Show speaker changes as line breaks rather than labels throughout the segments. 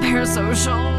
parasocial.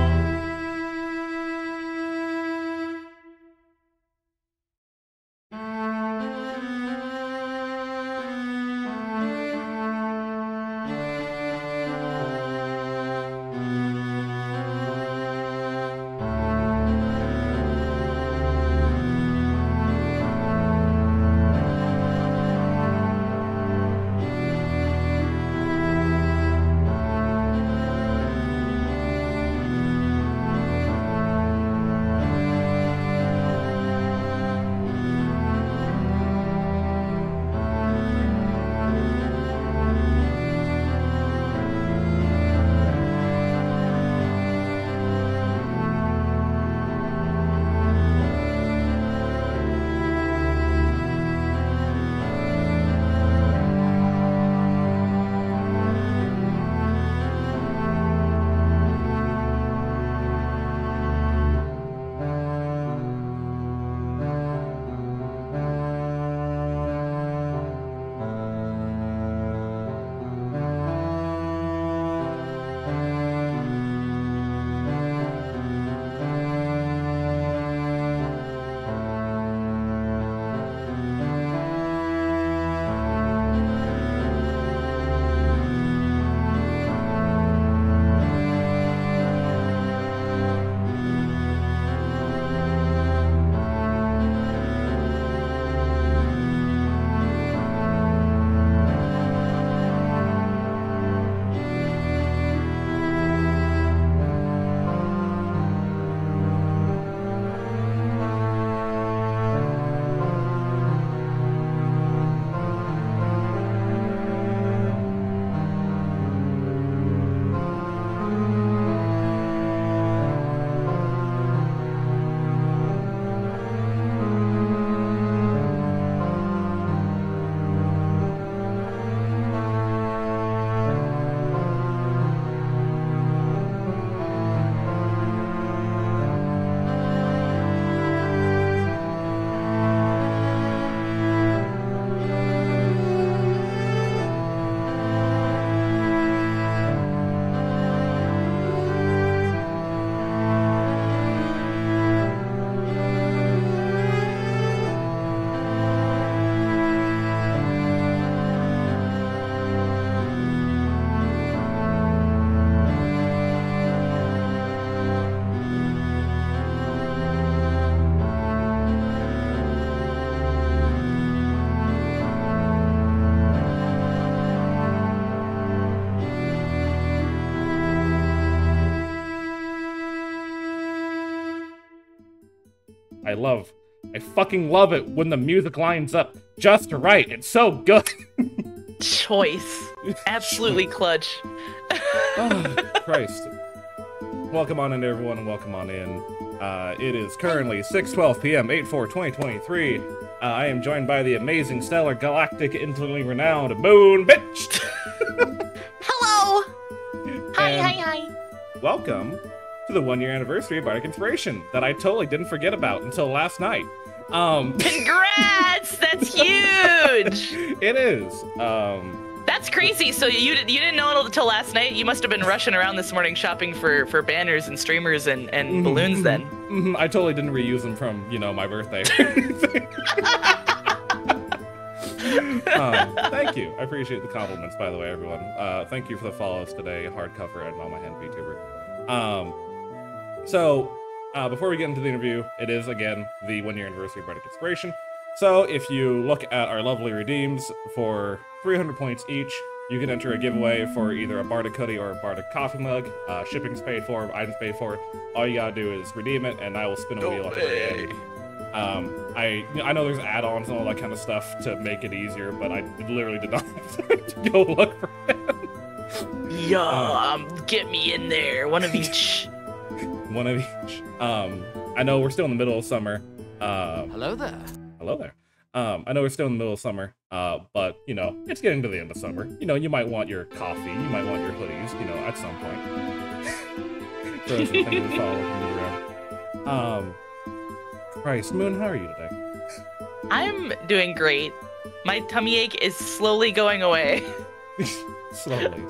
I fucking love it when the music lines up just right. It's so good.
Choice. Absolutely clutch.
Oh, Christ. Welcome on in, everyone, and welcome on in. It is currently 6:12 p.m., 8/4/2023. I am joined by the amazing, stellar, galactic, infinitely renowned Moonbtch.
Hello. Hi.
Welcome to the 1-year anniversary of Bardic Inspiration that I totally didn't forget about until last night.
Congrats! That's huge.
It is.
That's crazy. So you didn't know it until last night? You must have been rushing around this morning shopping for banners and streamers and balloons then.
I totally didn't reuse them from, my birthday. Thank you. I appreciate the compliments, by the way, everyone. Thank you for the follows today, hardcover and on my hand VTuber. So, before we get into the interview, it is, again, the 1-year anniversary of Bardic Inspiration. So, if you look at our lovely redeems for 300 points each, you can enter a giveaway for either a Bardic hoodie or a Bardic coffee mug. Shipping's paid for, items paid for. All you gotta do is redeem it, and I will spin a wheel at the very end. I know there's add-ons and all that kind of stuff to make it easier, but I literally did not have time to go look for them.
Get me in there. One of each.
One of each. I know we're still in the middle of summer.
Hello there.
Hello there. I know we're still in the middle of summer, but, it's getting to the end of summer. You might want your coffee, you might want your hoodies, at some point. Throw some things to follow from around. Christ, Moon, how are you today?
I'm doing great. My tummy ache is slowly going away.
Slowly.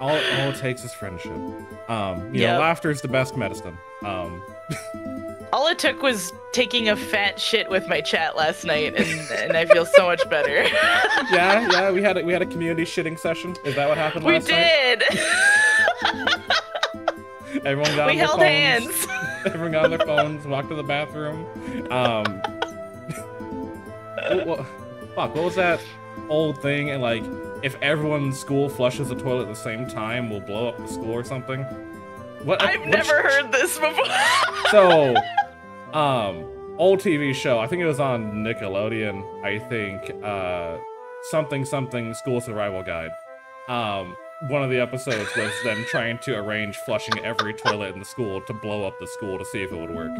All it takes is friendship. You know, laughter is the best medicine.
All it took was taking a fat shit with my chat last night, and I feel so much better.
yeah, we had a community shitting session. Is that what happened last night?
We did.
Everyone got
we held hands.
Everyone got on their phones, walked to the bathroom. Fuck, what was that old thing? And like, if everyone in school flushes the toilet at the same time, we'll blow up the school or something.
I've never heard this before.
So, old TV show. I think it was on Nickelodeon. I think something School Survival Guide. One of the episodes was them trying to arrange flushing every toilet in the school to blow up the school to see if it would work.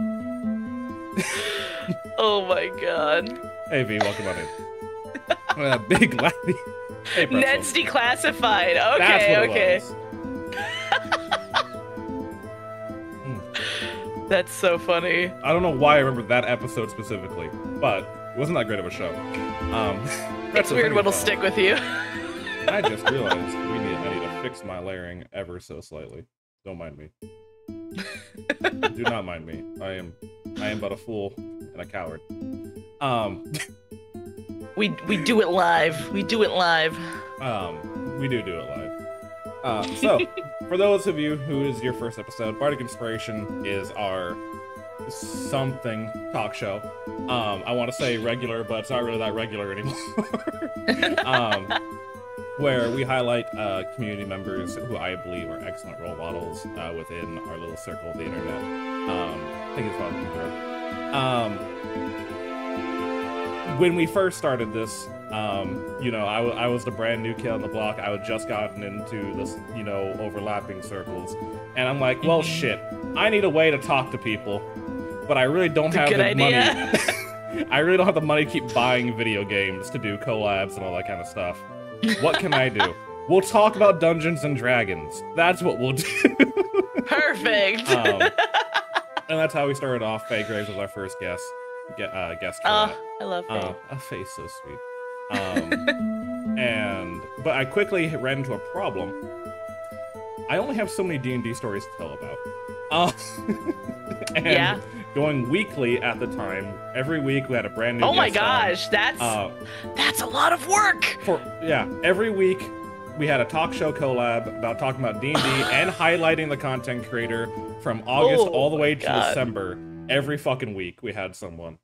Oh my god.
Hey V, welcome on in. Big lappy. Hey,
Ned's declassified. Okay, okay. That's so funny.
I don't know why I remember that episode specifically, but it wasn't that great of a show.
It's weird what'll stick with you.
I just realized I need to fix my layering ever so slightly. Don't mind me. Do not mind me. I am but a fool and a coward.
We do it live. We do it live.
We do it live. So, for those of you who is your first episode, Bardic Inspiration is our something talk show. I want to say regular, but it's not really that regular anymore. Where we highlight community members who I believe are excellent role models within our little circle of the internet. I think it's fun. When we first started this, you know, I was the brand new kid on the block. I had just gotten into this, you know, overlapping circles. And I'm like, well, shit, I need a way to talk to people, but I really don't have the money. I really don't have the money to keep buying video games to do collabs and all that kind of stuff. What can I do? We'll talk about Dungeons and Dragons. That's what we'll do.
Perfect.
And that's how we started off. Faye Graves was our first guest. Guest.
Oh, I love Faye.
Faye's so sweet. But I quickly ran into a problem. I only have so many D&D stories to tell about. And
yeah.
Going weekly at the time, every week we had a brand new.
Oh my gosh, that's a lot of work.
Every week we had a talk show collab about talking about D&D and highlighting the content creator from August all the way to December. Every fucking week we had someone.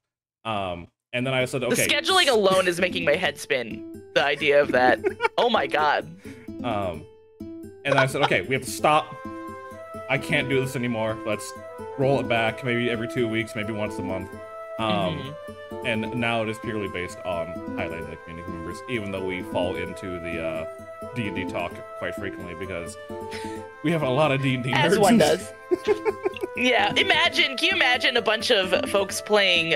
And then I said, okay.
The scheduling alone is making my head spin. The idea of that. Oh my god.
And I said, okay, we have to stop. I can't do this anymore. Let's roll it back, maybe every 2 weeks, maybe once a month. And now it is purely based on highlighting the community members, even though we fall into the D&D talk quite frequently because we have a lot of D&D nerds.
As one does. Yeah, can you imagine a bunch of folks playing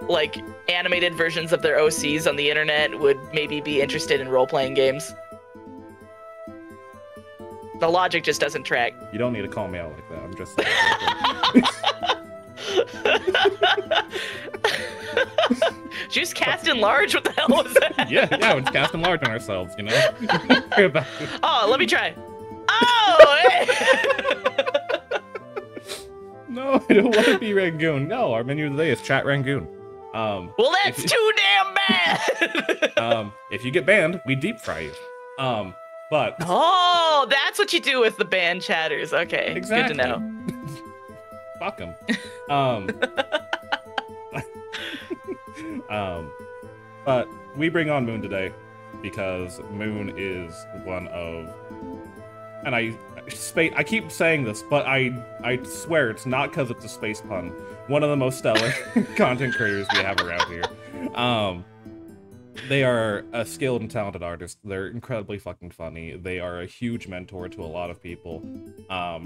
like animated versions of their OCs on the internet would maybe be interested in role-playing games? The logic just doesn't track.
You don't need to call me out like that. I'm just
Just cast in large? What the hell was that?
yeah, it's casting large on ourselves, you know?
Oh, let me try. Oh!
No, I don't want to be Rangoon. No, our menu today is Chat Rangoon.
Well, that's too damn bad!
If you get banned, we deep fry you. But...
Oh, that's what you do with the banned chatters. Okay,
exactly.
Good to know.
Fuck them. But we bring on Moon today because Moon is one of... And I keep saying this, but I swear it's not because it's a space pun. One of the most stellar content creators we have around here. They are a skilled and talented artist. They're incredibly fucking funny. They are a huge mentor to a lot of people.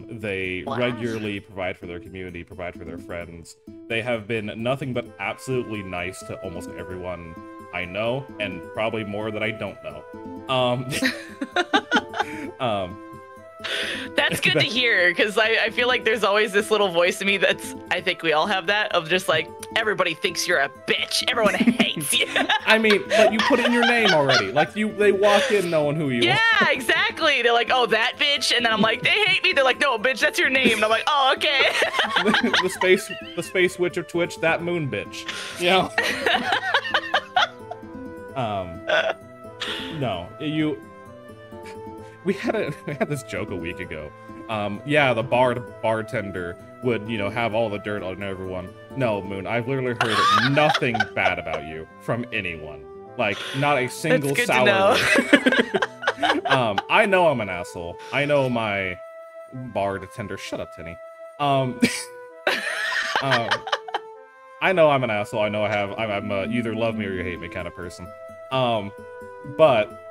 They regularly provide for their community, provide for their friends. They have been nothing but absolutely nice to almost everyone I know, and probably more that I don't know.
That's good to hear, because I feel like there's always this little voice in me that's, I think we all have that, of just like, everybody thinks you're a bitch. Everyone hates you.
I mean, but you put it in your name already. Like, they walk in knowing who you are.
Yeah, exactly. They're like, oh, that bitch. And then I'm like, they hate me. They're like, no, bitch, that's your name. And I'm like, oh, okay.
the space witch of Twitch, that Moonbtch. You know? No, we had this joke a week ago. Yeah, the bartender would, you know, have all the dirt on everyone. No, Moon, I've literally heard nothing bad about you from anyone. Like, not a single sour word. I know I'm an asshole. I know my bartender. Shut up, Tinny. I know I'm an asshole. I know I'm a either love me or you hate me kind of person. But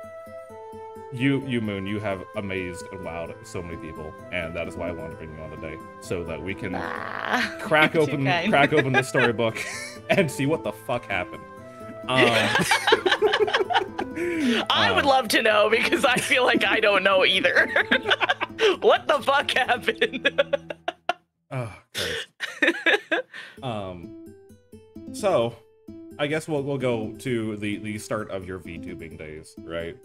you Moon, you have amazed and wowed so many people, and that is why I wanted to bring you on today, so that we can crack open the storybook and see what the fuck happened.
I would love to know, because I feel like I don't know either. What the fuck happened?
Oh, Christ. So, I guess we'll go to the start of your VTubing days, right?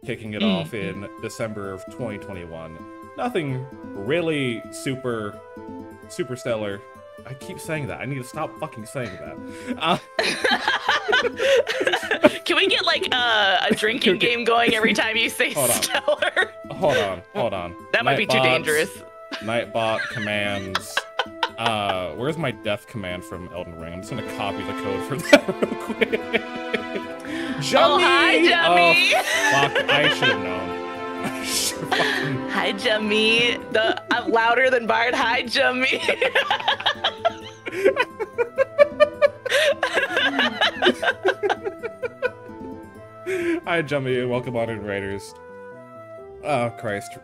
Kicking it off in December of 2021. Nothing really super stellar. I keep saying that. I need to stop fucking saying that.
Can we get like a drinking game going every time you say stellar?
Hold on.
That might be too dangerous.
Nightbot commands. Where's my death command from Elden Ring? I'm just gonna copy the code for that real quick. Jummy!
Oh, hi, Jummy!
Oh, fuck, I should have known.
Hi, Jummy. I'm louder than Bard. Hi, Jummy.
Hi, Jummy, and welcome on in, Raiders. Oh, Christ.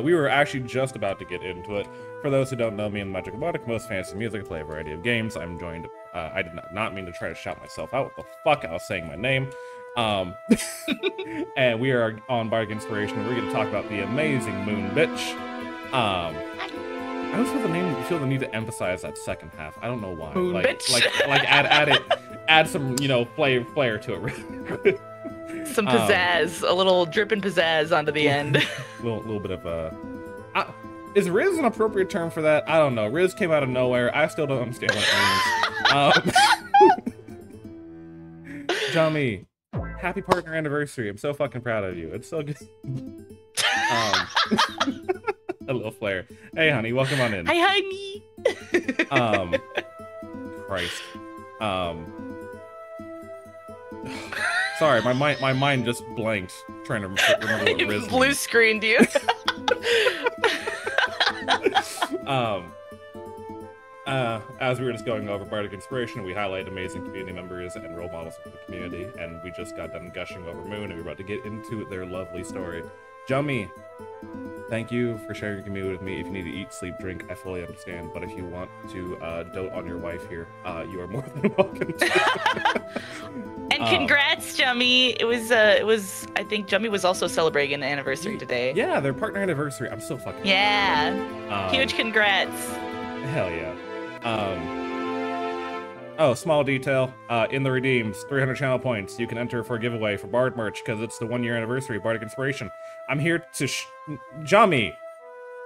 We were actually just about to get into it. For those who don't know me, I'm Magic Robotic, most fancy music, I play a variety of games. I'm joined, I did not mean to try to shout myself out. What the fuck? I was saying my name. And we are on Bardic Inspiration. We're going to talk about the amazing Moonbtch. I always feel the need to emphasize that second half. I don't know why.
Moonbtch.
Like add some, you know, flair to it.
Some pizzazz, a little dripping pizzazz onto the end.
little bit of is Riz an appropriate term for that? I don't know. Riz came out of nowhere. I still don't understand what it means. Jummy, happy partner anniversary. I'm so fucking proud of you. It's so good. A little flair. Hey, honey, welcome on in.
Hi, honey.
Christ. Sorry, my mind just blanked trying to remember what Riz
blue screened you.
As we were just going over Bardic Inspiration, we highlight amazing community members and role models of the community, and we just got done gushing over Moon, and we're about to get into their lovely story. Jummy, thank you for sharing your community with me. If you need to eat, sleep, drink, I fully understand, but if you want to dote on your wife here, you are more than welcome to.
And congrats, Jummy. It was I think Jummy was also celebrating an anniversary today.
Yeah, their partner anniversary. I'm so fucking
huge congrats.
Hell yeah. Oh, small detail. In the redeems, 300 channel points. You can enter for a giveaway for Bard merch because it's the 1-year anniversary of Bardic Inspiration. I'm here to Jummy.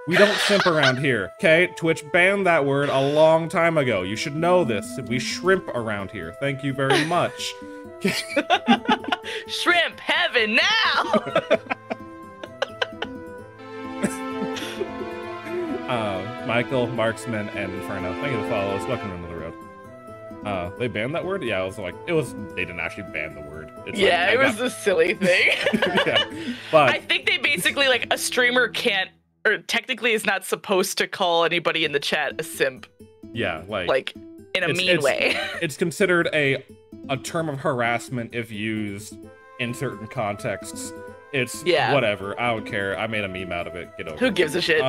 We don't simp around here, okay? Twitch banned that word a long time ago. You should know this. We shrimp around here. Thank you very much.
Shrimp heaven now!
Michael, Marksman, and Inferno. Thank you for the follows. Welcome into the road. They banned that word? Yeah, I was like, they didn't actually ban the word. It's
it was a silly thing.
Yeah, but
I think they basically, like, a streamer can't, or technically is not supposed to call anybody in the chat a simp.
Yeah,
like in a mean way.
It's considered a term of harassment if used in certain contexts. It's whatever. I don't care. I made a meme out of it. Get over it.
Who gives a shit?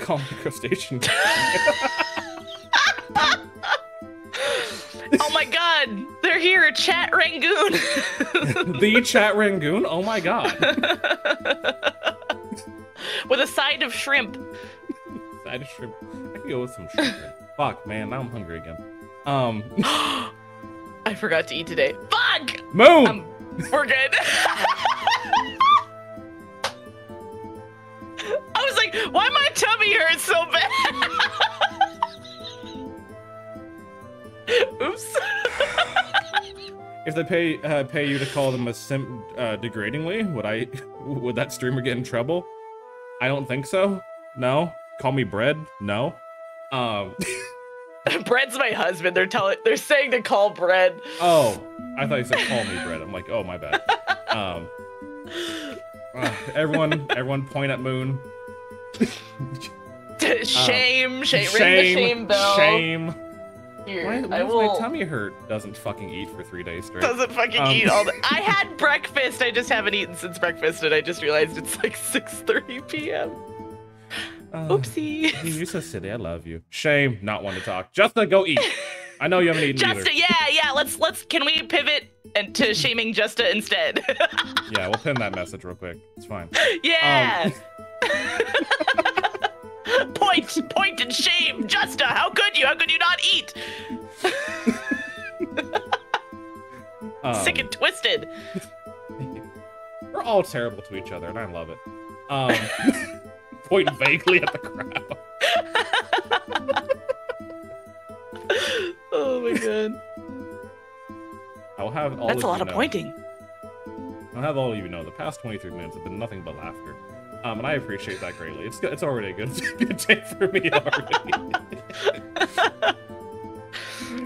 Call me crustacean.
Oh my god, they're here, Chat Rangoon.
The Chat Rangoon? Oh my god.
With a side of shrimp.
Side of shrimp. I could go with some shrimp. Fuck, man, now I'm hungry again.
I forgot to eat today. Fuck!
Moon!
We're good. I was like, why my tummy hurts so bad? Oops.
If they pay you to call them a simp degradingly, would that streamer get in trouble? I don't think so. No. Call me bread? No.
Bread's my husband. They're saying to call bread.
Oh, I thought you said call me bread. I'm like, oh my bad. Everyone point at Moon.
Shame, ring the shame bell.
Shame.
Here,
Why my tummy hurt? Doesn't fucking eat for 3 days straight.
Doesn't fucking eat all the. I had breakfast. I just haven't eaten since breakfast, and I just realized it's like 6:30 p.m. Oopsie.
You're so silly. I love you. Shame. Not one to talk. Justa, go eat. I know you haven't eaten either.
Justa, yeah. Let's. Can we pivot to shaming Justa instead?
Yeah, we'll pin that message real quick. It's fine.
Yeah. Point and shame, Justa. How could you? How could you not eat? Sick and twisted.
We're all terrible to each other, and I love it. Point vaguely at the crowd.
Oh my god.
I'll have all.
That's
of
a lot
you
of
know,
pointing.
I'll have all of you know the past 23 minutes have been nothing but laughter. And I appreciate that greatly. It's already a good day for me already.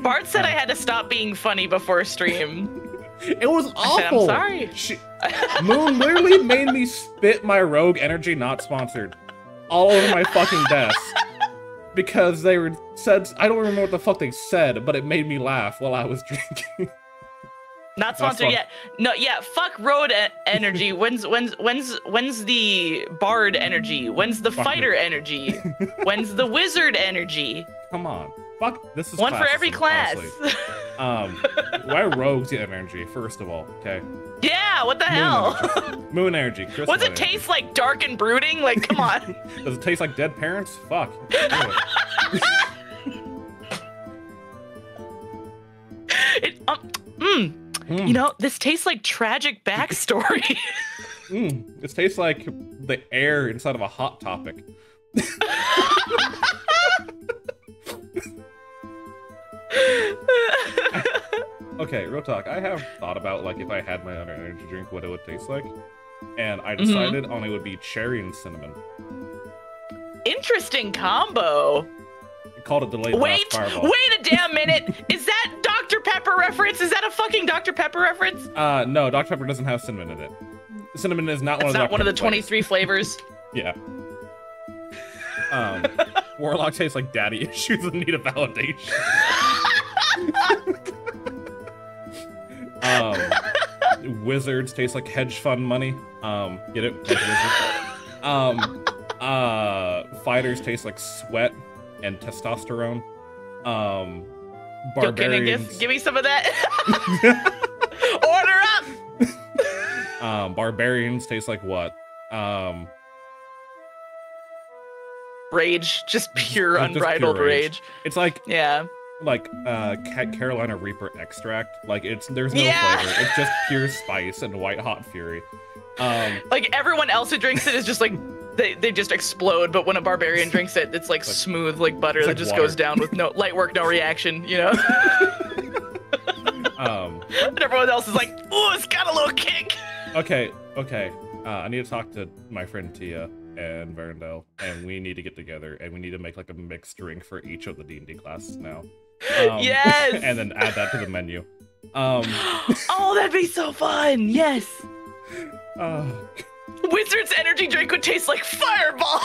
Bart said I had to stop being funny before stream.
It was awful.
I'm sorry.
Moon literally made me spit my rogue energy, not sponsored, all over my fucking desk. Because they said, I don't remember what the fuck they said, but it made me laugh while I was drinking.
Not sponsored yet. No, yeah. Fuck road energy. When's the bard energy? When's the fighter energy? When's the wizard energy?
Come on. Fuck. This is
one for every class.
Why rogues get energy? First of all, okay.
Yeah. What the hell?
Moon energy.
What's it taste like? Dark and brooding? Like, come on.
Does it taste like dead parents? Fuck.
You know, this tastes like tragic backstory.
This tastes like the air inside of a Hot Topic. Okay, real talk. I have thought about, like, if I had my own energy drink, what it would taste like. And I decided on it would be cherry and cinnamon.
Interesting combo.
Called it delayed blast fireball.
Wait a damn minute. Is that Dr. Pepper reference? Is that a fucking Dr. Pepper reference?
No, Dr. Pepper doesn't have cinnamon in it. Cinnamon is not
one of the 23 flavors.
Yeah. Warlock tastes like daddy issues and need a validation. Wizards taste like hedge fund money. Get it? Fighters taste like sweat and testosterone. Barbarians.
Give me some of that. Order up.
Barbarians taste like what?
Rage, just pure unbridled rage.
It's like like Carolina Reaper extract. Like there's no flavor. It's just pure spice and white hot fury.
Like everyone else who drinks it is just like they just explode, but when a barbarian drinks it, it's like smooth like butter that just goes down with no light work, no reaction, you know? And everyone else is like, ooh, it's got a little kick.
Okay. I need to talk to my friend Tia and Verndell, and we need to get together, and we need to make like a mixed drink for each of the D&D classes now.
Yes!
And then add that to the menu.
Oh, that'd be so fun! Yes! Wizard's energy drink would taste like Fireball!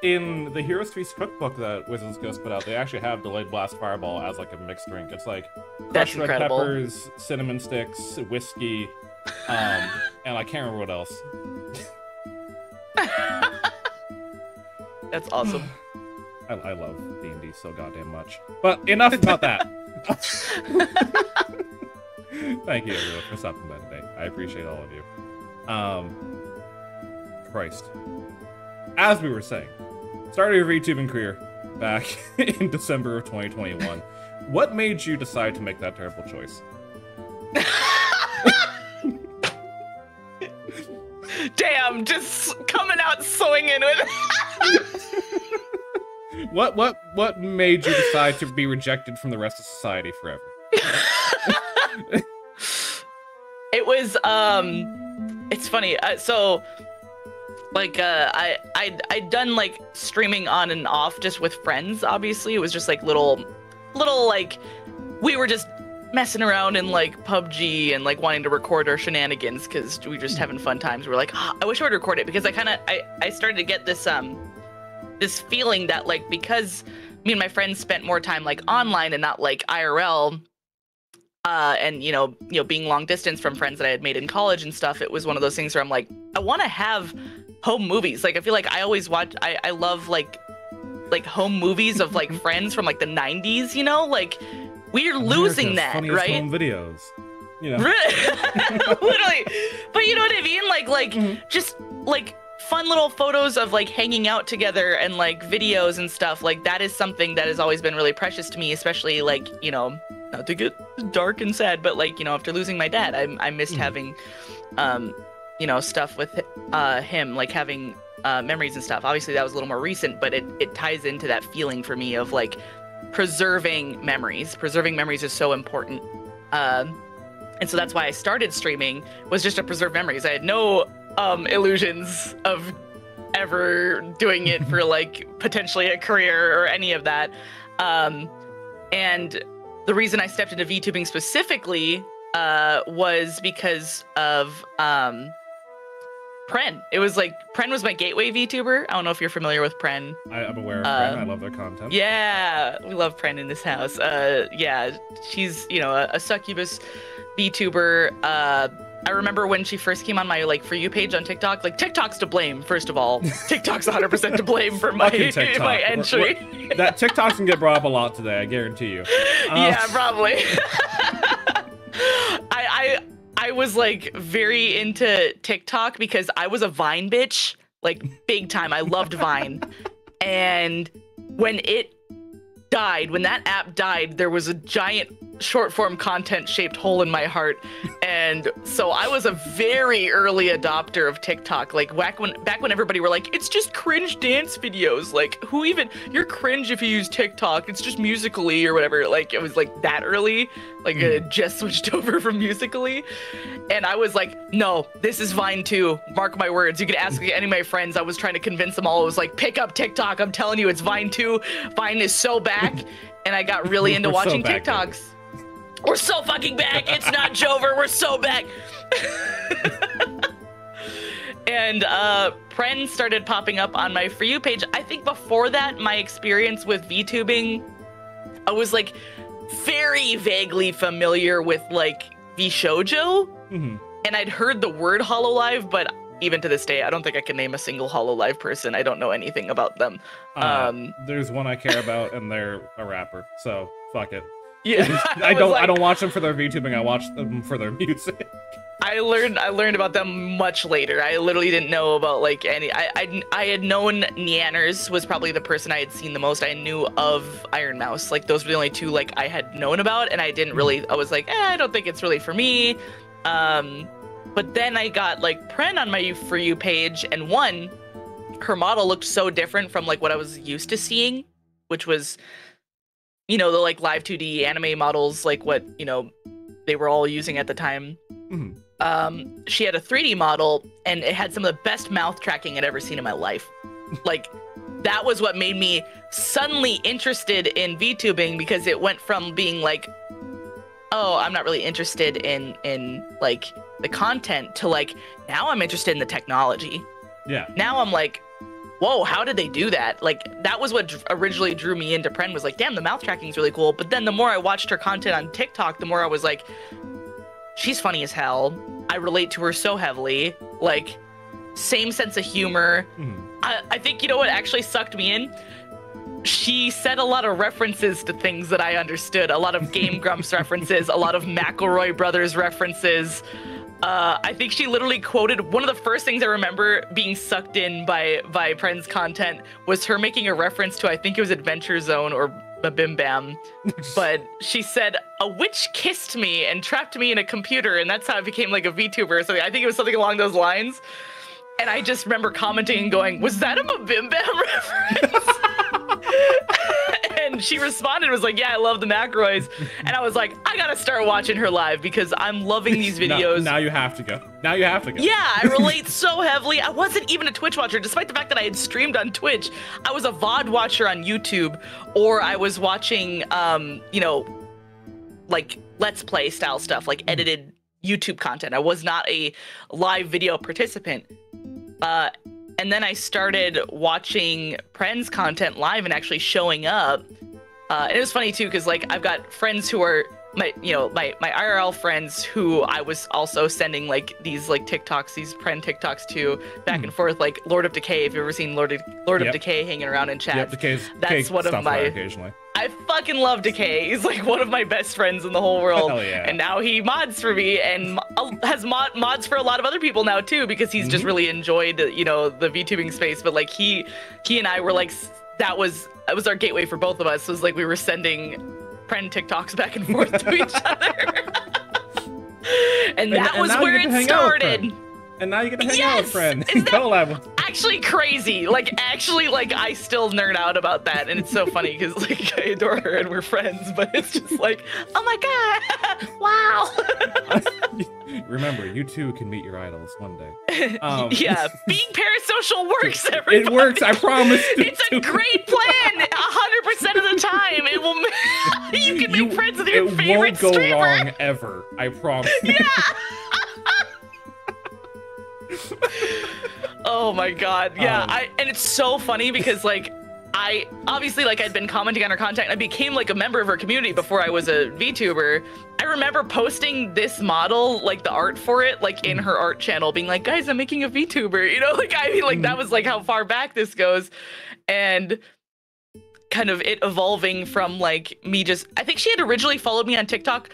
In the Heroes Feast cookbook that Wizards Ghost put out, they actually have Delayed Blast Fireball as like a mixed drink. It's like crushed red peppers, cinnamon sticks, whiskey, and I can't remember what else.
That's awesome.
I love D&D so goddamn much. But enough about that. Thank you, everyone, for stopping by today. I appreciate all of you. Christ. As we were saying, started your VTubing career back in December of 2021. What made you decide to make that terrible choice?
Damn, just coming out swinging with
What made you decide to be rejected from the rest of society forever?
It was it's funny. So like I'd done like streaming on and off just with friends. Obviously, it was just like little like we were just messing around in like PUBG and like wanting to record our shenanigans because we were just having fun times. We were like, I wish I would record it, because I started to get this this feeling that like, because me and my friends spent more time like online and not like IRL, and you know being long distance from friends that I had made in college and stuff, it was one of those things where I'm like, I want to have home movies. Like I feel like I always watch, I love like home movies of like friends from like the 90s, you know, like we're losing that, right?
Home videos, you know.
Literally. But you know what I mean? Like just like fun little photos of like hanging out together and like videos and stuff. Like that is something that has always been really precious to me, especially like, you know, not to get dark and sad, but like, you know, after losing my dad, I missed having you know, stuff with him, like having memories and stuff. Obviously that was a little more recent, but it ties into that feeling for me of like preserving memories. Preserving memories is so important. And so that's why I started streaming, was just to preserve memories. I had no illusions of ever doing it for like potentially a career or any of that. And the reason I stepped into VTubing specifically was because of Pren. It was like, Pren was my gateway VTuber. I don't know if you're familiar with Pren.
I'm aware of Pren. I love their content.
Yeah, we love Pren in this house. Yeah, she's, you know, a succubus VTuber. I remember when she first came on my like For You page on TikTok. Like TikTok's to blame, first of all. TikTok's 100% to blame for my entry.
That TikTok's gonna get brought up a lot today, I guarantee you.
Yeah, probably. I was like very into TikTok because I was a Vine bitch, like big time. I loved Vine. And when it died, when that app died, there was a giant short form content shaped hole in my heart. And so I was a very early adopter of TikTok. Like back when everybody were like, it's just cringe dance videos. Like who even, you're cringe if you use TikTok. It's just Musically or whatever. Like it was like that early. Like it just switched over from Musically. And I was like, no, this is Vine too. Mark my words. You could ask any of my friends. I was trying to convince them all. It was like, pick up TikTok. I'm telling you, it's Vine too. Vine is so back. And I got really into watching TikToks. We're so fucking back. It's not Jover. We're so back. And Pren started popping up on my For You page. I think before that, my experience with VTubing, I was like very vaguely familiar with like VShojo. And I'd heard the word Hololive, but even to this day, I don't think I can name a single Hololive person. I don't know anything about them.
There's one I care about, and they're a rapper, so fuck it.
Yeah,
I don't watch them for their VTubing. I watch them for their music.
I learned about them much later. I literally didn't know about like any. I had known Neanners was probably the person I had seen the most. I knew of Iron Mouse. Like those were the only two like I had known about, and I didn't really. I was like, I don't think it's really for me. But then I got like Pren on my For You page, and one, her model looked so different from like what I was used to seeing, which was, you know, the like live 2D anime models, like what, you know, they were all using at the time. She had a 3D model, and it had some of the best mouth tracking I'd ever seen in my life. Like, that was what made me suddenly interested in VTubing, because it went from being like, oh, I'm not really interested in like the content, to like, now I'm interested in the technology.
Yeah.
Now I'm like, whoa, how did they do that? Like, that was what originally drew me into Pren, was like, damn, the mouth tracking is really cool. But then the more I watched her content on TikTok, the more I was like, she's funny as hell. I relate to her so heavily. Like, same sense of humor. I think, you know what actually sucked me in? she said a lot of references to things that I understood, a lot of Game Grumps references, a lot of McElroy Brothers references. I think she literally quoted, one of the first things I remember being sucked in by Pren's content was her making a reference to, I think it was Adventure Zone or Bim Bam, but she said, a witch kissed me and trapped me in a computer, and that's how I became like a VTuber or something. I think it was something along those lines. And I just remember commenting and going, was that a Bim Bam reference? And she responded and was like, yeah, I love the McElroys. And I was like, I gotta start watching her live because I'm loving these videos.
Now you have to go. Now you have to go.
Yeah, I relate so heavily. I wasn't even a Twitch watcher, despite the fact that I had streamed on Twitch. I was a VOD watcher on YouTube, or I was watching, you know, like Let's Play style stuff, like edited YouTube content. I was not a live video participant. And then I started watching Pren's content live and actually showing up. And it was funny too, because like I've got friends who are my IRL friends who I was also sending like these like TikToks, these Pren TikToks to back and forth, like Lord of Decay. If you've ever seen Lord of Decay hanging around in chat, that's one of my.
Occasionally.
I fucking love Decay. He's like one of my best friends in the whole world.
Hell yeah.
And now he mods for me and has mods for a lot of other people now too, because he's just really enjoyed, you know, the VTubing space. But like he and I were like, that was our gateway for both of us. It was like we were sending Pren TikToks back and forth to each other. and that was where it started.
And now you get to hang out with Pren. Actually
crazy. Like, actually, like, I still nerd out about that. And it's so funny because, like, I adore her and we're friends. But it's just like, oh my God. Wow.
Remember, you too can meet your idols one day.
Yeah, being parasocial works, everybody.
It works, I promise.
It's a great plan. 100% of the time. It will. You can make friends with your favorite streamer.
It won't go wrong ever. I promise.
Yeah. Oh my God. Yeah. And it's so funny because like I obviously like I'd been commenting on her content and I became like a member of her community before I was a VTuber. I remember posting this model, like the art for it, like in her art channel, being like, guys, I'm making a VTuber, you know, like I mean like that was like how far back this goes. And kind of it evolving from like me just, I think she had originally followed me on TikTok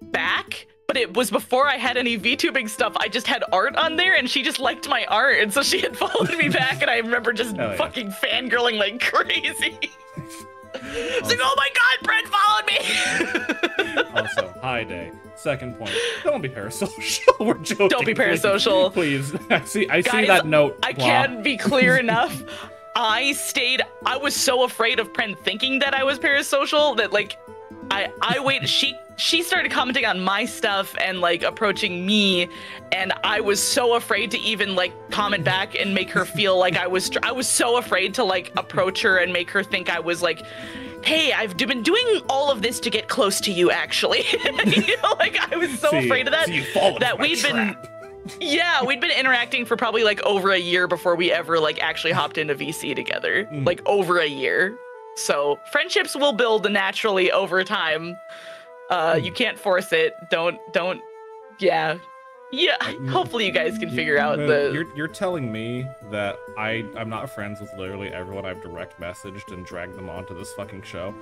back, but it was before I had any VTubing stuff. I just had art on there and she just liked my art. And so she had followed me back and I remember just fucking fangirling like crazy. It's like, oh my God, Brent followed me.
Also, hi day. Second point, don't be parasocial. We're joking.
Don't be parasocial.
Please. I see that note.
I can't be clear enough. I was so afraid of Pren thinking that I was parasocial that like, I waited, she started commenting on my stuff and like approaching me, and I was so afraid to even like comment back and make her feel like I was so afraid to like approach her and make her think I was like, hey, I've been doing all of this to get close to you actually. You know, like I was so afraid of that. We'd been interacting for probably like over a year before we ever like actually hopped into VC together. Like over a year. So friendships will build naturally over time. You can't force it. Yeah. Hopefully you guys can figure out
You're telling me that I'm not friends with literally everyone I've direct messaged and dragged them onto this fucking show.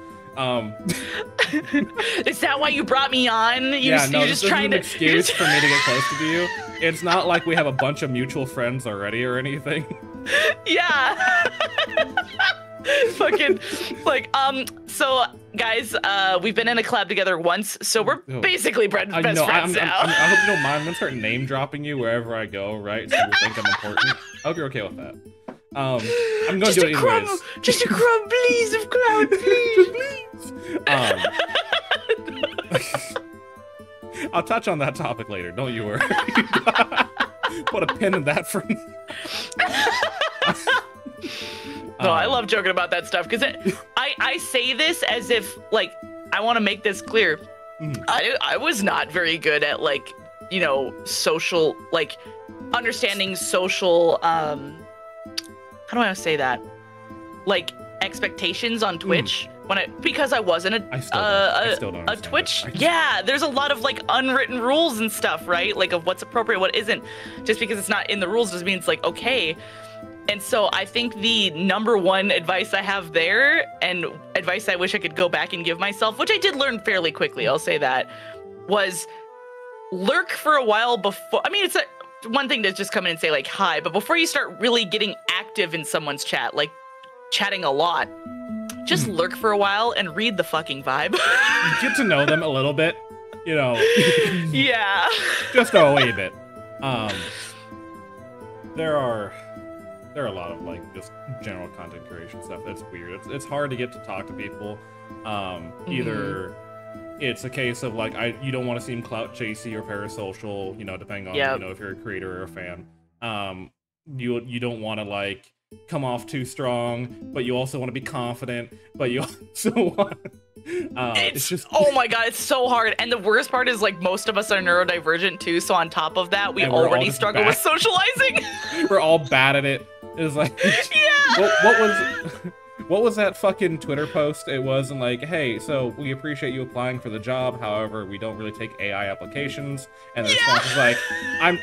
Is that why you brought me on? You're just trying to
excuse for me to get closer to you. It's not like we have a bunch of mutual friends already or anything.
Yeah. Fucking like so guys, we've been in a collab together once, so we're basically best friends now.
I hope you don't mind. I'm gonna start name dropping you wherever I go, right? So you think I'm important. I hope you're okay with that. I'm gonna do it anyways.
Just a crumb, please, of cloud, please.
I'll touch on that topic later. Don't you worry. Put a pin in that for me.
No, I love joking about that stuff because I say this as if like I want to make this clear. I was not very good at like, you know, social, like understanding social how do I say that, like expectations on Twitch because I wasn't a Twitch. Yeah, there's a lot of like unwritten rules and stuff, right? Like of what's appropriate, what isn't. Just because it's not in the rules doesn't mean it's like okay. And so I think the number one advice I have there, and advice I wish I could go back and give myself, which I did learn fairly quickly, I'll say that, was lurk for a while before. I mean, it's one thing to just come in and say like hi, but before you start really getting active in someone's chat, like chatting a lot, just lurk for a while and read the fucking vibe.
Get to know them a little bit, you know.
Yeah.
Just a wee bit. There are a lot of like just general content creation stuff that's weird. It's hard to get to talk to people. Either it's a case of like you don't want to seem clout chasey or parasocial, you know, depending on you know, if you're a creator or a fan. You don't want to like come off too strong, but you also want to be confident, but you also want it's just
oh my god, it's so hard. And the worst part is like most of us are neurodivergent too, so on top of that we already struggle with socializing.
We're all bad at it. It's like
yeah.
What was that fucking Twitter post? It wasn't like, hey, so we appreciate you applying for the job, however, we don't really take AI applications. And the response is like,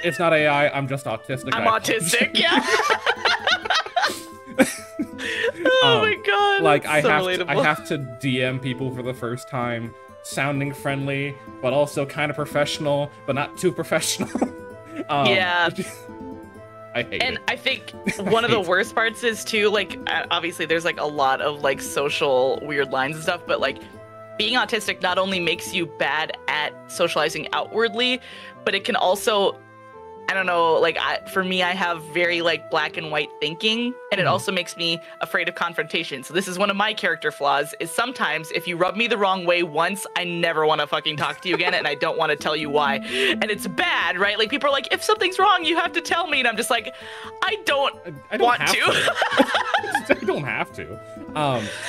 it's not AI, I'm just autistic.
I'm autistic, yeah. Oh my god.
Like I have to DM people for the first time, sounding friendly, but also kind of professional, but not too professional.
Yeah.
I hate it.
I think one of the worst parts is too, like, obviously there's like a lot of like social weird lines and stuff, but like being autistic not only makes you bad at socializing outwardly, but it can also, I don't know, like for me, I have very like black and white thinking, and it also makes me afraid of confrontation. So this is one of my character flaws, is sometimes if you rub me the wrong way once, I never want to fucking talk to you again, and I don't want to tell you why. And it's bad, right? Like people are like, if something's wrong, you have to tell me, and I'm just like, I don't want to.
I don't have to.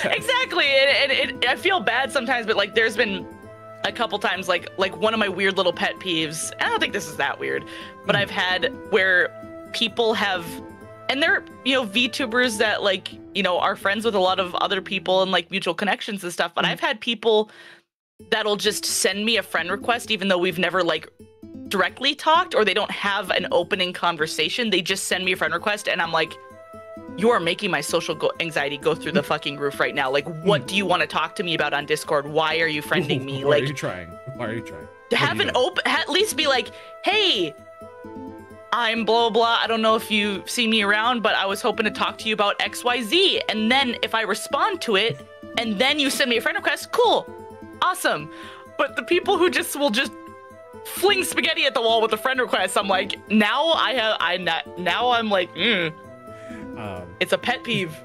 Exactly, and I feel bad sometimes, but like there's been a couple times, like one of my weird little pet peeves, I don't think this is that weird, but I've had where people have, and they're, you know, VTubers that like, you know, are friends with a lot of other people and like mutual connections and stuff, but I've had people that'll just send me a friend request even though we've never like directly talked, or they don't have an opening conversation, they just send me a friend request, and I'm like, you are making my social anxiety go through the fucking roof right now. Like, what do you want to talk to me about on Discord? Why are you friending me?
Why
like,
are you trying? Why are you trying?
Have an at least be like, hey, I'm blah, blah, I don't know if you've seen me around, but I was hoping to talk to you about XYZ. And then if I respond to it, and then you send me a friend request, cool, awesome. But the people who will just fling spaghetti at the wall with a friend request, I'm like, now I'm like, it's a pet peeve.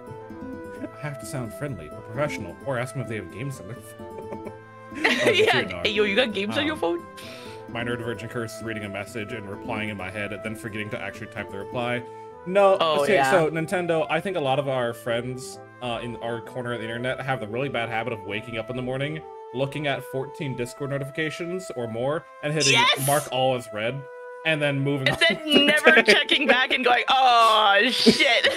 I have to sound friendly or professional, or ask them if they have games on their phone.
Yeah, hey, yo, you got games on your phone?
My neurodivergent curse is reading a message and replying in my head, and then forgetting to actually type the reply. No, okay, so Nintendo, I think a lot of our friends in our corner of the internet have the really bad habit of waking up in the morning, looking at 14 Discord notifications or more, and hitting mark all as read. And then moving on.
And then never checking back and going, oh, shit.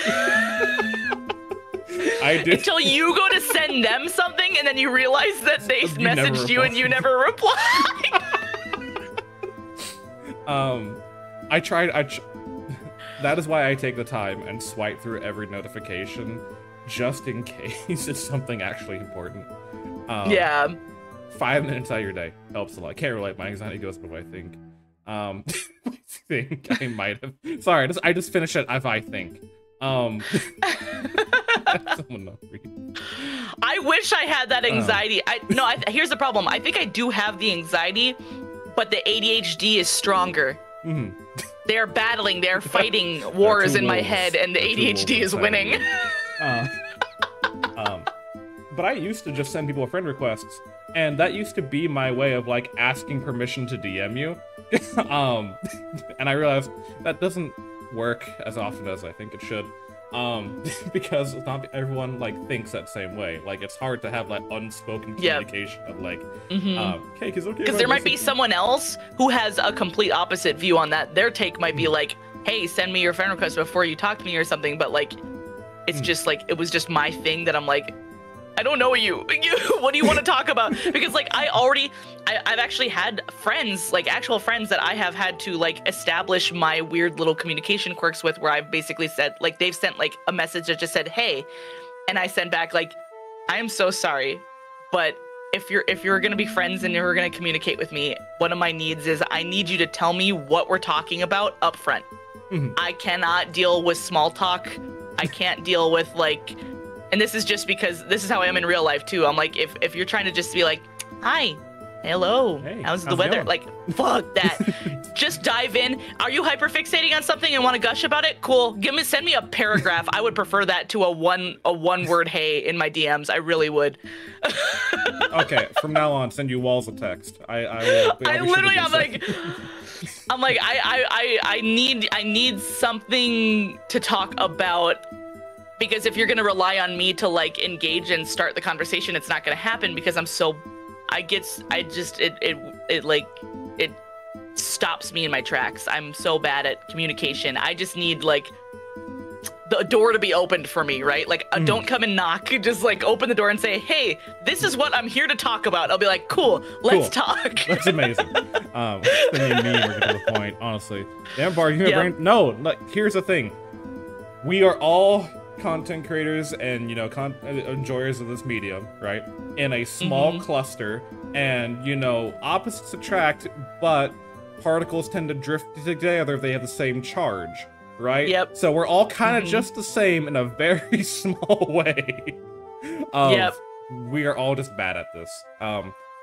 I do.
Until you go to send them something, and then you realize that they messaged you and you never replied.
That is why I take the time and swipe through every notification, just in case it's something actually important.
Yeah.
5 minutes out of your day helps a lot. I can't relate. My anxiety goes up if I think. I think I might have. Sorry, I just finish it if I think. Someone else read.
I wish I had that anxiety. Here's the problem. I think I do have the anxiety, but the ADHD is stronger. They're battling, they're fighting wars in my head, and the ADHD is winning.
But I used to just send people friend requests, and that used to be my way of like asking permission to DM you. And I realized that doesn't work as often as I think it should. Because not everyone like thinks that same way. Like it's hard to have like unspoken communication of like, okay, because
there might be someone else who has a complete opposite view on that. Their take might be like, hey, send me your friend request before you talk to me or something. But like, it's just like, it was just my thing that I'm like, I don't know you. What do you want to talk about? Because like I've actually had friends, like actual friends that I have had to like establish my weird little communication quirks with, where I've basically said like they've sent like a message that just said hey, and I sent back like I am so sorry, but if you're gonna be friends and you're gonna communicate with me, one of my needs is I need you to tell me what we're talking about up front. I cannot deal with small talk. I can't deal with like, and this is just because this is how I am in real life too. I'm like, if you're trying to just be like, hi, hello,
hey,
how's the weather?
Going?
Like, fuck that. Just dive in. Are you hyperfixating on something and want to gush about it? Cool. Send me a paragraph. I would prefer that to a one word hey in my DMs. I really would.
Okay, from now on, send you walls of text.
I need something to talk about, because if you're gonna rely on me to like engage and start the conversation, it's not gonna happen because it stops me in my tracks. I'm so bad at communication. I just need like the door to be opened for me, right? Like don't come and knock, just like open the door and say, hey, this is what I'm here to talk about. I'll be like, cool, let's talk.
That's amazing. The main meme or to the point, honestly. Damn, Bard, you have brain. No, like, here's the thing. We are all content creators and, you know, enjoyers of this medium, right? In a small cluster, and, you know, opposites attract, but particles tend to drift together if they have the same charge. Right? Yep. So we're all kind of just the same in a very small way. We are all just bad at this.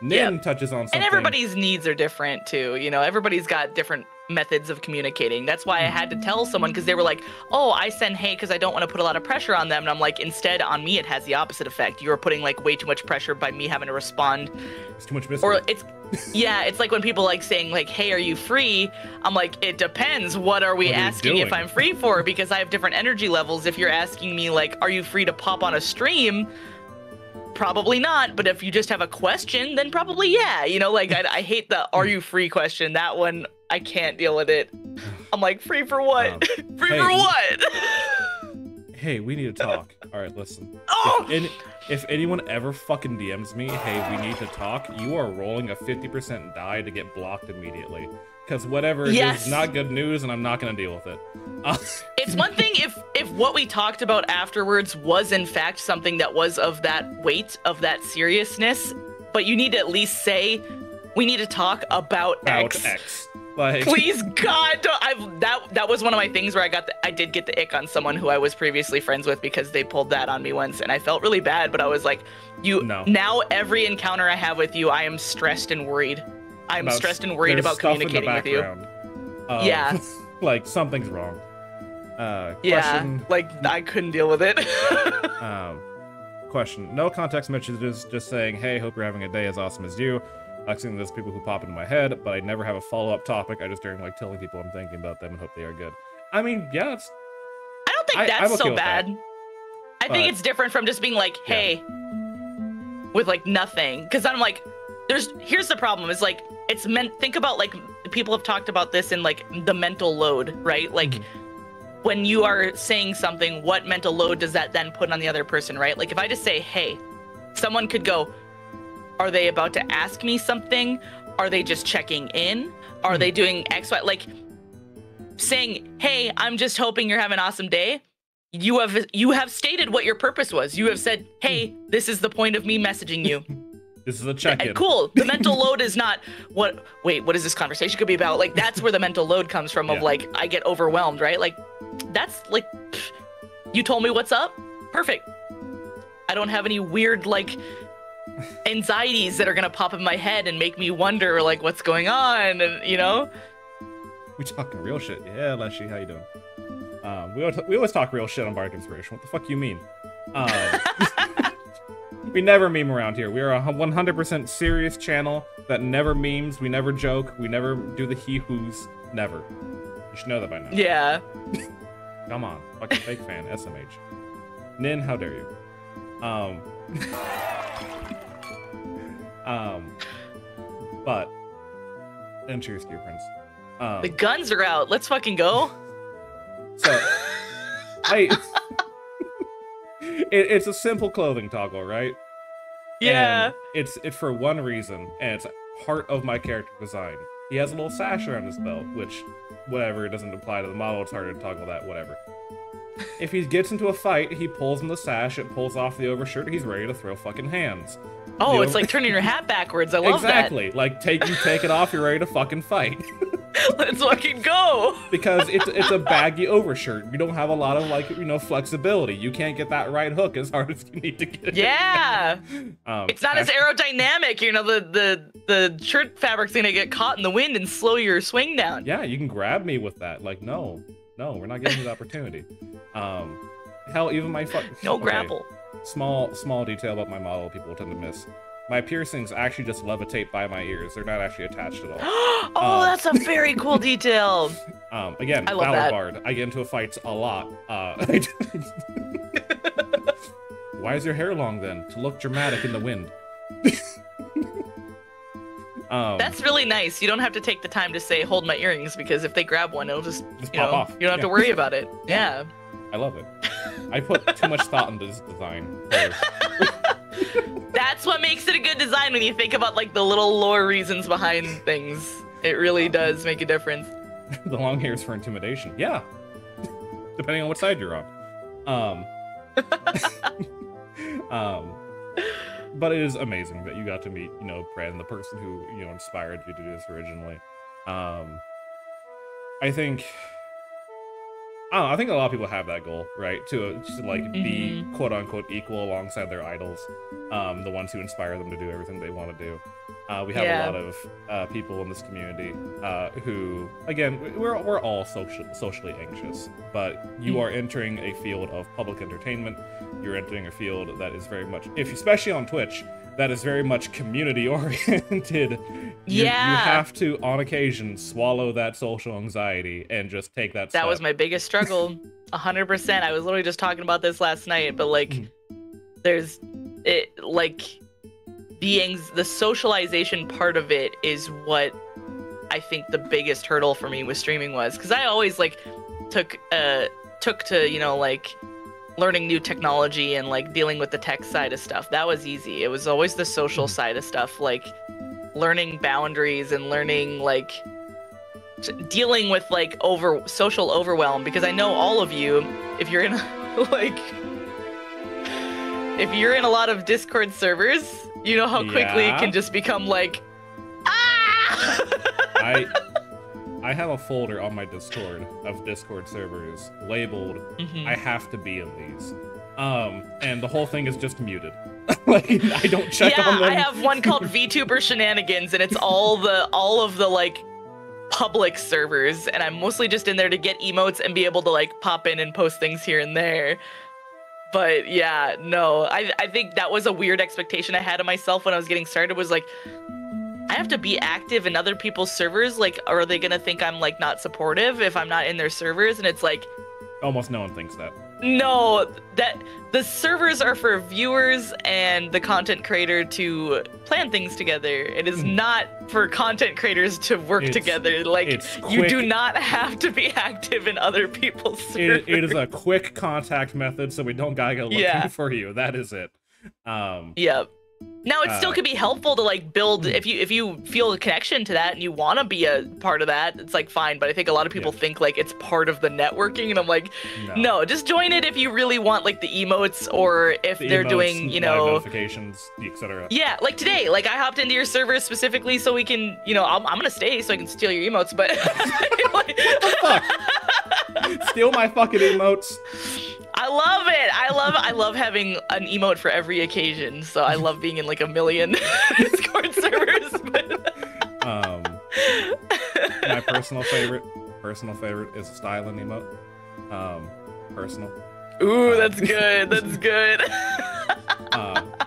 Nin touches on something.
And everybody's needs are different too. You know, everybody's got different methods of communicating. That's why I had to tell someone, because they were like, oh, I send hey because I don't want to put a lot of pressure on them. And I'm like, instead on me, it has the opposite effect. You're putting like way too much pressure by me having to respond.
It's too much mystery.
Or it's like when people like saying like, hey, are you free? I'm like, it depends. What are we asking if I'm free for? Because I have different energy levels. If you're asking me like, are you free to pop on a stream? Probably not. But if you just have a question, then probably yeah. You know, like I hate the are you free question. That one, I can't deal with it. I'm like, free for what? Free for what?
Hey, we need to talk. All right, listen.
Oh!
If anyone ever fucking DMs me, hey, we need to talk, you are rolling a 50% die to get blocked immediately. Because whatever is not good news, and I'm not going to deal with it.
It's one thing if what we talked about afterwards was in fact something that was of that weight, of that seriousness, but you need to at least say, we need to talk about X.
Like,
please, God, that was one of my things where I did get the ick on someone who I was previously friends with, because they pulled that on me once, and I felt really bad. But I was like, now every encounter I have with you, I am stressed and worried. I'm stressed and worried about communicating with you. Yeah,
like something's wrong.
Question, like I couldn't deal with it.
Question: no context messages, just saying, hey, hope you're having a day as awesome as you. Actually, there's people who pop into my head, but I never have a follow-up topic. I just during like telling people I'm thinking about them and hope they are good. I mean, yeah, it's.
I don't think that's so bad. I think it's different from just being like, hey, with like nothing. Because I'm like, here's the problem is like, it's meant, think about like, people have talked about this in like the mental load, right? Like when you are saying something, what mental load does that then put on the other person, right? Like if I just say, hey, someone could go, are they about to ask me something? Are they just checking in? Are they doing X, Y? Like saying, hey, I'm just hoping you're having an awesome day. You have stated what your purpose was. You have said, hey, this is the point of me messaging you.
This is a check-in.
Cool. The mental load is not wait, what is this conversation could be about? Like that's where the mental load comes from of like, I get overwhelmed, right? Like that's like, you told me what's up? Perfect. I don't have any weird like anxieties that are gonna pop in my head and make me wonder like what's going on, and you know.
We talking real shit. Yeah, Leshy, how you doing? We always talk real shit on Bardic Inspiration. What the fuck you mean? We never meme around here. We are a 100% serious channel that never memes. We never joke. We never do the he-who's. Never. You should know that by now.
Yeah.
Come on. Fucking fake fan. SMH. Nin, how dare you? But and cheers to you, Prince.
The guns are out. Let's fucking go.
So It's a simple clothing toggle, right?
Yeah.
And it's for one reason, and it's part of my character design. He has a little sash around his belt, which, whatever, it doesn't apply to the model, it's harder to toggle that, whatever. If he gets into a fight, he pulls in the sash, it pulls off the overshirt, he's ready to throw fucking hands.
Oh, it's like turning your hat backwards. I love
exactly. Like, you take it off, you're ready to fucking fight.
Let's fucking go!
Because it's a baggy overshirt. You don't have a lot of, like, you know, flexibility. You can't get that right hook as hard as you need to get it.
Yeah! It's not as aerodynamic, you know, the shirt fabric's gonna get caught in the wind and slow your swing down.
Yeah, you can grab me with that. Like, no, we're not giving you the opportunity. Hell, even my
grapple.
Small detail about my model people tend to miss. My piercings actually just levitate by my ears. They're not actually attached at all.
Oh, that's a very cool detail.
Again, Valor Bard. I get into fights a lot. Why is your hair long then? To look dramatic in the wind.
That's really nice. You don't have to take the time to say, hold my earrings, because if they grab one, it'll just
pop off.
You don't have to worry about it. Yeah.
I love it. I put too much thought into this design.
That's what makes it a good design when you think about like the little lore reasons behind things. It really does make a difference.
The long hair is for intimidation. Yeah. Depending on what side you're on. But it is amazing that you got to meet, you know, Bren, the person who, you know, inspired you to do this originally. I think a lot of people have that goal, right? To like be quote unquote equal alongside their idols, the ones who inspire them to do everything they want to do. We have a lot of people in this community who, again, we're all socially anxious, but you are entering a field of public entertainment. You're entering a field that is very much, especially on Twitch, that is very much community oriented. You have to, on occasion, swallow that social anxiety and just take that step.
That was my biggest struggle. 100%. I was literally just talking about this last night, but like, the socialization part of it is what I think the biggest hurdle for me with streaming was, because I always like took to, you know, like learning new technology and like dealing with the tech side of stuff. That was easy. It was always the social side of stuff, like learning boundaries and learning like dealing with like social overwhelm, because I know all of you, if you're in if you're in a lot of Discord servers, you know how quickly it can just become like,
I have a folder on my Discord of Discord servers labeled, I have to be in these. And the whole thing is just muted. Like, I don't check on them.
I have one called Vtuber Shenanigans, and it's all of the like public servers, and I'm mostly just in there to get emotes and be able to like pop in and post things here and there. But yeah, no, I think that was a weird expectation I had of myself when I was getting started, was like, I have to be active in other people's servers, like, are they gonna think I'm like not supportive if I'm not in their servers? And it's like,
almost no one thinks that.
No, that the servers are for viewers and the content creator to plan things together. It is not for content creators to work together. Like, you do not have to be active in other people's servers.
It is a quick contact method, so we don't gotta go looking for you. That is it.
Yep. Now, it still could be helpful to like build, if you feel a connection to that and you want to be a part of that, it's like fine. But I think a lot of people think like it's part of the networking, and I'm like, no, just join it if you really want like the emotes, or if they're doing, you know,
notifications, etc.
Yeah, like today, like I hopped into your server specifically so we can, you know, I'm gonna stay so I can steal your emotes, but
what the fuck? Steal my fucking emotes.
I love it. I love having an emote for every occasion. So I love being in like a million Discord servers.
My personal favorite is a styling emote. Personal.
Ooh, that's good. That's good.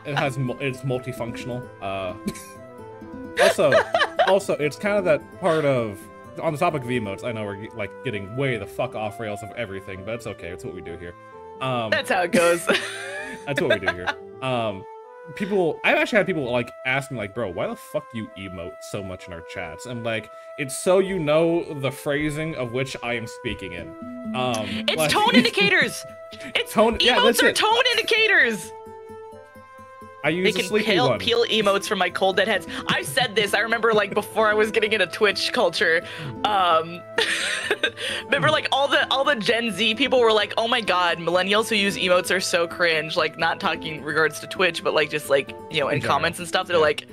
It's multifunctional. Also, it's kind of that part of, on the topic of emotes, I know we're like getting way the fuck off rails of everything, but it's okay. It's what we do here.
That's how it goes.
That's what we do here. I've actually had people like ask me like, bro, why the fuck do you emote so much in our chats? And like, it's so you know the phrasing of which I am speaking in.
It's
like-
tone indicators. It's
Tone- yeah,
emotes
that's
are
it.
tone indicators.
I
They
use a
can
sleepy
peel
one.
emotes from my cold dead heads. I said this. I remember like before I was getting into Twitch culture. Remember like all the Gen Z people were like, "Oh my God, millennials who use emotes are so cringe." Like not talking in regards to Twitch, but like just like in
general.
comments and stuff. They're like,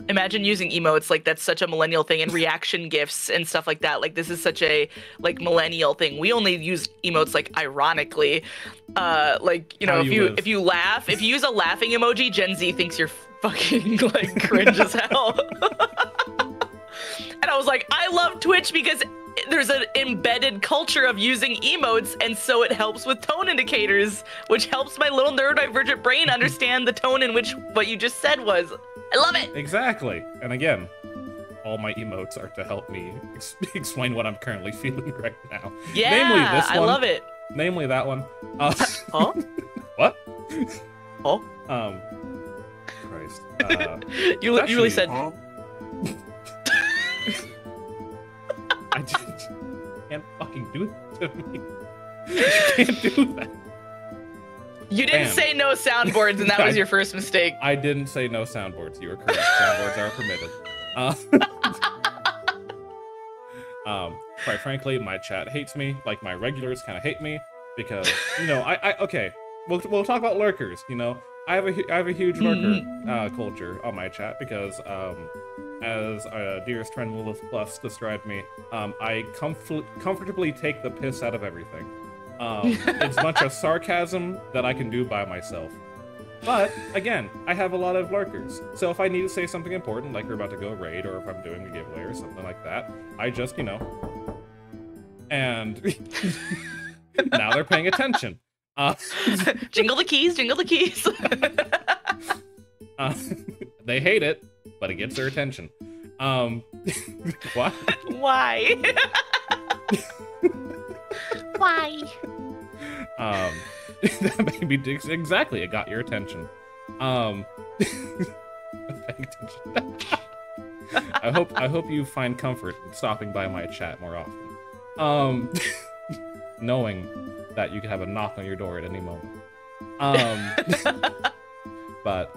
imagine using emotes, like that's such a millennial thing, and reaction gifs and stuff like that. Like this is such a like millennial thing. We only use emotes like ironically. Like if you laugh, if you use a laughing emoji, Gen Z thinks you're fucking like cringe as hell. And I was like, I love Twitch because there's an embedded culture of using emotes, and so it helps with tone indicators, which helps my little neurodivergent brain understand the tone in which what you just said was. I love it.
Exactly. And again, all my emotes are to help me explain what I'm currently feeling right now.
Yeah,
Namely this one.
I love it.
Namely that one.
Huh?
What?
Oh?
Christ.
You really said.
I just can't fucking do that to me. You can't do that.
You didn't say no soundboards, and that was your first mistake.
I didn't say no soundboards. You were correct. Soundboards are permitted. Quite frankly, my chat hates me. Like my regulars kind of hate me because okay. We'll talk about lurkers. I have a huge lurker culture on my chat because as dearest friend Lilith Plus described me, I comfortably take the piss out of everything. It's a bunch of sarcasm that I can do by myself. But, again, I have a lot of lurkers. So if I need to say something important, like we're about to go raid, or if I'm doing a giveaway or something like that, I just, and now they're paying attention.
Jingle the keys, jingle the keys.
They hate it, but it gets their attention. What?
Why? Why?
That made me exactly. It got your attention. Paying attention. I hope you find comfort in stopping by my chat more often. Knowing that you could have a knock on your door at any moment. But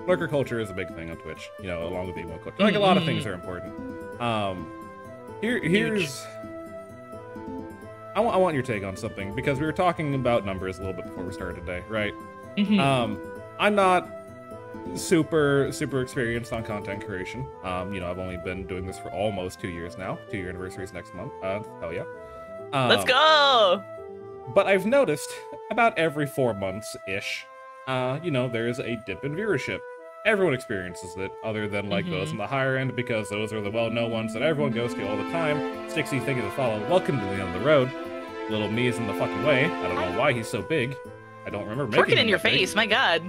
lurker culture is a big thing on Twitch. Along with emo culture. Like a lot of things are important. Here's. I want your take on something, because we were talking about numbers a little bit before we started today, right? I'm not super experienced on content creation. I've only been doing this for almost 2 years now. 2-year anniversary is next month. Hell yeah.
Let's go!
But I've noticed about every 4 months-ish, there's a dip in viewership. Everyone experiences it, other than like those in the higher end, because those are the well-known ones that everyone goes to all the time. Stixie thinking to follow. Welcome to the end of the road. Little me is in the fucking way. I don't know why he's so big. I don't remember making
Working
him
in your
that big.
face, my God.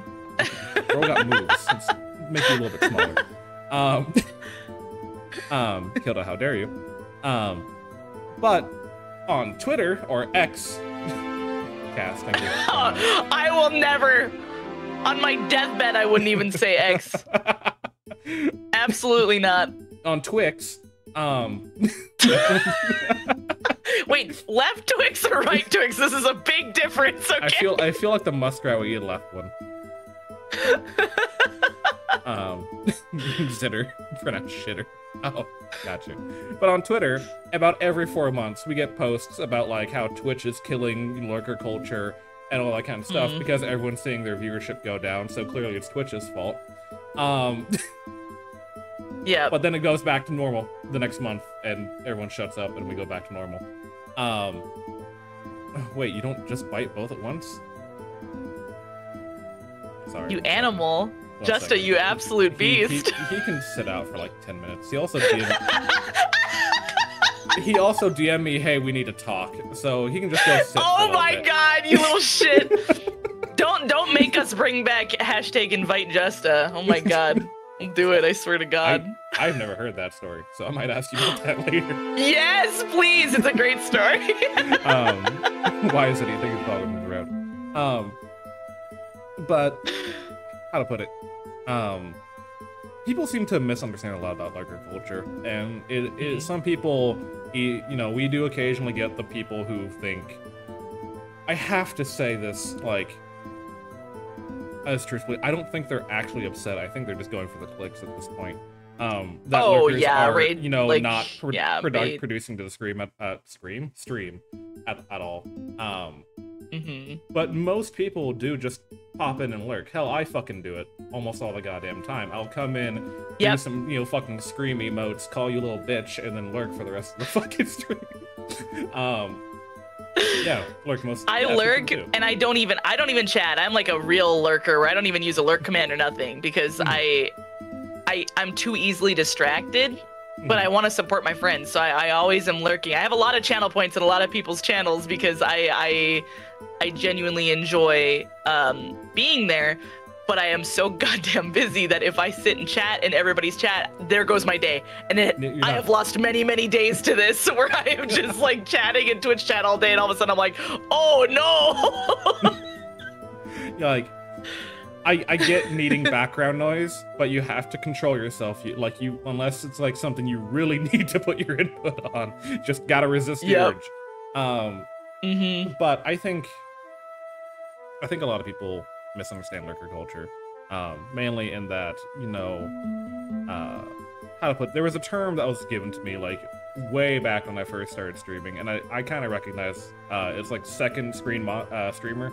Bro got moves. Let's make you a little bit smaller. Kilda, how dare you? But on Twitter or X, cast. Thank you.
I will never. On my deathbed, I wouldn't even say X. Absolutely not.
On Twix,
Wait, left Twix or right Twix? This is a big difference, okay?
I feel like the muskrat would eat a left one. Zitter, pronounced shitter. Oh, gotcha. But on Twitter, about every 4 months, we get posts about like how Twitch is killing lurker culture and all that kind of stuff because everyone's seeing their viewership go down. So clearly, it's Twitch's fault.
Yeah.
But then it goes back to normal the next month, and everyone shuts up, and we go back to normal. Wait, you don't just bite both at once? Sorry.
You animal.
One
Justa,
second.
you absolute beast.
He can sit out for like 10 minutes. He also DM'd me, hey, we need to talk. So he can just go sit for a
Oh
little
my
bit.
God, you little shit. Don't make us bring back hashtag invite Justa. Oh my God. Don't do it, I swear to God.
I've never heard that story, so I might ask you about that later.
Yes, please. It's a great story.
Why is it you think it's following the road? But how to put it? people seem to misunderstand a lot about lurker culture, and some people, you know, we do occasionally get the people who think, I have to say this, like, as truthfully, I don't think they're actually upset. I think they're just going for the clicks at this point. That lurkers are, you know, like, not producing to the stream at all. But most people do just pop in and lurk. Hell, I fucking do it almost all the goddamn time. I'll come in, do some, you know, fucking scream emotes, call you little bitch, and then lurk for the rest of the fucking stream. Yeah, lurk most.
I lurk and I don't even chat. I'm like a real lurker where I don't even use a lurk command or nothing because I'm too easily distracted. But I want to support my friends, so I always am lurking. I have a lot of channel points in a lot of people's channels because I genuinely enjoy being there. But I am so goddamn busy that if I sit and chat in everybody's chat, there goes my day. And I have lost many, many days to this where I am just like chatting in Twitch chat all day, and all of a sudden I'm like, oh no!
You're like, I get needing background noise, but you have to control yourself. Unless it's like something you really need to put your input on, just gotta resist the urge. But I think a lot of people misunderstand lurker culture, mainly in that, you know, how to put. There was a term that was given to me like way back when I first started streaming, and I kind of recognize it's like second screen streamer.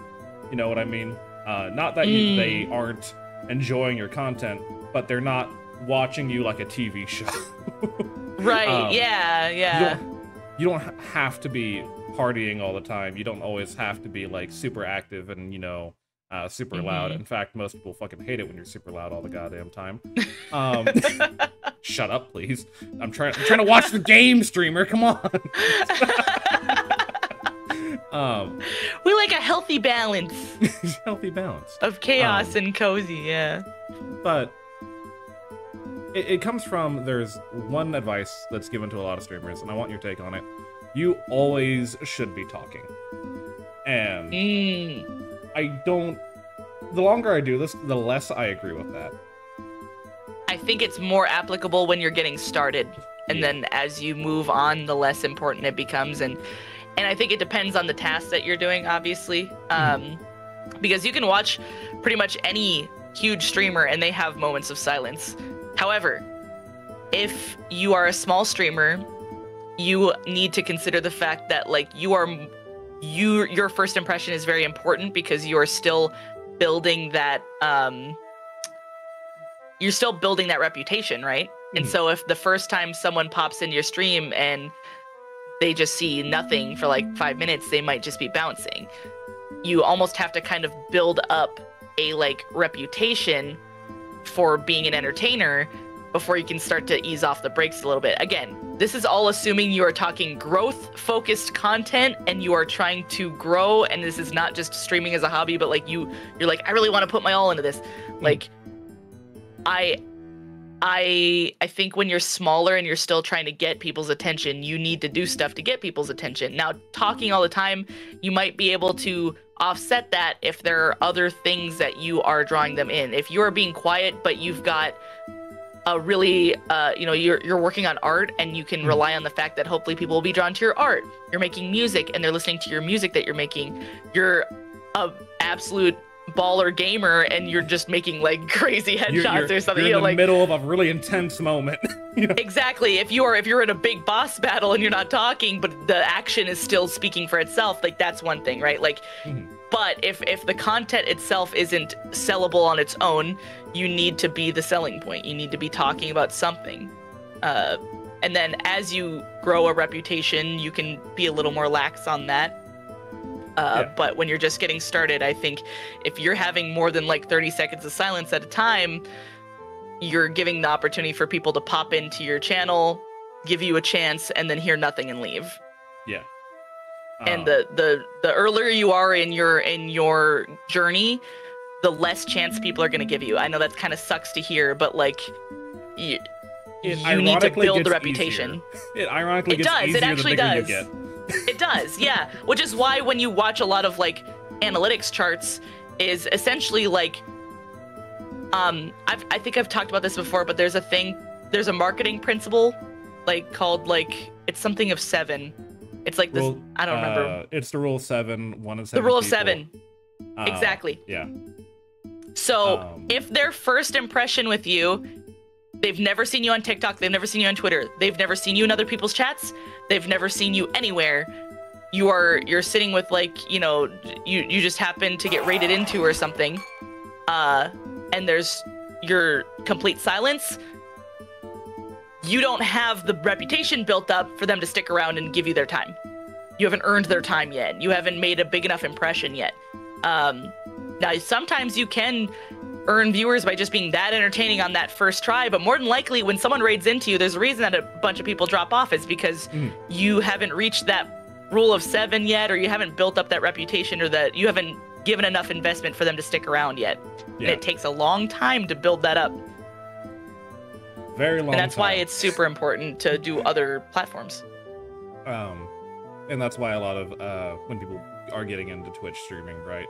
You know what I mean? Not that they aren't enjoying your content, but they're not watching you like a TV show.
Right, yeah.
You don't have to be partying all the time. You don't always have to be like super active and, you know, super loud. In fact, most people fucking hate it when you're super loud all the goddamn time. Shut up, please. I'm trying to watch the game, streamer. Come on.
We like a healthy balance.
Healthy balance
of chaos and cozy, yeah.
But it comes from, there's one advice that's given to a lot of streamers, and I want your take on it. You always should be talking. And the longer I do this, the less I agree with that.
I think it's more applicable when you're getting started. And then as you move on, the less important it becomes. And I think it depends on the task that you're doing, obviously. Because you can watch pretty much any huge streamer and they have moments of silence. However, if you are a small streamer, you need to consider the fact that like your first impression is very important because you are still building that reputation, right? And so if the first time someone pops in your stream and they just see nothing for like 5 minutes, they might just be bouncing. You almost have to kind of build up a like reputation for being an entertainer before you can start to ease off the brakes a little bit. Again, this is all assuming you are talking growth-focused content and you are trying to grow, and this is not just streaming as a hobby, but like you're like, I really want to put my all into this. Like, I think when you're smaller and you're still trying to get people's attention, you need to do stuff to get people's attention. Now, talking all the time, you might be able to offset that if there are other things that you are drawing them in. If you are being quiet, but you've got a really, you're working on art and you can rely on the fact that hopefully people will be drawn to your art. You're making music and they're listening to your music that you're making. You're a absolute baller gamer and you're just making like crazy headshots or something.
You're in the middle of a really intense moment. You know?
Exactly. If you're in a big boss battle and you're not talking, but the action is still speaking for itself, like that's one thing, right? Like, but if the content itself isn't sellable on its own, you need to be the selling point. You need to be talking about something. And then as you grow a reputation, you can be a little more lax on that. But when you're just getting started, I think if you're having more than like 30 seconds of silence at a time, you're giving the opportunity for people to pop into your channel, give you a chance, and then hear nothing and leave.
Yeah.
And the earlier you are in your journey, the less chance people are going to give you. I know that kind of sucks to hear, but like you need to build the reputation.
It ironically gets easier
it actually
the bigger
does.
you get.
It does, yeah. Which is why when you watch a lot of like analytics charts, is essentially like I think I've talked about this before, but there's a marketing principle, like called like it's something of 7. It's like this. I don't remember.
It's the rule of 7. 1 in 7.
The rule of
people.
7. Exactly.
Yeah.
So if their first impression with you, they've never seen you on TikTok, they've never seen you on Twitter, they've never seen you in other people's chats, they've never seen you anywhere. You're sitting with like, you know, you just happen to get rated into or something, and there's your complete silence. You don't have the reputation built up for them to stick around and give you their time. You haven't earned their time yet. You haven't made a big enough impression yet. Now, sometimes you can earn viewers by just being that entertaining on that first try, but more than likely, when someone raids into you, there's a reason that a bunch of people drop off. It's because you haven't reached that rule of 7 yet, or you haven't built up that reputation, or that you haven't given enough investment for them to stick around yet. Yeah. And it takes a long time to build that up.
Very long.
And that's
time.
why it's super important to do other platforms.
And that's why a lot of when people are getting into Twitch streaming, right?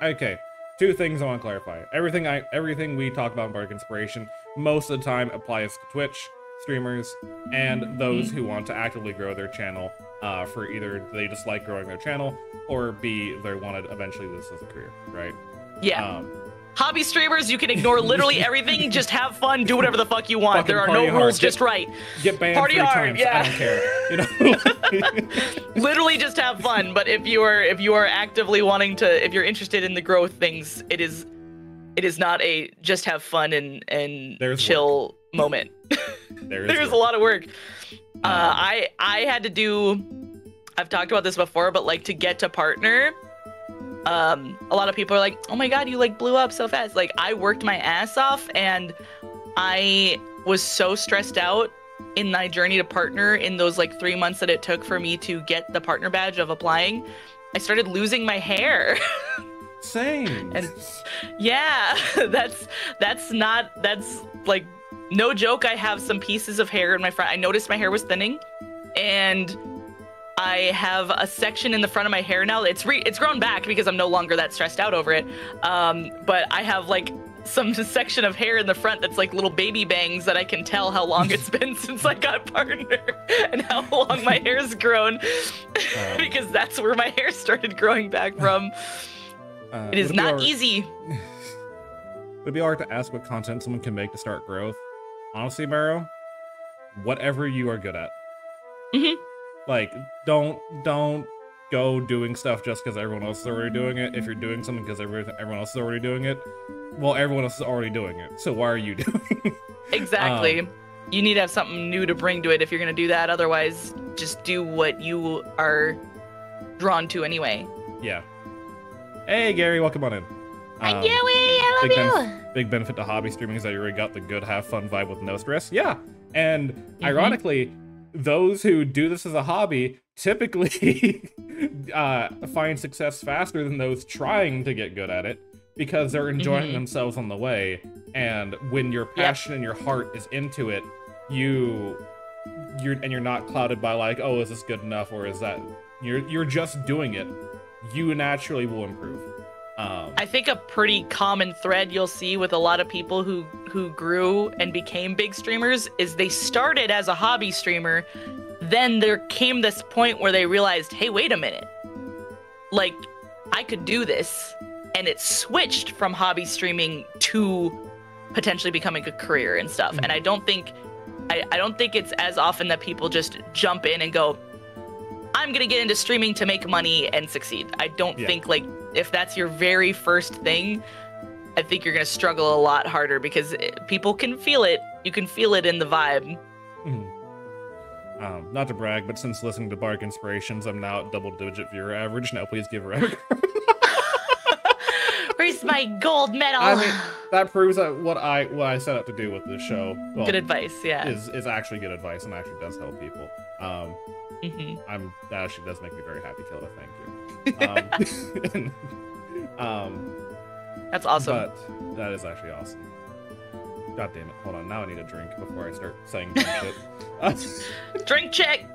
Okay. 2 things I want to clarify. Everything we talk about in Bardic Inspiration most of the time applies to Twitch streamers and those who want to actively grow their channel. For either they just like growing their channel, or B, they wanted eventually this as a career, right?
Yeah. Hobby streamers, you can ignore literally everything. Just have fun, do whatever the fuck you want. There are no rules, just right.
Get banned
party
3
hard,
times.
yeah.
I don't care. You know.
Literally, just have fun. But if you are actively wanting to, if you're interested in the growth things, it is not a just have fun and chill moment. There's a lot of work. I had to do. I've talked about this before, but like to get to partner. A lot of people are like, oh my god, you like blew up so fast. Like I worked my ass off and I was so stressed out in my journey to partner in those like 3 months that it took for me to get the partner badge of applying. I started losing my hair.
Same.
And yeah, that's like no joke. I have some pieces of hair in my front. I noticed my hair was thinning, and I have a section in the front of my hair now. It's grown back because I'm no longer that stressed out over it. But I have like some section of hair in the front that's like little baby bangs that I can tell how long it's been since I got partner and how long my hair's grown because that's where my hair started growing back from. It is not easy.
It'd be hard to ask what content someone can make to start growth. Honestly, Maro, whatever you are good at. Like, don't go doing stuff just because everyone else is already doing it. If you're doing something because everyone else is already doing it, well, everyone else is already doing it. So why are you doing it?
Exactly. You need to have something new to bring to it if you're going to do that. Otherwise, just do what you are drawn to anyway.
Yeah. Hey, Gary, welcome on in.
Hi, Gary. I love you.
Big benefit to hobby streaming is that you already got the good, have fun vibe with no stress. Yeah. And ironically, those who do this as a hobby typically find success faster than those trying to get good at it because they're enjoying themselves on the way. And when your passion and your heart is into it, you're not clouded by like, oh, is this good enough, or is that you're just doing it. You naturally will improve.
I think a pretty common thread you'll see with a lot of people who grew and became big streamers is they started as a hobby streamer, then there came this point where they realized, hey, wait a minute, like I could do this, and it switched from hobby streaming to potentially becoming a career and stuff. And I don't think it's as often that people just jump in and go, I'm gonna get into streaming to make money and succeed. I don't think like if that's your very first thing, I think you're gonna struggle a lot harder because people can feel it. You can feel it in the vibe.
Not to brag, but since listening to Bardic Inspirations, I'm now at double-digit viewer average. Now please give her
Where's my gold medal?
I mean, that proves that what I set out to do with this show. Well,
good advice, yeah.
Is actually good advice and actually does help people. That actually does make me very happy, Kilda. Thank you.
That's awesome.
But that is actually awesome. God damn it! Hold on. Now I need a drink before I start saying shit.
Drink check.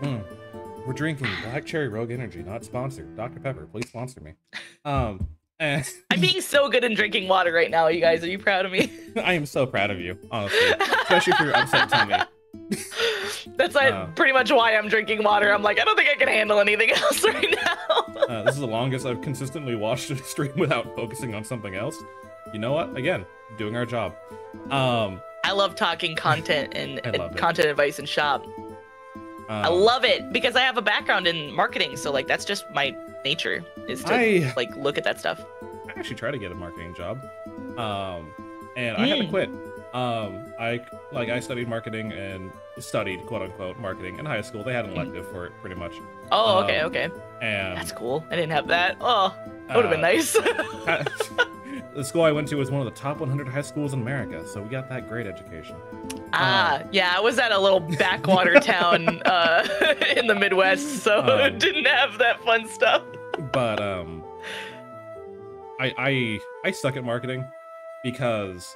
We're drinking Black Cherry Rogue Energy, not sponsored. Dr. Pepper, please sponsor me. And
I'm being so good in drinking water right now, you guys. Are you proud of me?
I am so proud of you, honestly, especially for your upset tummy.
That's pretty much why I'm drinking water. I'm like, I don't think I can handle anything else right now.
This is the longest I've consistently watched a stream without focusing on something else. You know what? Again, doing our job.
I love talking content and content advice and shop. I
Um,
love it because I have a background in marketing, so like that's just my nature is to like look at that stuff.
I actually tried to get a marketing job, and I had to quit. I studied marketing and studied quote unquote marketing in high school. They had an elective for it, pretty much.
Oh, okay.
And
That's cool. I didn't have that. Oh, that would have been nice.
the school I went to was one of the top 100 high schools in America, so we got that great education.
Yeah, I was at a little backwater town in the Midwest, so didn't have that fun stuff.
But I suck at marketing because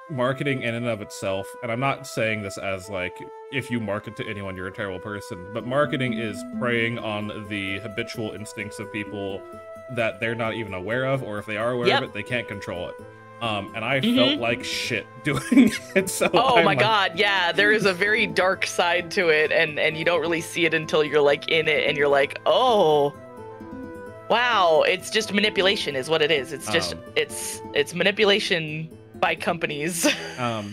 marketing in and of itself, and I'm not saying this as like if you market to anyone you're a terrible person, but marketing is preying on the habitual instincts of people that they're not even aware of, or if they are aware of it, they can't control it. And I felt like shit doing it. So
God, yeah, there is a very dark side to it, and you don't really see it until you're like in it, and you're like, oh, wow, it's just manipulation, is what it is. It's just it's manipulation by companies.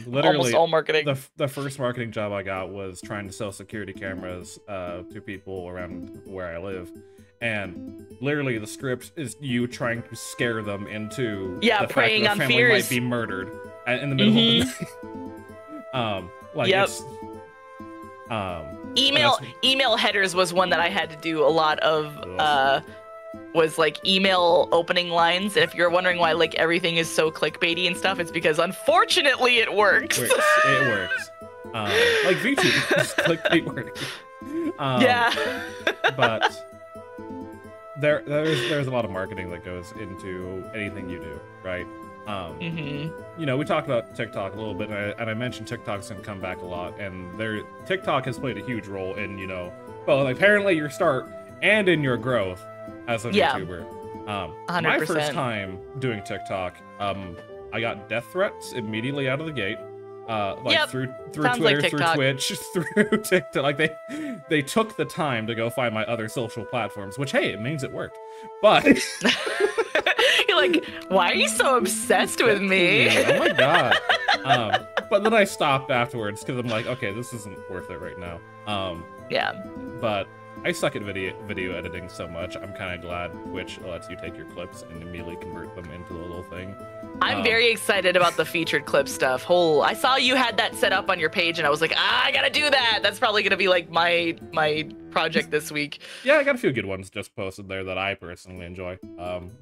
Literally,
almost all marketing.
The first marketing job I got was trying to sell security cameras to people around where I live. And literally, the script is you trying to scare them into the fact that their family
fears.
might be murdered in the middle of the night.
Email headers was one that I had to do a lot of. Was like email opening lines, and if you're wondering why like everything is so clickbaity and stuff, it's because unfortunately it works.
It works. Like Vtubers, clickbait work.
Yeah.
But there's a lot of marketing that goes into anything you do, right? You know, we talked about TikTok a little bit, and I mentioned TikTok's gonna come back a lot, and TikTok has played a huge role in, you know, well, apparently your start and in your growth as a YouTuber.
100%.
My first time doing TikTok, I got death threats immediately out of the gate. Through
Sounds
Twitter,
like
through Twitch, through TikTok. Like they took the time to go find my other social platforms, which hey, it means it worked. But
you're like, why are you so obsessed with me?
Oh my god. But then I stopped afterwards because I'm like, okay, this isn't worth it right now. But I suck at video editing so much. I'm kind of glad Twitch lets you take your clips and immediately convert them into a little thing.
I'm very excited about the featured clip stuff. I saw you had that set up on your page, and I was like, I gotta do that. That's probably gonna be like my project this week.
Yeah, I got a few good ones just posted there that I personally enjoy.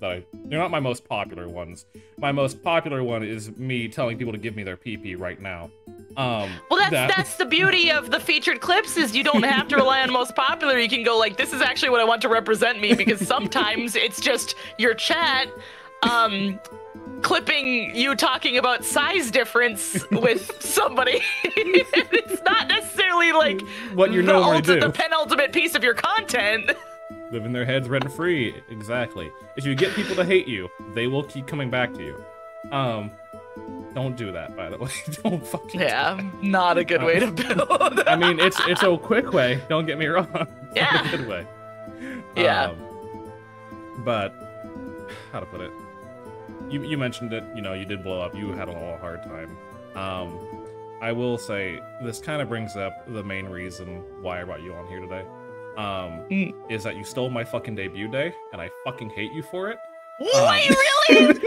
They're not my most popular ones. My most popular one is me telling people to give me their PP right now.
Well, that's the beauty of the featured clips is you don't have to rely on most popular. You can go like, this is actually what I want to represent me, because sometimes it's just your chat clipping you talking about size difference with somebody. It's not necessarily like
what you normally do.
The penultimate piece of your content.
Live in their heads rent free. Exactly. If you get people to hate you, they will keep coming back to you. Don't do that, by the way. Don't fucking do that.
Not a good way to build.
I mean, it's a quick way. Don't get me wrong. It's not a good way.
Yeah.
But how to put it? You mentioned it. You know, you did blow up. You had a hard time. I will say this kind of brings up the main reason why I brought you on here today. Is that you stole my fucking debut day, and I fucking hate you for it.
Wait, really?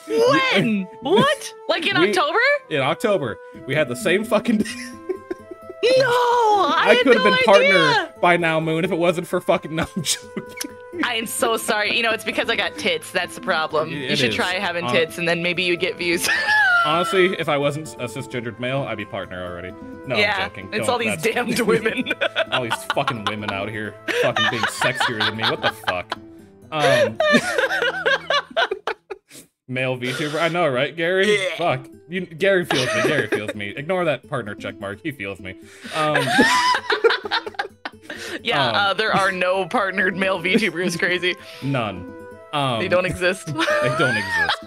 When? What? Like in October?
In October. We had the same fucking day.
No, I
could have been partner by now, Moon, if it wasn't for fucking... No, I'm joking.
I am so sorry. You know, it's because I got tits. That's the problem. You should try having tits, and then maybe you'd get views.
Honestly, if I wasn't a cisgendered male, I'd be partner already. No, I'm joking.
It's all these damned women.
All these fucking women out here fucking being sexier than me. What the fuck? Male VTuber. I know, right, Gary?
Yeah.
Fuck. Gary feels me. Gary feels me. Ignore that partner check mark. He feels me.
There are no partnered male VTubers. Crazy.
None.
They don't exist.
They don't exist.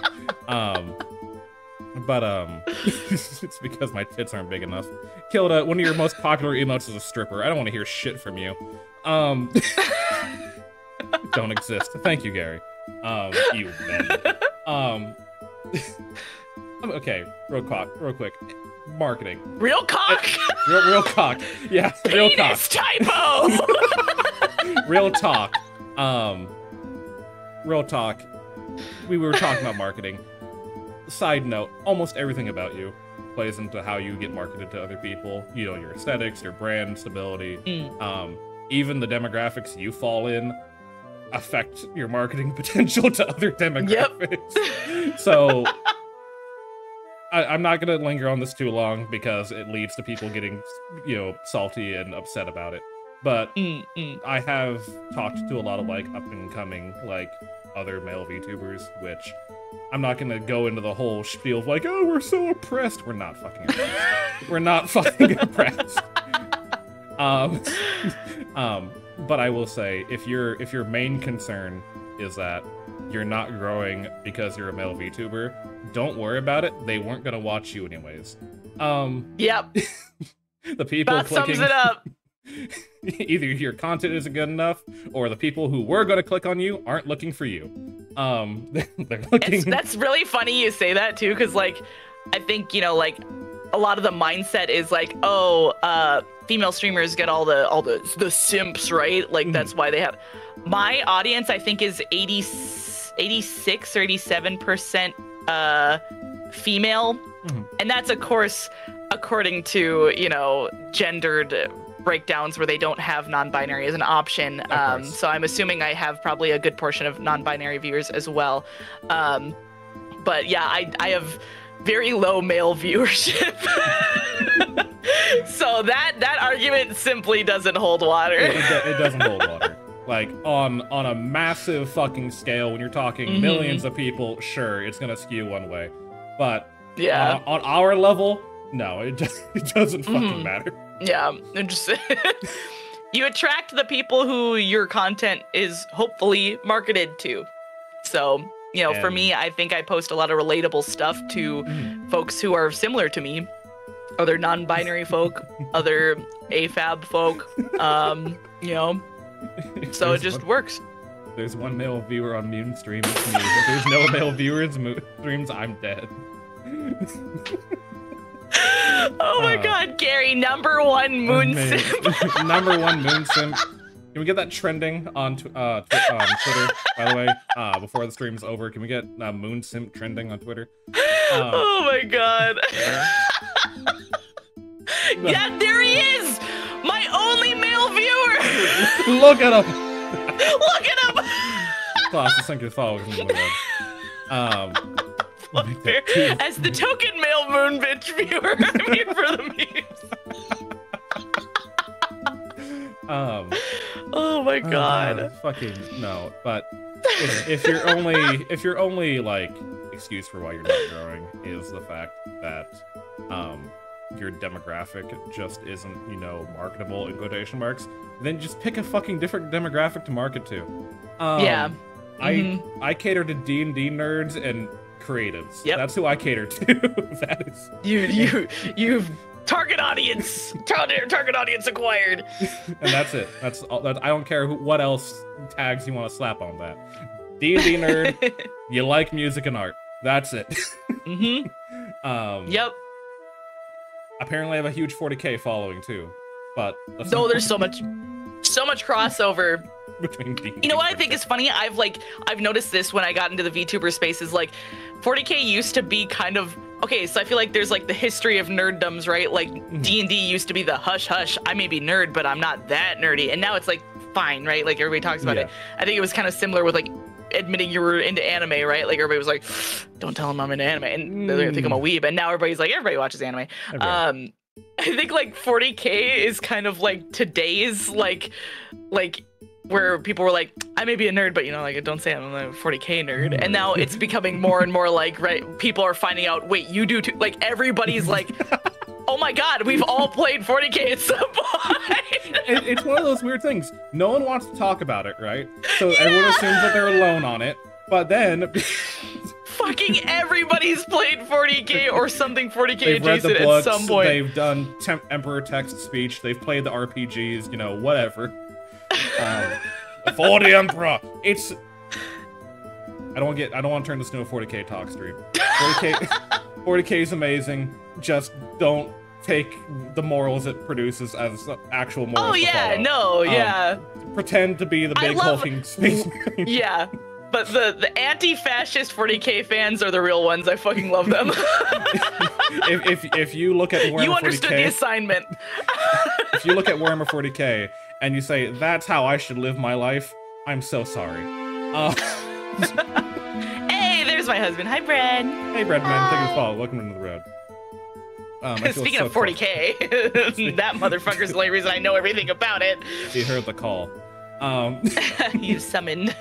But it's because my tits aren't big enough. Kilda, one of your most popular emotes is a stripper. I don't want to hear shit from you. Don't exist. Thank you, Gary. You men. Okay, real quick. Marketing.
Real cock.
Real cock. Yeah, real cock.
Penis typo.
Real talk. Real talk. We were talking about marketing. Side note, almost everything about you plays into how you get marketed to other people. You know, your aesthetics, your brand stability, even the demographics you fall in affect your marketing potential to other demographics. Yep. So I'm not gonna linger on this too long because it leads to people getting, you know, salty and upset about it. But I have talked to a lot of like up and coming like other male VTubers, which I'm not gonna go into the whole spiel of like, oh, we're so oppressed. We're not fucking oppressed. We're not fucking oppressed. But I will say, if your main concern is that you're not growing because you're a male VTuber, don't worry about it. They weren't gonna watch you anyways.
Yep.
The people
that
clicking,
sums it up.
Either your content isn't good enough, or the people who were gonna click on you aren't looking for you. They're looking.
That's really funny you say that too, because like, I think, you know, like a lot of the mindset is like, oh, female streamers get all the simps, right? Like that's why they have. My audience, I think, is 86 or 87% female, and that's of course according to, you know, gendered breakdowns where they don't have non-binary as an option. So I'm assuming I have probably a good portion of non-binary viewers as well. But yeah, I have very low male viewership. So that argument simply doesn't hold water.
It doesn't hold water. Like on a massive fucking scale, when you're talking millions of people, sure, it's gonna skew one way. But
yeah,
on our level, no, it doesn't fucking matter.
Yeah, just you attract the people who your content is hopefully marketed to. So, you know, for me, I think I post a lot of relatable stuff to folks who are similar to me, other non-binary folk, other AFAB folk, you know, so it just works.
There's one male viewer on Moon stream, it's me. If there's no male viewers streams, I'm dead.
Oh my god, Gary, #1 moon simp.
#1 moon simp. Can we get that trending on Twitter, by the way, before the stream's over? Can we get moon simp trending on Twitter?
Oh my god. Yeah, there he is! My only male viewer!
Look at him!
Look at him!
Class, just thank you for following me.
As the token male Moonbtch viewer, I'm here for the memes. Oh my god.
Fucking no. But if your only like excuse for why you're not growing is the fact that your demographic just isn't, you know, marketable in quotation marks, then just pick a fucking different demographic to market to.
Yeah.
I cater to D&D nerds and creatives.
Yep.
That's who I cater to. That is
you've target audience acquired.
And that's it. That's all. I don't care what else tags you want to slap on that. D&D nerd. You like music and art. That's it.
Yep.
Apparently, I have a huge 40K following too, but
no, there's so much crossover
between D&D.
You know what I think is funny? I've noticed this when I got into the VTuber space is like 40K used to be kind of okay. So I feel like there's like the history of nerddoms, right? Like D&D used to be the hush hush. I may be nerd, but I'm not that nerdy. And now it's like fine, right? Like everybody talks about it. I think it was kind of similar with like admitting you were into anime, right? Like everybody was like, don't tell them I'm into anime, and they're gonna think I'm a weeb. And now everybody's like, everybody watches anime. I think like 40K is kind of like today's like where people were like, I may be a nerd, but you know, like don't say I'm a 40K nerd. And now it's becoming more and more like, right, people are finding out, wait, you do too. Like everybody's like, oh my god, we've all played 40K at some point.
It's one of those weird things. No one wants to talk about it, right? So everyone assumes that they're alone on it. But then
fucking everybody's played 40k or something 40k
they've read the
adjacent
books,
at some point.
they've done Emperor text speech, they've played the RPGs, you know, whatever. For the Emperor. It's. I don't want to turn this into a 40k talk stream. 40k is amazing. Just don't take the morals it produces as actual morals.
Oh yeah, no, yeah.
Pretend to be the big hulking space marine.
Yeah, but the anti-fascist 40k fans are the real ones. I fucking love them.
if you look at Warhammer 40k,
you understood the assignment.
If you look at Warhammer 40k and you say that's how I should live my life, I'm so sorry.
Hey, there's my husband. Hi, Brad.
Hey, Breadman. Thank you for following. Welcome into the road.
Speaking of 40k, that motherfucker's the only reason I know everything about it.
He heard the call.
You summoned.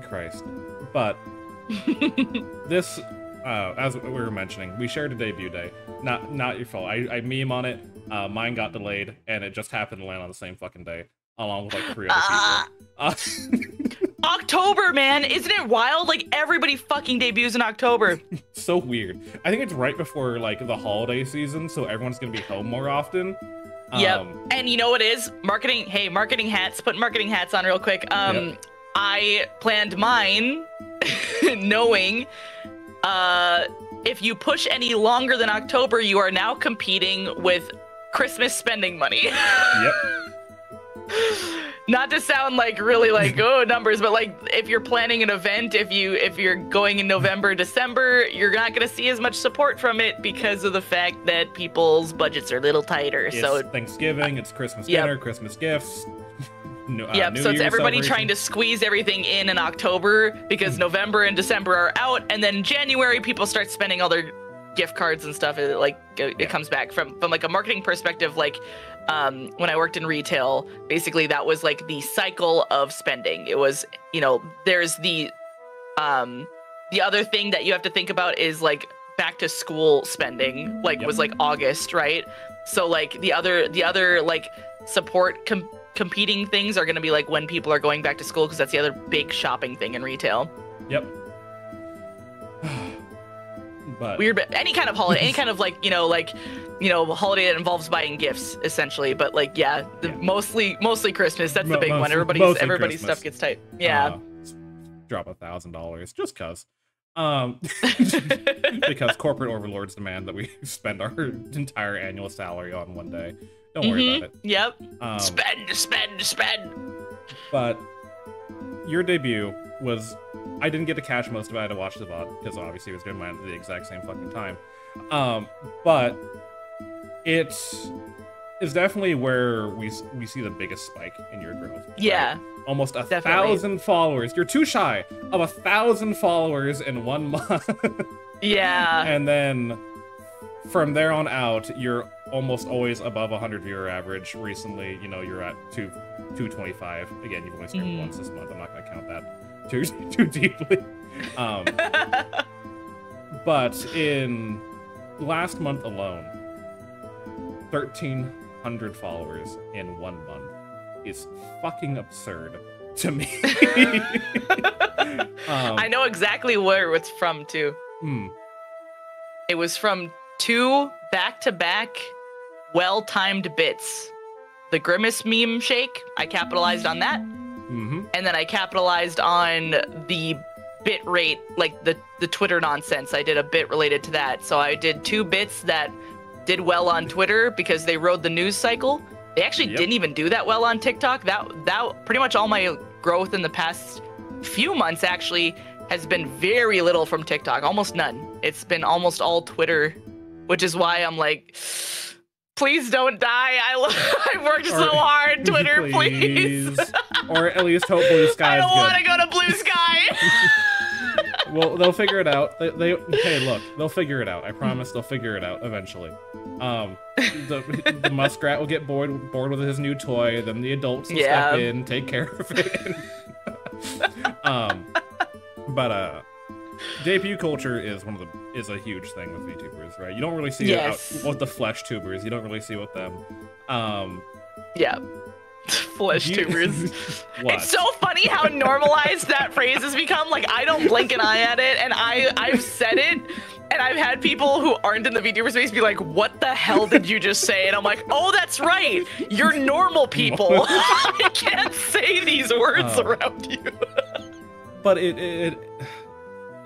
Christ. But this, as we were mentioning, we shared a debut day. Not your fault. I meme on it. Mine got delayed, and it just happened to land on the same fucking day, along with like 3 other people.
October, man, isn't it wild? Like everybody fucking debuts in October.
So weird. I think it's right before like the holiday season, so everyone's gonna be home more often.
Yep. And you know what is marketing? Hey, marketing hats. Put marketing hats on real quick.
Yep.
I planned mine, knowing if you push any longer than October, you are now competing with Christmas spending money.
Yep.
Not to sound like really like numbers, but like if you're planning an event, if you're going in November, December, you're not gonna see as much support from it because of the fact that people's budgets are a little tighter.
It's
so
Thanksgiving, it's Christmas dinner, Christmas gifts.
So it's everybody trying to squeeze everything in October because November and December are out, and then January people start spending all their gift cards and stuff. It comes back from like a marketing perspective. Like when I worked in retail, basically that was like the cycle of spending. It was, you know, there's the other thing that you have to think about is like back to school spending, like was like August, right? So like the other like support competing things are going to be like when people are going back to school, because that's the other big shopping thing in retail.
Yep. But
weird, but any kind of holiday, any kind of like, holiday that involves buying gifts essentially. But like, mostly Christmas. That's the big one. Everybody's stuff gets tight. Yeah.
Drop $1,000 just cause. Because corporate overlords demand that we spend our entire annual salary on one day. Don't worry about it.
Yep. Spend.
But your debut was, I didn't get to catch most of it. I had to watch the VOD because obviously I was doing mine at the exact same fucking time. But it is definitely where we see the biggest spike in your growth. Right?
Yeah.
Almost 1,000 followers. You're too shy of 1,000 followers in 1 month.
Yeah.
And then from there on out, you're almost always above 100 viewer average. Recently, you're at 225. Again, you've only streamed once this month. I'm not going to count that too deeply. But in last month alone, 1,300 followers in 1 month is fucking absurd to me.
I know exactly where it's from too. It was from 2 back-to-back well-timed bits. The Grimace meme shake, I capitalized on that. And then I capitalized on the bit rate, like the Twitter nonsense. I did a bit related to that. So I did 2 bits that did well on Twitter because they rode the news cycle. They actually didn't even do that well on TikTok. That pretty much all my growth in the past few months actually has been very little from TikTok, almost none. It's been almost all Twitter, which is why I'm like, please don't die. I worked so hard, Twitter, please.
Or at least hope Blue Sky.
I don't want to go to Blue Sky.
Well, they'll figure it out. Hey, look, they'll figure it out. I promise they'll figure it out eventually. The muskrat will get bored with his new toy. Then the adults will step in, take care of it. But debut culture is a huge thing with VTubers, right? You don't really see it out with the flesh tubers. You don't really see with them.
Flesh-tubers.
What?
It's so funny how normalized that phrase has become. Like, I don't blink an eye at it, and I've said it, and I've had people who aren't in the VTuber space be like, what the hell did you just say? And I'm like, oh, that's right. You're normal people. I can't say these words around you.
But it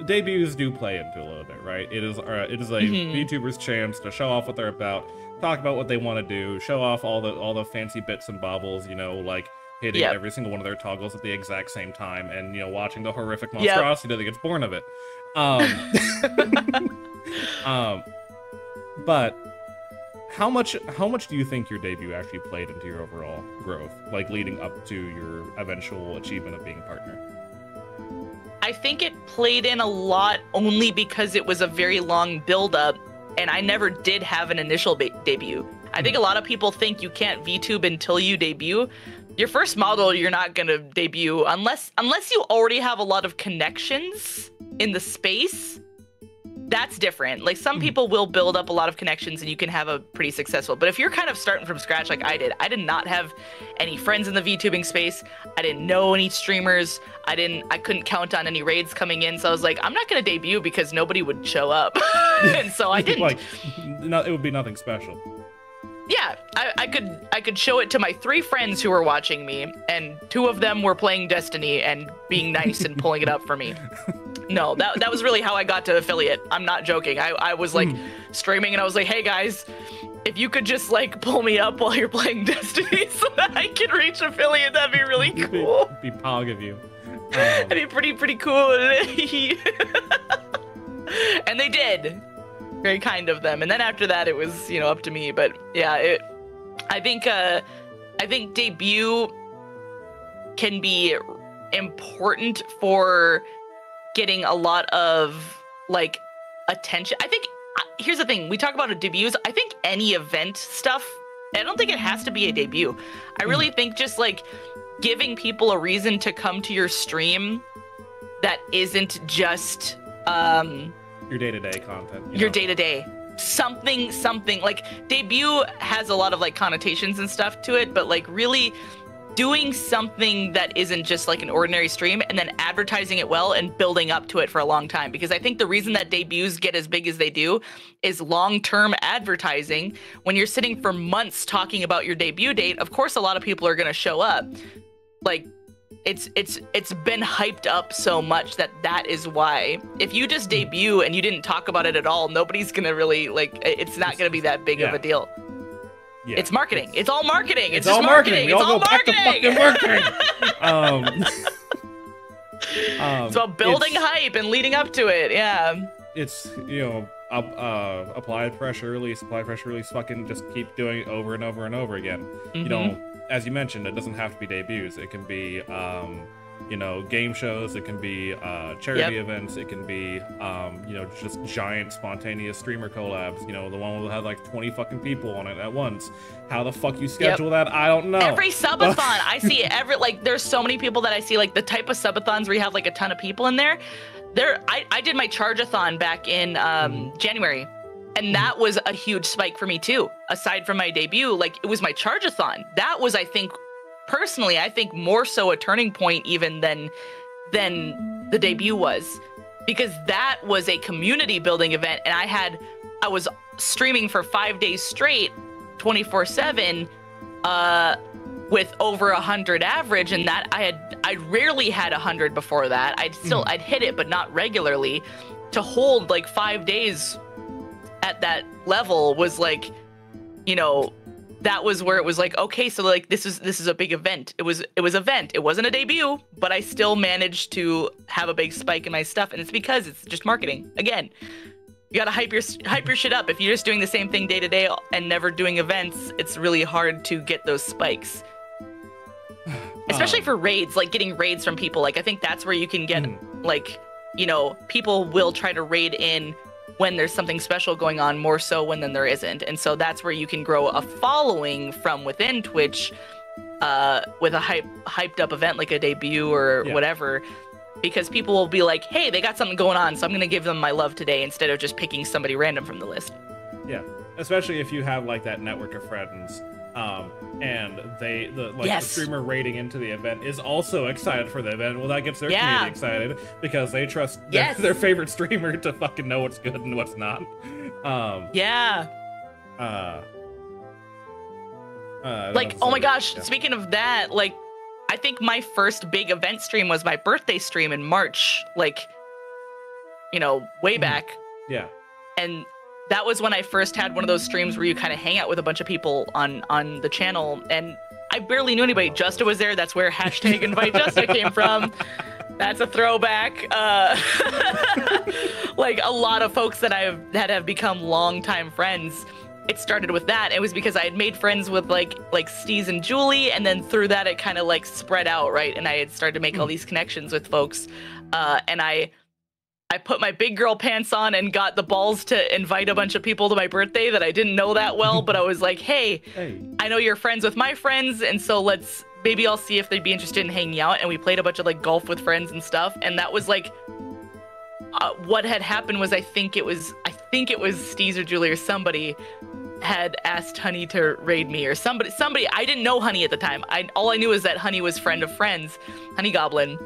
debuts do play into a little bit, right? It is a VTuber's chance to show off what they're about, talk about what they want to do, show off all the fancy bits and baubles, you know, like hitting every single one of their toggles at the exact same time, and you know, watching the horrific monstrosity that gets born of it. But how much do you think your debut actually played into your overall growth, like leading up to your eventual achievement of being partner?
I think it played in a lot only because it was a very long build-up, and I never did have an initial debut. I think a lot of people think you can't VTube until you debut. Your first model, you're not gonna debut unless you already have a lot of connections in the space. That's different. Like, some people will build up a lot of connections and you can have a pretty successful, but if you're kind of starting from scratch like I did not have any friends in the VTubing space. I didn't know any streamers. I couldn't count on any raids coming in. So I was like, I'm not going to debut because nobody would show up. And so I didn't.
Like, no, it would be nothing special.
Yeah, I could show it to my 3 friends who were watching me, and 2 of them were playing Destiny and being nice and pulling it up for me. No, that was really how I got to affiliate. I'm not joking. I was like streaming and I was like, hey guys, if you could just like pull me up while you're playing Destiny so that I can reach affiliate, that'd be really cool.
Be pog of you.
That'd be pretty cool. And they did. Very kind of them. And then after that, it was, you know, up to me. But yeah, I think debut can be important for getting a lot of like attention. I think here's the thing. We talk about debuts. I think any event stuff, I don't think it has to be a debut. I really think just like giving people a reason to come to your stream that isn't just
your day-to-day content.
Your day-to-day. Something like debut has a lot of like connotations and stuff to it, but like really doing something that isn't just like an ordinary stream and then advertising it well and building up to it for a long time. Because I think the reason that debuts get as big as they do is long-term advertising. When you're sitting for months talking about your debut date, of course a lot of people are going to show up. Like it's been hyped up so much that is why. If you just debut and you didn't talk about it at all, nobody's going to really like, it's not going to be that big of a deal. Yeah, it's marketing. It's all marketing. It's just
all
marketing.
We all go back to fucking marketing.
It's about building hype and leading up to it. Yeah.
It's, you know, apply pressure release, fucking just keep doing it over and over and over again. You know, as you mentioned, it doesn't have to be debuts. It can be, you know, game shows. It can be charity events. It can be, you know, just giant spontaneous streamer collabs. You know, the one that had like 20 fucking people on it at once. How the fuck you schedule that? I don't know.
Every subathon, I see like there's so many people that I see, like the type of subathons where you have like a ton of people in there. I did my charge-a-thon back in January, and that was a huge spike for me too. Aside from my debut, like it was my charge-a-thon. That was, I think, personally, I think more so a turning point even than the debut was, because that was a community building event, and I was streaming for 5 days straight, 24/7, with over 100 average, and that I rarely had 100 before that. I'd hit it, but not regularly. To hold like 5 days at that level was like, you know, that was where it was like, okay, so like this is a big event. It was event. It wasn't a debut, but I still managed to have a big spike in my stuff, and it's because it's just marketing. Again, you gotta hype your shit up. If you're just doing the same thing day to day and never doing events, it's really hard to get those spikes. Especially for raids, like getting raids from people. Like I think that's where you can get like, you know, people will try to raid in when there's something special going on, more so when then there isn't. And so that's where you can grow a following from within Twitch with a hyped up event like a debut or whatever, because people will be like, hey, they got something going on, so I'm gonna give them my love today instead of just picking somebody random from the list.
Yeah, especially if you have like that network of friends And the
Yes.
streamer rating into the event is also excited for the event. Well, that gets their community excited because they trust their favorite streamer to fucking know what's good and what's not.
Like, oh my gosh, speaking of that, like, I think my first big event stream was my birthday stream in March, like, you know, way back.
Yeah.
And that was when I first had one of those streams where you kind of hang out with a bunch of people on the channel, and I barely knew anybody. Justa was there. That's where hashtag invite Justa came from. That's a throwback. Like a lot of folks that have become longtime friends. It started with that. It was because I had made friends with like Steez and Julie, and then through that it kind of like spread out, right? And I had started to make all these connections with folks, and I put my big girl pants on and got the balls to invite a bunch of people to my birthday that I didn't know that well, but I was like, hey, I know you're friends with my friends, and so maybe I'll see if they'd be interested in hanging out. And we played a bunch of like golf with friends and stuff, and that was like what had happened was I think it was Steez or Julie or somebody had asked Honey to raid me, or somebody. I didn't know Honey at the time. All I knew is that Honey was friend of friends, Honey Goblin,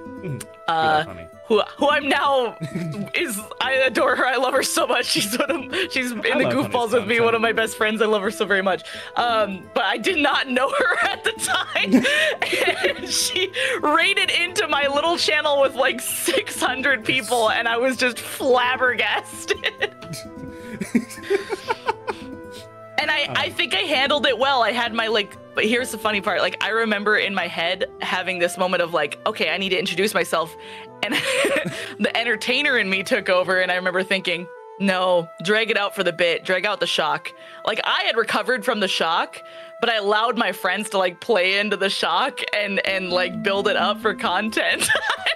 who I'm now I adore her. I love her so much. She's in the goofballs with me, one of my best friends. I love her so very much. But I did not know her at the time. And she raided into my little channel with like 600 people, and I was just flabbergasted. And I think I handled it well. I had my but here's the funny part. Like, I remember in my head having this moment of like, okay, I need to introduce myself. And the entertainer in me took over, and I remember thinking, no, drag it out for the bit, drag out the shock. Like, I had recovered from the shock, but I allowed my friends to like play into the shock and like build it up for content.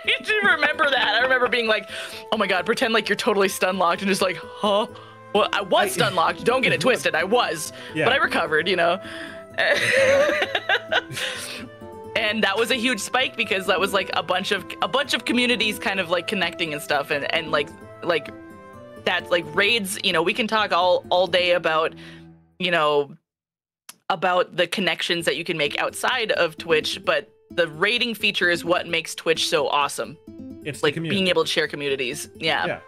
I do remember that. I remember being like, oh my God, pretend like you're totally stun locked, and just like, huh? Well, I was stun locked. Don't get it twisted. I was, but I recovered, you know. And that was a huge spike because that was like a bunch of communities kind of like connecting and stuff, and like that's like raids. You know, we can talk all day about, you know, about the connections that you can make outside of Twitch, but the raiding feature is what makes Twitch so awesome.
It's
like being able to share communities. Yeah.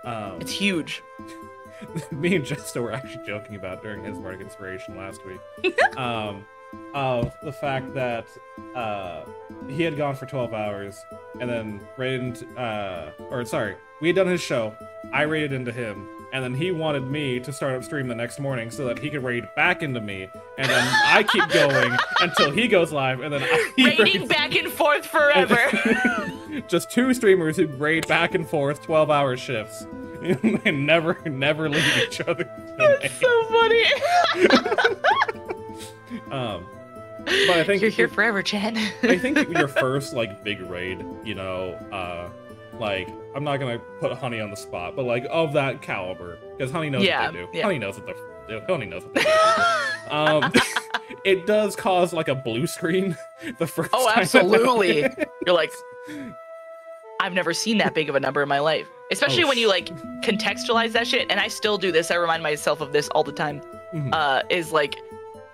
It's huge.
Me and Justa were actually joking about during his Bardic Inspiration last week. Of the fact that he had gone for 12 hours and then raided we had done his show, I raided into him, and then he wanted me to start up stream the next morning so that he could raid back into me, and then I keep going until he goes live, and then
raiding back and forth forever.
Just two streamers who raid back and forth 12-hour shifts and never leave each other.
That's so funny.
But I think
you're here forever, Chen.
I think your first like big raid, you know, like I'm not gonna put Honey on the spot, but like of that caliber, because Honey knows what they do. Yeah. Honey knows what they do. It does cause like a blue screen the first time.
Oh, absolutely. You're like, I've never seen that big of a number in my life. Especially when you like contextualize that shit, and I still do this. I remind myself of this all the time. Is like,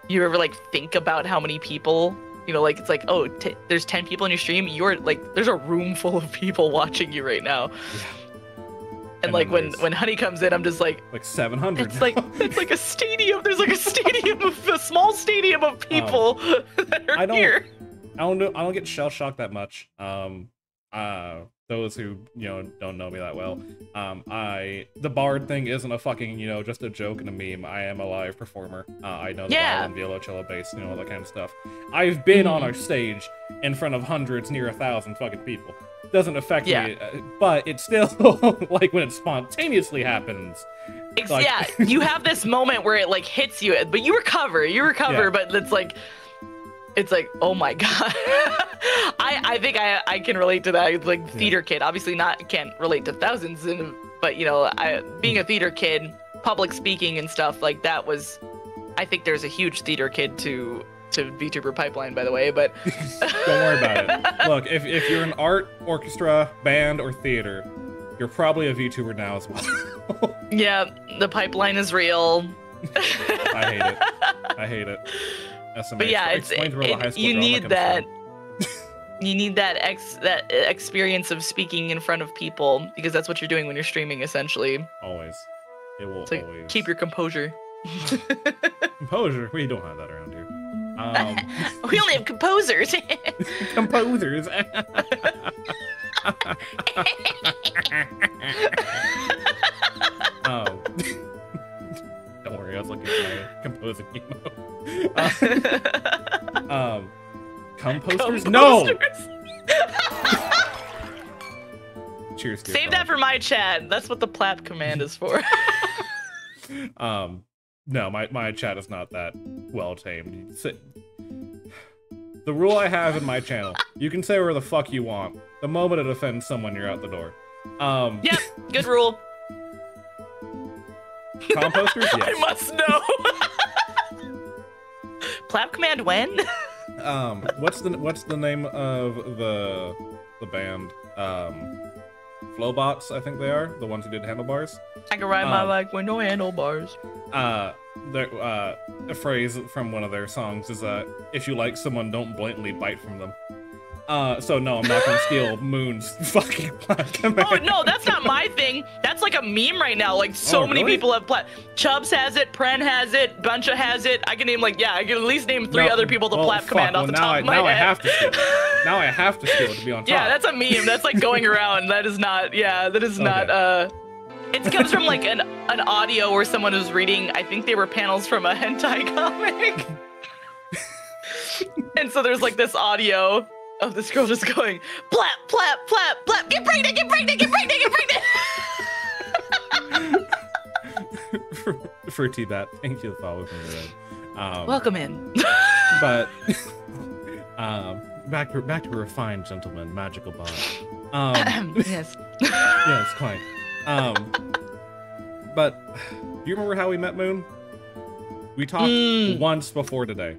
you ever like think about how many people, you know, like it's like, oh, there's 10 people in your stream. You're like, there's a room full of people watching you right now. Yeah. And like when Honey comes in, I'm just like
700.
It's like a stadium. There's like a small stadium of people that are here.
I don't get shell shocked that much. Those who, you know, don't know me that well, the Bard thing isn't a fucking, you know, just a joke and a meme. I am a live performer. I know the Bard and violoncello bass, you know, all that kind of stuff. I've been on our stage in front of hundreds, near 1,000 fucking people. Doesn't affect me, but it's still like when it spontaneously happens. Like,
yeah, you have this moment where it like hits you, but you recover, but it's like, oh my God. I think I can relate to that. Like theater kid, obviously can't relate to thousands, but you know, being a theater kid, public speaking and stuff like that was, I think there's a huge theater kid to VTuber pipeline, by the way, but
don't worry about it. Look, if you're an art, orchestra, band, or theater, you're probably a VTuber now as well.
Yeah, the pipeline is real.
I hate it. I hate it. SMA.
But yeah, you need that. You need that experience of speaking in front of people, because that's what you're doing when you're streaming, essentially.
Always. It will
always. Keep your composure.
Composure? We don't have that around here.
We only have composers.
Composers. Don't worry, I was looking for my composing emo. Composters? No! Cheers.
Save that for my chat. That's what the plap command is for.
No, my chat is not that well tamed. The rule I have in my channel, you can say whatever the fuck you want. The moment it offends someone, you're out the door.
Yep, good rule.
Composters? Yes.
I must know. Plap command when?
What's the name of the band? Flowbots, I think they are the ones who did Handlebars.
I can ride my bike with no handlebars.
A phrase from one of their songs is if you like someone, don't blatantly bite from them. So no, I'm not gonna steal Moon's fucking plat command.
Oh no, that's not my thing. That's like a meme right now. Like so many people have plat. Chubbs has it, Pren has it, Buncha has it. I can name I can at least name 3 other people the plat command off the top of my head.
Now I have to steal it. Now I have to steal it to be on top.
Yeah, that's a meme. That's like going around. That is not. Yeah, that is not. It comes from like an audio where someone was reading. I think they were panels from a hentai comic. And so there's like this audio of this girl just going, plap, plap, plap, plap, get pregnant, get pregnant, get pregnant, get pregnant.
For T-Bat, thank you for following me.
Welcome in.
But back to a refined gentleman, magical bond.
Yes.
Yes, quite. But do you remember how we met, Moon? We talked once before today.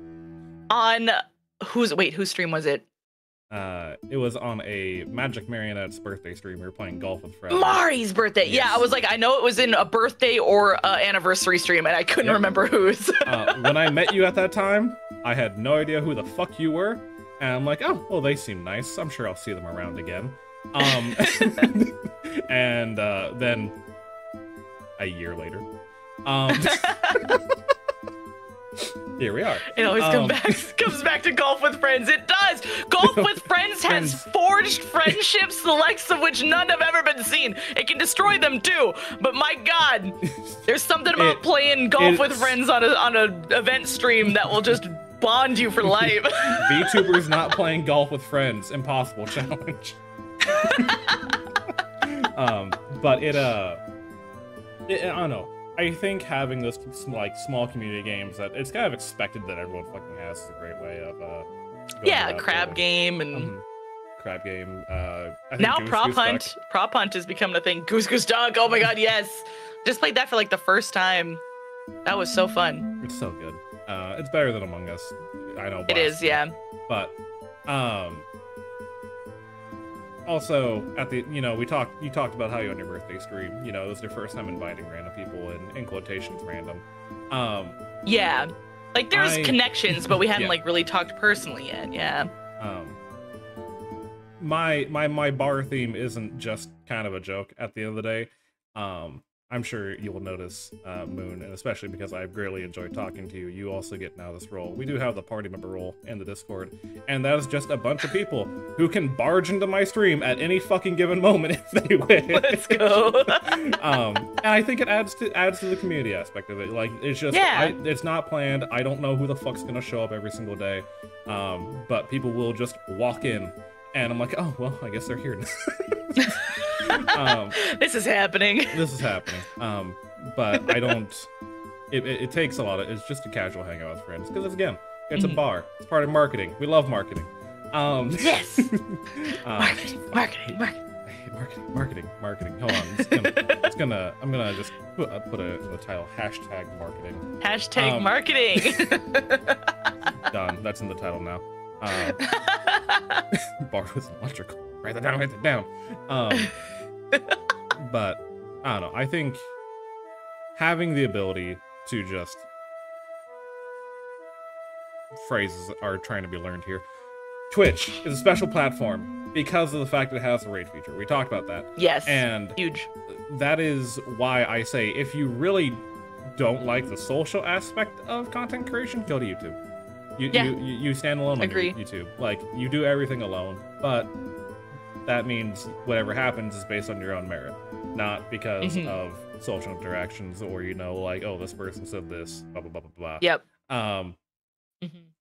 On whose stream was it?
It was on a Magic Marionette's birthday stream. We were playing golf with friends.
Mari's birthday. Yes. Yeah, I was like, I know it was in a birthday or anniversary stream, and I couldn't remember whose.
When I met you at that time, I had no idea who the fuck you were, and I'm like, oh, well, they seem nice. I'm sure I'll see them around again. And then a year later, here we are.
It always comes back to golf with friends. It does. Golf with friends has forged friendships, the likes of which none have ever been seen. It can destroy them too. But my God, there's something about playing golf with friends on a event stream that will just bond you for life.
VTubers not playing golf with friends, impossible challenge. But I don't know. I think having those like small community games that it's kind of expected that everyone fucking has is a great way of
crab game and
crab game.
Now prop hunt is becoming a thing. Goose Goose Duck. Oh my God, yes. Just played that for like the first time. That was so fun.
It's so good. It's better than Among Us. I know.
It is, yeah.
But also at the you talked about how you on your birthday stream, it was your first time inviting random people and in quotations random.
Yeah. Like there's connections, but we hadn't like really talked personally yet. Yeah.
My bar theme isn't just kind of a joke at the end of the day. I'm sure you will notice, Moon, and especially because I've greatly enjoyed talking to you, you also get now this role. We do have the party member role in the Discord, and that is just a bunch of people who can barge into my stream at any fucking given moment if they wish.
Let's go.
And I think it adds to the community aspect of it. Like, it's just, it's not planned. I don't know who the fuck's gonna show up every single day, but people will just walk in, and I'm like, oh, well, I guess they're here now.
This is happening.
This is happening. But I don't. It takes a lot of. It's just a casual hangout with friends because again, it's a bar. It's part of marketing. We love marketing.
Yes. Marketing. Hold on. I'm gonna just put the title #marketing. #marketing.
Done. That's in the title now. Bar was electrical. Write that down. But I don't know. I think having the ability to just phrases are trying to be learned here. Twitch is a special platform because of the fact that it has a raid feature. We talked about that.
Yes.
And
huge.
That is why I say if you really don't like the social aspect of content creation, go to YouTube. You stand alone on YouTube. Like, you do everything alone, but that means whatever happens is based on your own merit, not because of social interactions or, you know, like, oh, this person said this, blah, blah, blah, blah, blah.
Yep.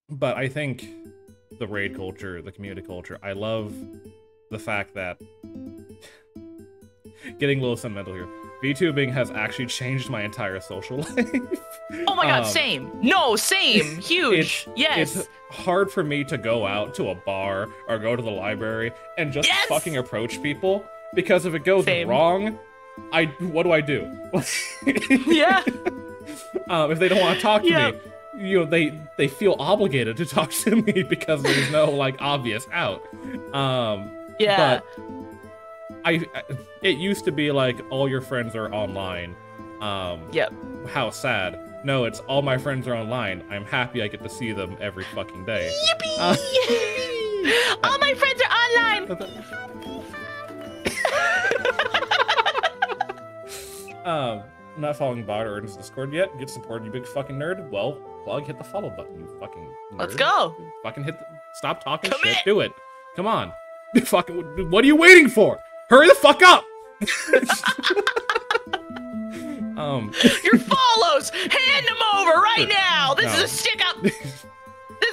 But I think the raid culture, the community culture, I love the fact that, getting a little sentimental here, VTubing has actually changed my entire social life.
Oh my god, same. No, same. Huge. Yes.
It's hard for me to go out to a bar or go to the library and just fucking approach people, because if it goes wrong, what do I do?
Yeah.
If they don't want to talk to me, you know, they feel obligated to talk to me because there's no like obvious out. But it used to be like all your friends are online. How sad. No, it's all my friends are online. I'm happy I get to see them every fucking day.
Yippee! All my friends are
online. Not following Bard or Ernest's Discord yet. Get support, you big fucking nerd. Well, plug, hit the follow button, you fucking nerd.
Let's go.
Fucking stop talking shit. Do it. Come on. Fucking. What are you waiting for? Hurry the fuck up.
Your follows, hand them over right now. This is a stick up. This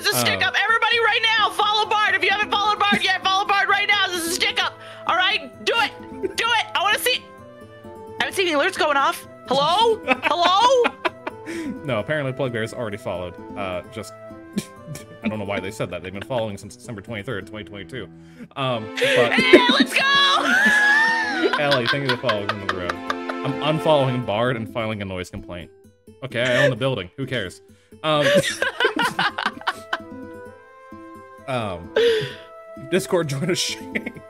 is a stick up. Everybody right now, follow Bard. If you haven't followed Bard yet, follow Bard right now. This is a stick up. All right, do it. Do it. I want to see. I haven't seen any alerts going off. Hello? Hello?
No, apparently Plugbear's already followed. Just I don't know why they said that. They've been following since December 23rd, 2022. But
hey, let's go!
Ellie, thank you for following on the road. I'm unfollowing Bard and filing a noise complaint. Okay, I own the building. Who cares? Discord join a shame.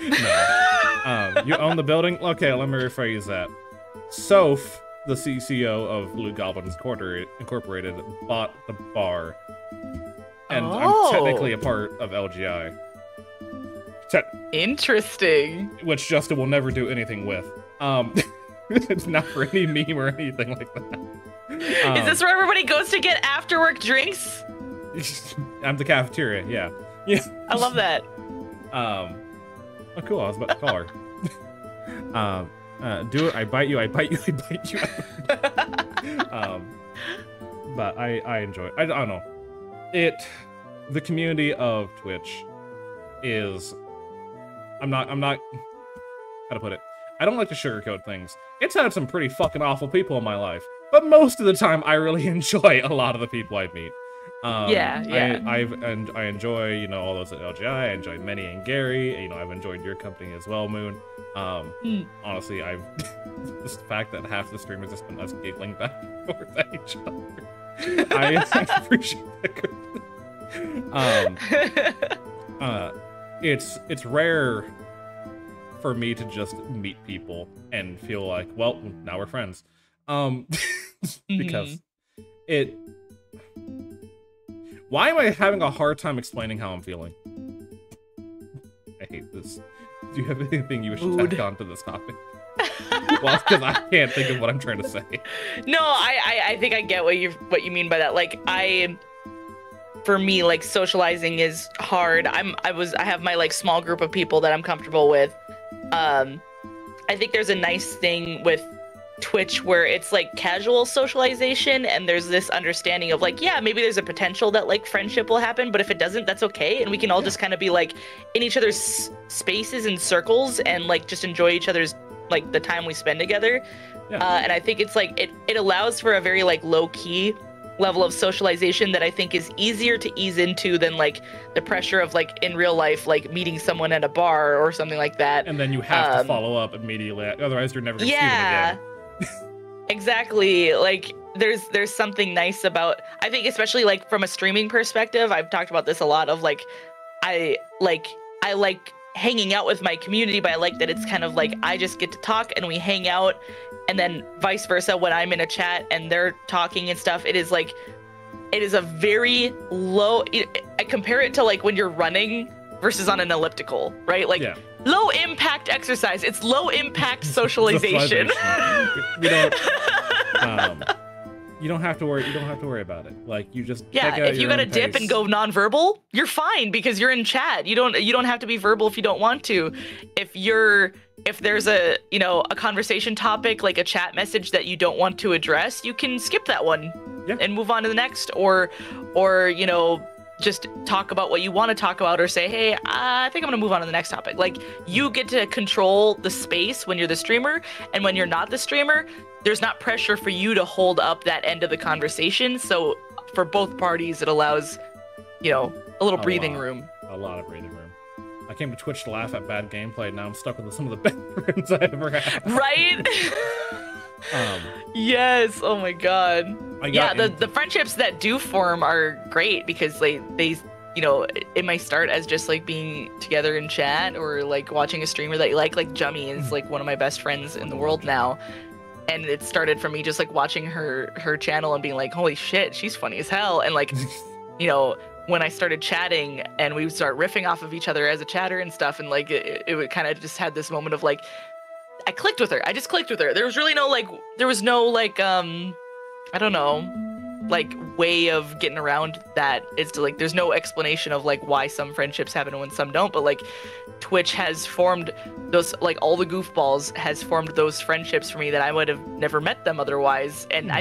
No. You own the building? Okay, let me rephrase that. Soph, the CCO of Blue Goblins Incorporated, bought the bar. And I'm technically a part of LGI.
Interesting.
Which Justin will never do anything with. It's not for any meme or anything like that.
Is this where everybody goes to get after work drinks?
I'm the cafeteria, yeah.
I love that.
Oh cool, I was about to call her. Do it, I bite you, I bite you, I bite you. But I enjoy it. I don't know. The community of Twitch is, I'm not, how to put it? I don't like to sugarcoat things. It's had some pretty fucking awful people in my life, but most of the time I really enjoy a lot of the people I meet. I enjoy, you know, all those at LGI. I enjoy Manny and Gary. You know, I've enjoyed your company as well, Moon. Honestly, this fact that half the stream has just been us giggling back and forth at each other. I appreciate that. It's rare for me to just meet people and feel like, well, now we're friends. Because why am I having a hard time explaining how I'm feeling? I hate this. Do you have anything you wish to tack on to this topic? Well, because I can't think of what I'm trying to say.
No, I think I get what you mean by that. Like, for me, like, socializing is hard. I have my like small group of people that I'm comfortable with. I think there's a nice thing with Twitch where it's like casual socialization, and there's this understanding of like, yeah, maybe there's a potential that like friendship will happen, but if it doesn't, that's okay, and we can all just kind of be like in each other's spaces and circles and like just enjoy each other's like the time we spend together. And I think it's like it allows for a very like low-key level of socialization that I think is easier to ease into than like the pressure of like in real life, like meeting someone at a bar or something like that.
And then you have to follow up immediately, otherwise you're never gonna see them again.
Exactly. Like there's something nice about, I think, especially like from a streaming perspective, I've talked about this a lot of like, I like hanging out with my community, but I like that it's kind of like I just get to talk and we hang out, and then vice versa when I'm in a chat and they're talking and stuff. It is like it is a very low. I compare it to like when you're running versus on an elliptical, right? Like low impact exercise. It's low impact socialization.
We don't. You don't have to worry. You don't have to worry about it. Like you just
if you got to dip and go nonverbal, you're fine because you're in chat. You don't have to be verbal if you don't want to. If there's a a conversation topic like a chat message that you don't want to address, you can skip that one and move on to the next, or just talk about what you want to talk about, or say, hey, I think I'm gonna move on to the next topic. Like you get to control the space when you're the streamer, and when you're not the streamer, there's not pressure for you to hold up that end of the conversation. So for both parties, it allows, a little breathing room.
A lot of breathing room. I came to Twitch to laugh at bad gameplay, and now I'm stuck with some of the best friends I ever had.
Right? Yes. Oh my god. The friendships that do form are great because they it might start as just like being together in chat or like watching a streamer that you like Jummy is like one of my best friends in the world now. And it started from me just like watching her channel and being like, holy shit, she's funny as hell. And like, when I started chatting and we would start riffing off of each other as a chatter and stuff, and like it would kind of just had this moment of like, I clicked with her. I just clicked with her. There was really no I don't know, like way of getting around that. It's to like, there's no explanation of like why some friendships happen and when some don't, but like Twitch has formed those, like all the goofballs has formed those friendships for me that I would have never met them otherwise. And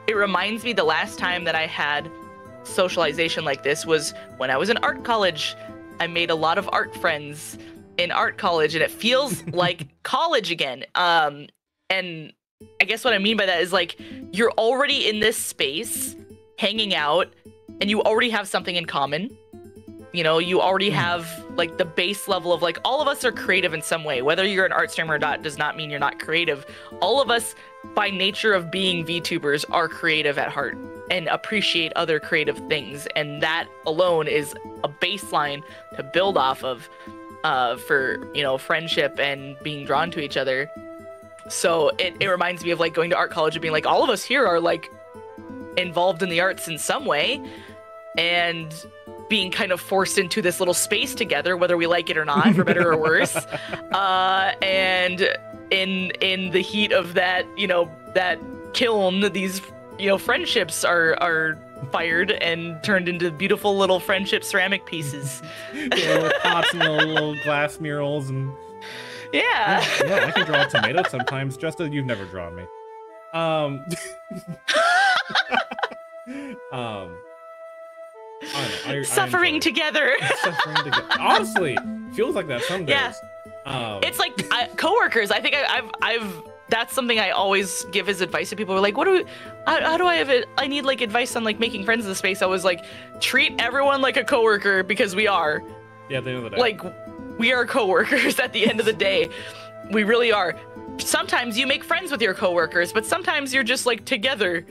it reminds me the last time that I had socialization like this was when I was in art college. I made a lot of art friends in art college, and it feels like college again. And I guess what I mean by that is like you're already in this space hanging out and you already have something in common. You already have like the base level of like all of us are creative in some way. Whether you're an art streamer or not does not mean you're not creative. All of us, by nature of being VTubers, are creative at heart and appreciate other creative things. And that alone is a baseline to build off of for, friendship and being drawn to each other. So it reminds me of like going to art college and being like, all of us here are like involved in the arts in some way, and being kind of forced into this little space together, whether we like it or not, for better or worse. And in the heat of that, that kiln, these, friendships are fired and turned into beautiful little friendship ceramic pieces.
Little pots and little glass murals and.
Yeah.
I can draw a tomato sometimes, just as you've never drawn me.
Suffering together.
Suffering together. Honestly, feels like that some days.
Yeah. It's like coworkers. I think I've that's something I always give as advice to people who are like, how do I have it? I need like advice on like making friends in the space. I was like, treat everyone like a coworker, because we are.
Yeah, at the end of the day.
Like, we are coworkers at the end of the day. We really are. Sometimes you make friends with your coworkers, but sometimes you're just like together.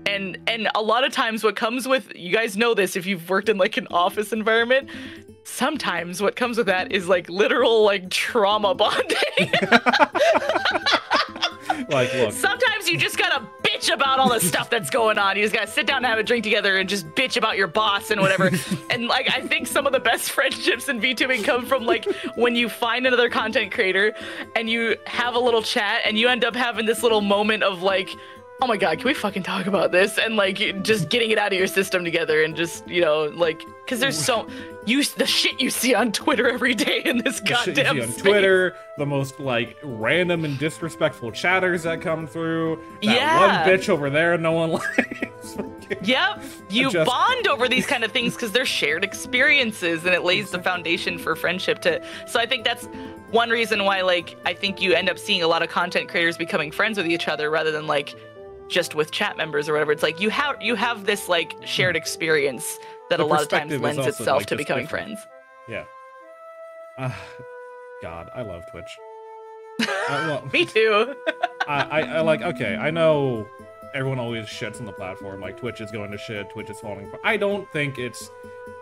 And a lot of times what comes with, you guys know this if you've worked in like an office environment, sometimes what comes with that is like literal like trauma bonding.
Like, look.
Sometimes you just gotta bitch about all the stuff that's going on. You just gotta sit down and have a drink together and just bitch about your boss and whatever. And like, I think some of the best friendships in VTubing come from like when you find another content creator and you have a little chat and you end up having this little moment of like, oh my god, can we fucking talk about this? And like just getting it out of your system together, and just, like, because there's the shit you see on Twitter every day in this goddamn space.
On Twitter, the most like random and disrespectful chatters that come through. That one bitch over there no one likes.
Yep, you bond over these kind of things because they're shared experiences, and it lays the foundation for friendship to. So I think that's one reason why, like, I think you end up seeing a lot of content creators becoming friends with each other rather than like just with chat members or whatever. It's like you have this like shared experience that a lot of times lends itself to becoming friends.
Yeah. God, I love Twitch.
Me too.
I like, okay, I know everyone always shits on the platform, like Twitch is going to shit, Twitch is falling apart. I don't think it's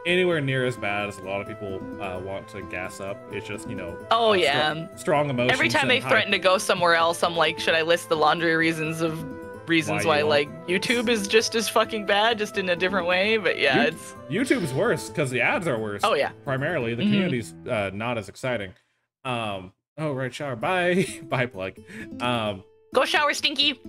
anywhere near as bad as a lot of people want to gas up. It's just,
oh yeah,
strong emotions.
Every time they threaten to go somewhere else, I'm like, should I list the laundry reasons of reasons why like YouTube is just as fucking bad, just in a different way. But yeah,
YouTube's worse because the ads are worse.
Oh yeah.
Primarily, the community's not as exciting. Oh right, shower. Bye, bye plug.
Go shower, Stinky.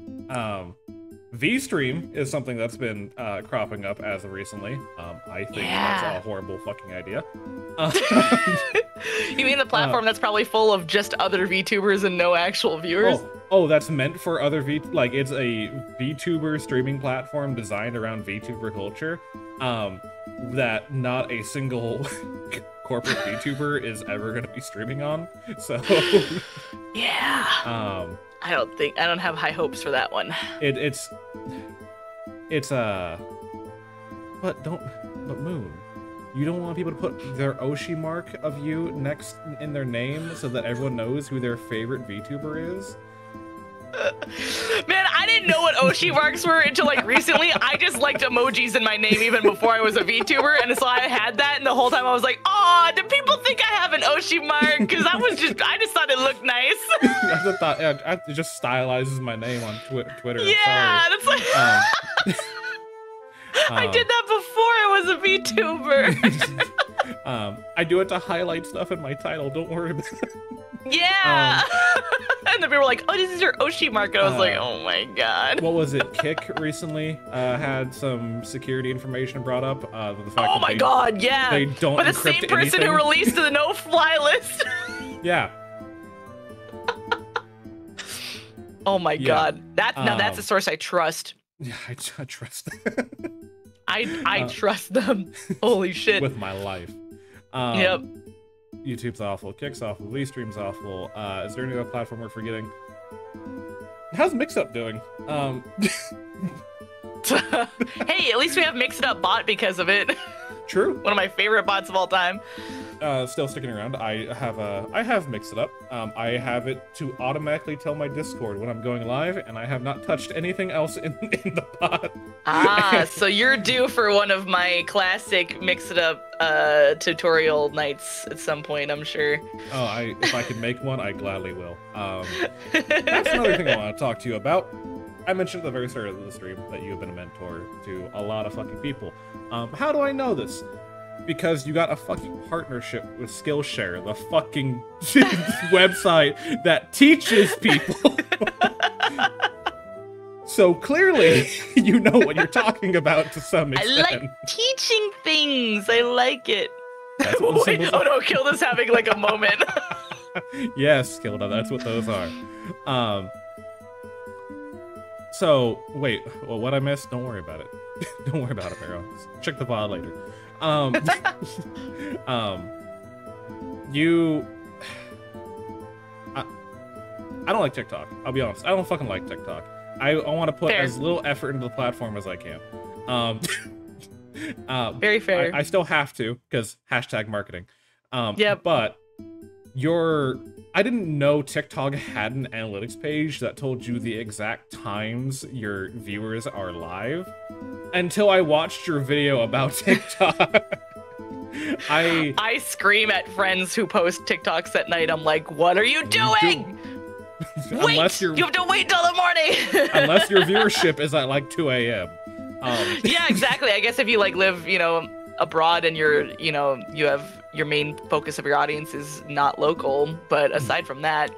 Vstream is something that's been cropping up as of recently. I think that's a horrible fucking idea.
You mean the platform that's probably full of just other VTubers and no actual viewers?
Oh, that's meant for other like it's a VTuber streaming platform designed around VTuber culture. That not a single corporate VTuber is ever going to be streaming on. So
yeah. I don't have high hopes for that one.
It's Moon, you don't want people to put their Oshi mark of you next in their name so that everyone knows who their favorite VTuber is?
Man, I didn't know what Oshi marks were until like recently. I just liked emojis in my name even before I was a VTuber, and so I had that, and the whole time I was like, "Oh, do people think I have an Oshi mark?" Because I just thought it looked nice.
I just thought it just stylizes my name on Twitter.
Yeah, that's like. I did that before I was a VTuber.
I do it to highlight stuff in my title. Don't worry about it.
Yeah. And then people were like, "Oh, this is your Oshi mark." And I was like, "Oh my god."
What was it? Kick recently had some security information brought up. The fact
oh my god, yeah.
They don't.
But the same person who released the no-fly list.
Yeah.
Oh my god. Now that's a source I trust.
Yeah, I trust.
I trust them. Holy shit.
With my life.
Yep.
YouTube's awful. Kick's awful. Vstream's awful. Is there any other platform we're forgetting? How's Mixup doing?
Hey, at least we have Mix It Up bot because of it.
True.
One of my favorite bots of all time.
Still sticking around. I have Mixed It Up. I have it to automatically tell my Discord when I'm going live, and I have not touched anything else in the bot.
So you're due for one of my classic Mix It Up tutorial nights at some point, I'm sure.
Oh, if I could make one, I gladly will. That's another thing I want to talk to you about. I mentioned at the very start of the stream that you have been a mentor to a lot of fucking people. How do I know this? Because you got a fucking partnership with Skillshare, the fucking website that teaches people. So clearly, you know what you're talking about to some extent.
I like teaching things. I like it. Wait, oh no, Kilda's having like a moment.
Yes, Kilda, that's what those are. So, wait, well, what I missed? Don't worry about it. Don't worry about it, Mero. Check the VOD later. I don't like TikTok. I'll be honest. I don't fucking like TikTok. I want to put as little effort into the platform as I can.
Very fair.
I still have to, because #marketing.
Yep.
But I didn't know TikTok had an analytics page that told you the exact times your viewers are live until I watched your video about TikTok.
I scream at friends who post TikToks at night. I'm like, what are you doing? Wait! You have to wait till the morning!
Unless your viewership is at like 2 a.m.
Yeah, exactly. I guess if you like live, abroad and you have your main focus of your audience is not local, but aside from that,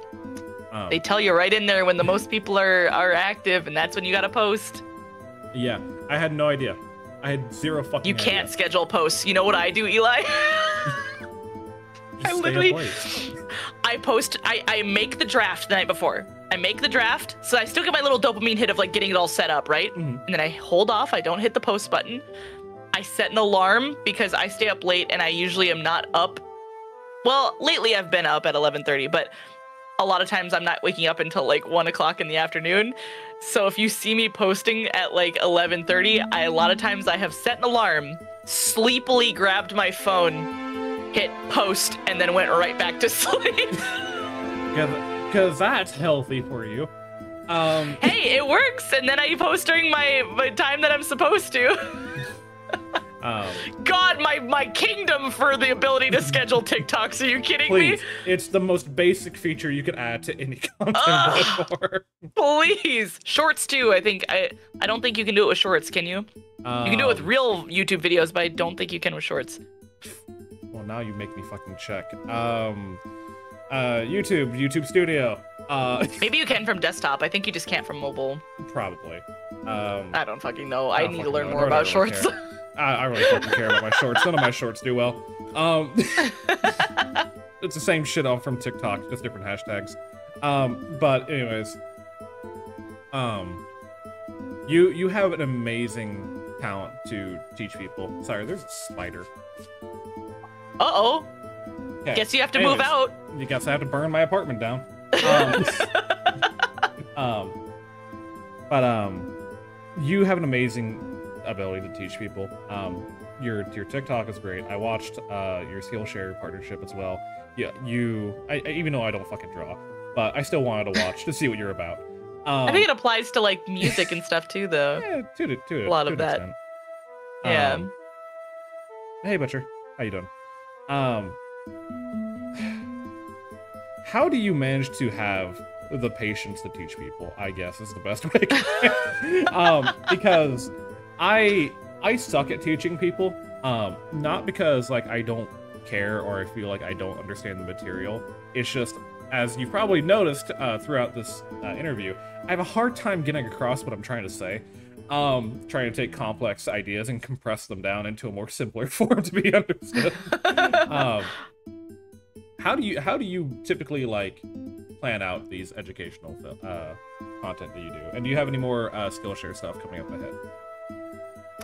they tell you right in there when the most people are active, and that's when you gotta post.
Yeah, I had no idea. I had zero fucking
You can't schedule posts. You know what I do, Eli? I literally, I make the draft the night before. I make the draft, so I still get my little dopamine hit of like getting it all set up, right? And then I hold off, I don't hit the post button. I set an alarm because I stay up late and I usually am not up. Well, lately I've been up at 11:30, but a lot of times I'm not waking up until like 1 o'clock in the afternoon. So if you see me posting at like 11:30, a lot of times I have set an alarm, sleepily grabbed my phone, hit post, and then went right back to sleep.
Because that's healthy for you.
Hey, it works, and then I post during my time that I'm supposed to. God, my kingdom for the ability to schedule TikToks. Are you kidding
Please,
me?
it's the most basic feature you could add to any content platform.
Please, shorts too. I don't think you can do it with shorts. Can you? You can do it with real YouTube videos, but I don't think you can with shorts.
Well, now you make me fucking check. YouTube Studio.
Maybe you can from desktop. I think you just can't from mobile.
Probably.
I don't fucking know. I need to learn
know.
more about shorts.
I really fucking care about my shorts. None of my shorts do well. It's the same shit all from TikTok, just different hashtags. But anyways, you have an amazing talent to teach people. Sorry, there's a spider.
Uh-oh.
Okay.
Guess you have to move out.
You guess I have to burn my apartment down. You have an amazing ability to teach people. Your TikTok is great. I watched your Skillshare partnership as well. Yeah, even though I don't fucking draw, but I still wanted to watch to see what you're about.
I think it applies to like music and stuff too, though.
Yeah, to
a lot of that.
Extent.
Yeah.
Hey, Butcher, how you doing? How do you manage to have the patience to teach people? I guess is the best way. Because I suck at teaching people. Not because like I don't care or I feel like I don't understand the material. It's just, as you've probably noticed throughout this interview, I have a hard time getting across what I'm trying to say. Trying to take complex ideas and compress them down into a more simpler form to be understood. How do you typically like plan out these educational content that you do? And do you have any more Skillshare stuff coming up ahead?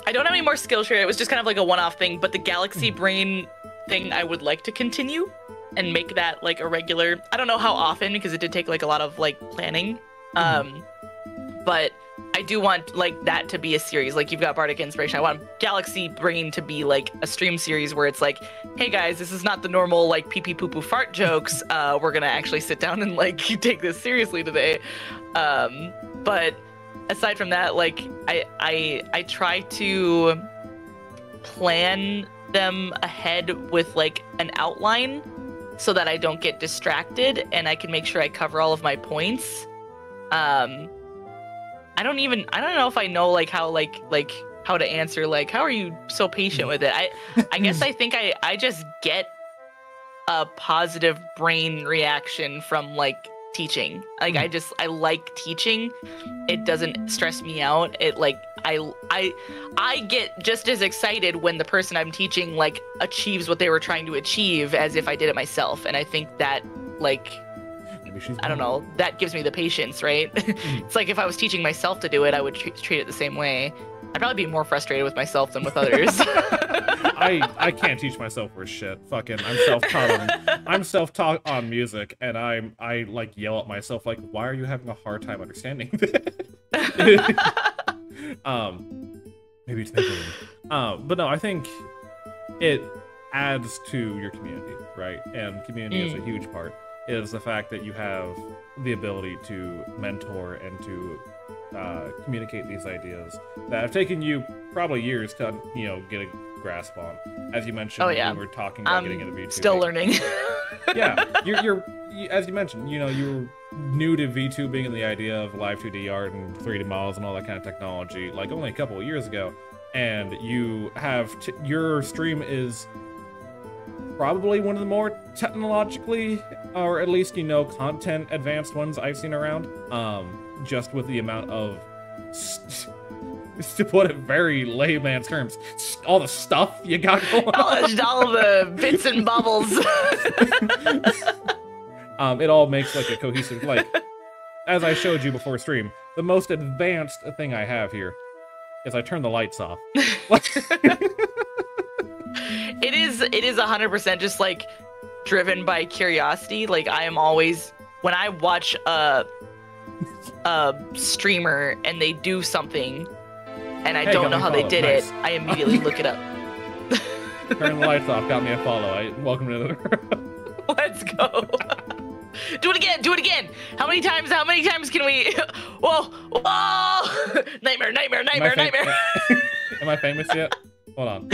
I don't have any more Skillshare. It was just kind of like a one-off thing, but the Galaxy Brain thing I would like to continue and make that like a regular. I don't know how often because it did take like a lot of like planning. But I do want like that to be a series. Like you've got Bardic Inspiration. I want Galaxy Brain to be like a stream series where it's like, hey guys, this is not the normal like pee pee poo poo fart jokes. We're gonna actually sit down and like take this seriously today. But aside from that, like I try to plan them ahead with like an outline so that I don't get distracted and I can make sure I cover all of my points. I don't know if I know like how how to answer like how are you so patient with it. I guess I think I just get a positive brain reaction from like teaching. Like I like teaching. It doesn't stress me out. It like I get just as excited when the person I'm teaching like achieves what they were trying to achieve as if I did it myself. And I think that like I don't know, that gives me the patience, right? It's like if I was teaching myself to do it, I would treat it the same way. I'd probably be more frustrated with myself than with others.
I can't teach myself worth shit. Fucking, I'm self-taught on music, and I like yell at myself like, why are you having a hard time understanding this? Maybe it's me. But no, I think it adds to your community, right? And community is a huge part. Is the fact that you have the ability to mentor and to communicate these ideas that have taken you probably years to, get a grasp on. As you mentioned, when we were talking about getting into VTubing.
Still learning.
Yeah, you're as you mentioned, you were new to VTubing and the idea of live 2D art and 3D models and all that kind of technology, like only a couple of years ago, and you have your stream is probably one of the more technologically, or at least, content advanced ones I've seen around. Just with the amount of, to put it very layman's terms, all the stuff you got going on.
All the bits and bubbles.
It all makes like a cohesive, like, as I showed you before stream, the most advanced thing I have here is I turn the lights off.
It is 100% just like driven by curiosity. Like I am always, when I watch a streamer and they do something and I don't know how they did it, I immediately look it up.
Turn the lights off, got me a follow. Welcome to the
Let's go. Do it again. How many times can we? Whoa. Nightmare.
Am I famous yet? Hold on.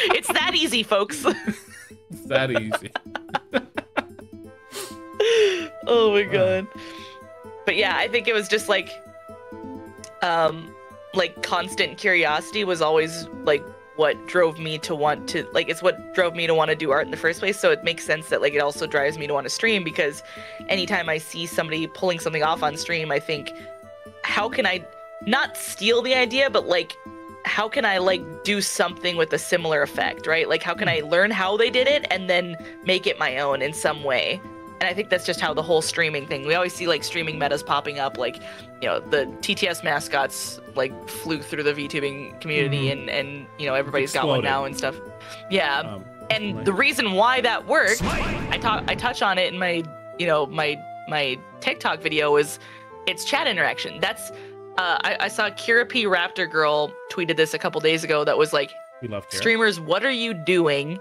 It's that easy, folks.
It's that easy.
Oh my god. But yeah, I think it was just like constant curiosity was always like what drove me to want to like it's what drove me to want to do art in the first place. So it makes sense that like it also drives me to want to stream, because anytime I see somebody pulling something off on stream, I think, how can I not steal the idea, but like how can I like do something with a similar effect, right? Like how can I learn how they did it and then make it my own in some way? And I think that's just how the whole streaming thing, we always see like streaming metas popping up, like, you know, the TTS mascots like flew through the VTubing community, and you know, everybody's got one now and stuff. Yeah. And the reason why that worked, I touch on it in my, you know, my TikTok video, is it's chat interaction. That's I saw Kira P Raptor Girl tweeted this a couple days ago that was like,
we love Kira. Streamers,
what are you doing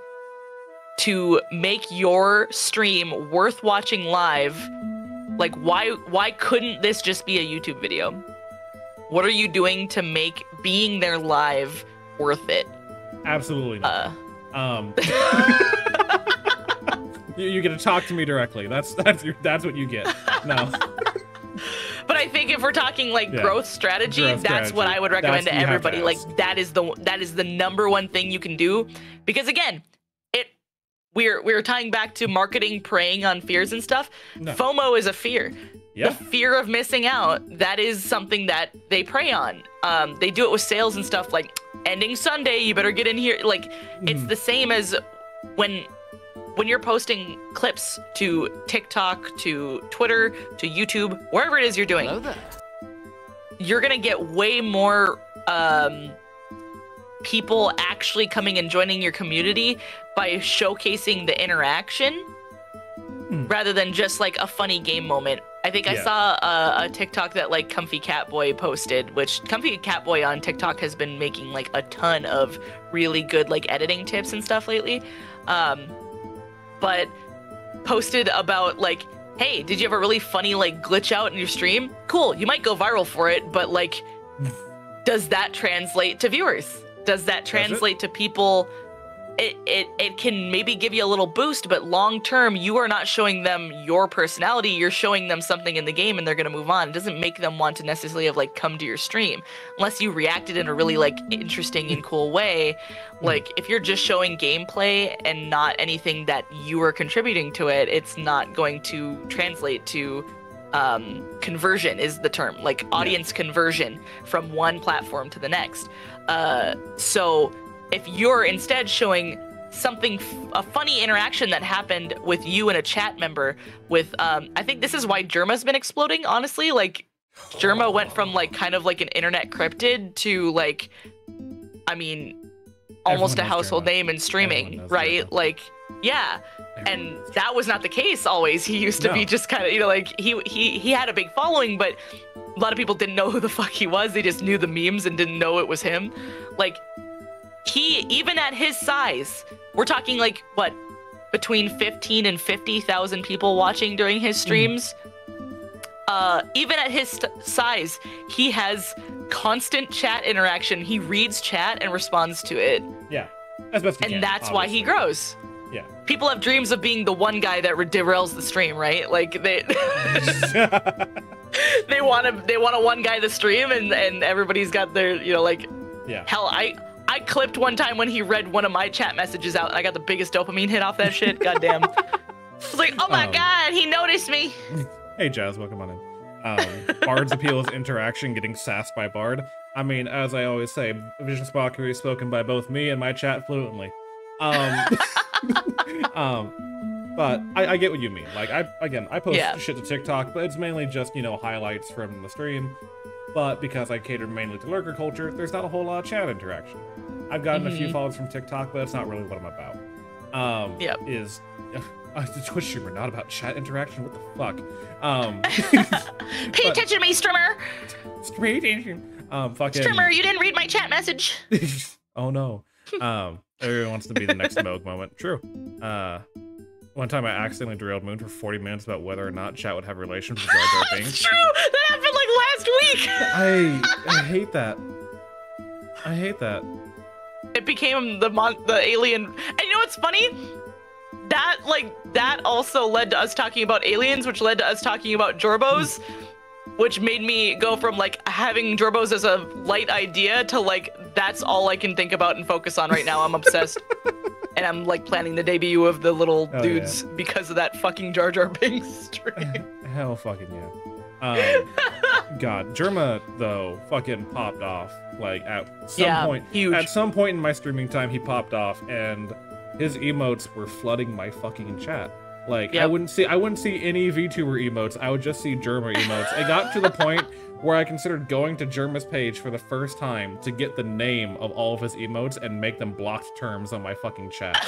to make your stream worth watching live? Like, why couldn't this just be a YouTube video? What are you doing to make being there live worth it?
Absolutely not. You get to talk to me directly. That's what you get. No.
But I think if we're talking like growth strategy, that's what I would recommend to everybody. Like that is the #1 thing you can do, because again, we're tying back to marketing preying on fears and stuff. No. FOMO is a fear. Yeah. The fear of missing out, that is something that they prey on. They do it with sales and stuff, like ending Sunday, you better get in here. Like it's the same as when you're posting clips to TikTok, to Twitter, to YouTube, wherever it is you're doing. Hello there. You're gonna get way more people actually coming and joining your community by showcasing the interaction rather than just like a funny game moment. I think I saw a TikTok that like Comfy Catboy posted, which Comfy Catboy on TikTok has been making like a ton of really good like editing tips and stuff lately. But posted about like, hey, did you have a really funny like glitch out in your stream? Cool, you might go viral for it, but like, does that translate to viewers? Does that translate to people? It can maybe give you a little boost, but long term, you are not showing them your personality. You're showing them something in the game, and they're gonna move on. It doesn't make them want to necessarily have like come to your stream, unless you reacted in a really like interesting and cool way. Like if you're just showing gameplay and not anything that you are contributing to it, it's not going to translate to conversion is the term, like audience conversion from one platform to the next. So if you're instead showing something, a funny interaction that happened with you and a chat member with, I think this is why Germa's been exploding, honestly. Like, Germa went from, like, kind of like an internet cryptid to, like, I mean, almost a household name in streaming, right? Germa. Like, yeah. And that was not the case always. He used to be just kind of, you know, like, he had a big following, but a lot of people didn't know who the fuck he was. They just knew the memes and didn't know it was him. Like, he, even at his size, we're talking like, what, between 15 and 50,000 people watching during his streams. Even at his size, he has constant chat interaction. He reads chat and responds to it. Yeah, as best he can, that's obviously why he grows. Yeah. People have dreams of being the one guy that derails the stream, right? Like they they want to one guy the stream, and everybody's got their, you know, like, hell, I clipped one time when he read one of my chat messages out, and I got the biggest dopamine hit off that shit. Goddamn. I was like, oh my god, he noticed me.
Hey Jazz, welcome on in. Bard's appeal is interaction, getting sassed by Bard. I mean, as I always say, Vision Spockery is spoken by both me and my chat fluently. But I get what you mean. Like, I post shit to TikTok, but it's mainly just, you know, highlights from the stream. But because I cater mainly to lurker culture, there's not a whole lot of chat interaction. I've gotten a few follows from TikTok, but it's not really what I'm about. Is the Twitch streamer not about chat interaction? What the fuck?
Pay attention to me, streamer.
Pay attention. Fucking
streamer, you didn't read my chat message.
Oh no. Everyone wants to be the next Moog moment. True. One time I accidentally derailed Moon for 40 minutes about whether or not chat would have relations with Jar Jar Binks.
It's true! That happened like last week!
I hate that. I hate that.
It became the alien. And you know what's funny? That also led to us talking about aliens, which led to us talking about Jorbos, which made me go from like having Jorbos as a light idea to like that's all I can think about and focus on right now. I'm obsessed. And I'm like planning the debut of the little dudes because of that fucking Jar Jar Binks stream.
Hell fucking yeah. God, Germa though fucking popped off like at some point.
Huge.
At some point in my streaming time, he popped off, and his emotes were flooding my fucking chat. Like I wouldn't see any VTuber emotes. I would just see Germa emotes. It got to the point where I considered going to Germa's page for the first time to get the name of all of his emotes and make them blocked terms on my fucking chat.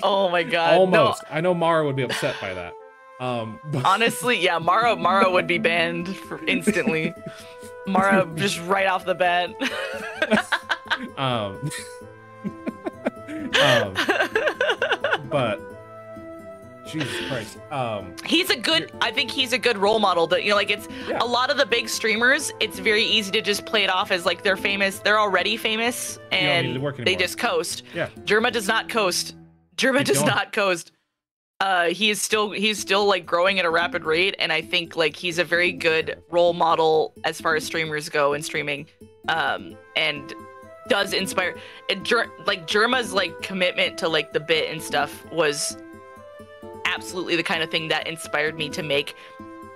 Oh my god.
Almost.
No.
I know Mara would be upset by that. But...
Honestly, yeah, Mara would be banned instantly. Mara just right off the bat.
But Jesus Christ.
I think he's a good role model that, you know, like it's a lot of the big streamers, it's very easy to just play it off as like they're famous, they're already famous and they just coast.
Yeah.
Germa does not coast. Germa does not coast. He's still like growing at a rapid rate, and I think like he's a very good role model as far as streamers go in streaming. And does inspire like Germa's like commitment to like the bit and stuff was absolutely the kind of thing that inspired me to make,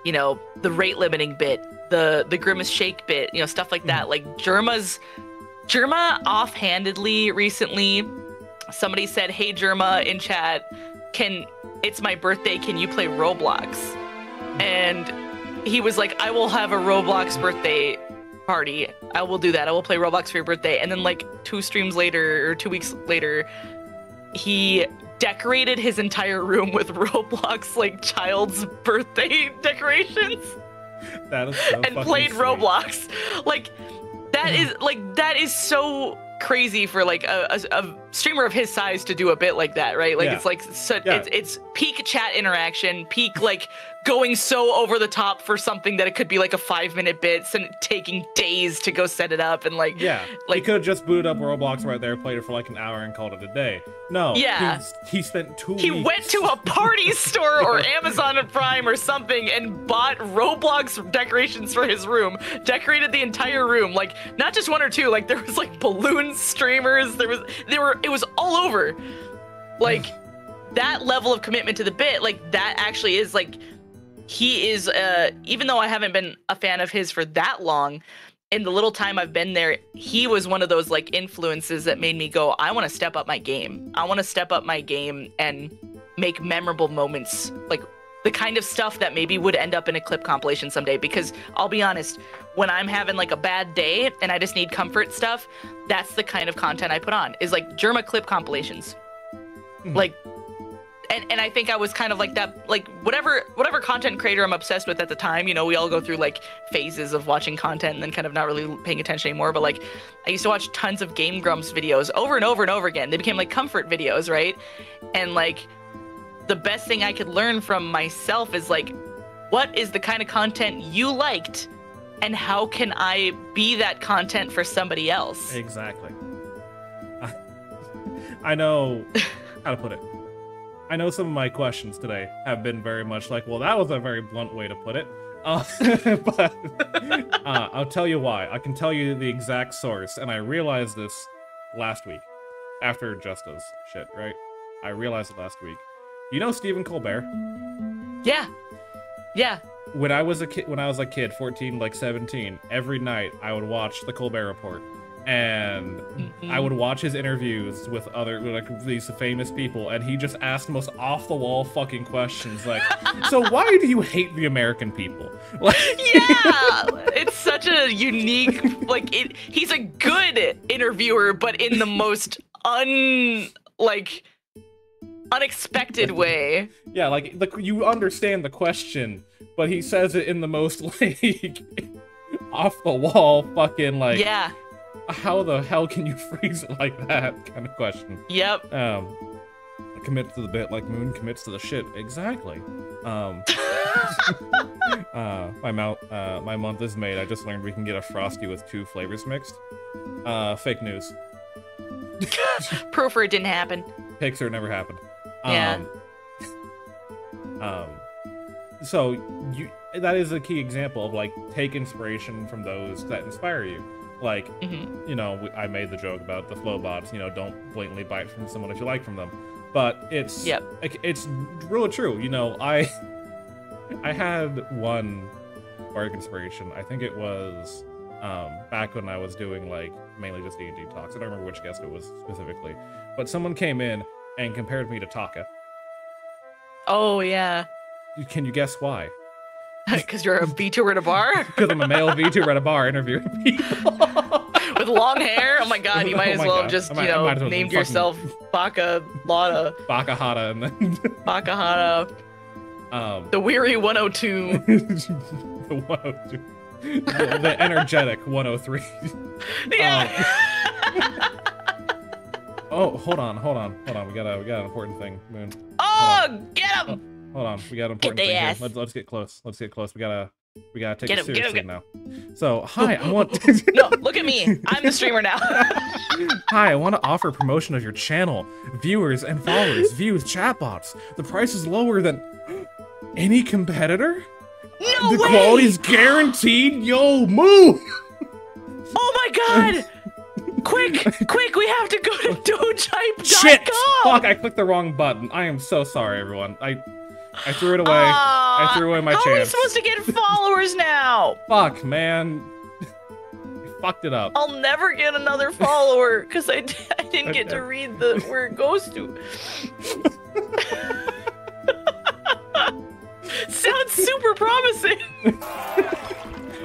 you know, the rate limiting bit, the grimace shake bit, you know, stuff like that. Like Germa offhandedly recently, somebody said, "Hey Germa," in chat, it's my birthday, can you play Roblox? And he was like, "I will have a Roblox birthday party. I will do that. I will play Roblox for your birthday." And then like 2 streams later or 2 weeks later, he decorated his entire room with Roblox like child's birthday decorations.
That is so
and played
sweet.
Roblox. Like that is so crazy for like a streamer of his size to do a bit like that, right? Like it's like it's peak chat interaction, peak like going so over the top for something that it could be like a 5-minute bit and taking days to go set it up. And like
he could have just booted up Roblox right there, played it for like an hour and called it a day. No, he spent 2 weeks.
He went to a party store or Amazon Prime or something and bought Roblox decorations for his room, decorated the entire room, like not just 1 or 2, like there was like balloon streamers, it was all over. Like that level of commitment to the bit, like that actually is like, he is, even though I haven't been a fan of his for that long, in the little time I've been there, he was one of those like influences that made me go, I want to step up my game. I want to step up my game and make memorable moments, like the kind of stuff that maybe would end up in a clip compilation someday. Because I'll be honest, when I'm having like a bad day and I just need comfort stuff, that's the kind of content I put on, is like Germa clip compilations. Like, and I think I was kind of like that, like whatever content creator I'm obsessed with at the time, you know, we all go through like phases of watching content and then kind of not really paying attention anymore. But like I used to watch tons of Game Grumps videos over and over and over again. They became like comfort videos, right? And like the best thing I could learn from myself is like, what is the kind of content you liked and how can I be that content for somebody else?
Exactly. I know how to put it. I know some of my questions today have been very much like, well, that was a very blunt way to put it. But I'll tell you why. I can tell you the exact source, and I realized this last week after Justa's shit, right? I realized it last week. You know Stephen Colbert?
Yeah. Yeah.
When I was a kid, 14, like 17, every night I would watch the Colbert Report. And I would watch his interviews with these famous people, and he just asked the most off-the-wall fucking questions, like, so why do you hate the American people? Like,
yeah, it's such a unique, like, he's a good interviewer, but in the most unexpected way. Yeah, like
you understand the question, but he says it in the most like off-the-wall fucking like.
Yeah.
How the hell can you phrase it like that kind of question?
Yep.
Commit to the bit like Moon commits to the shit. Exactly. My month is made. I just learned we can get a Frosty with 2 flavors mixed. Fake news.
Proof for it didn't happen.
Pixar never happened.
Yeah.
So that is a key example of like take inspiration from those that inspire you. Like, you know, I made the joke about the flow bots. You know, don't blatantly buy it from someone if you like from them. But it's it's really true. You know, I had one Bardic Inspiration. I think it was back when I was doing like mainly just D&D talks. I don't remember which guest it was specifically, but someone came in and compared me to Taka.
Oh yeah.
Can you guess why?
Because you're a VTuber at a bar?
Because I'm a male VTuber at a bar interviewing people.
With long hair? Oh my god, you might as well have just, you know, named yourself Baka Lada.
Bakahata and then...
Bakahata. The Weary 102.
The 102. The energetic 103.
Yeah.
Oh, hold on. We got an important thing, Moon.
Oh, get him!
Hold on, we got an important thing here. Let's get close. We gotta take it seriously now. So, hi, I want.
No, look at me. I'm the streamer now.
Hi, I want to offer promotion of your channel, viewers and followers, views, chatbots. The price is lower than any competitor.
No
way!
The
quality's guaranteed. Yo, move!
Oh my god! Quick, we have to go to dogehype.com!
Shit! Fuck, I clicked the wrong button. I am so sorry, everyone. I threw it away. I threw away my chance.
How are we supposed to get followers now?
Fuck, man. I fucked it up.
I'll never get another follower because I didn't get to read where it goes to. Sounds super promising.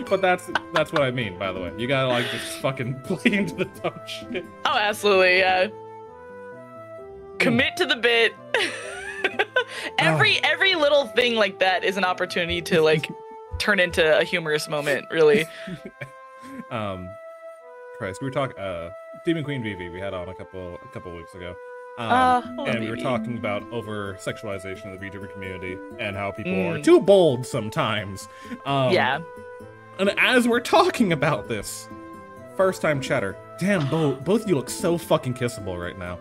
But that's what I mean, by the way. You gotta like just fucking play into the dumb shit.
Oh, absolutely, yeah. Commit to the bit. Every little thing like that is an opportunity to like turn into a humorous moment, really.
Christ, we were talking Demon Queen Vivi we had on a couple weeks ago. And we were talking about over-sexualization of the VTuber community and how people are too bold sometimes.
Yeah.
And as we're talking about this, first time chatter, damn, both of you look so fucking kissable right now.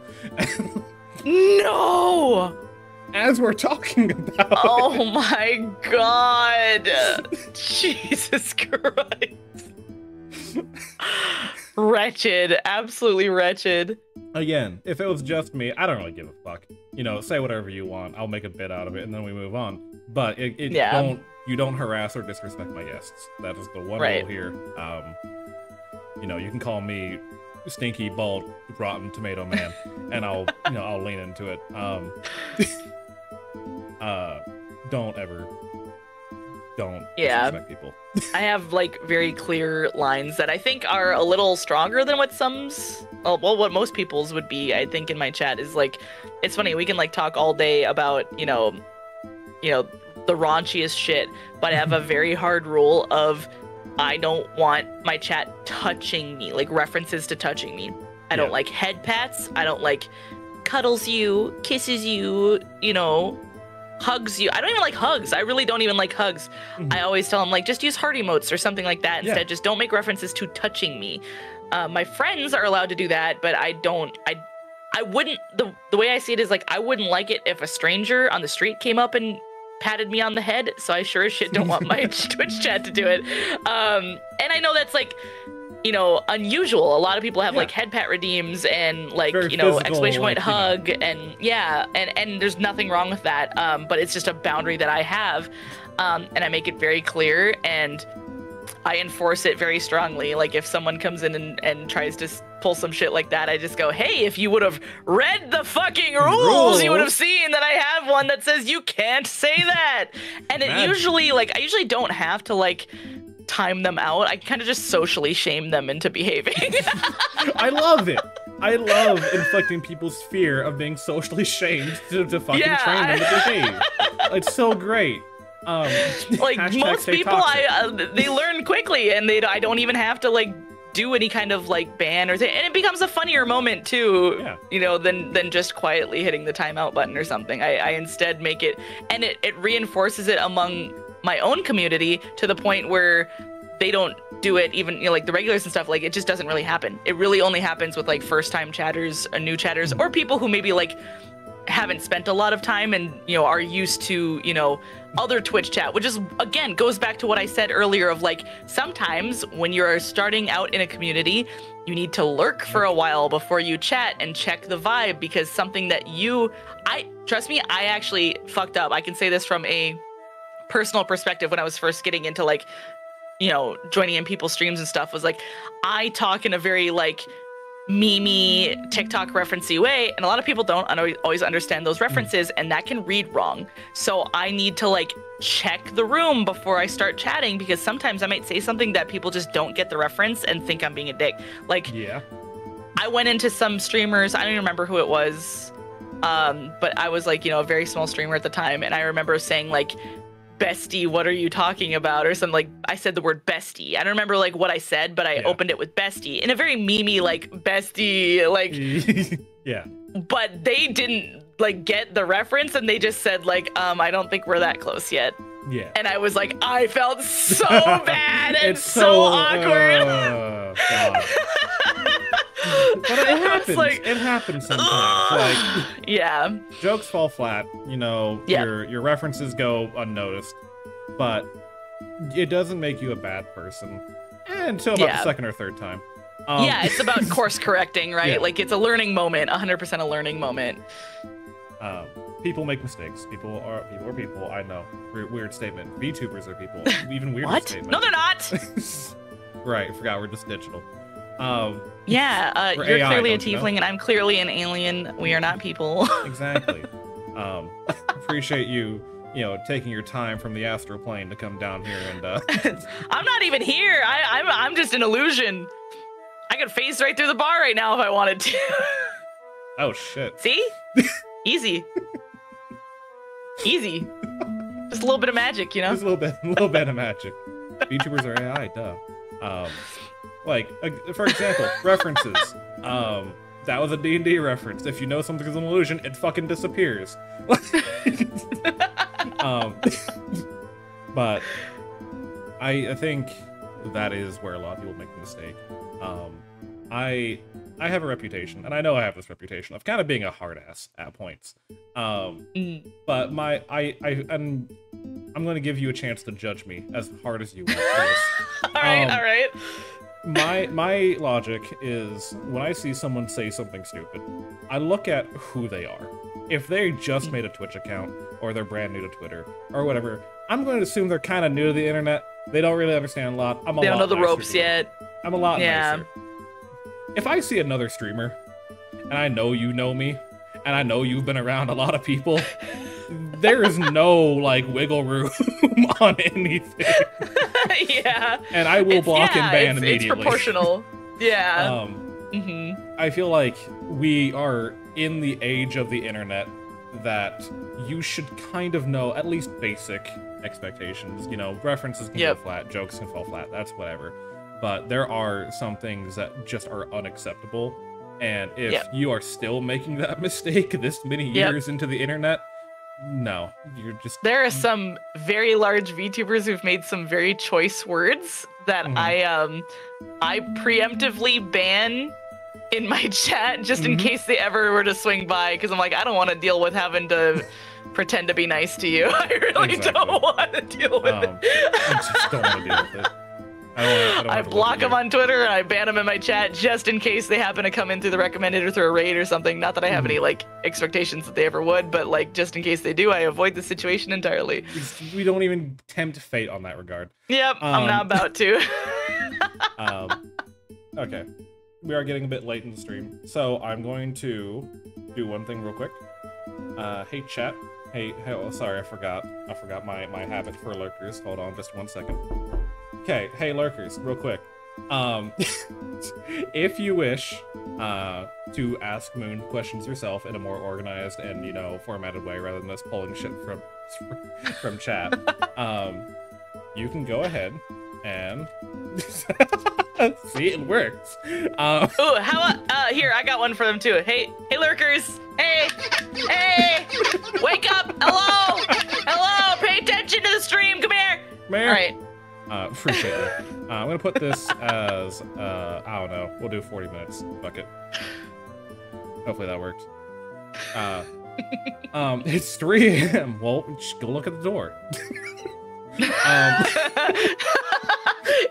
No!
As we're talking about
Oh my god! Jesus Christ. Wretched, absolutely wretched.
Again, if it was just me, I don't really give a fuck. You know, say whatever you want. I'll make a bit out of it, and then we move on. But you don't harass or disrespect my guests. That is the one rule here. You know, you can call me stinky, bald, rotten tomato man, and I'll lean into it. Don't disrespect people.
I have like very clear lines that I think are a little stronger than what what most people's would be. I think in my chat is like, it's funny, we can like talk all day about you know the raunchiest shit, but I have a very hard rule of I don't want my chat touching me, like references to touching me. I don't like head pats. I don't like cuddles you, kisses you, you know, hugs you. I don't even like hugs. I really don't even like hugs. I always tell them like just use heart emotes or something like that instead. Just don't make references to touching me. My friends are allowed to do that, but I don't. I wouldn't. The way I see it is like I wouldn't like it if a stranger on the street came up and patted me on the head. So I sure as shit don't want my Twitch chat to do it. And I know that's like, you know, unusual. A lot of people have like head pat redeems and like, very you know, physical, exclamation point like, hug and and there's nothing wrong with that. But it's just a boundary that I have. And I make it very clear and I enforce it very strongly. Like if someone comes in and tries to pull some shit like that, I just go, hey, if you would have read the fucking rules, you would have seen that I have one that says you can't say that. And it usually, like, I usually don't have to, like, time them out. I kind of just socially shame them into behaving.
I love it. I love inflicting people's fear of being socially shamed to fucking train them to behave. It's so great. Like most people, they learn quickly, and I don't even have to like
do any kind of like ban or thing, and it becomes a funnier moment too,
Yeah.
you know, than just quietly hitting the timeout button or something. I instead make it, and it reinforces it among my own community to the point where they don't do it even, you know, like the regulars and stuff, like it just doesn't really happen. It really only happens with like first time chatters, new chatters, or people who maybe like haven't spent a lot of time and, you know, are used to, you know, other Twitch chat, which is, again, goes back to what I said earlier of like, sometimes when you're starting out in a community, you need to lurk for a while before you chat and check the vibe, because something that trust me, I actually fucked up. I can say this from a personal perspective. When I was first getting into like, you know, joining in people's streams and stuff, was like, I talk in a very like meme-y, TikTok referencey way, and a lot of people don't always understand those references, and that can read wrong. So I need to like check the room before I start chatting, because sometimes I might say something that people just don't get the reference and think I'm being a dick. Like,
Yeah.
I went into some streamers, I don't even remember who it was, but I was like, you know, a very small streamer at the time, and I remember saying like, bestie, what are you talking about? Or something, like I said the word bestie. I don't remember like what I said, but I opened it with bestie in a very memey like bestie, like
Yeah.
But they didn't like get the reference, and they just said like, I don't think we're that close yet.
Yeah.
And I was like, I felt so bad and so awkward.
God. But it happens.
Like,
it happens sometimes. Like,
yeah,
jokes fall flat. You know, your references go unnoticed, but it doesn't make you a bad person until about the second or third time.
Yeah, it's about course correcting, right?
Yeah.
Like, it's a learning moment, 100% a learning moment.
People make mistakes. People are people. I know. Weird statement. VTubers are people. Even weirder
What?
statement.
No, they're not.
Right. Forgot we're just digital.
Yeah, you're
AI,
clearly a
don't you know?
tiefling, and I'm clearly an alien. We are not people.
Exactly. Appreciate you know, taking your time from the astral plane to come down here and.
I'm not even here. I'm just an illusion. I could phase right through the bar right now if I wanted to.
Oh shit.
See? Easy. Easy. Just a little bit of magic, you know?
Just a little bit of magic. VTubers are AI, duh. Like, for example, references. That was a D&D reference. If you know something's an illusion, it fucking disappears. But I think that is where a lot of people make the mistake. I have a reputation, and I know I have this reputation of kind of being a hard ass at points. But I'm going to give you a chance to judge me as hard as you want.
All right.
My logic is when I see someone say something stupid, I look at who they are. If they just made a Twitch account, or they're brand new to Twitter, or whatever, I'm going to assume they're kind of new to the internet. They don't really understand a lot.
They don't know the ropes yet.
I'm a lot nicer. If I see another streamer, and I know you know me, and I know you've been around a lot of people, there is no, like, wiggle room on anything.
Yeah.
And I will block and ban immediately.
It's proportional. Yeah.
I feel like we are in the age of the internet that you should kind of know at least basic expectations. You know, references can go flat, jokes can fall flat, that's whatever. But there are some things that just are unacceptable. And if you are still making that mistake this many years into the internet, no, you're just...
There are some very large VTubers who've made some very choice words that I preemptively ban in my chat just in case they ever were to swing by, because I'm like, I don't want to deal with having to pretend to be nice to you. I really don't want to deal with it.
I just don't want to deal with it.
I block them on Twitter and I ban them in my chat just in case they happen to come in through the recommended or through a raid or something. Not that I have any like expectations that they ever would, but like just in case they do, I avoid the situation entirely.
We don't even tempt fate on that regard.
Yep, I'm not about to.
Okay, we are getting a bit late in the stream, so I'm going to do one thing real quick. Hey chat. Hey, oh, sorry, I forgot my habit for lurkers. Hold on, just 1 second. Okay, hey lurkers, real quick. If you wish to ask Moon questions yourself in a more organized and, you know, formatted way rather than us pulling shit from chat, you can go ahead and See, it works.
Ooh, how about, here, I got one for them too. Hey, lurkers. Hey, wake up. Hello, pay attention to the stream. Come here.
Mayor.
All right.
Appreciate it. I'm gonna put this as, I don't know, we'll do 40 minutes. Fuck it. Hopefully that works. It's 3 a.m. Well, just go look at the door.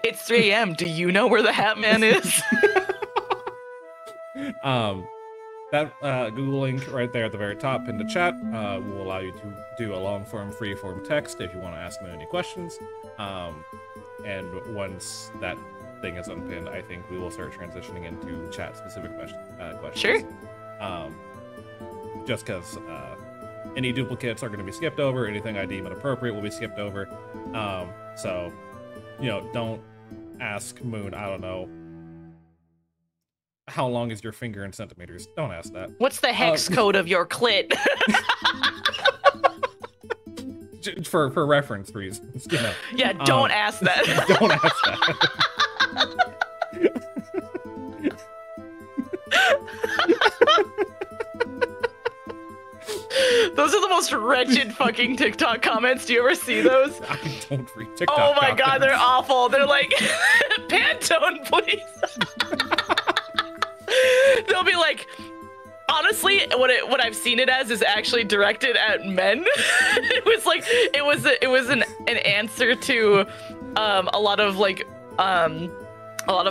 It's 3 a.m. Do you know where the Hat Man is?
That Google link right there at the very top in the chat will allow you to do a long-form, free-form text if you want to ask me any questions. And once that thing is unpinned, I think we will start transitioning into chat-specific questions.
Sure.
Just because any duplicates are going to be skipped over, anything I deem inappropriate will be skipped over. So, you know, don't ask Moon, I don't know, how long is your finger in centimeters? Don't ask that.
What's the hex code of your clit?
for reference reasons, you know.
Yeah, don't ask that.
Don't ask that.
Those are the most wretched fucking TikTok comments. Do you ever see those?
I don't read TikTok.
Oh my
comments.
god, they're awful. They're like, Pantone, please. They'll be like, honestly, what I've seen it as is actually directed at men. It was an answer to a lot of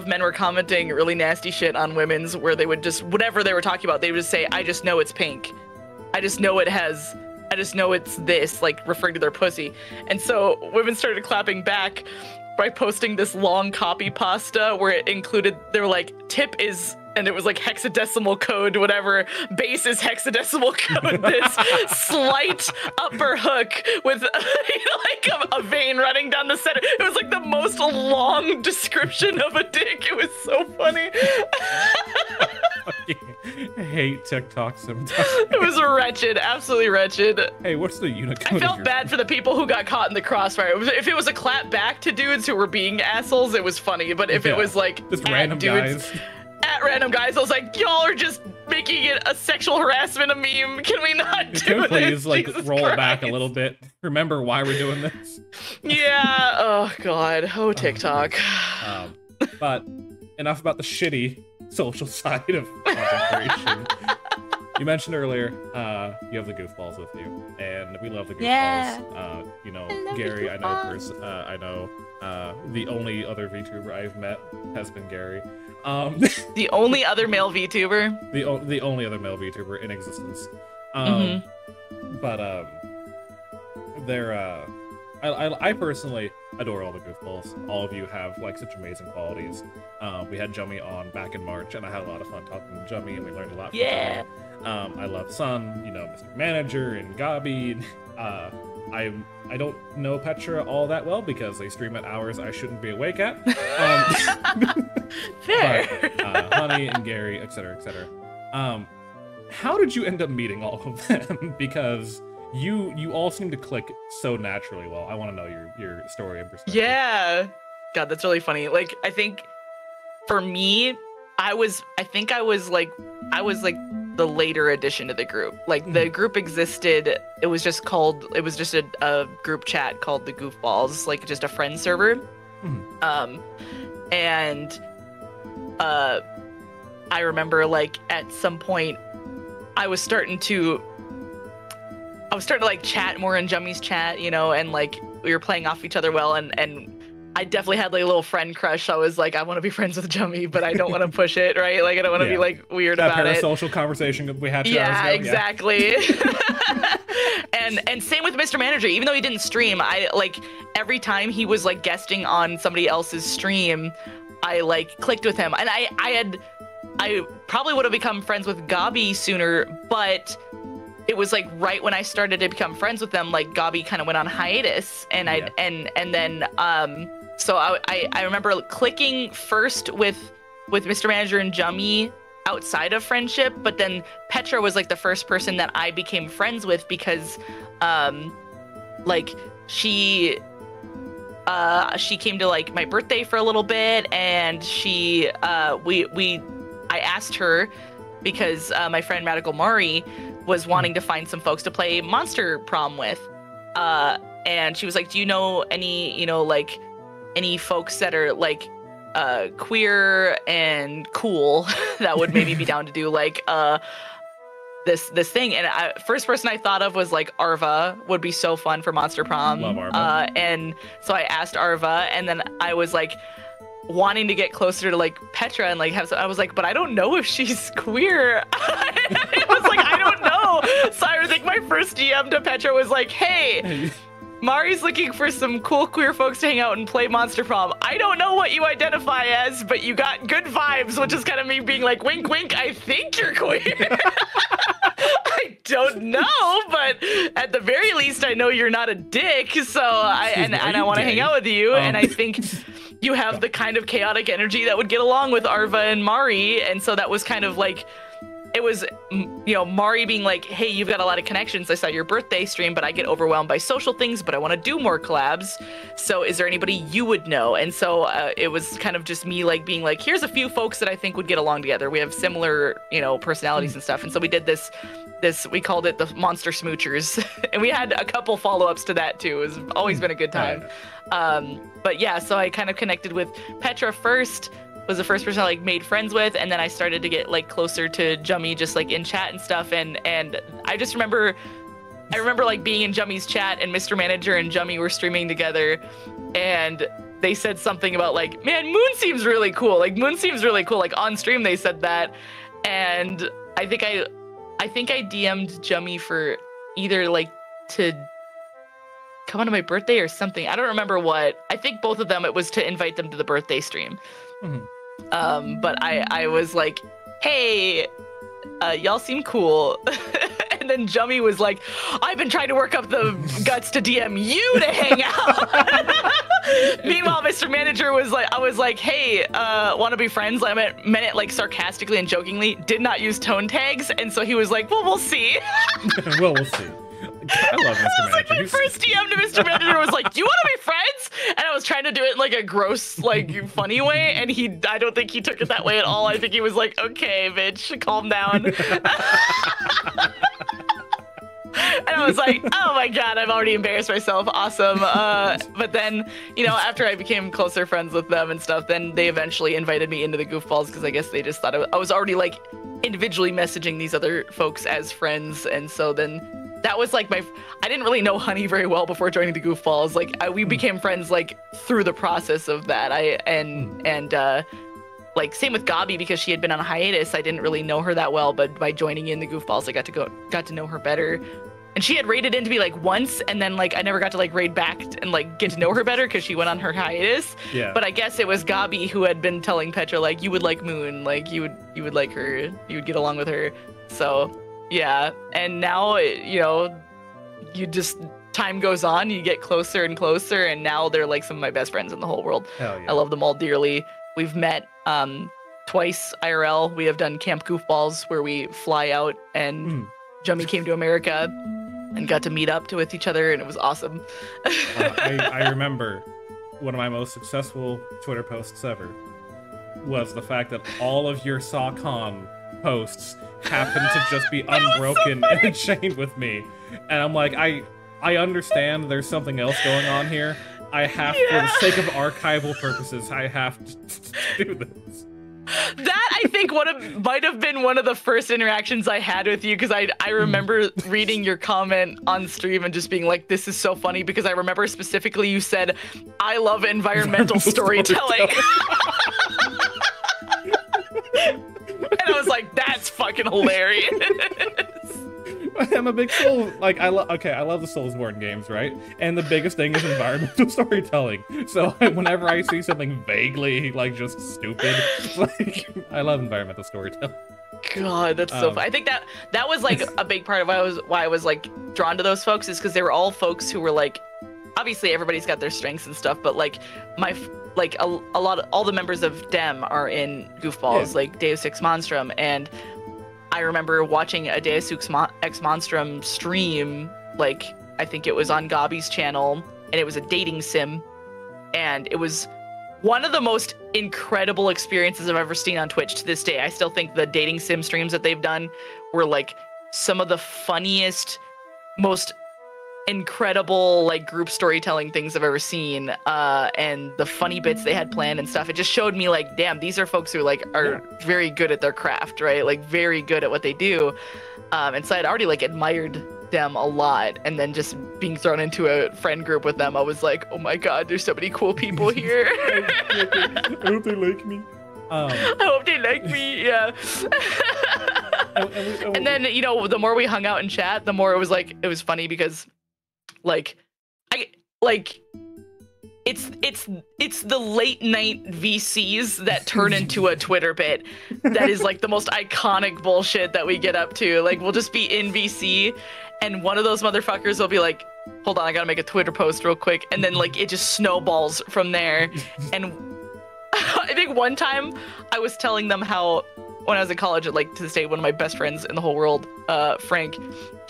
men were commenting really nasty shit on women's, where they would just, whatever they were talking about, they would just say, I just know it's pink. I just know it's this, like referring to their pussy. And so women started clapping back by posting this long copy pasta where it included, they were like, tip is, and it was like hexadecimal code, whatever, base is hexadecimal code, this slight upper hook with like a vein running down the center. It was like the most long description of a dick. It was so funny.
I hate TikTok sometimes.
It was wretched, absolutely wretched.
Hey, what's the Unicode?
I felt bad for the people who got caught in the crossfire. If it was a clap back to dudes who were being assholes, it was funny. But if it was like
just random
dudes,
guys.
At random guys, I was like, y'all are just making it a sexual harassment a meme. Can we not do this?
Please, like,
Jesus
roll
Christ.
it back a little bit. Remember why we're doing this?
Yeah. Oh God. Oh TikTok.
But enough about the shitty social side of content creation. You mentioned earlier, you have the goofballs with you, and we love the goofballs.
Yeah.
You know, Gary, I know the only other VTuber I've met has been Gary.
The only other male VTuber.
The only other male VTuber in existence. But they're I personally adore all the goofballs. All of you have like such amazing qualities. We had Jummy on back in March, and I had a lot of fun talking to Jummy, and we learned a lot from Jummy. I love Sun, you know, Mr. Manager, and Gabi. I don't know Petra all that well because they stream at hours I shouldn't be awake at.
Fair.
But, Honey and Gary, etc., etc. How did you end up meeting all of them? Because you all seem to click so naturally well. I want to know your story and perspective.
Yeah. God, that's really funny. Like, I think for me, I was like the later addition to the group. Like the group existed, it was just a group chat called the Goofballs, like just a friend server. And I remember like at some point I was starting to like chat more in Jummy's chat, you know, and like we were playing off each other well, and I definitely had like a little friend crush. I was like, I want to be friends with Jummy, but I don't want to push it, right? Like I don't want to be like weird about it.
That parasocial conversation we had.
Yeah, exactly. and same with Mr. Manager. Even though he didn't stream, I like every time he was like guesting on somebody else's stream, I like clicked with him, and I probably would have become friends with Gabi sooner, but it was like right when I started to become friends with them, like Gabi kind of went on hiatus, and then so I remember clicking first with Mr. Manager and Jummy outside of friendship, but then Petra was like the first person that I became friends with because like she she came to like my birthday for a little bit, and I asked her because my friend Radical Mari was wanting to find some folks to play Monster Prom with, and she was like, do you know any, like any folks that are like queer and cool that would maybe be down to do like this thing? And first person I thought of was like Arva would be so fun for Monster Prom.
Love Arva.
And so I asked Arva, and then I was like wanting to get closer to like Petra and like I was like, but I don't know if she's queer. I was like, I don't know. So I think my first DM to Petra was like, hey, Mari's looking for some cool queer folks to hang out and play Monster Prom. I don't know what you identify as, but you got good vibes, which is kind of me being like, wink, wink, I think you're queer. I don't know, but at the very least, I know you're not a dick. So I want to hang out with you. And I think you have the kind of chaotic energy that would get along with Arva and Mari. And so that was kind of like, it was, Mari being like, hey, you've got a lot of connections. I saw your birthday stream, but I get overwhelmed by social things, but I want to do more collabs. So is there anybody you would know? And so it was kind of just me like being like, here's a few folks that I think would get along together. We have similar, personalities and stuff. And so we did this, we called it the Monster Smoochers. And we had a couple follow-ups to that too. It's always been a good time. But yeah, so I kind of connected with Petra first, was the first person I like made friends with, and then I started to get like closer to Jummy just like in chat and stuff, and I just remember like being in Jummy's chat, and Mr. Manager and Jummy were streaming together, and they said something about like, man, Moon seems really cool, like on stream they said that, and I think I DM'd Jummy for either like to come on to my birthday or something. I don't remember what. I think both of them, it was to invite them to the birthday stream. Mm-hmm. But I was like, hey, y'all seem cool. And then Jummy was like, I've been trying to work up the guts to DM you to hang out. Meanwhile, Mr. Manager was like, I was like, hey, want to be friends? I meant it like sarcastically and jokingly, did not use tone tags. And so he was like, well, we'll see.
Well, we'll see. I love Mr. Manager.
Like my first DM to Mr. Manager was like, do you want to be friends? And I was trying to do it in like a gross, like funny way. And I don't think he took it that way at all. I think he was like, okay, bitch, calm down. And I was like, oh my God, I've already embarrassed myself. Awesome. But then, after I became closer friends with them and stuff, then they eventually invited me into the goofballs because I guess they just thought I was already like individually messaging these other folks as friends. And so then that was like I didn't really know Honey very well before joining the goofballs. Like we became friends like through the process of that. Like same with Gabi, because she had been on a hiatus. I didn't really know her that well, but by joining in the goofballs, I got to know her better. And she had raided into me like once, and then like I never got to like raid back and like get to know her better because she went on her hiatus. Yeah. But I guess it was Gabi who had been telling Petra like, you would like Moon, like you would like her, you would get along with her. So yeah, and now you just, time goes on, you get closer and closer, and now they're like some of my best friends in the whole world. Hell yeah. I love them all dearly. We've met twice IRL. We have done Camp Goofballs where we fly out, and Jummy came to America and got to meet up with each other, and it was awesome.
I remember one of my most successful Twitter posts ever was the fact that all of your SawCon posts happened to just be unbroken
so
and chained with me. And I'm like, I understand there's something else going on here. I have, for the sake of archival purposes, I have to do this.
That, I think, might have been one of the first interactions I had with you, because I remember reading your comment on stream and just being like, this is so funny, because I remember specifically you said, I love environmental storytelling. And I was like, that's fucking hilarious.
I'm a big Soul, like, I love the Soulsborne games, right? And the biggest thing is environmental storytelling. So whenever I see something vaguely, like, just stupid, like, I love environmental storytelling.
God, that's so fun. I think that was, like, a big part of why I was, like, drawn to those folks, is because they were all folks who were, like, obviously everybody's got their strengths and stuff, but, like, all the members of DEM are in Goofballs, like Deus Ex Monstrum, and I remember watching a Deus Ex Monstrum stream, like, I think it was on Gabi's channel, and it was a dating sim, and it was one of the most incredible experiences I've ever seen on Twitch to this day. I still think the dating sim streams that they've done were like some of the funniest, most incredible like group storytelling things I've ever seen, and the funny bits they had planned and stuff. It just showed me like, damn, these are folks who like are very good at their craft, right? Like very good at what they do. And so I'd already like admired them a lot, and then just being thrown into a friend group with them, I was like, oh my god, there's so many cool people here.
I hope they like me.
I hope they like me. Yeah. And then, you know, the more we hung out and chat, the more it was like, it was funny because like it's the late night VCs that turn into a Twitter bit that is like the most iconic bullshit that we get up to. Like we'll just be in VC and one of those motherfuckers will be like, hold on, I gotta make a Twitter post real quick, and then like it just snowballs from there. And I think one time I was telling them how when I was in college, like to this day, one of my best friends in the whole world, Frank,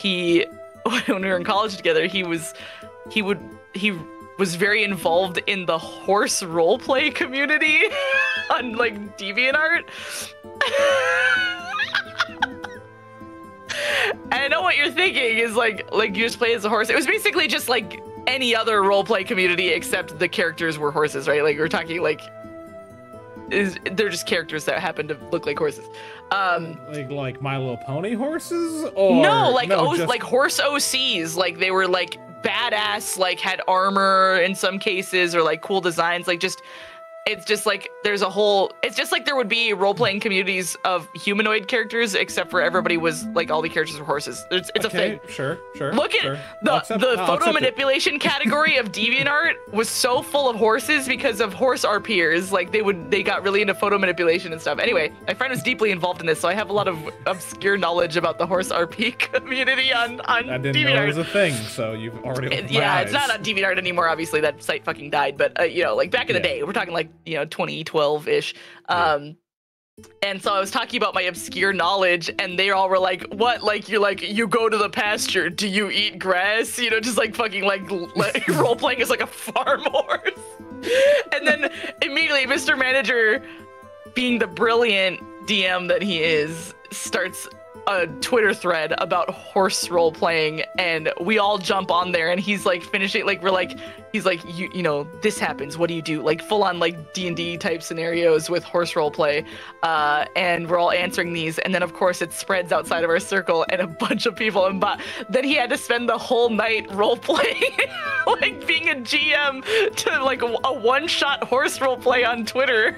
when we were in college together, he was very involved in the horse roleplay community on like DeviantArt. I know what you're thinking is like you just play as a horse. It was basically just like any other roleplay community except the characters were horses, right? Like we're talking like they're just characters that happen to look like horses.
Like My Little Pony horses, or
like horse OCs. Like they were like badass, like had armor in some cases, or like cool designs. Like just it's just like there's a whole. It's just like there would be role-playing communities of humanoid characters, except for everybody was like all the characters were horses. It's okay, a thing.
Sure.
Look at the photo manipulation category of DeviantArt was so full of horses because of horse RPers. Like they got really into photo manipulation and stuff. Anyway, my friend was deeply involved in this, so I have a lot of obscure knowledge about the horse RP community on DeviantArt.
I didn't know it was a thing, so you've already opened my eyes.
It's not on DeviantArt anymore. Obviously, that site fucking died. But you know, like back in the day, we're talking like 2012-ish. And so I was talking about my obscure knowledge, and they all were like, what? Like, you're like, you go to the pasture, do you eat grass? You know, just like fucking like role-playing as like a farm horse. And then immediately Mr. Manager, being the brilliant DM that he is, starts a Twitter thread about horse role playing, and we all jump on there, and he's like finishing, like we're like, he's like, you know, this happens, what do you do? Like full on like D&D type scenarios with horse role play, and we're all answering these, and then of course it spreads outside of our circle, and a bunch of people, and then he had to spend the whole night role playing, like being a GM to like a one-shot horse role play on Twitter.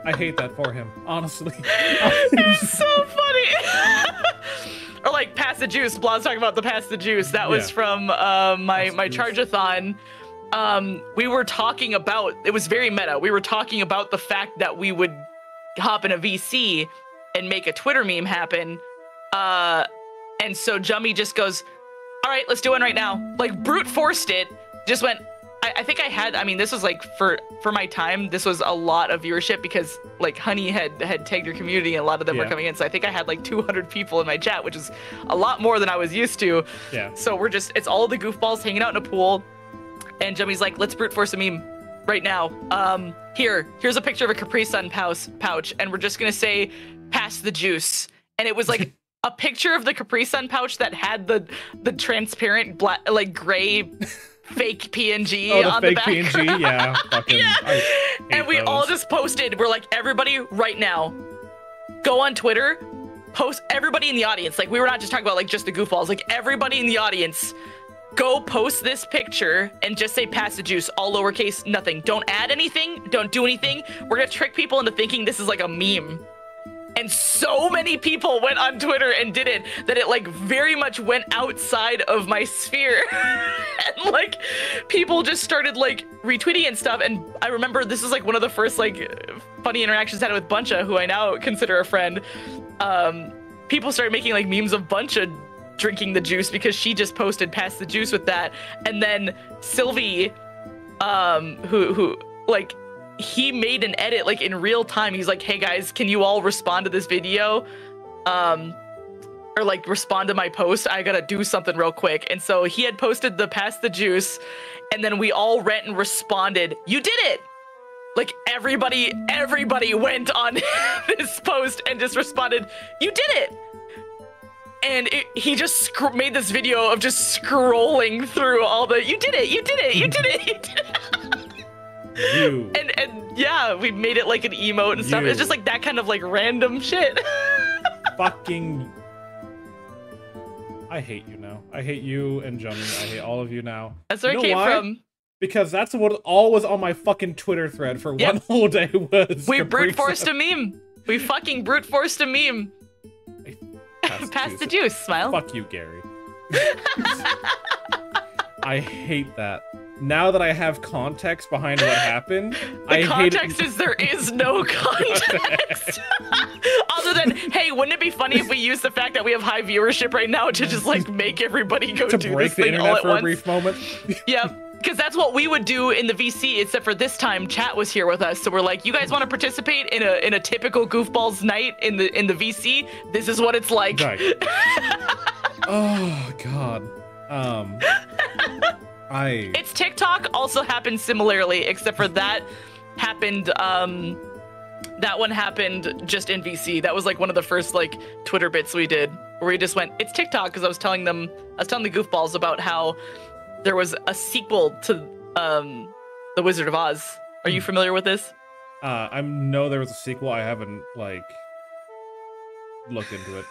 I hate that for him, honestly.
It's so funny. Or like Pass the Juice. Blah's talking about the Pass the Juice. That was from my Charge-a-thon. We were talking about, it was very meta. We were talking about the fact that we would hop in a VC and make a Twitter meme happen. And so Jummy just goes, all right, let's do one right now. Like brute forced it, just went, I think I had, I mean, this was like, for my time, this was a lot of viewership because like Honey had tagged your community and a lot of them were coming in. So I think I had like 200 people in my chat, which is a lot more than I was used to. Yeah. So it's all the goofballs hanging out in a pool. And Jummy's like, let's brute force a meme right now. Here's a picture of a Capri Sun pouch. And we're just going to say, pass the juice. And it was like a picture of the Capri Sun pouch that had the transparent black, like gray fake PNG on the back.
PNG, yeah. Fucking, yeah.
And we all just posted, we're like, everybody right now, go on Twitter, post, everybody in the audience, like we were not just talking about like just the goofballs, like everybody in the audience, go post this picture and just say pass the juice, all lowercase, nothing. Don't add anything, don't do anything. We're gonna trick people into thinking this is like a meme. And so many people went on Twitter and did it that it like very much went outside of my sphere. And like people just started like retweeting and stuff. And I remember this is like one of the first like funny interactions I had with Buncha, who I now consider a friend. People started making like memes of Buncha drinking the juice because she just posted pass the juice with that. And then Sylvie, who like, he made an edit like in real time. He's like, hey guys, can you all respond to this video? Or or like respond to my post. I gotta do something real quick. And so he had posted the pass the juice, and then we all went and responded, "You did it!" Like everybody went on this post and just responded, "You did it!" And he just made this video of just scrolling through all the, "You did it! You did it! You did it! You did it!"
You.
And yeah, we made it like an emote and stuff. It's just like that kind of like random shit.
Fucking. I hate you now. I hate you and Jummy. I hate all of you now.
That's where it came from.
Because that's what all was on my fucking Twitter thread for one whole day was.
We brute forced a meme. We fucking brute forced a meme. Pass the juice, smile.
Fuck you, Gary. I hate that. Now that I have context behind what happened,
the context is there is no context. Other than, hey, wouldn't it be funny if we use the fact that we have high viewership right now to just like make everybody go
to
do
break
this
the
thing
internet
all at
for
once?
a brief moment?
Yeah. Because that's what we would do in the VC, except for this time, chat was here with us. So we're like, you guys want to participate in a typical goofballs night in the VC? This is what it's like.
Right. Oh God.
It's TikTok also happened similarly, except for that happened. That one happened just in VC. That was like one of the first like Twitter bits we did, where we just went, "It's TikTok," because I was telling the goofballs about how there was a sequel to The Wizard of Oz. Are you familiar with this?
I know there was a sequel. I haven't like looked into it.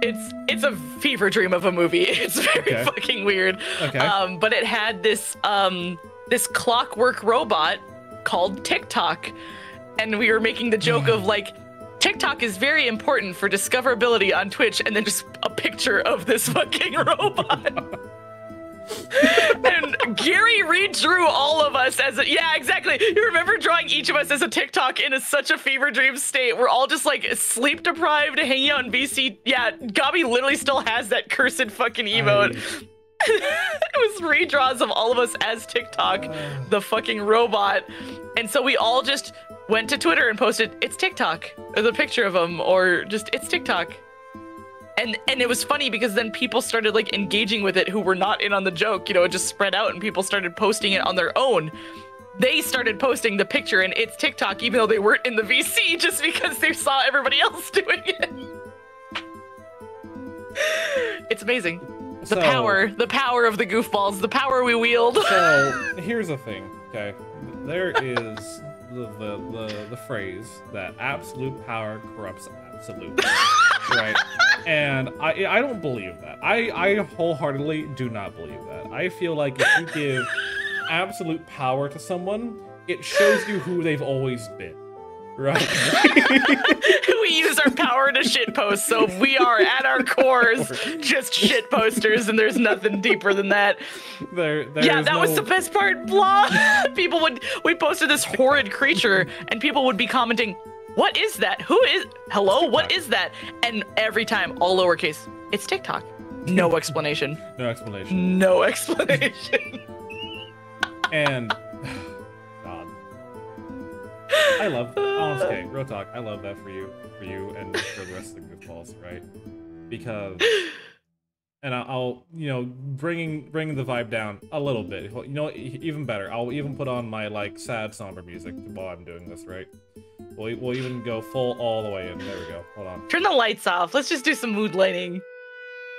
It's a fever dream of a movie. It's very fucking weird.
Okay.
But it had this this clockwork robot called TikTok, and we were making the joke of like, TikTok is very important for discoverability on Twitch, and then just a picture of this fucking robot. And Gary redrew all of us as yeah, exactly. You remember drawing each of us as a TikTok in such a fever dream state. We're all just like sleep deprived, hanging out in VC. Yeah, Gabi literally still has that cursed fucking emote. It was redraws of all of us as TikTok, the fucking robot. And so we all just went to Twitter and posted, "It's TikTok," or the picture of him, or just "It's TikTok." And it was funny because then people started like engaging with it who were not in on the joke. You know, it just spread out and people started posting it on their own. They started posting the picture and "It's TikTok," even though they weren't in the VC, just because they saw everybody else doing it. It's amazing. The power of the goofballs, the power we wield.
So here's the thing, okay? There is the phrase that absolute power corrupts absolute, right? And I don't believe that. I wholeheartedly do not believe that. I feel like if you give absolute power to someone, it shows you who they've always been, right?
We use our power to shitpost, so we are at our cores just shitposters, and there's nothing deeper than that. Yeah, that was the best part. Blah. We posted this horrid creature, and people would be commenting, "What is that? Who is? Hello? What is that?" And every time, all lowercase, "It's TikTok." No explanation.
No explanation.
No explanation.
And God, I love, honestly, real talk. I love that for you, and for the rest of the goofballs, right? Because, and I'll you know, bringing the vibe down a little bit. You know, even better. I'll even put on my like sad somber music while I'm doing this, right? We'll even go full all the way in. There we go. Hold on.
Turn the lights off. Let's just do some mood lighting.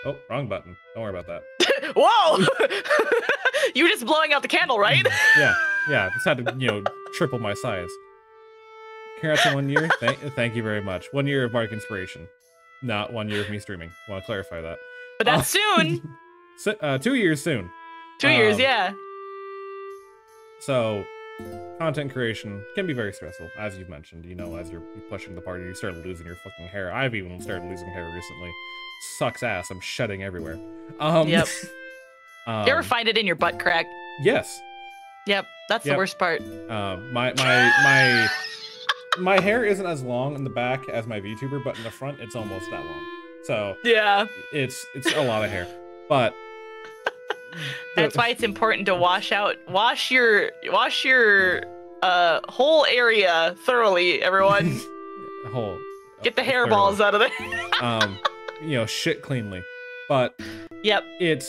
Oh, wrong button. Don't worry about that.
Whoa! You were just blowing out the candle, right?
Yeah. Just had to, you know, triple my size. Congrats on 1 year. Thank you very much. 1 year of Bardic Inspiration, not 1 year of me streaming. Want to clarify that.
But that's soon.
2 years soon.
2 years, yeah.
So, content creation can be very stressful, as you've mentioned. You know, as you're pushing the party, you start losing your fucking hair. I've even started losing hair recently. Sucks ass. I'm shedding everywhere.
Yep. You ever find it in your butt crack?
Yes.
Yep, that's the worst part.
My hair isn't as long in the back as my VTuber, but in the front, it's almost that long. So
yeah,
it's a lot of hair. But
that's why it's important to wash your whole area thoroughly, everyone.
Whole.
Get the hairballs out of there.
shit cleanly. But
Yep.
it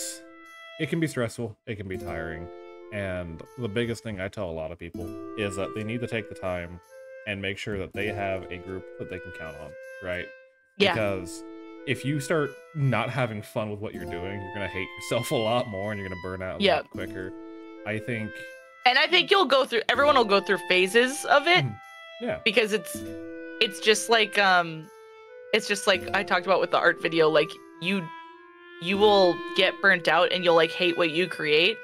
can be stressful, it can be tiring, and the biggest thing I tell a lot of people is that they need to take the time and make sure that they have a group that they can count on, right?
Yeah.
Because if you start not having fun with what you're doing, you're gonna hate yourself a lot more, and you're gonna burn out a lot quicker. I think
everyone will go through phases of it.
Yeah.
Because it's just like I talked about with the art video, like you will get burnt out and you'll like hate what you create,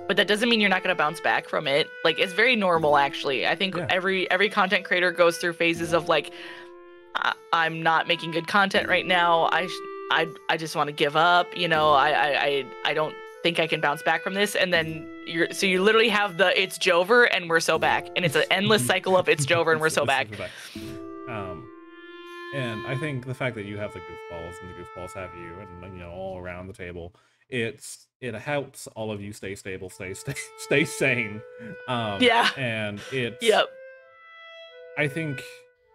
but that doesn't mean you're not going to bounce back from it. Like, it's very normal, actually. I think every content creator goes through phases of like, I'm not making good content right now. I just want to give up. I don't think I can bounce back from this. And then you literally have the it's Jover and we're so back, and it's an endless cycle of it's Jover and we're so back.
And I think the fact that you have the goofballs and the goofballs have you, and all around the table, it helps all of you stay stable, stay sane. And it's I think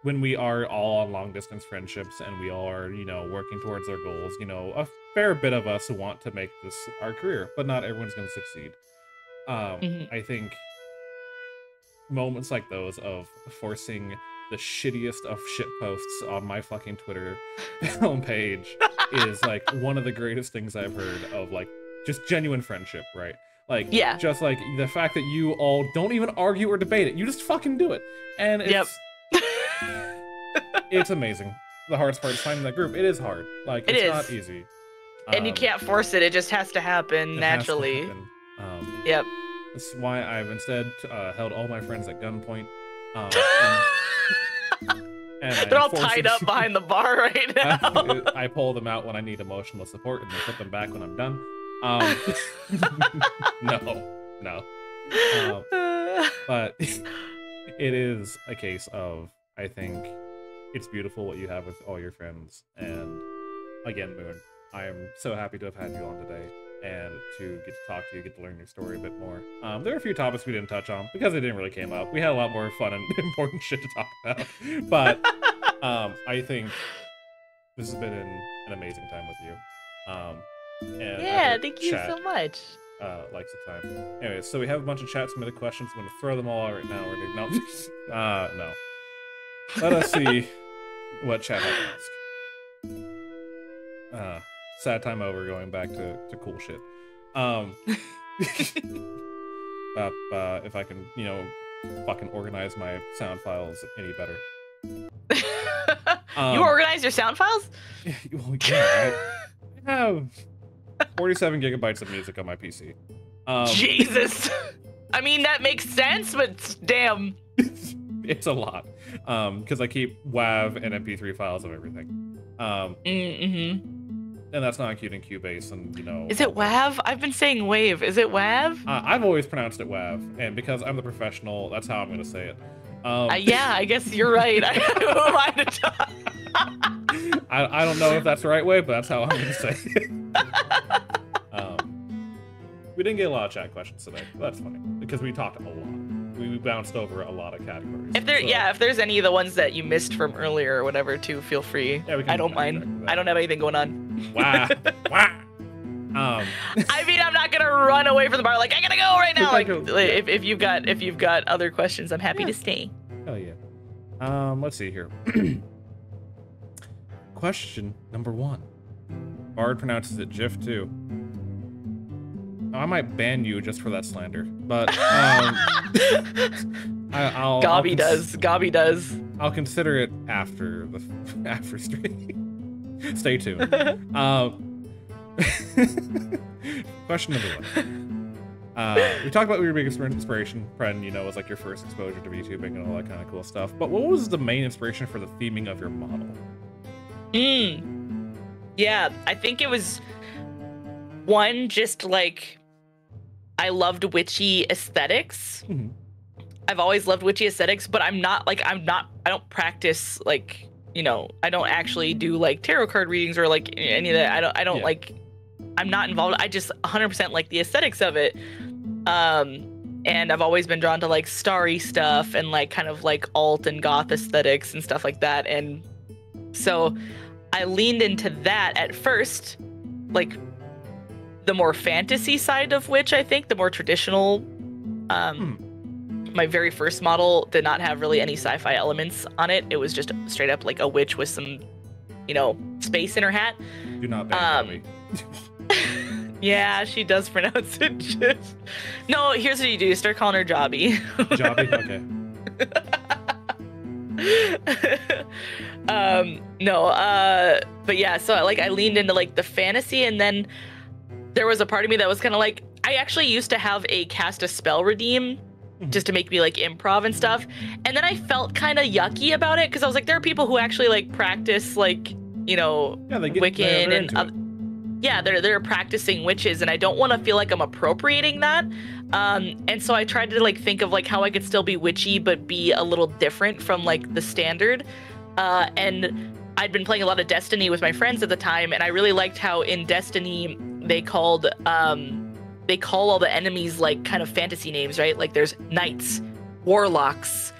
when we are all on long distance friendships and we all are working towards our goals, a fair bit of us want to make this our career, but not everyone's going to succeed. I think moments like those of forcing the shittiest of shit posts on my fucking Twitter homepage is like one of the greatest things I've heard of, like, just genuine friendship, right? Like, just like the fact that you all don't even argue or debate it, you just fucking do it, and it's it's amazing. The hardest part is finding that group. It is hard, like it's not easy,
and you can't force it. It just has to happen naturally.
That's why I've instead held all my friends at gunpoint. And
they're all tied up behind the bar right now.
I pull them out when I need emotional support, and they put them back when I'm done. No. But it is a case of, I think it's beautiful what you have with all your friends. And again, Moon, I am so happy to have had you on today and to get to talk to you, get to learn your story a bit more. There are a few topics we didn't touch on because they didn't really came up. We had a lot more fun and important shit to talk about. But I think this has been an amazing time with you. And
thank you so much.
Likes the time. Anyways, so we have a bunch of chat submitted questions. I'm going to throw them all out right now. No. Let us see what chat has to ask. Sad time over, going back to cool shit. If I can, fucking organize my sound files any better.
You organize your sound files?
Well, yeah, I have 47 gigabytes of music on my PC.
Jesus. I mean, that makes sense, but damn.
It's a lot. Because I keep WAV and MP3 files of everything. And that's not including Cubase and,
Is it WAV? I've been saying wave. Is it WAV?
I've always pronounced it WAV, and because I'm the professional, that's how I'm going to say it.
Yeah, I guess you're right. Who am I to talk?
I don't know if that's the right way, but that's how I'm going to say it. We didn't get a lot of chat questions today, but that's funny, because we talked a lot. We bounced over a lot of categories.
If there's any of the ones that you missed from earlier or whatever, too, feel free. I don't mind. I don't have anything going on.
Wow.
I mean, I'm not gonna run away from the bar like I gotta go right now. Like, if you've got other questions, I'm happy to stay.
Hell yeah. Let's see here. Question number 1. Bard pronounces it Jif too. I might ban you just for that slander, but
Gobby does.
I'll consider it after stream. Stay tuned. Question number 1. We talked about your biggest inspiration. Pren, was like your first exposure to VTubing and all that kind of cool stuff. But what was the main inspiration for the theming of your model?
Yeah, I think it was one, just like I loved witchy aesthetics. I've always loved witchy aesthetics, but I don't practice like, I don't actually do like tarot card readings or like any of that. I don't like, I'm not involved. I just 100% like the aesthetics of it. And I've always been drawn to like starry stuff and like kind of like alt and goth aesthetics and stuff like that. And so I leaned into that at first, like the more fantasy side of which I think the more traditional. My very first model did not have really any sci-fi elements on it. It was just straight up like a witch with some, you know, space in her hat.
Do not bang me.
Yeah, she does pronounce it just. No, here's what you do. You start calling her Jobby.
Jobby?
Okay. But yeah, so like I leaned into like the fantasy, and then there was a part of me that was kind of like, I actually used to have a cast a spell redeem just to make me like improv and stuff. And then I felt kind of yucky about it because I was like, there are people who actually like practice like, you know, Wiccan and yeah, they're practicing witches, and I don't want to feel like I'm appropriating that. And so I tried to like think of like how I could still be witchy but be a little different from like the standard. And I'd been playing a lot of Destiny with my friends at the time, and I really liked how in Destiny they call all the enemies like kind of fantasy names, right? Like there's knights, warlocks,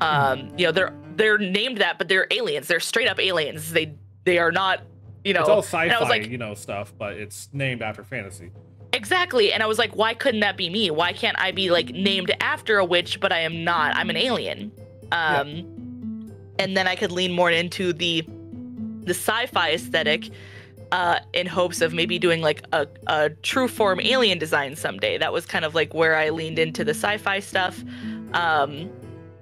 you know, they're named that, but they're aliens. They're straight up aliens. They are not, you know.
It's all sci-fi,
like,
you know, stuff, but it's named after fantasy.
Exactly. And I was like, why couldn't that be me? Why can't I be like named after a witch, but I am not? I'm an alien. And then I could lean more into the sci-fi aesthetic. In hopes of maybe doing like a true form alien design someday. That was kind of like where I leaned into the sci-fi stuff.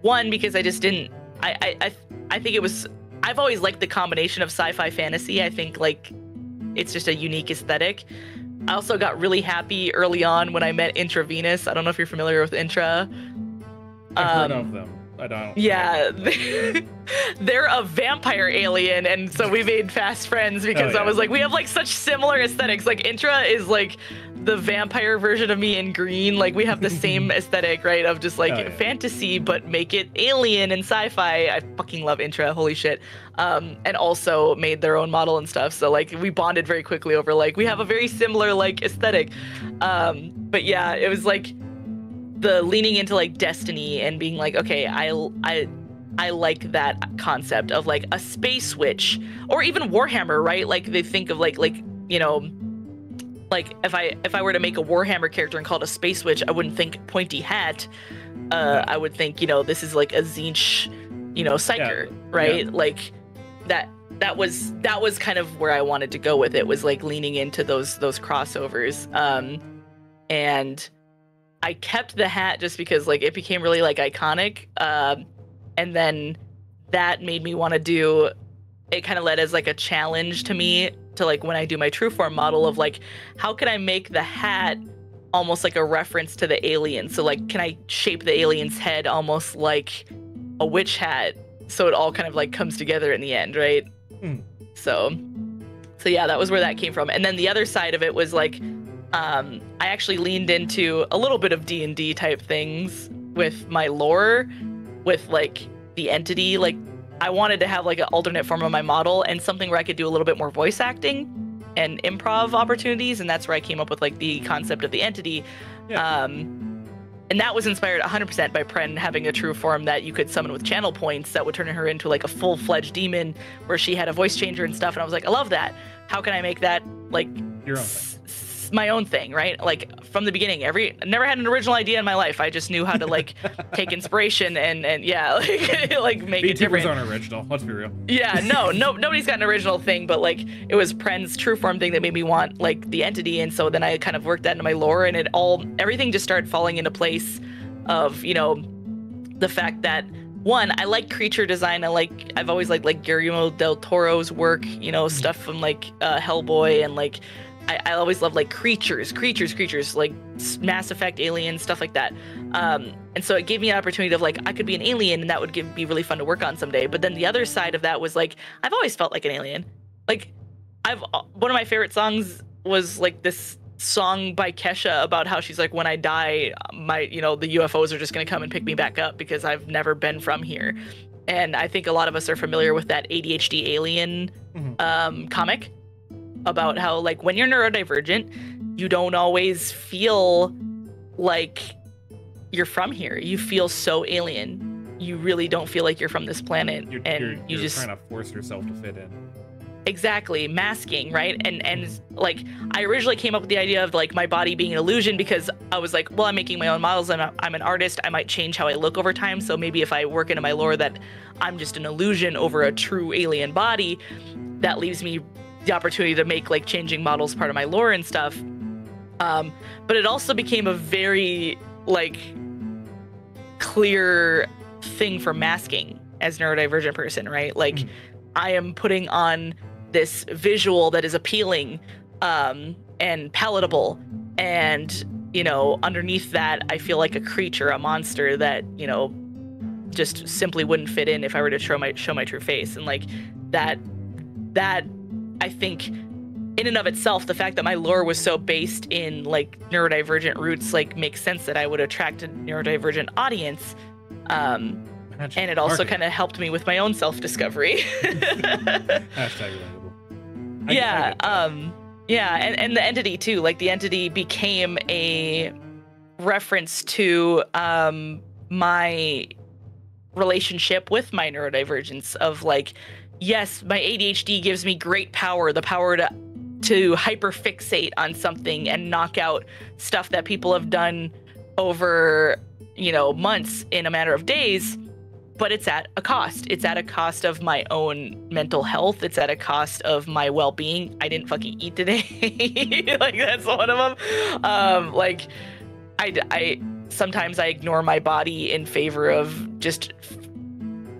One, because I just didn't, I think it was, I've always liked the combination of sci-fi fantasy. I think like it's just a unique aesthetic. I also got really happy early on when I met Intravenous. I don't know if you're familiar with Intra.
I've heard of them. I don't.
Yeah, they're a vampire alien, and so we made fast friends because I was like, we have like such similar aesthetics. Like Intra is like the vampire version of me in green. Like we have the same aesthetic, right? Of just like fantasy, but make it alien and sci-fi. I fucking love Intra. Holy shit. And also made their own model and stuff. So like we bonded very quickly over like we have a very similar like aesthetic. But yeah, it was like the leaning into like Destiny and being like, okay, I like that concept of like a space witch, or even Warhammer, right? Like they think of like you know, like if I were to make a Warhammer character and call it a space witch, I wouldn't think pointy hat. I would think, you know, this is like a Tzeentch, you know, psyker, right? Like that was kind of where I wanted to go with it, was like leaning into those crossovers. And I kept the hat just because like it became really like iconic. And then that made me want to do, it kind of led as like a challenge to me to like when I do my true form model of like, how can I make the hat almost like a reference to the alien? So like, can I shape the alien's head almost like a witch hat? So it all kind of like comes together in the end, right? So yeah, that was where that came from. And then the other side of it was like, I actually leaned into a little bit of D&D type things with my lore, with like the entity. Like I wanted to have like an alternate form of my model and something where I could do a little bit more voice acting and improv opportunities. And that's where I came up with like the concept of the entity. And that was inspired 100% by Pren having a true form that you could summon with channel points that would turn her into like a full-fledged demon where she had a voice changer and stuff. And I was like, I love that. How can I make that like
your own thing?
My own thing, right? Like from the beginning, never had an original idea in my life. I just knew how to like take inspiration and yeah, like make it different.
Vtubers aren't original. Let's be real.
Yeah, nobody's got an original thing, but like it was Pren's true form thing that made me want like the entity, and so then I kind of worked that into my lore, and everything just started falling into place. Of, you know, the fact that one, I like creature design. I've always liked Guillermo del Toro's work, you know, stuff from like Hellboy, and like I always love like creatures, like Mass Effect, aliens, stuff like that. And so it gave me an opportunity of like, I could be an alien, and that would be really fun to work on someday. But then the other side of that was like, I've always felt like an alien. Like one of my favorite songs was like this song by Kesha about how she's like, when I die, the UFOs are just going to come and pick me back up because I've never been from here. And I think a lot of us are familiar with that ADHD alien comic about how like when you're neurodivergent, you don't always feel like you're from here. You feel so alien. You really don't feel like you're from this planet.
You're just trying to force yourself to fit in.
Exactly, masking, right? And like I originally came up with the idea of like my body being an illusion because I was like, well, I'm making my own models. I'm an artist. I might change how I look over time. So maybe if I work into my lore that I'm just an illusion over a true alien body, that leaves me the opportunity to make like changing models part of my lore and stuff. But it also became a very like clear thing for masking as a neurodivergent person, right? Like I am putting on this visual that is appealing and palatable, and you know, underneath that I feel like a creature, a monster that, you know, just simply wouldn't fit in if I were to show my true face. And like that I think in and of itself, the fact that my lore was so based in like neurodivergent roots like makes sense that I would attract a neurodivergent audience. And it also kind of helped me with my own self-discovery.
Hashtag relatable.
Yeah, and the entity too. Like the entity became a reference to my relationship with my neurodivergence of like, yes, my ADHD gives me great power, the power to hyperfixate on something and knock out stuff that people have done over, you know, months in a matter of days. But it's at a cost. It's at a cost of my own mental health. It's at a cost of my well-being. I didn't fucking eat today. Like that's one of them. Like I sometimes I ignore my body in favor of just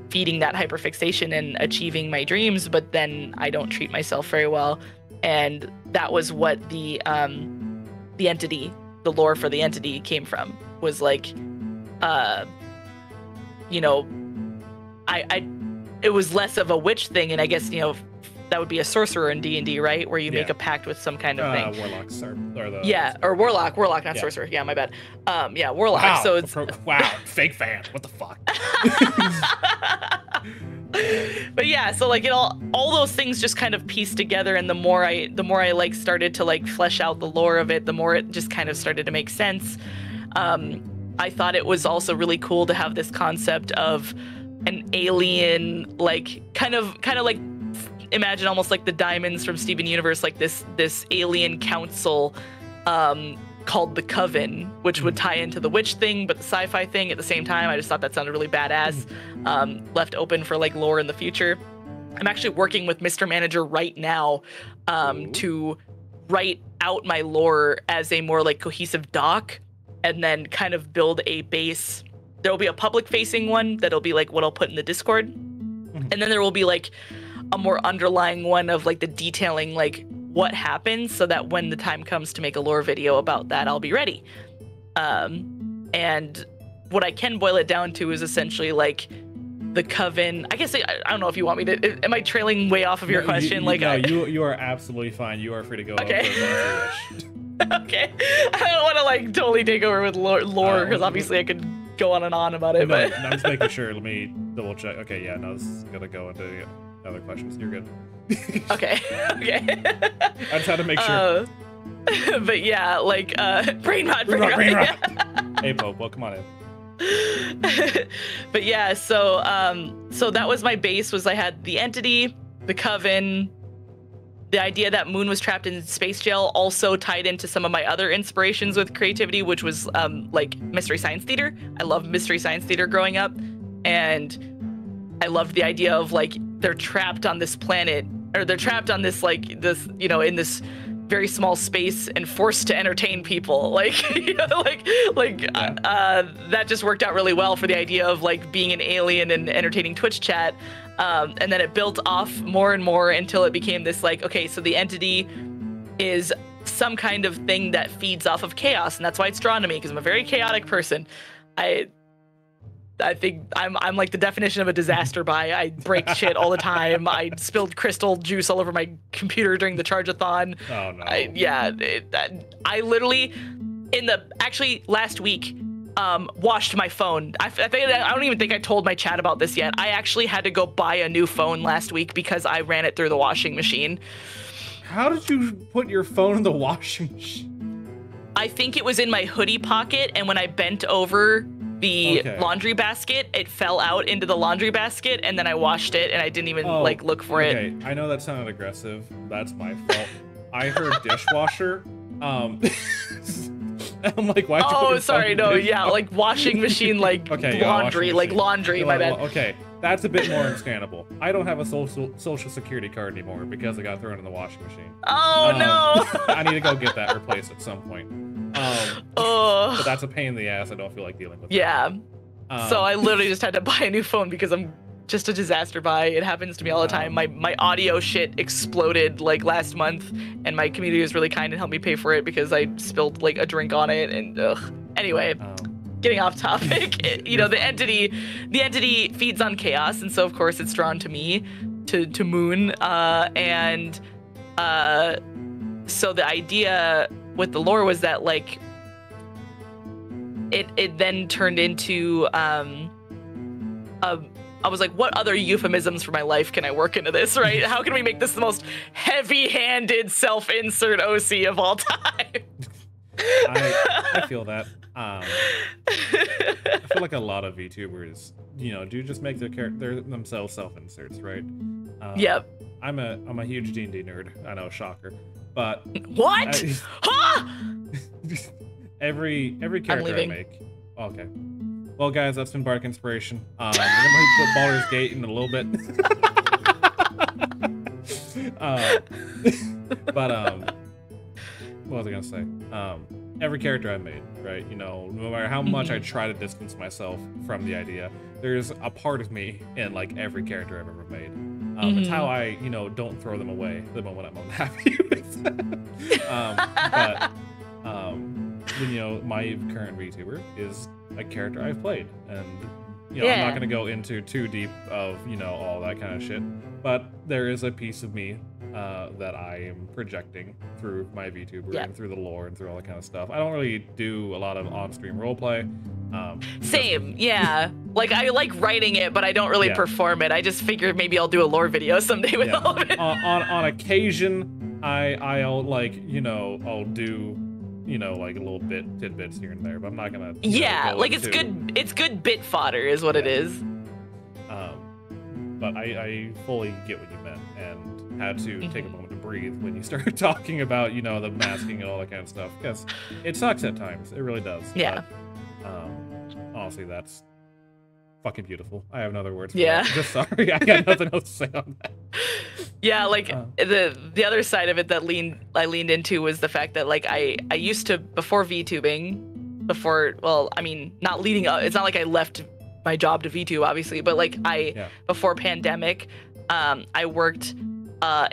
feeding that hyperfixation and achieving my dreams, but then I don't treat myself very well. And that was what the entity, the lore for the entity came from, was like, you know, it was less of a witch thing, and I guess, you know, that would be a sorcerer in D&D, right? Where you make a pact with some kind of thing.
Warlocks or the...
Yeah, or warlock, not sorcerer. Yeah, my bad. Yeah, warlock.
Wow.
So it's
wow, fake fan. What the fuck?
But yeah, so like all those things just kind of pieced together, and the more I like started to like flesh out the lore of it, the more it just kind of started to make sense. I thought it was also really cool to have this concept of an alien, like kind of like, imagine almost like the diamonds from Steven Universe, like this alien council called the Coven, which would tie into the witch thing, but the sci-fi thing at the same time. I just thought that sounded really badass. Left open for like lore in the future. I'm actually working with Mr. Manager right now to write out my lore as a more like cohesive doc, and then kind of build a base. There'll be a public facing one that'll be like what I'll put in the Discord. And then there will be like a more underlying one of like the detailing, like what happens, so that when the time comes to make a lore video about that, I'll be ready. And what I can boil it down to is essentially like the Coven. I guess I don't know if you want me to. Am I trailing way off of your question?
You are absolutely fine. You are free to go.
Okay.
Over as you wish.
Okay. I don't want to like totally take over with lore because obviously I could go on and on about it.
No,
but
I'm just making sure. Let me double check. Okay, yeah, no, this is gonna go into other questions. You're good.
Okay.
I just had to make sure.
But yeah, like brain rot.
Hey Pope, well, come on in.
But yeah, so that was my base. Was I had the entity, the Coven, the idea that Moon was trapped in space jail also tied into some of my other inspirations with creativity, which was like Mystery Science Theater. I loved Mystery Science Theater growing up, and I loved the idea of like they're trapped on this planet, or they're trapped on this like this, you know, in this very small space and forced to entertain people. Like, you know, that just worked out really well for the idea of like being an alien and entertaining Twitch chat. And then it built off more and more until it became this like, okay, so the entity is some kind of thing that feeds off of chaos, and that's why it's drawn to me, because I'm a very chaotic person. I think I'm like the definition of a disaster buy. I break shit all the time. I spilled crystal juice all over my computer during the charge-a-thon.
Oh no.
I literally actually last week washed my phone. I don't even think I told my chat about this yet. I actually had to go buy a new phone last week because I ran it through the washing machine.
How did you put your phone in the washing machine?
I think it was in my hoodie pocket, and when I bent over the
Okay.
laundry basket. It fell out into the laundry basket, and then I washed it, and I didn't even like look for it.
Okay, I know that sounded aggressive. That's my fault. I heard dishwasher. I'm like, why?
Oh, sorry, no, yeah, like washing machine, like
Okay,
laundry,
washing
like
machine.
laundry. My bad.
Okay, that's a bit more understandable. I don't have a social security card anymore because I got thrown in the washing machine.
Oh no!
I need to go get that replaced at some point.
Oh.
But that's a pain in the ass. I don't feel like dealing with.
Yeah. So I literally just had to buy a new phone because I'm just a disaster buy. It happens to me all the time. My audio shit exploded like last month, and my community was really kind and helped me pay for it because I spilled like a drink on it. And anyway, getting off topic. You know, the entity feeds on chaos, and so of course it's drawn to me, to Moon, and so the idea with the lore was that like it then turned into I was like, what other euphemisms for my life can I work into this, right? How can we make this the most heavy-handed self-insert OC of all time?
I feel that. I feel like a lot of VTubers, you know, do just make their themselves self-inserts, right?
Yep.
I'm a huge D&D nerd. I know, shocker, but
what? Huh?
every character I
leaving.
make. Okay. Well, guys, that's been Bardic Inspiration. We're gonna put Baldur's Gate in a little bit. What was I gonna say? Every character I made, right? You know, no matter how much I try to distance myself from the idea, there's a part of me in like every character I've ever made. It's how I, you know, don't throw them away the moment I'm unhappy with them. You know, my current VTuber is a character I've played, and you know, I'm not gonna go into too deep of, you know, all that kind of shit, but there is a piece of me that I am projecting through my VTuber and through the lore and through all that kind of stuff. I don't really do a lot of on-stream roleplay.
Same, yeah. Like I like writing it, but I don't really perform it. I just figured maybe I'll do a lore video someday with all of it.
On occasion, I'll like, you know, I'll do, you know, like a little tidbits here and there, but I'm not gonna.
Yeah, like it's good bit fodder is what it is.
But I fully get what you meant, and had to take a moment to breathe when you started talking about, you know, the masking and all that kind of stuff, because it sucks at times. It really does.
Yeah.
But, honestly, that's fucking beautiful. I have no other words for
that.
Just sorry, I got nothing else to say on that.
Yeah, like the other side of it that I leaned into was the fact that like I used to, before VTubing, well, I mean, not leading up, it's not like I left my job to VTube obviously, but like before pandemic, I worked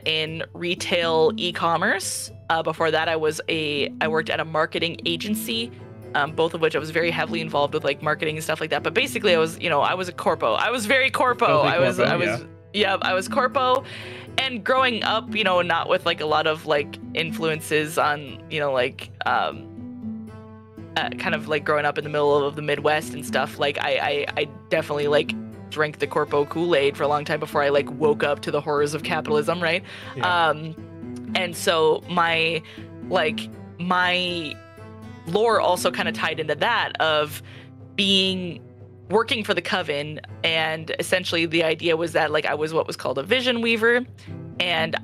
in retail e-commerce. Before that I worked at a marketing agency, both of which I was very heavily involved with, like marketing and stuff like that. But basically I was a corpo. I was very corpo. I was corpo. And growing up, you know, not with like a lot of like influences on, you know, like kind of like growing up in the middle of the Midwest and stuff, like I definitely like drank the corpo Kool-Aid for a long time before I like woke up to the horrors of capitalism, right? And so my lore also kind of tied into that of working for the Coven, and essentially the idea was that like I was what was called a vision weaver, and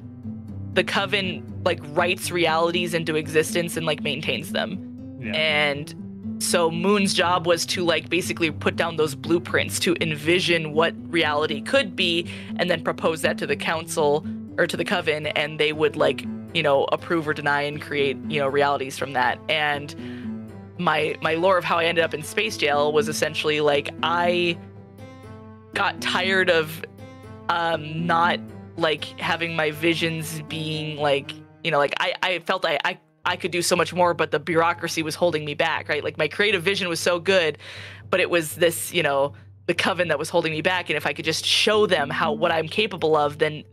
the Coven like writes realities into existence and like maintains them. And so Moon's job was to like basically put down those blueprints to envision what reality could be, and then propose that to the council or to the Coven, and they would like, you know, approve or deny and create, you know, realities from that. And my lore of how I ended up in space jail was essentially like I got tired of not like having my visions being like, you know, like I felt I could do so much more, but the bureaucracy was holding me back, right? Like my creative vision was so good, but it was this, you know, the Coven that was holding me back. And if I could just show them what I'm capable of, then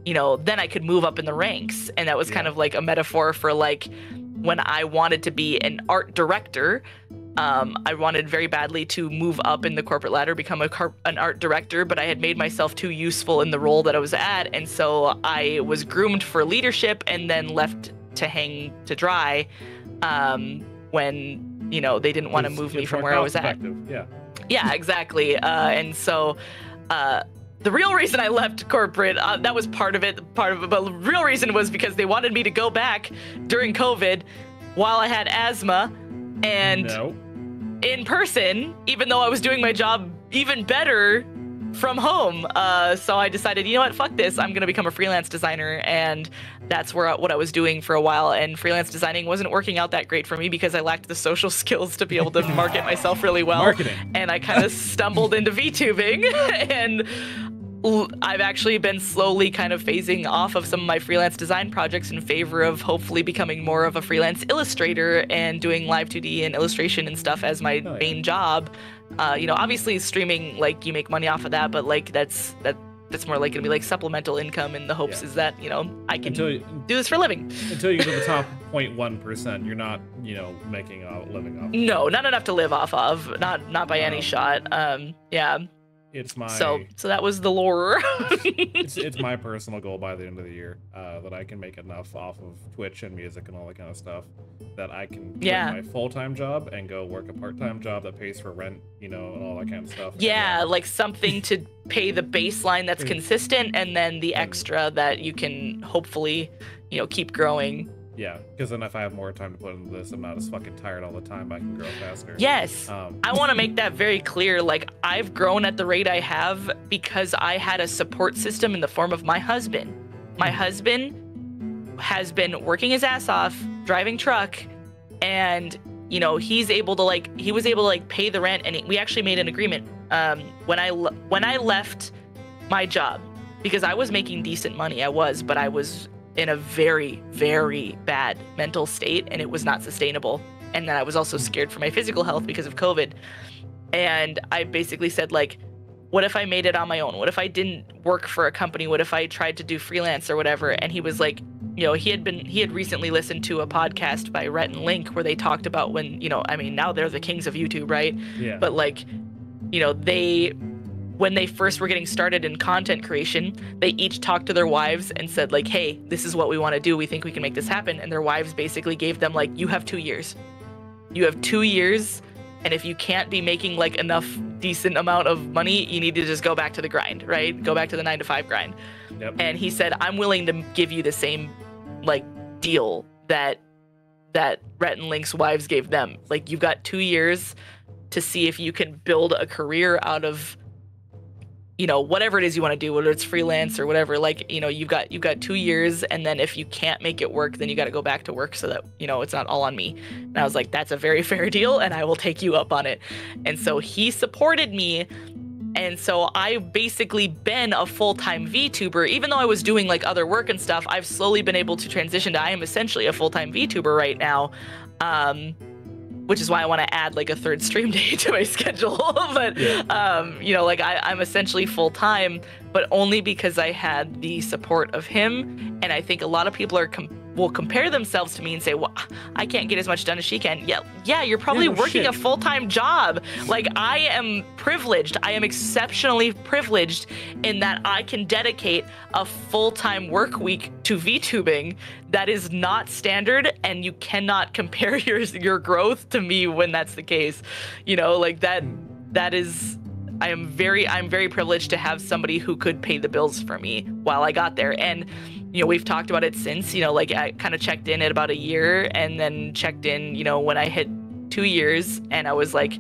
I could move up in the ranks. And that was kind of like a metaphor for like when I wanted to be an art director. I wanted very badly to move up in the corporate ladder, become an art director, but I had made myself too useful in the role that I was at. And so I was groomed for leadership and then left to hang to dry when, you know, they didn't want to move me from where I was at.
Yeah.
Yeah, exactly. And so the real reason I left corporate, that was part of it, but the real reason was because they wanted me to go back during COVID while I had asthma and in person, even though I was doing my job even better from home. So I decided, you know what, fuck this. I'm going to become a freelance designer. And that's what I was doing for a while. And freelance designing wasn't working out that great for me because I lacked the social skills to be able to market myself really well.
Marketing.
And I kind of stumbled into VTubing. And I've actually been slowly kind of phasing off of some of my freelance design projects in favor of hopefully becoming more of a freelance illustrator and doing live 2D and illustration and stuff as my main job. You know, obviously streaming, like, you make money off of that, but like that's more like gonna be like supplemental income, in the hopes is that, you know, I can do this for a living.
Until you get to the top 0.1%, you're not, you know, making a living off.
No, not enough to live off of. Not by any shot. Yeah.
It's my
so that was the lore.
it's my personal goal by the end of the year, that I can make enough off of Twitch and music and all that kind of stuff that I can quit my full-time job and go work a part-time job that pays for rent, you know, and all that kind of stuff.
Yeah, like something to pay the baseline that's consistent, and then the extra that you can hopefully, you know, keep growing.
Yeah, because then if I have more time to put into this, I'm not as fucking tired all the time. I can grow faster.
Yes. I want to make that very clear. Like, I've grown at the rate I have because I had a support system in the form of my husband. My husband has been working his ass off, driving truck, and, you know, he was able to pay the rent, and we actually made an agreement. When I left my job, because I was making decent money, but I was in a very, very bad mental state, and it was not sustainable. And then I was also scared for my physical health because of COVID. And I basically said, like, what if I made it on my own? What if I didn't work for a company? What if I tried to do freelance or whatever? And he was like, you know, he had recently listened to a podcast by Rhett and Link where they talked about when, you know, I mean, now they're the kings of YouTube, right?
Yeah.
But like, you know, when they first were getting started in content creation, they each talked to their wives and said, like, hey, this is what we want to do. We think we can make this happen. And their wives basically gave them, like, you have 2 years. You have 2 years. And if you can't be making, like, enough decent amount of money, you need to just go back to the grind, right? Go back to the 9-to-5 grind.
Yep.
And he said, I'm willing to give you the same, like, deal that Rhett and Link's wives gave them. Like, you've got 2 years to see if you can build a career out of, you know, whatever it is you want to do, whether it's freelance or whatever. Like, you know, you've got 2 years, and then if you can't make it work, then you got to go back to work so that, you know, it's not all on me. And I was like, that's a very fair deal, and I will take you up on it. And so he supported me. And so I've basically been a full-time VTuber. Even though I was doing like other work and stuff, I've slowly been able to transition to I am essentially a full-time VTuber right now. Which is why I want to add like a third stream day to my schedule. But, you know, like I'm essentially full time, but only because I had the support of him. And I think a lot of people will compare themselves to me and say, well, I can't get as much done as she can. Yeah, you're probably working a full-time job. Like, I am privileged. I am exceptionally privileged in that I can dedicate a full-time work week to VTubing. That is not standard, and you cannot compare your growth to me when that's the case. You know, like that is, I'm very privileged to have somebody who could pay the bills for me while I got there. And, you know, we've talked about it since, you know, like I kind of checked in at about a year, and then checked in, you know, when I hit 2 years, and I was like,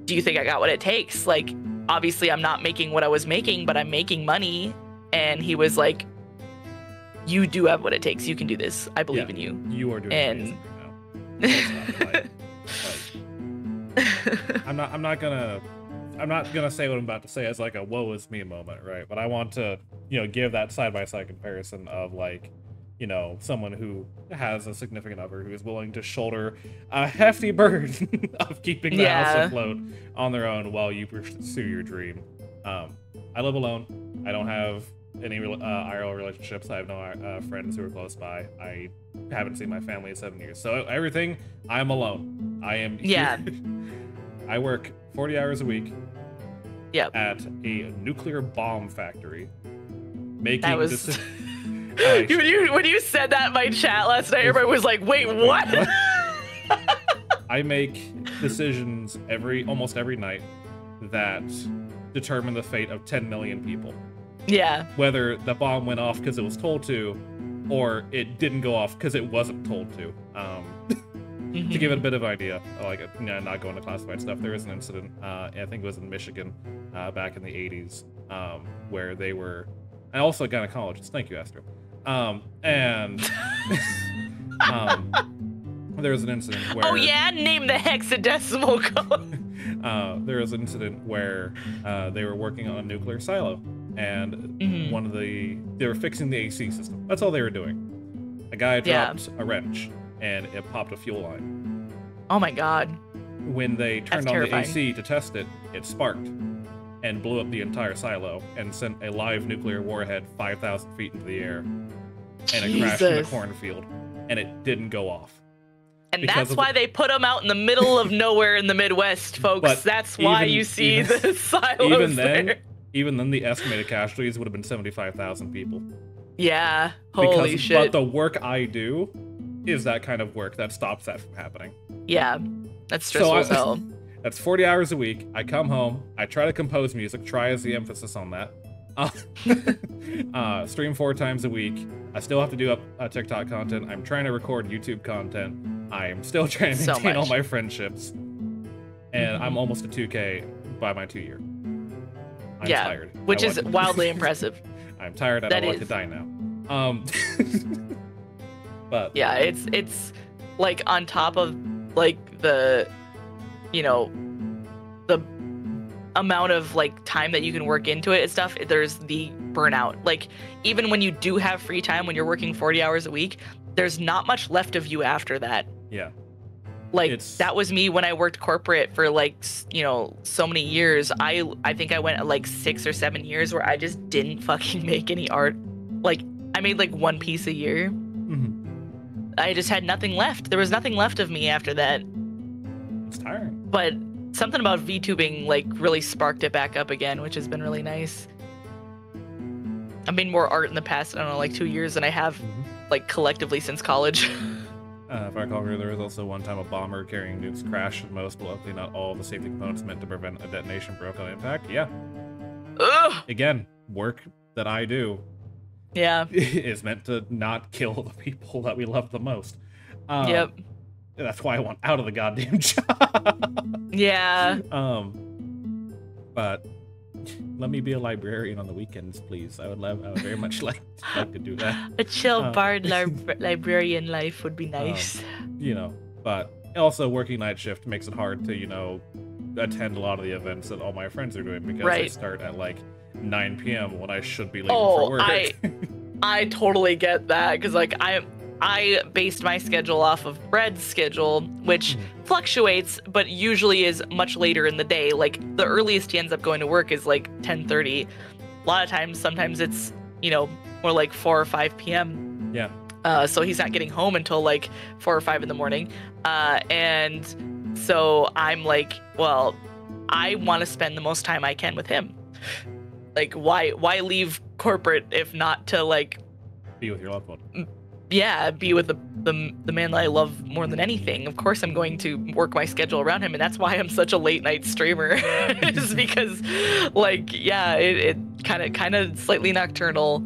do you think I got what it takes? Like, obviously I'm not making what I was making, but I'm making money. And he was like, you do have what it takes. You can do this. I believe in you.
You are doing amazing right now. I'm not gonna say what I'm about to say as like a woe is me moment, right? But I want to, you know, give that side-by-side comparison of, like, you know, someone who has a significant other who is willing to shoulder a hefty burden of keeping the house afloat on their own while you pursue your dream. I live alone. I don't have any IRL relationships. I have no friends who are close by. I haven't seen my family in 7 years. So everything, I'm alone. I am here. I work 40 hours a week at a nuclear bomb factory. Making
that was... when you said that in my chat last night, everybody was like, wait, what?
I make decisions almost every night that determine the fate of 10 million people.
Yeah.
Whether the bomb went off because it was told to, or it didn't go off because it wasn't told to. To give it a bit of idea, like, not going to classified stuff, there was an incident, I think it was in Michigan, back in the 80s, where they were, and also a gynecologist, thank you, Astro, and there was an incident where...
Oh yeah, name the hexadecimal code!
There was an incident where they were working on a nuclear silo, and they were fixing the AC system. That's all they were doing. A guy dropped a wrench, and it popped a fuel line.
Oh my god.
When they turned on the AC to test it, it sparked and blew up the entire silo and sent a live nuclear warhead 5,000 feet into the air. And it crashed in a cornfield, and it didn't go off.
And that's why they put them out in the middle of nowhere in the Midwest, folks.
But
that's why you see the silos there.
Even then, the estimated casualties would have been 75,000 people.
Yeah, holy shit.
But the work I do is that kind of work that stops that from happening.
Yeah, that's stressful as hell.
That's 40 hours a week. I come home, I try to compose music, try is the emphasis on that. Stream 4 times a week. I still have to do up TikTok content. I'm trying to record YouTube content. I'm still trying to maintain all my friendships. And I'm almost to 2K by my 2 year. I'm tired.
Which is wildly impressive.
I'm tired. I don't want to die now. But
yeah, it's like on top of like the, you know, the amount of like time that you can work into it and stuff, there's the burnout. Like even when you do have free time, when you're working 40 hours a week, there's not much left of you after that.
Yeah.
Like that was me when I worked corporate for like, you know, so many years. I think I went like 6 or 7 years where I just didn't fucking make any art. Like I made like one piece a year. I just had nothing left. There was nothing left of me after that.
It's tiring.
But something about VTubing like really sparked it back up again, which has been really nice. I've made more art in the past, I don't know, like 2 years than I have like collectively since college.
If I recall, there was also one time a bomber carrying nukes crashed, and most, but luckily not all, the safety components meant to prevent a detonation broke on impact. Yeah.
Ugh.
Again, work that I do.
Yeah.
Is meant to not kill the people that we love the most.
Yep.
That's why I want out of the goddamn job.
Yeah.
But let me be a librarian on the weekends, please. I would very much like to do that.
A chill bard librarian life would be nice.
You know, but also working night shift makes it hard to, you know, attend a lot of the events that all my friends are doing because they start at like 9 p.m. when I should be leaving for work.
I totally get that because like I based my schedule off of Red's schedule, which fluctuates, but usually is much later in the day. Like the earliest he ends up going to work is like 10:30. A lot of times, sometimes it's, you know, more like 4 or 5 p.m.
Yeah.
So he's not getting home until like 4 or 5 in the morning. And so I'm like, well, I want to spend the most time I can with him. Like, why leave corporate if not to like
be with your loved one?
Yeah, be with the man that I love more than anything. Of course, I'm going to work my schedule around him, and that's why I'm such a late night streamer. Is because, like, yeah, it kind of slightly nocturnal.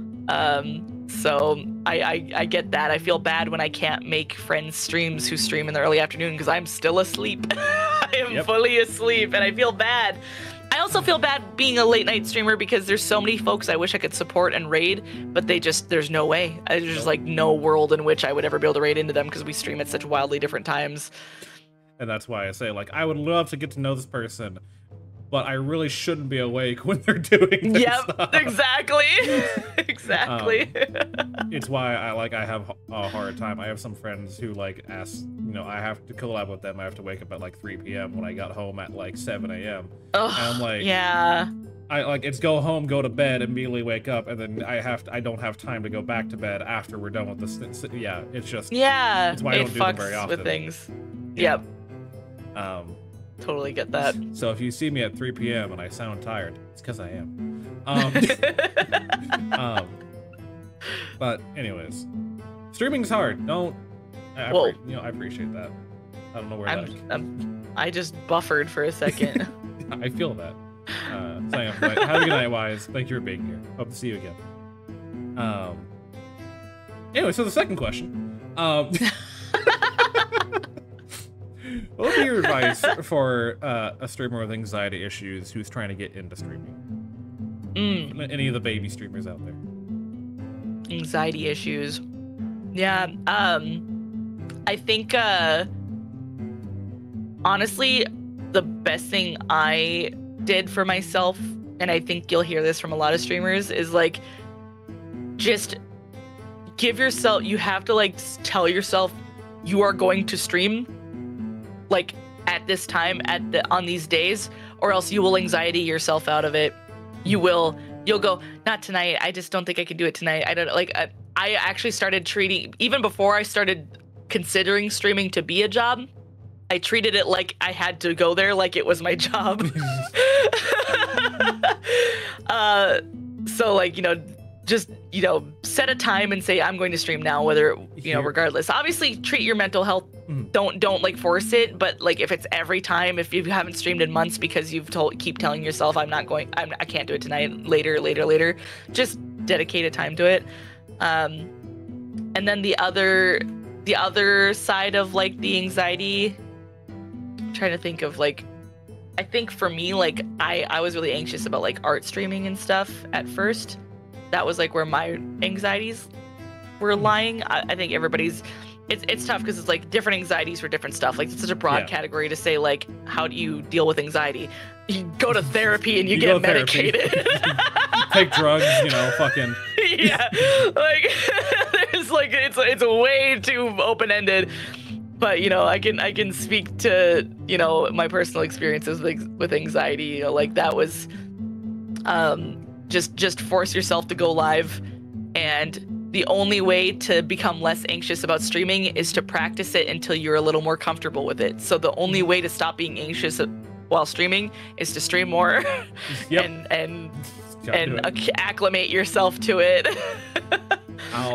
So I get that. I feel bad when I can't make friends streams who stream in the early afternoon because I'm still asleep. I am fully asleep, and I feel bad. I also feel bad being a late night streamer because there's so many folks I wish I could support and raid, but there's no way. There's just like no world in which I would ever be able to raid into them because we stream at such wildly different times. And
that's why I say, like, I would love to get to know this person, but I really shouldn't be awake when they're doing their stuff.
Exactly. Exactly.
It's why I have a hard time. I have some friends who like ask, you know, I have to collab with them. I have to wake up at like 3 p.m. when I got home at like 7 a.m. And I'm like, I like it's go home, go to bed, immediately wake up, and then I don't have time to go back to bed after we're done with this. Yeah, it's just it's why I don't do them very often.
With things.
Yeah.
Totally get that.
So if you see me at 3 p.m. and I sound tired, it's because I am. But anyways, streaming's hard. I appreciate that. I don't know where
I just buffered for a second.
I feel that. Signing off tonight. Have a good night, Wise. Thank you for being here. Hope to see you again. Anyway, so the second question. What would be your advice for a streamer with anxiety issues who's trying to get into streaming? Any of the baby streamers out there?
Anxiety issues. Yeah. I think honestly, the best thing I did for myself, and I think you'll hear this from a lot of streamers, is like just give yourself, you have to like tell yourself you are going to stream like at this time on these days, or else you will anxiety yourself out of it. You'll go, not tonight, I just don't think I can do it tonight. I don't like I actually started treating, even before I started considering streaming to be a job, I treated it like I had to go there, like it was my job. So like, just, set a time and say, I'm going to stream now, whether, regardless. Obviously treat your mental health. Don't like force it, but like if it's every time, if you haven't streamed in months because you've keep telling yourself, I can't do it tonight, later, just dedicate a time to it. And then the other side of like the anxiety, I'm trying to think of like, I think for me, like I was really anxious about like art streaming and stuff at first. That was like where my anxieties were lying. I think everybody's, it's tough because it's like different anxieties for different stuff. Like it's such a broad category to say like, how do you deal with anxiety? You go to therapy and you get medicated.
Take drugs, fucking.
Yeah, like there's like it's way too open-ended. But I can speak to my personal experiences with anxiety. Like that was just force yourself to go live, and the only way to become less anxious about streaming is to practice it until you're a little more comfortable with it. So the only way to stop being anxious while streaming is to stream more.
Yep.
and acclimate yourself to it.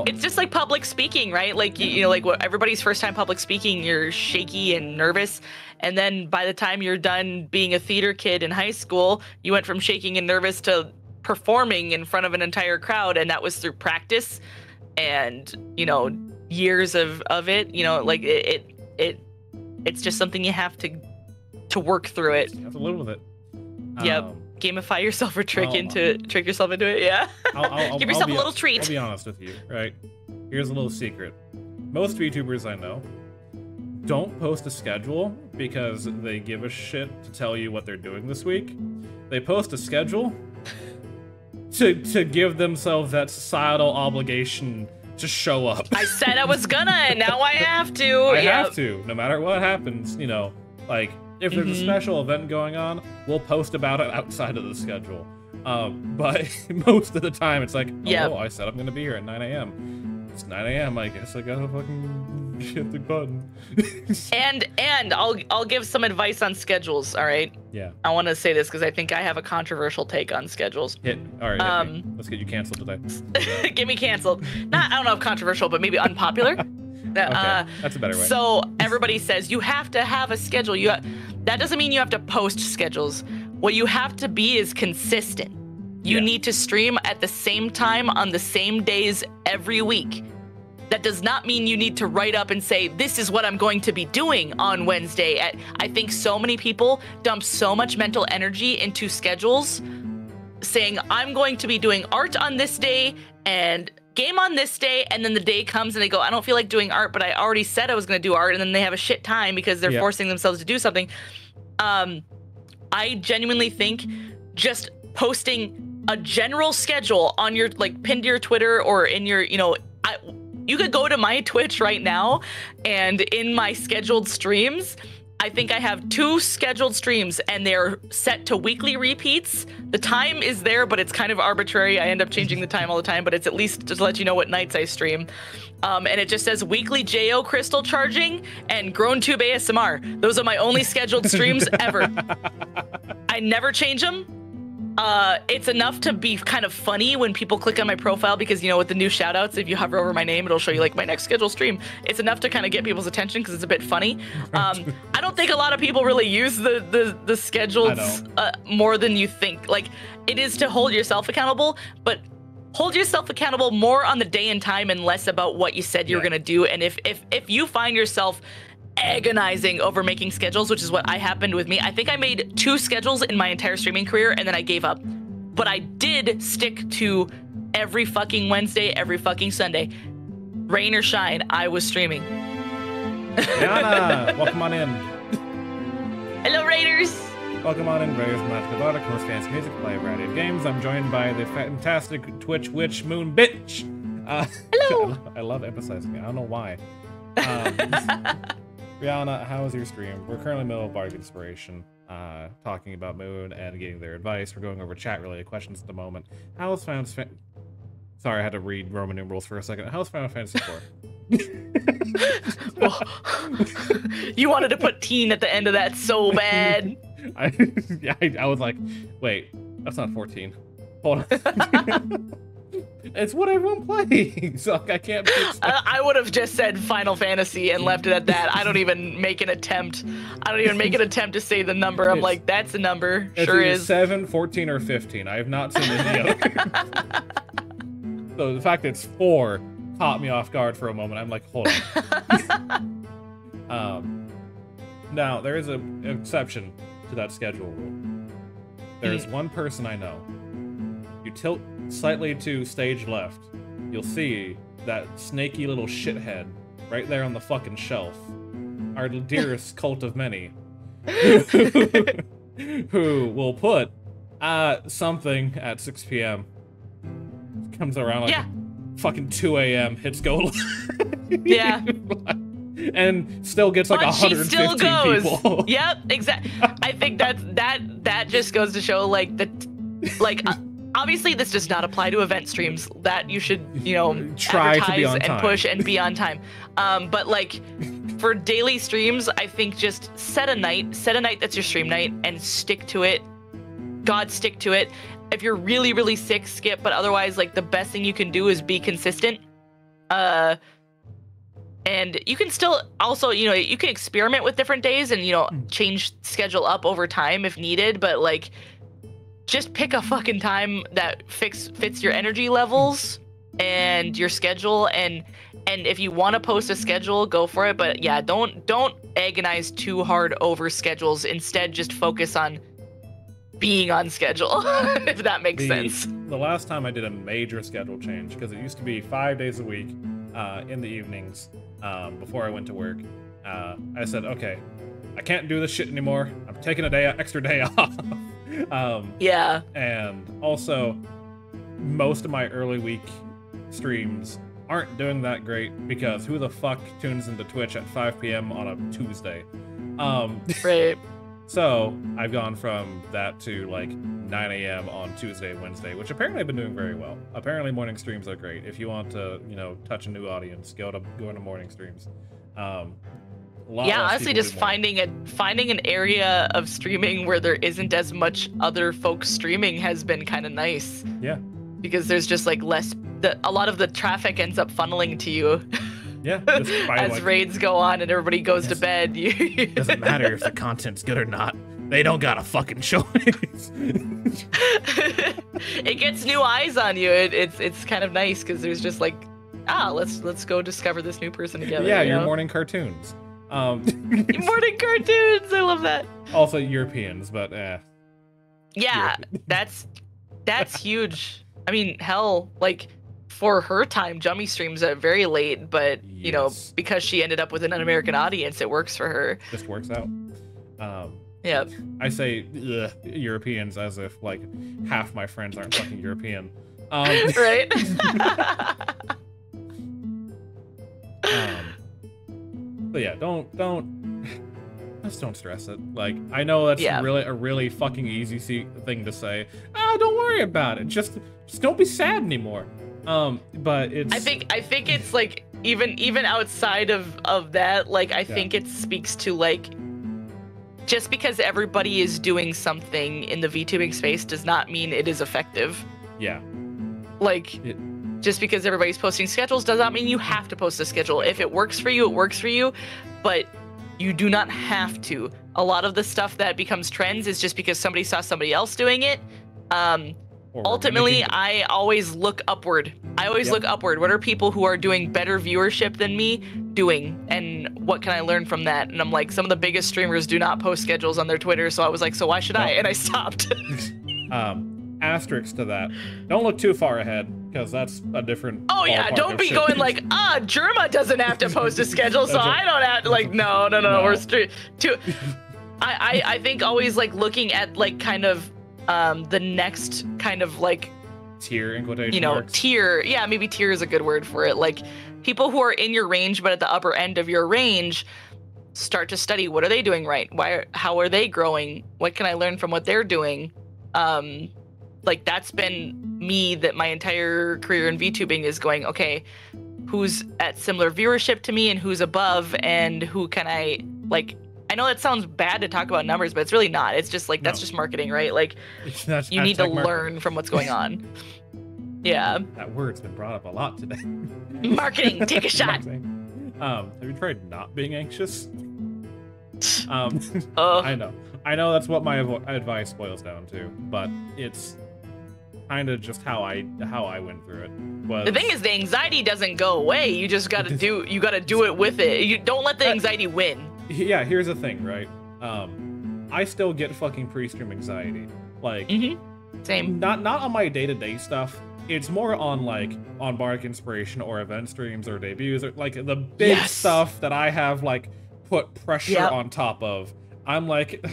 It's just like public speaking, right? Like like what everybody's first time public speaking, you're shaky and nervous, and then by the time you're done being a theater kid in high school, you went from shaking and nervous to performing in front of an entire crowd, and that was through practice and years of it. Like it's just something you have to work through it.
You have to live with it.
Yep. Gamify yourself or trick yourself into it. Yeah. Give yourself a little treat.
I'll be honest with you, right? Here's a little secret. Most VTubers I know don't post a schedule because they give a shit to tell you what they're doing this week. They post a schedule to give themselves that societal obligation to show up.
I said I was gonna, and now I have to.
I have to, no matter what happens, like if there's a special event going on, we'll post about it outside of the schedule. But most of the time it's like, I said I'm gonna be here at 9 a.m. It's 9 a.m. I guess I gotta fucking hit the button.
and I'll give some advice on schedules. All right.
Yeah.
I want to say this because I think I have a controversial take on schedules.
All right. Let's get you canceled today.
Get me canceled. I don't know if controversial, but maybe unpopular.
Okay, that's a better way.
So everybody says you have to have a schedule. That doesn't mean you have to post schedules. What you have to be is consistent. You need to stream at the same time on the same days every week. That does not mean you need to write up and say, this is what I'm going to be doing on Wednesday. I think so many people dump so much mental energy into schedules saying, I'm going to be doing art on this day and game on this day, and then the day comes and they go, I don't feel like doing art, but I already said I was going to do art, and then they have a shit time because they're forcing themselves to do something. I genuinely think just posting a general schedule on your, like, pinned to your Twitter or in your, you could go to my Twitch right now, and in my scheduled streams, I think I have 2 scheduled streams, and they're set to weekly repeats. The time is there, but it's kind of arbitrary. I end up changing the time all the time, but it's at least just to let you know what nights I stream. And it just says weekly JO crystal charging and GrownTube ASMR. Those are my only scheduled streams ever. I never change them. It's enough to be kind of funny when people click on my profile because, you know, with the new shoutouts, if you hover over my name, it'll show you like my next scheduled stream. It's enough to kind of get people's attention because it's a bit funny. I don't think a lot of people really use the scheduled more than you think. Like, it is to hold yourself accountable, but hold yourself accountable more on the day and time and less about what you said you were gonna do. And if you find yourself agonizing over making schedules, which is what happened with me. I think I made 2 schedules in my entire streaming career and then I gave up. But I did stick to every fucking Wednesday, every fucking Sunday. Rain or shine, I was streaming.
Yana, welcome on in.
Hello, Raiders.
Welcome on in, Raiders. Magic Bardic, host fancy music, play a variety of games. I'm joined by the fantastic Twitch witch Moonbtch.
Hello.
I love emphasizing it. I don't know why. Rihanna, how was your stream? We're currently in the middle of Bardic Inspiration, talking about Moon and getting their advice. We're going over chat-related questions at the moment. How's Final Fantasy... Sorry, I had to read Roman numerals for a second. How's Final Fantasy 4?
Well, you wanted to put teen at the end of that so bad.
I was like, wait, that's not 14. Hold on. It's what everyone plays. So I can't.
I would have just said Final Fantasy and left it at that. I don't even make an attempt. I don't even make an attempt to say the number. I'm like, that's a number. Sure is.
7, 14, or 15. I have not seen any other. So the fact that it's 4 caught me off guard for a moment. I'm like, hold on. Now there is an exception to that schedule rule. There is one person I know. You tilt slightly to stage left, you'll see that snaky little shithead right there on the fucking shelf. Our dearest cult of many. Who will put something at 6 p.m. Comes around like fucking 2 a.m. hits go.
Yeah.
And still gets like 115 people.
Yep, exactly. I think that just goes to show like obviously this does not apply to event streams that you should, you know,
try
advertise
to be on time
and push and be on time. But like for daily streams, I think just set a night that's your stream night and stick to it. God, stick to it. If you're really, really sick, skip, but otherwise like the best thing you can do is be consistent. And you can still also, you know, you can experiment with different days and, you know, change schedule up over time if needed, but like just pick a fucking time that fits your energy levels and your schedule, and if you want to post a schedule, go for it, but yeah, don't agonize too hard over schedules. Instead, just focus on being on schedule, if that makes sense.
The last time I did a major schedule change, because it used to be 5 days a week in the evenings before I went to work, I said, okay, I can't do this shit anymore. I'm taking extra day off.
Yeah.
And also, most of my early week streams aren't doing that great because who the fuck tunes into Twitch at 5 p.m. on a Tuesday?
Right.
So I've gone from that to like 9 a.m. on Tuesday and Wednesday, which apparently I've been doing very well. Apparently morning streams are great. If you want to, you know, touch a new audience, go into morning streams.
Yeah, honestly, just finding an area of streaming where there isn't as much other folks streaming has been kind of nice.
Yeah.
Because there's just like a lot of the traffic ends up funneling to you.
Yeah.
As raids go on and everybody goes to bed.
Doesn't matter if the content's good or not. They don't got a fucking choice.
It gets new eyes on you. It's kind of nice because there's just like, let's go discover this new person together.
Yeah, your morning cartoons.
Morning cartoons, I love that.
Also Europeans, but
yeah, that's huge. I mean, hell, like for her time, Jummy streams at very late, but you know, because she ended up with an American audience, it works for her.
Just works out.
Yeah.
I say Europeans as if like half my friends aren't fucking European.
Right.
But yeah, don't stress it. Like, I know that's a really fucking easy thing to say. Oh, don't worry about it. Just don't be sad anymore. But it's.
I think it's like even outside of that, like I think it speaks to like just because everybody is doing something in the VTubing space does not mean it is effective.
Yeah.
Like, just because everybody's posting schedules does not mean you have to post a schedule. If it works for you, it works for you, but you do not have to. A lot of the stuff that becomes trends is just because somebody saw somebody else doing it. Ultimately, I always look upward. I always look upward. What are people who are doing better viewership than me doing? And what can I learn from that? And I'm like, some of the biggest streamers do not post schedules on their Twitter. So I was like, so why should I? And I stopped.
Asterisk to that. Don't look too far ahead, because that's a different.
Oh yeah, don't be going like, Germa doesn't have to post a schedule, so I don't have to. Like, no. We're straight to. I think always like looking at like kind of the next kind of like
tier in quotation marks.
Tier. Yeah, maybe tier is a good word for it. Like people who are in your range, but at the upper end of your range, start to study what are they doing right? How are they growing? What can I learn from what they're doing? Like that's been me that my entire career in VTubing is going, okay, who's at similar viewership to me and who's above, and who can I like. I know that sounds bad to talk about numbers, but it's really not. It's just like, that's just marketing, right? Like you need to learn from what's going on. Yeah.
That word's been brought up a lot today.
Marketing, take a shot.
Have you tried not being anxious?
I
know that's what my advice boils down to, but it's kind of just how I went through it.
The thing is, the anxiety doesn't go away. You just gotta do it with it. You don't let the anxiety win.
Yeah, here's the thing, right? I still get fucking pre-stream anxiety. Like,
same.
Not on my day-to-day stuff. It's more on like on Bardic Inspiration or event streams or debuts or like the big stuff that I have like put pressure on top of. I'm like,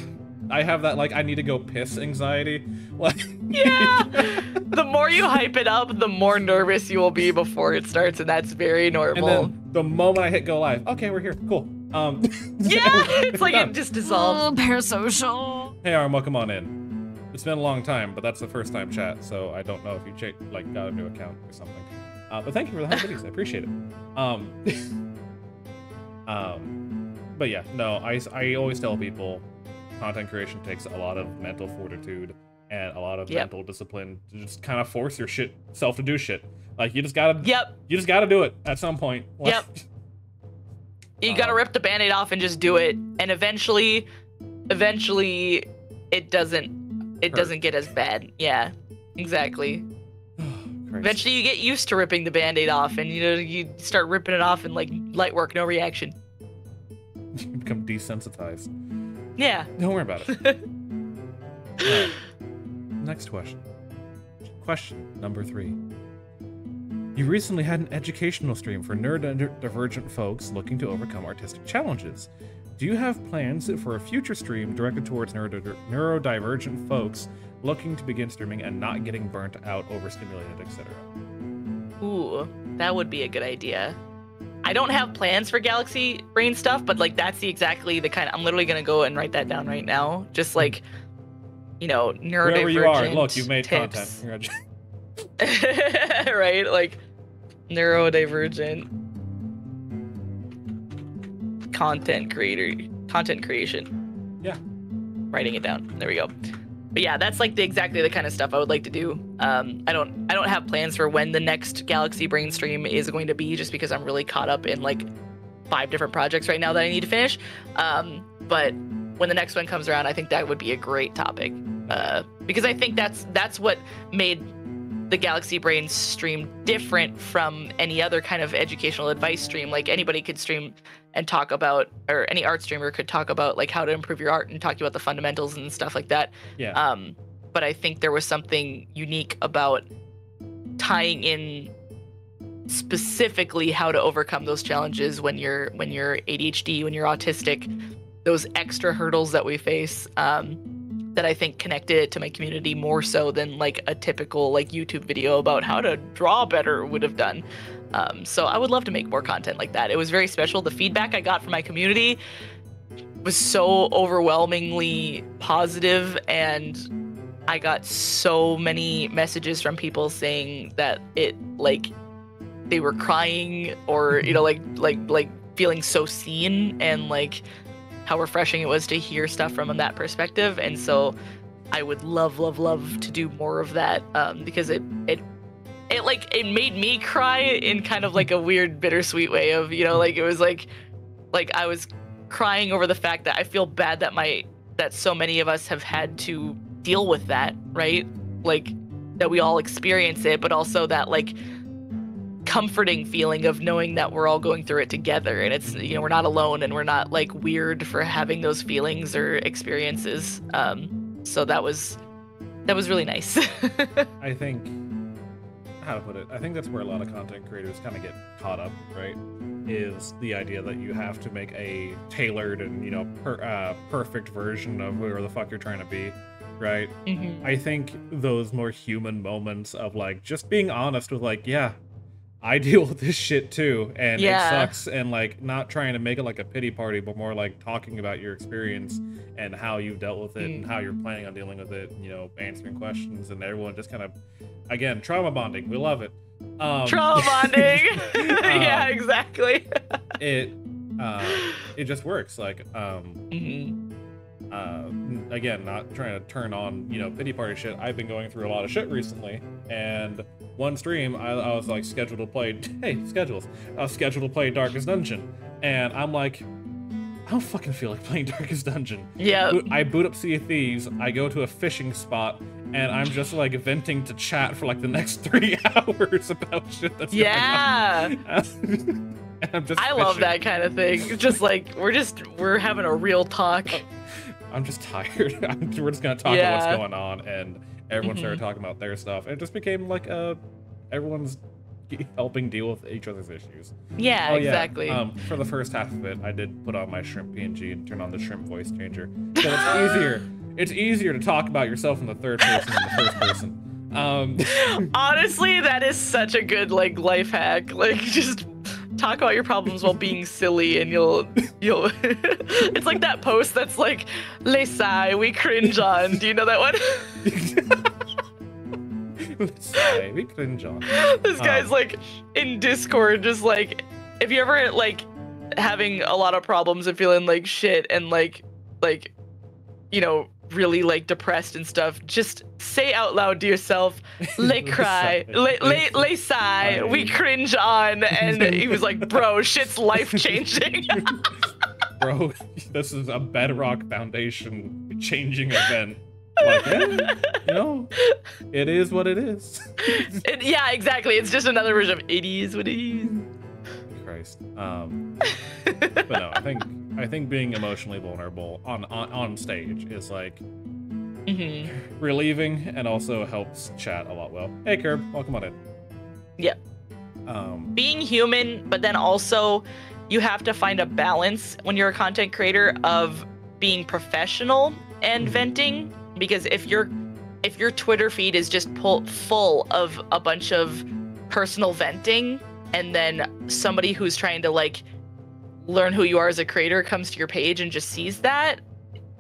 I have that like I need to go piss anxiety. Like,
the more you hype it up, the more nervous you will be before it starts, and that's very normal.
And then the moment I hit go live, okay, we're here, cool.
It's like it just dissolves.
Parasocial.
Hey Arma, come on in. It's been a long time, but that's the first time chat, so I don't know if you got a new account or something. But thank you for the 100 videos, I appreciate it. But yeah, no, I always tell people, content creation takes a lot of mental fortitude and a lot of mental discipline to just kind of force your self to do shit. Like you just gotta do it at some point. Like,
you gotta rip the band-aid off and just do it, and eventually it doesn't get as bad. Yeah, exactly. Eventually you get used to ripping the band-aid off, and you start ripping it off and like light work, no reaction.
You become desensitized.
Yeah.
Don't worry about it. Right. Next question. Question number 3. You recently had an educational stream for neurodivergent folks looking to overcome artistic challenges. Do you have plans for a future stream directed towards neurodivergent folks looking to begin streaming and not getting burnt out, overstimulated, etc.?
Ooh, that would be a good idea. I don't have plans for Galaxy Brain stuff, but like that's exactly the kind of, I'm literally gonna go and write that down right now. Just like, neurodivergent.
Wherever you are, look, you've made
tips.
Content.
Right, like neurodivergent content creation.
Yeah.
Writing it down. There we go. But yeah, that's like exactly the kind of stuff I would like to do. I don't have plans for when the next Galaxy Brain stream is going to be, just because I'm really caught up in like 5 different projects right now that I need to finish. But when the next one comes around, I think that would be a great topic. Because I think that's what made the Galaxy Brain stream different from any other kind of educational advice stream. Like anybody could stream and talk about, or any art streamer could talk about like how to improve your art and talk about the fundamentals and stuff like that.
Yeah.
But I think there was something unique about tying in specifically how to overcome those challenges when you're ADHD, when you're autistic, those extra hurdles that we face. That I think connected it to my community more so than like a typical like YouTube video about how to draw better would have done. So I would love to make more content like that. It was very special. The feedback I got from my community was so overwhelmingly positive, and I got so many messages from people saying that it like they were crying or like feeling so seen, and like how refreshing it was to hear stuff from that perspective. And so I would love to do more of that, because it made me cry in kind of like a weird bittersweet way of, you know, like it was like I was crying over the fact that I feel bad that so many of us have had to deal with that, right? Like that we all experience it, but also that like comforting feeling of knowing that we're all going through it together, and it's, you know, we're not alone and we're not like weird for having those feelings or experiences. So that was really nice.
I think, how to put it, I think that's where a lot of content creators kind of get caught up, right? Is the idea that you have to make a tailored and, you know, perfect version of whoever the fuck you're trying to be, right?
Mm-hmm.
I think those more human moments of like just being honest with like, yeah, I deal with this shit too, and it sucks, and like not trying to make it like a pity party, but more like talking about your experience and how you've dealt with it and how you're planning on dealing with it, and, you know, answering questions, and everyone just kind of, again, trauma bonding. We love it.
Trauma bonding. Yeah, exactly.
It just works. Like, again, not trying to turn on, you know, pity party shit. I've been going through a lot of shit recently, and one stream I was like scheduled to play, I was scheduled to play Darkest Dungeon, and I'm like, I don't fucking feel like playing Darkest Dungeon.
Yeah.
I boot up Sea of Thieves, I go to a fishing spot, and I'm just like venting to chat for like the next 3 hours about shit that's going on. And I'm just
I love that kind of thing. Just like we're having a real talk.
I'm just tired. We're just gonna talk about what's going on, and everyone started talking about their stuff. And it just became like everyone's helping deal with each other's issues.
Yeah, exactly.
Yeah. For the first half of it, I did put on my shrimp PNG and turn on the shrimp voice changer. So it's easier. It's easier to talk about yourself in the third person than the first person.
Honestly, that is such a good like life hack. Like just talk about your problems while being silly, and you'll it's like that post that's like, "Les sigh, we cringe on." Do you know that one?
Let's say we cringe on.
This guy's like in Discord, just like, if you're ever like having a lot of problems and feeling like shit and like you know, really like depressed and stuff, just say out loud to yourself, "Lay cry, lay sigh, we cringe on." And he was like, "Bro, shit's life changing."
Bro, this is a bedrock foundation changing event. Like, yeah, you know, it is what it is.
Yeah, exactly. It's just another version of "it is what it is."
Christ. But no, I think being emotionally vulnerable on stage is like relieving, and also helps chat a lot well. Hey Curb, welcome on in.
Yeah. Being human, but then also you have to find a balance when you're a content creator of being professional and venting, because if your Twitter feed is just full of a bunch of personal venting, and then somebody who's trying to like learn who you are as a creator comes to your page and just sees that,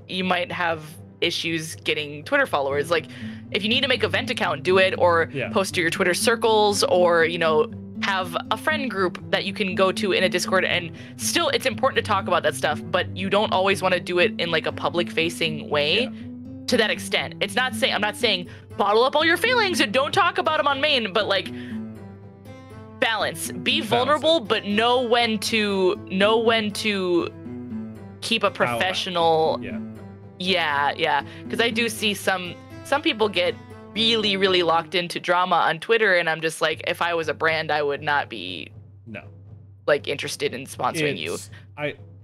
you might have issues getting Twitter followers. Like, if you need to make a vent account, do it, or post to your Twitter circles, or, you know, have a friend group that you can go to in a Discord. And still, it's important to talk about that stuff, but you don't always want to do it in like a public facing way to that extent. I'm not saying bottle up all your feelings and don't talk about them on main, but like, balance. Be vulnerable, but know when to keep a professional. Yeah. Because I do see some people get really, really locked into drama on Twitter, and I'm just like, if I was a brand, I would not be like interested in sponsoring you.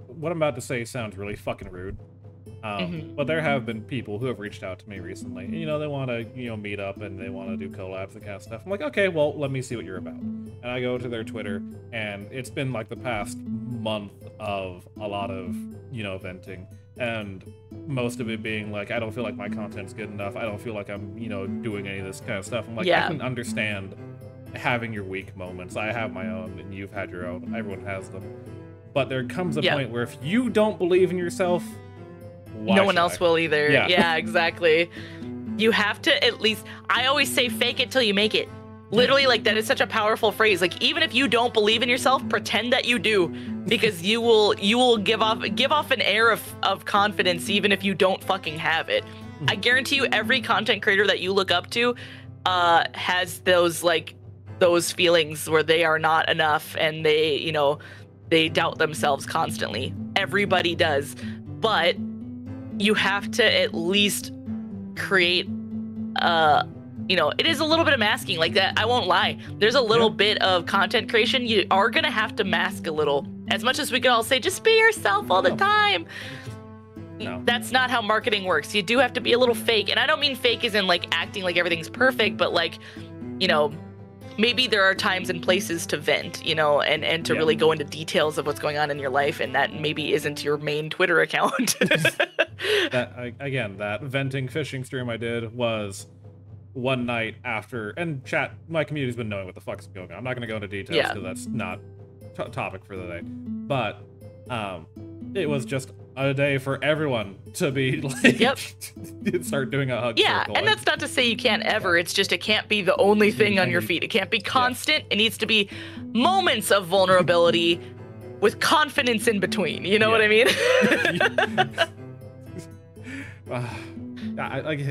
What I'm about to say sounds really fucking rude. But there have been people who have reached out to me recently, and, you know, they want to, you know, meet up and they want to do collabs and kind of stuff. I'm like, okay, well, let me see what you're about. And I go to their Twitter, and it's been like the past month of a lot of, you know, venting, and most of it being like, I don't feel like my content's good enough. I don't feel like I'm, you know, doing any of this kind of stuff. I'm like, I can understand having your weak moments. I have my own, and you've had your own. Everyone has them. But there comes a point where if you don't believe in yourself,
no one else will either. Yeah, exactly. You have to at least, I always say, fake it till you make it. Literally, like, that is such a powerful phrase. Like, even if you don't believe in yourself, pretend that you do, because you will give off an air of confidence even if you don't fucking have it. I guarantee you every content creator that you look up to has those feelings where they are not enough and they doubt themselves constantly. Everybody does. But you have to at least create it is a little bit of masking like that. I won't lie. There's a little bit of content creation. You are going to have to mask a little. As much as we can all say, just be yourself all the time. No. That's not how marketing works. You do have to be a little fake. And I don't mean fake as in like acting like everything's perfect, but like, maybe there are times and places to vent, and to really go into details of what's going on in your life. And that maybe isn't your main Twitter account.
That venting fishing stream I did was one night after, and chat, my community's been knowing what the fuck's going on. I'm not going to go into details because that's not topic for the day. But it was just a day for everyone to be like, start doing a hug circle.
And that's not to say you can't ever. It's just it can't be the only thing on your feed. It can't be constant. It needs to be moments of vulnerability with confidence in between. You know what I mean?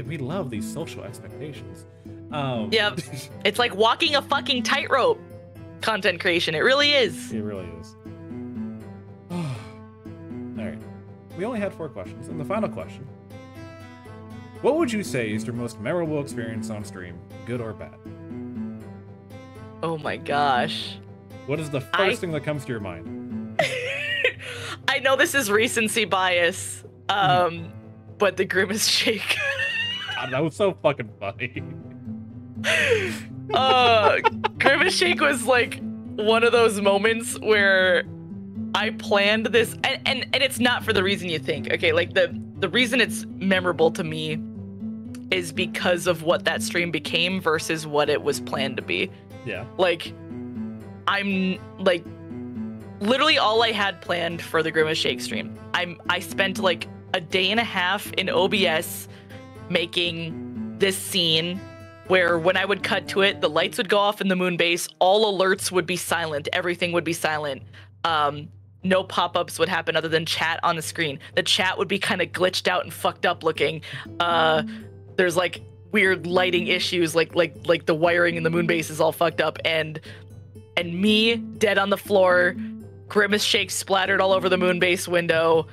We love these social expectations.
It's like walking a fucking tightrope. Content creation. It really is.
It really is. All right. We only had 4 questions, and the final question: what would you say is your most memorable experience on stream, good or bad?
Oh my gosh.
What is the first thing that comes to your mind?
I know this is recency bias, but the Grimace Shake.
God, that was so fucking funny.
Grimace Shake was like one of those moments where I planned this, and it's not for the reason you think. Okay, like the reason it's memorable to me is because of what that stream became versus what it was planned to be.
Yeah.
Like, I'm like, literally all I had planned for the Grimace Shake stream. I spent like a day and a half in OBS making this scene where when I would cut to it, the lights would go off in the Moonbtch, all alerts would be silent, everything would be silent. No pop-ups would happen other than chat on the screen. The chat would be kind of glitched out and fucked up looking. There's like weird lighting issues, like the wiring in the Moonbtch is all fucked up, and me dead on the floor, Grimace Shake splattered all over the Moonbtch window,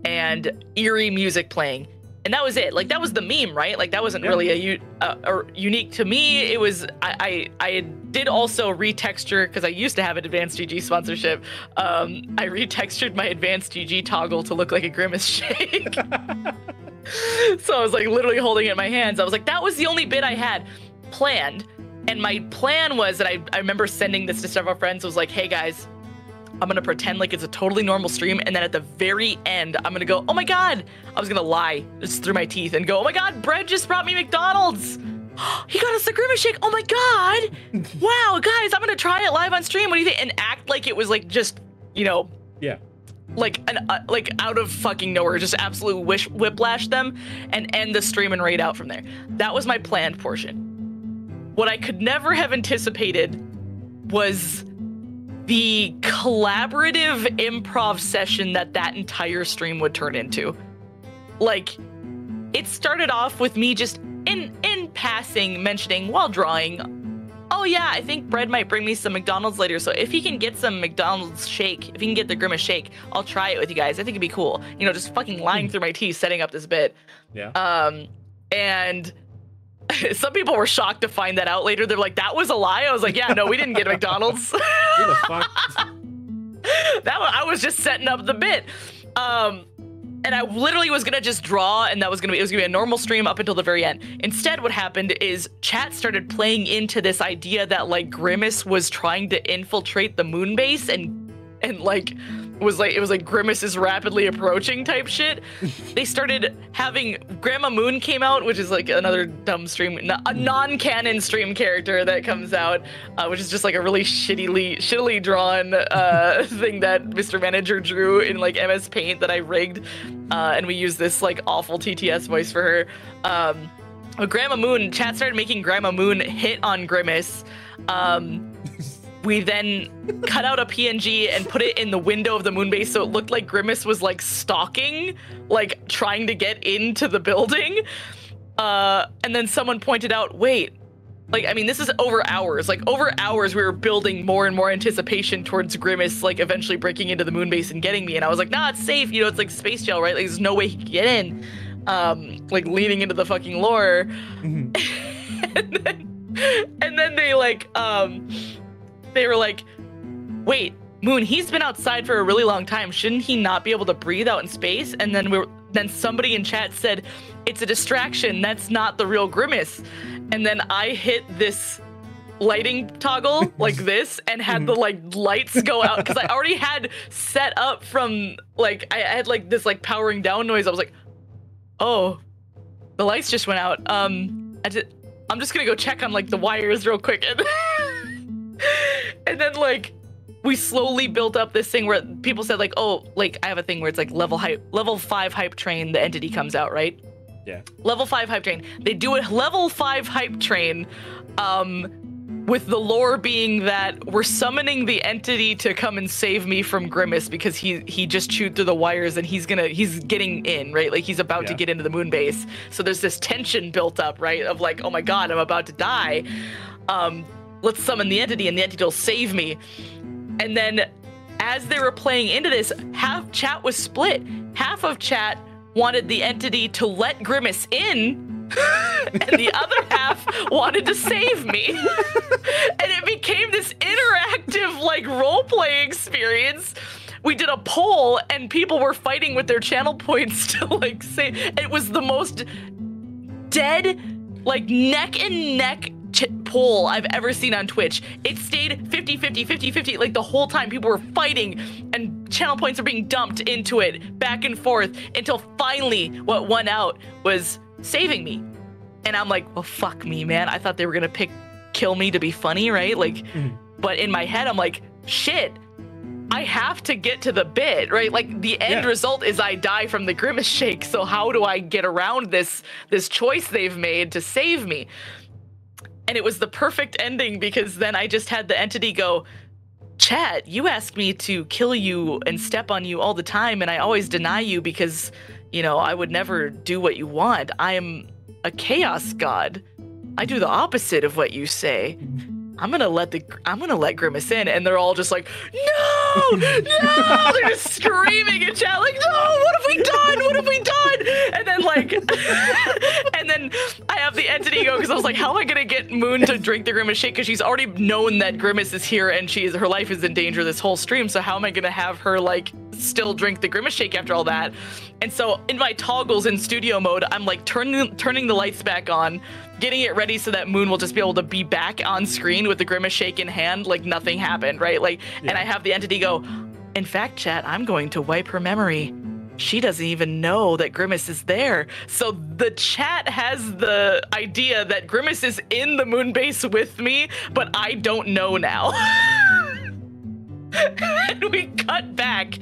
and eerie music playing. And that was it. Like, that was the meme, right? Like, that wasn't really unique to me. It was, I did also retexture, because I used to have an Advanced GG sponsorship. I retextured my Advanced GG toggle to look like a Grimace Shake. So I was like literally holding it in my hands. I was like, that was the only bit I had planned. And my plan was that I remember sending this to several friends. I was like, hey guys, I'm gonna pretend like it's a totally normal stream, and then at the very end, I'm gonna go, oh my god, I was gonna lie just through my teeth and go, oh my god, Brett just brought me McDonald's. He got us the Grimace Shake. Oh my god. Wow, guys, I'm gonna try it live on stream. What do you think? And act like it was like just, like like out of fucking nowhere, just absolute whiplash them and end the stream and raid out from there. That was my planned portion. What I could never have anticipated was the collaborative improv session that entire stream would turn into. Like, it started off with me just in passing mentioning while drawing, oh yeah, I think Bread might bring me some McDonald's later, so if he can get some McDonald's shake, if he can get the Grimace Shake, I'll try it with you guys. I think it'd be cool. Just fucking lying through my teeth, setting up this bit.
Yeah.
And some people were shocked to find that out later. They're like, that was a lie? I was like, yeah, no, we didn't get McDonald's.
Who the fuck?
I was just setting up the bit. And I literally was gonna just draw, and it was gonna be a normal stream up until the very end. Instead, what happened is chat started playing into this idea that like Grimace was trying to infiltrate the Moonbtch and like it was like Grimace is rapidly approaching type shit. They started having Grandma Moon came out, which is like another dumb stream, a non-canon stream character that comes out, which is just like a really shittily drawn thing that Mr. Manager drew in like MS Paint that I rigged, and we use this like awful TTS voice for her. Grandma Moon, chat started making Grandma Moon hit on Grimace. We then cut out a PNG and put it in the window of the Moonbase so it looked like Grimace was like stalking, like trying to get into the building. And then someone pointed out, wait, like, I mean, this is over hours. Like, over hours, we were building more and more anticipation towards Grimace, like, eventually breaking into the Moonbase and getting me. And I was like, nah, it's safe. You know, it's like space gel, right? Like, there's no way he could get in. Like, leaning into the fucking lore. And then they, like, they were like, wait, Moon, he's been outside for a really long time. Shouldn't he not be able to breathe out in space? And then somebody in chat said, it's a distraction. That's not the real Grimace. And then I hit this lighting toggle like this and had the like lights go out because I already had set up from like, I had like this like powering down noise. I was like, oh, the lights just went out. I'm just gonna go check on like the wires real quick. And then like, we slowly built up this thing where people said like, oh, like I have a thing where it's like level 5 hype train, the entity comes out, right?
Yeah.
Level 5 hype train. They do a level 5 hype train with the lore being that we're summoning the entity to come and save me from Grimace because he just chewed through the wires and he's getting in, right? Like he's about to get into the Moonbase. So there's this tension built up, right? Of like, oh my God, I'm about to die. Let's summon the entity and the entity will save me. And then as they were playing into this, half chat was split. Half of chat wanted the entity to let Grimace in, and the other half wanted to save me. And it became this interactive, like, role-play experience. We did a poll, and people were fighting with their channel points to, like, say... It was the most dead, like, neck-and-neck poll I've ever seen on Twitch. It stayed 50-50, 50-50, like the whole time people were fighting and channel points are being dumped into it back and forth until finally what won out was saving me. And I'm like, well, fuck me, man. I thought they were gonna kill me to be funny, right? Like, but in my head, I'm like, shit, I have to get to the bit, right? Like the end result is I die from the Grimace shake. So how do I get around this choice they've made to save me? And it was the perfect ending because then I just had the entity go, chat, you ask me to kill you and step on you all the time, and I always deny you because, you know, I would never do what you want. I am a chaos god. I do the opposite of what you say. I'm gonna let Grimace in, and they're all just like, no, no, they're just screaming in chat like, no, what have we done? What have we done? And then like, and then I have the entity go because I was like, how am I gonna get Moon to drink the Grimace shake? Because she's already known that Grimace is here and her life is in danger this whole stream. So how am I gonna have her like still drink the Grimace shake after all that? And so in my toggles in studio mode, I'm like turning the lights back on, getting it ready so that Moon will just be able to be back on screen with the Grimace shake in hand, like nothing happened, right? Like, and I have the entity go, in fact, chat, I'm going to wipe her memory. She doesn't even know that Grimace is there. So the chat has the idea that Grimace is in the Moonbase with me, but I don't know now. And we cut back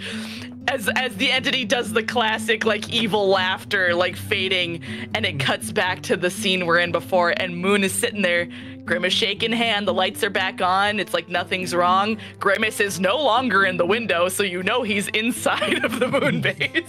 as the entity does the classic like evil laughter, like fading, and it cuts back to the scene we're in before, and Moon is sitting there, Grimace shake in hand, the lights are back on, it's like nothing's wrong. Grimace is no longer in the window, so you know he's inside of the Moonbase.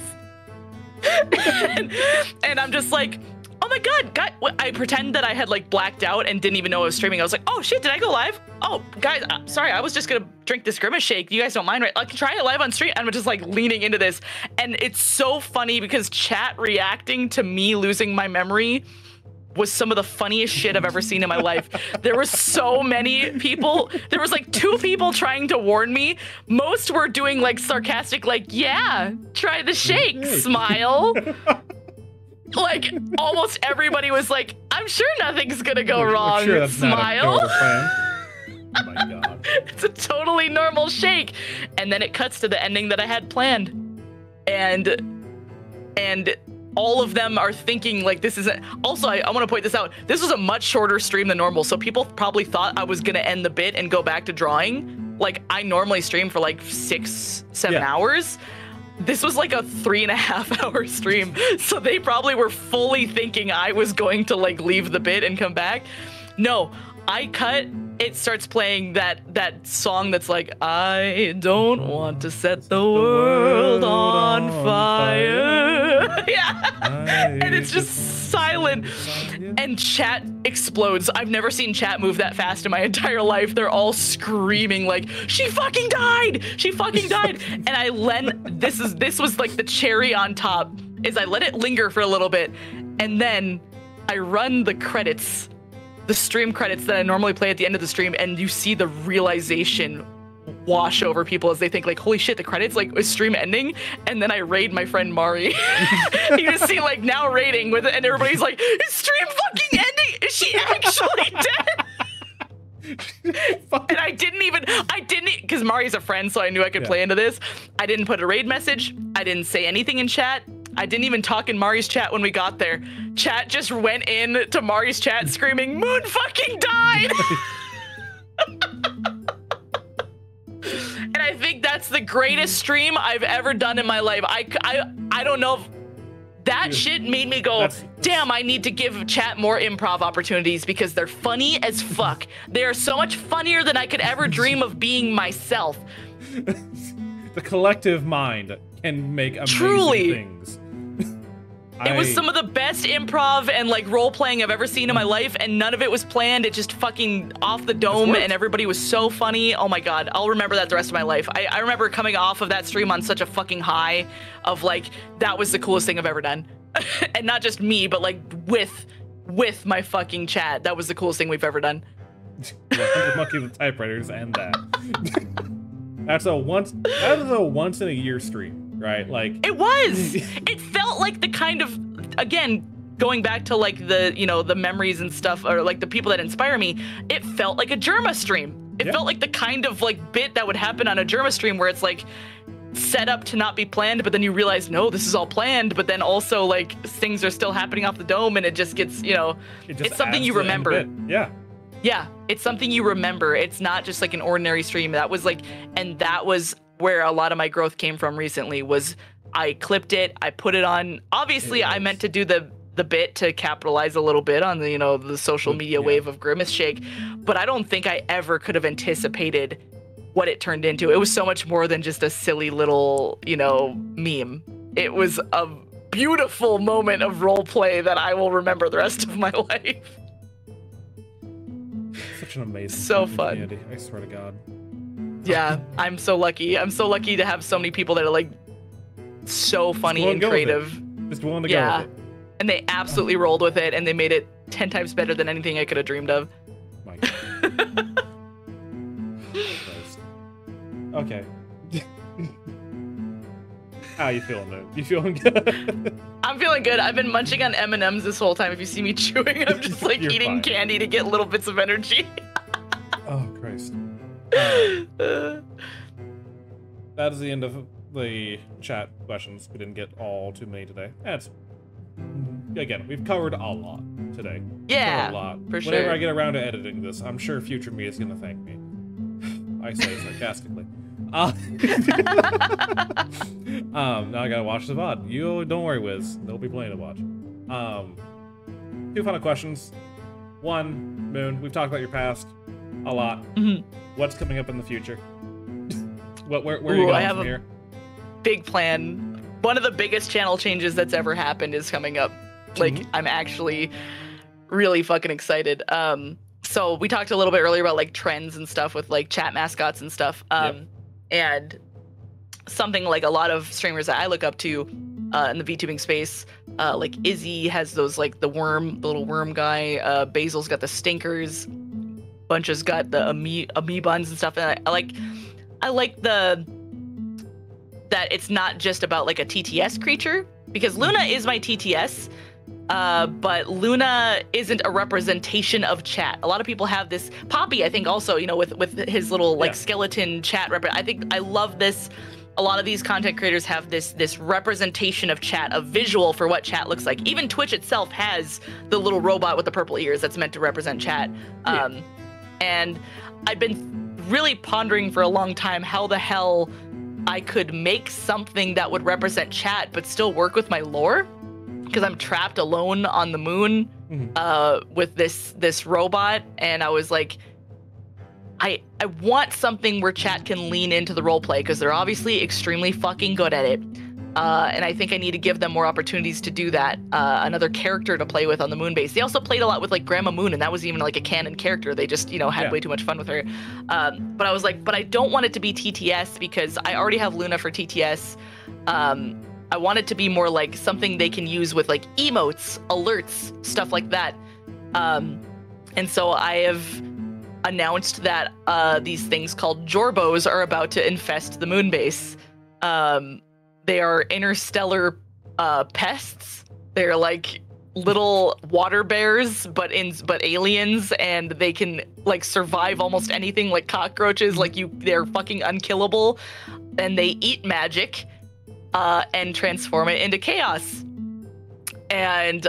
and I'm just like, oh my god, I pretend that I had like blacked out and didn't even know I was streaming. I was like, oh shit, did I go live? Oh, guys, sorry, I was just gonna drink this Grimace shake. You guys don't mind, right? I can try it live on stream. I'm just like leaning into this. And it's so funny because chat reacting to me losing my memory was some of the funniest shit I've ever seen in my life. There were so many people. There was like 2 people trying to warn me. Most were doing like sarcastic, like, yeah, try the shake, smile. Like almost everybody was like, I'm sure nothing's gonna go wrong.
Sure that's
smile.
Not a plan. Oh my god.
It's a totally normal shake. And then it cuts to the ending that I had planned. And all of them are thinking like this isn't. Also, I want to point this out. This was a much shorter stream than normal. So people probably thought I was gonna end the bit and go back to drawing. Like I normally stream for like 6-7 hours. this was like a 3.5-hour stream, so they probably were fully thinking I was going to like leave the bit and come back. No, I cut. It starts playing that song that's like, I don't want to set the world on fire. Yeah. And it's just silent. And chat explodes. I've never seen chat move that fast in my entire life. They're all screaming like, she fucking died! She fucking died! And I this was like the cherry on top, is I let it linger for a little bit, and then I run the credits, the stream credits that I normally play at the end of the stream, and you see the realization wash over people as they think like, holy shit, the credits, like, is stream ending? And then I raid my friend Mari. You just see like now raiding with it, and everybody's like, is stream fucking ending? Is she actually dead? And I didn't, because Mari's a friend, so I knew I could play into this. I didn't put a raid message. I didn't say anything in chat. I didn't even talk in Mari's chat when we got there. Chat just went in to Mari's chat screaming, Moon fucking died! And I think that's the greatest stream I've ever done in my life. I don't know if that shit made me go, damn, I need to give chat more improv opportunities because they're funny as fuck. They are so much funnier than I could ever dream of being myself.
The collective mind can make amazing things.
It was some of the best improv and like role playing I've ever seen in my life, and none of it was planned. It just fucking off the dome, and everybody was so funny. Oh my god, I'll remember that the rest of my life. I remember coming off of that stream on such a fucking high of like, that was the coolest thing I've ever done. And not just me, but like with my fucking chat. That was the coolest thing we've ever done.
100 Monkey with typewriters and that. That's a once in a year stream. Right, like
it was. It felt like the kind of, again, going back to like the, you know, the memories and stuff, or like the people that inspire me. It felt like a Germa stream. It felt like the kind of like bit that would happen on a Germa stream where it's like set up to not be planned, but then you realize, no, this is all planned. But then also like things are still happening off the dome, and it just gets, you know, it's something you remember. Yeah, it's something you remember. It's not just like an ordinary stream. That was like, and that was where a lot of my growth came from recently. Was I clipped it, I put it on. Obviously, I meant to do the bit to capitalize a little bit on the, you know, the social media wave of Grimace Shake, but I don't think I ever could have anticipated what it turned into. It was so much more than just a silly little, you know, meme. It was a beautiful moment of role play that I will remember the rest of my life.
Such an amazing,
so fun
community, I swear to God.
Yeah, I'm so lucky. I'm so lucky to have so many people that are like so funny and creative.
Just willing to go with it.
And they absolutely rolled with it, and they made it 10 times better than anything I could have dreamed of.
My God. Okay. How you feeling, man? You feeling good?
I'm feeling good. I've been munching on M&Ms this whole time. If you see me chewing, I'm just like eating candy to get little bits of energy.
Oh, Christ. That is the end of the chat questions. We didn't get all too many today. That's, again, we've covered a lot today.
Yeah,
a lot.
For sure.
Whenever I get around to editing this, I'm sure future me is going to thank me. I say sarcastically. Now I gotta watch the VOD. You don't worry, Wiz. There'll be plenty to watch. 2 final questions. 1, Moon, we've talked about your past a lot. What's coming up in the future? Where are you going from here?
Big plan. One of the biggest channel changes that's ever happened is coming up. Like, I'm actually really fucking excited. So we talked a little bit earlier about like trends and stuff with like chat mascots and stuff. And something like a lot of streamers that I look up to in the VTubing space, like Izzy has those like the little worm guy. Basil's got the stinkers. Bunch's got the amoebons and stuff. And I like that it's not just about like a TTS creature, because Luna is my TTS. But Luna isn't a representation of chat. A lot of people have this. Poppy, I think, also, you know, with his little like skeleton chat. I think I love this. A lot of these content creators have this representation of chat, a visual for what chat looks like. Even Twitch itself has the little robot with the purple ears that's meant to represent chat. And I've been really pondering for a long time how the hell I could make something that would represent chat but still work with my lore, because I'm trapped alone on the moon with this robot, and I was like, I want something where chat can lean into the roleplay, because they're obviously extremely fucking good at it. And I think I need to give them more opportunities to do that. Another character to play with on the moon base. They also played a lot with like Grandma Moon, and that was even like a canon character. They just, had way too much fun with her. But I was like, but I don't want it to be TTS, because I already have Luna for TTS. I want it to be more like something they can use with like emotes, alerts, stuff like that. And so I have announced that these things called Jorbos are about to infest the moon base. They are interstellar pests. They're like little water bears, but aliens, and they can like survive almost anything, like cockroaches. They're fucking unkillable, and they eat magic and transform it into chaos. And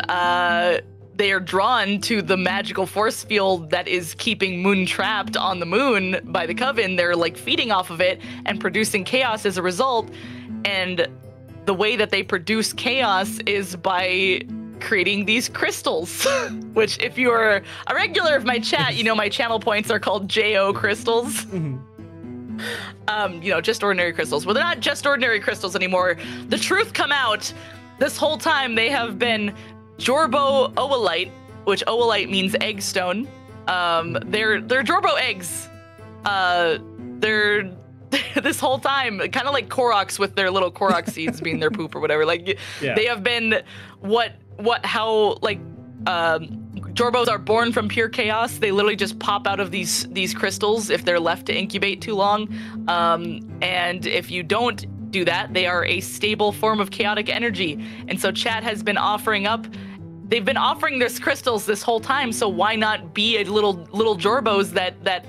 they are drawn to the magical force field that is keeping Moon trapped on the moon by the Coven. They're like feeding off of it and producing chaos as a result. And the way that they produce chaos is by creating these crystals, which if you are a regular of my chat, my channel points are called JO crystals. Just ordinary crystals. Well, they're not just ordinary crystals anymore. The truth come out. This whole time they have been Jorbo Oolite, which Oolite means egg stone. They're Jorbo eggs. They're this whole time, kind of like Koroks with their little Korok seeds being their poop or whatever. They have been Jorbos are born from pure chaos. They literally just pop out of these crystals if they're left to incubate too long. And if you don't do that, they are a stable form of chaotic energy. And so chat has been they've been offering this crystals this whole time, so why not be a little Jorbos that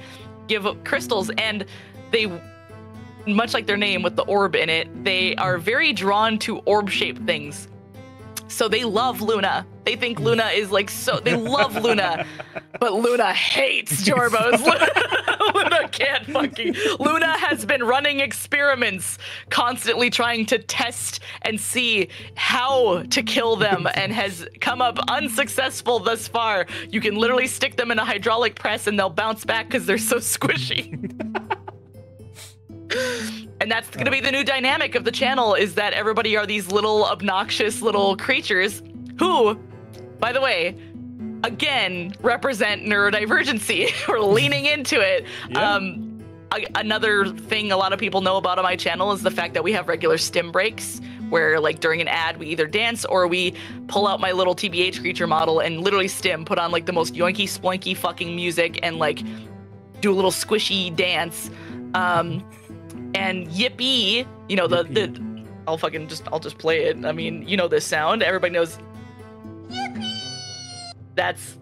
give crystals? And they, much like their name with the orb in it, they are very drawn to orb-shaped things. So they love Luna. They think Luna is they love Luna, but Luna hates Jorbos. Luna can't Luna has been running experiments, constantly trying to test and see how to kill them, and has come up unsuccessful thus far. You can literally stick them in a hydraulic press and they'll bounce back because they're so squishy. And that's going to be the new dynamic of the channel, is that everybody are these little obnoxious little creatures who, by the way, again, represent neurodivergency. We're leaning into it. Yeah. Another thing a lot of people know about on my channel is the fact that we have regular stim breaks, where during an ad, we either dance or we pull out my little TBH creature model and literally stim, put on the most yoinky sploinky fucking music and do a little squishy dance. And Yippee, I'll just play it. I mean, this sound. Everybody knows. Yippee! That's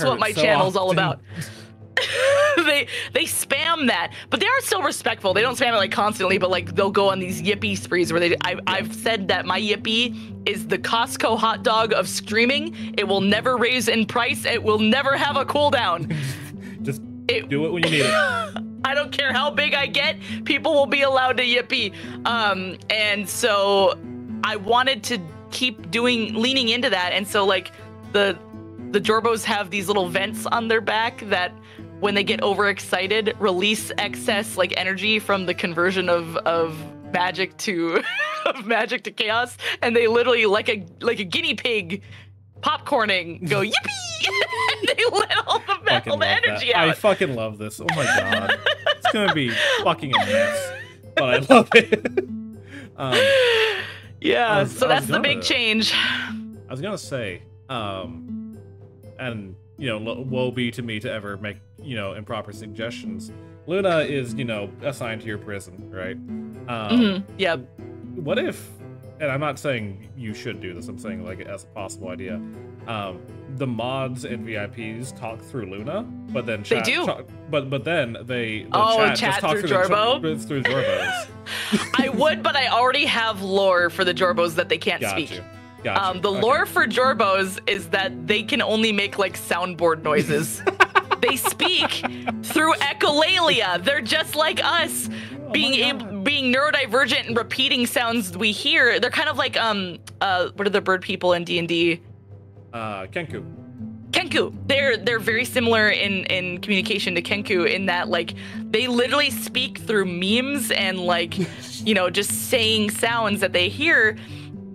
what my channel's all about. they spam that, but they are still respectful. They don't spam it constantly, but they'll go on these Yippee sprees where I've said that my Yippee is the Costco hot dog of streaming. It will never raise in price. It will never have a cooldown.
Just do it when you need it.
I don't care how big I get, people will be allowed to Yippee. And so I wanted to keep leaning into that. And so the Jorbos have these little vents on their back that when they get overexcited, release excess energy from the conversion of magic to magic to chaos. And they literally like a guinea pig popcorning go yippee. And they let all the energy out.
I fucking love this. Oh my god. It's gonna be fucking a mess. But I love it.
So that's the big change.
I was gonna say, and woe be to me to ever make improper suggestions. Luna is assigned to your prison, right?
Yeah.
What if, and I'm not saying you should do this, I'm saying as a possible idea, the mods and VIPs talk through Luna, but then chat,
they do.
But then
chat
just talk
through Jorbo?
Through Jorbos.
I would, but I already have lore for the Jorbos that they can't speak.
Gotcha.
The lore for Jorbos is that they can only make soundboard noises. They speak through echolalia. They're just like us, being neurodivergent and repeating sounds we hear. They're kind of like what are the bird people in D&D?
Kenku.
Kenku. They're very similar in communication to Kenku in that like they literally speak through memes and like you know just saying sounds that they hear.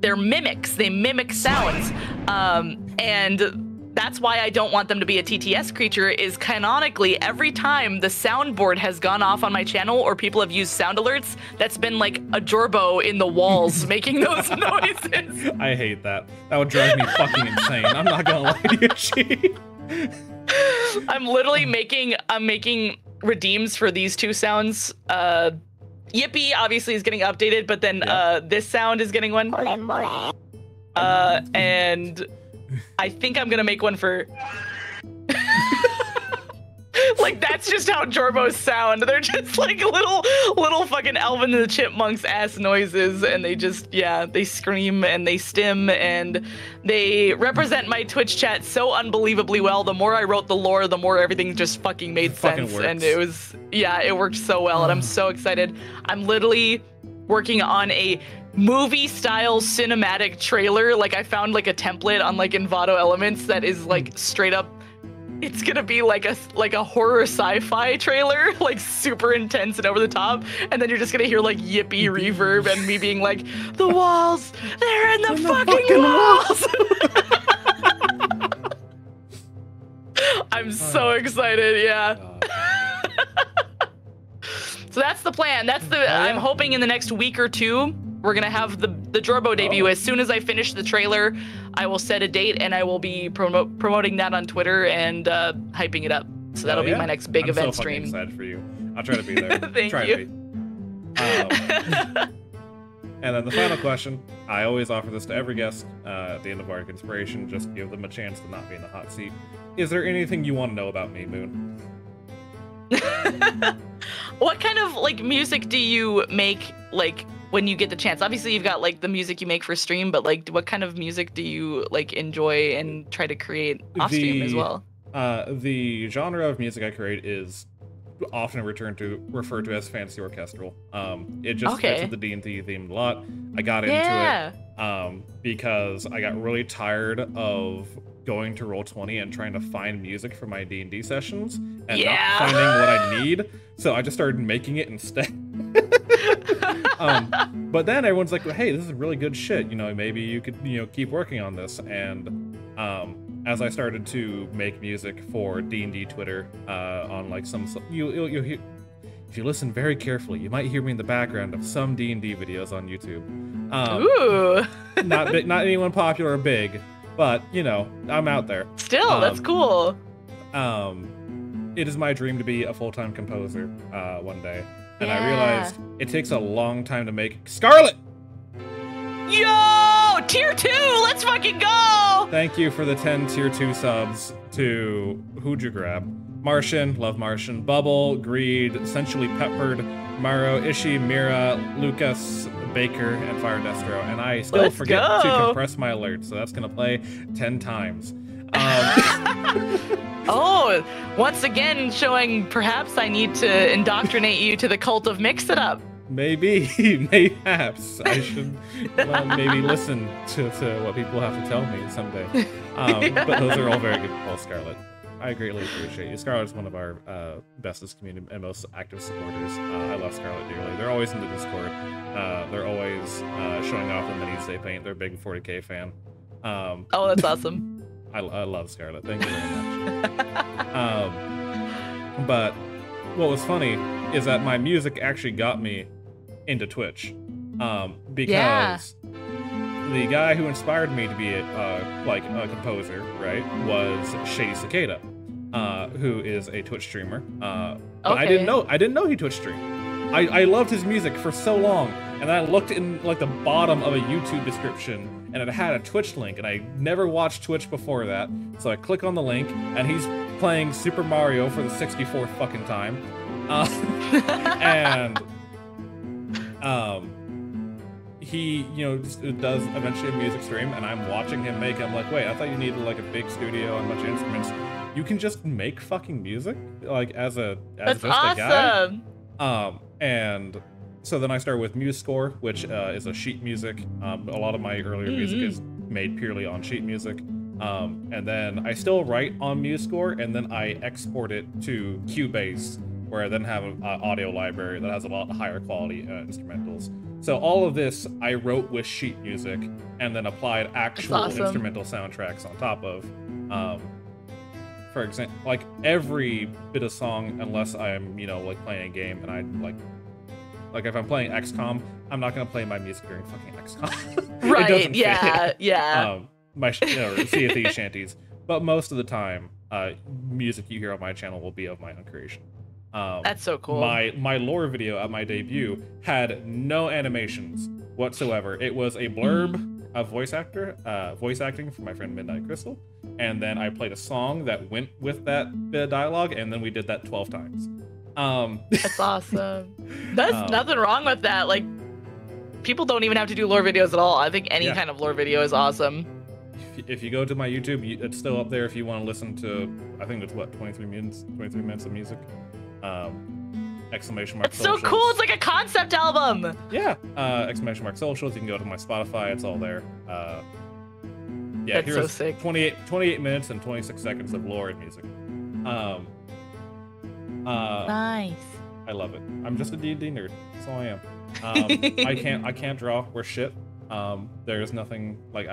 They're mimics. They mimic sounds, and that's why I don't want them to be a TTS creature. Is canonically every time the soundboard has gone off on my channel or people have used sound alerts, that's been like a Jorbo in the walls making those noises.
I hate that. That would drive me fucking insane. I'm not gonna lie to you, Chi.
I'm literally making redeems for these two sounds. Yippee obviously is getting updated, but then this sound is getting one. And I think I'm gonna make one for like that's just how Jorbos sound. They're just like little fucking Alvin and the Chipmunks ass noises, and they just they scream and they stim and they represent my Twitch chat so unbelievably well. The more I wrote the lore, the more everything just fucking made sense, and it was it worked so well, and I'm so excited. I'm literally working on a movie style cinematic trailer. Like I found like a template on like Envato Elements that is like straight up, it's gonna be like a horror sci-fi trailer, like super intense and over the top, and then you're just gonna hear like yippee reverb and me being like, the walls, they're in the fucking walls. I'm so excited, So that's the plan. That's the I'm hoping in the next week or two we're gonna have the Jorbo debut. As soon as I finish the trailer, I will set a date and I will be promoting that on Twitter and hyping it up. So that'll be my next big event stream.
I'm so fucking excited for you. I'll try to be there.
Thank you.
And then the final question, I always offer this to every guest at the end of Bardic Inspiration, just give them a chance to not be in the hot seat. Is there anything you want to know about me, Moon?
What kind of like music do you make like when you get the chance? Obviously you've got like the music you make for stream, but like what kind of music do you like enjoy and try to create off stream as well?
The genre of music I create is often referred to as fancy orchestral. It just fits with the D&D theme a lot. I got into it because I got really tired of going to Roll20 and trying to find music for my D&D sessions and not finding what I need, so I just started making it instead. But then everyone's like, hey, this is really good shit, you know, maybe you could, you know, keep working on this. And as I started to make music for D&D Twitter on like some, you'll hear, if you listen very carefully, you might hear me in the background of some D&D videos on YouTube.
Ooh.
not anyone popular or big, but, you know, I'm out there.
Still, that's cool.
It is my dream to be a full-time composer one day. And I realized it takes a long time to make Scarlet!
Yo! Tier 2! Let's fucking go!
Thank you for the 10 Tier 2 subs to who'd you grab? Martian, love Martian, Bubble, Greed, Essentially Peppered, Maro, Ishi, Mira, Lucas, Baker, and Fire Destro, and I still forget to compress my alerts, so that's gonna play 10 times.
Oh, once again showing perhaps I need to indoctrinate you to the cult of Mix It Up.
Maybe, mayhaps. I should maybe listen to what people have to tell me someday. But those are all very good. Well, Scarlet, I greatly appreciate you. Scarlet's one of our bestest community and most active supporters. I love Scarlet dearly. They're always in the Discord. They're always showing off the minis they paint. They're a big 40K fan.
Oh, that's awesome.
I love Scarlet. Thank you very much. But what was funny is that my music actually got me into Twitch. Because the guy who inspired me to be a composer, right, was Shady Cicada, who is a Twitch streamer. But I didn't know he Twitch streamed. I loved his music for so long, and I looked in like the bottom of a YouTube description, and it had a Twitch link, and I never watched Twitch before that, so I click on the link, and he's playing Super Mario for the 64th fucking time, and he, you know, just does eventually a music stream, and I'm watching him make it. I'm like, wait, I thought you needed like a big studio and a bunch of instruments. you can just make fucking music, like as
That's
just a
awesome.
guy. And so then I started with MuseScore, which is a sheet music. A lot of my earlier music is made purely on sheet music. And then I still write on MuseScore, and then I export it to Cubase, where I then have an audio library that has a lot higher quality instrumentals. So all of this I wrote with sheet music, and then applied actual instrumental soundtracks on top of. For example, like every bit of song, unless I'm, you know, like playing a game and I like if I'm playing XCOM, I'm not gonna play my music during fucking XCOM.
Right? Yeah.
My Sea of Thieves shanties, but most of the time, music you hear on my channel will be of my own creation.
That's so cool.
My lore video at my debut had no animations whatsoever. It was a blurb of voice acting from my friend Midnight Crystal, and then I played a song that went with that bit of dialogue, and then we did that 12 times.
That's awesome. There's nothing wrong with that. Like, people don't even have to do lore videos at all. I think any kind of lore video is awesome.
If you go to my YouTube, it's still up there if you want to listen to, I think it's what, 23 minutes of music. Exclamation mark
It's so cool. It's like a concept album.
Yeah. Exclamation mark socials. You can go to my Spotify. It's all there. Yeah,
that's so sick.
28 minutes and 26 seconds of lore and music.
Nice.
I love it. I'm just a D&D nerd. That's all I am. I can't draw. We're shit. There's nothing like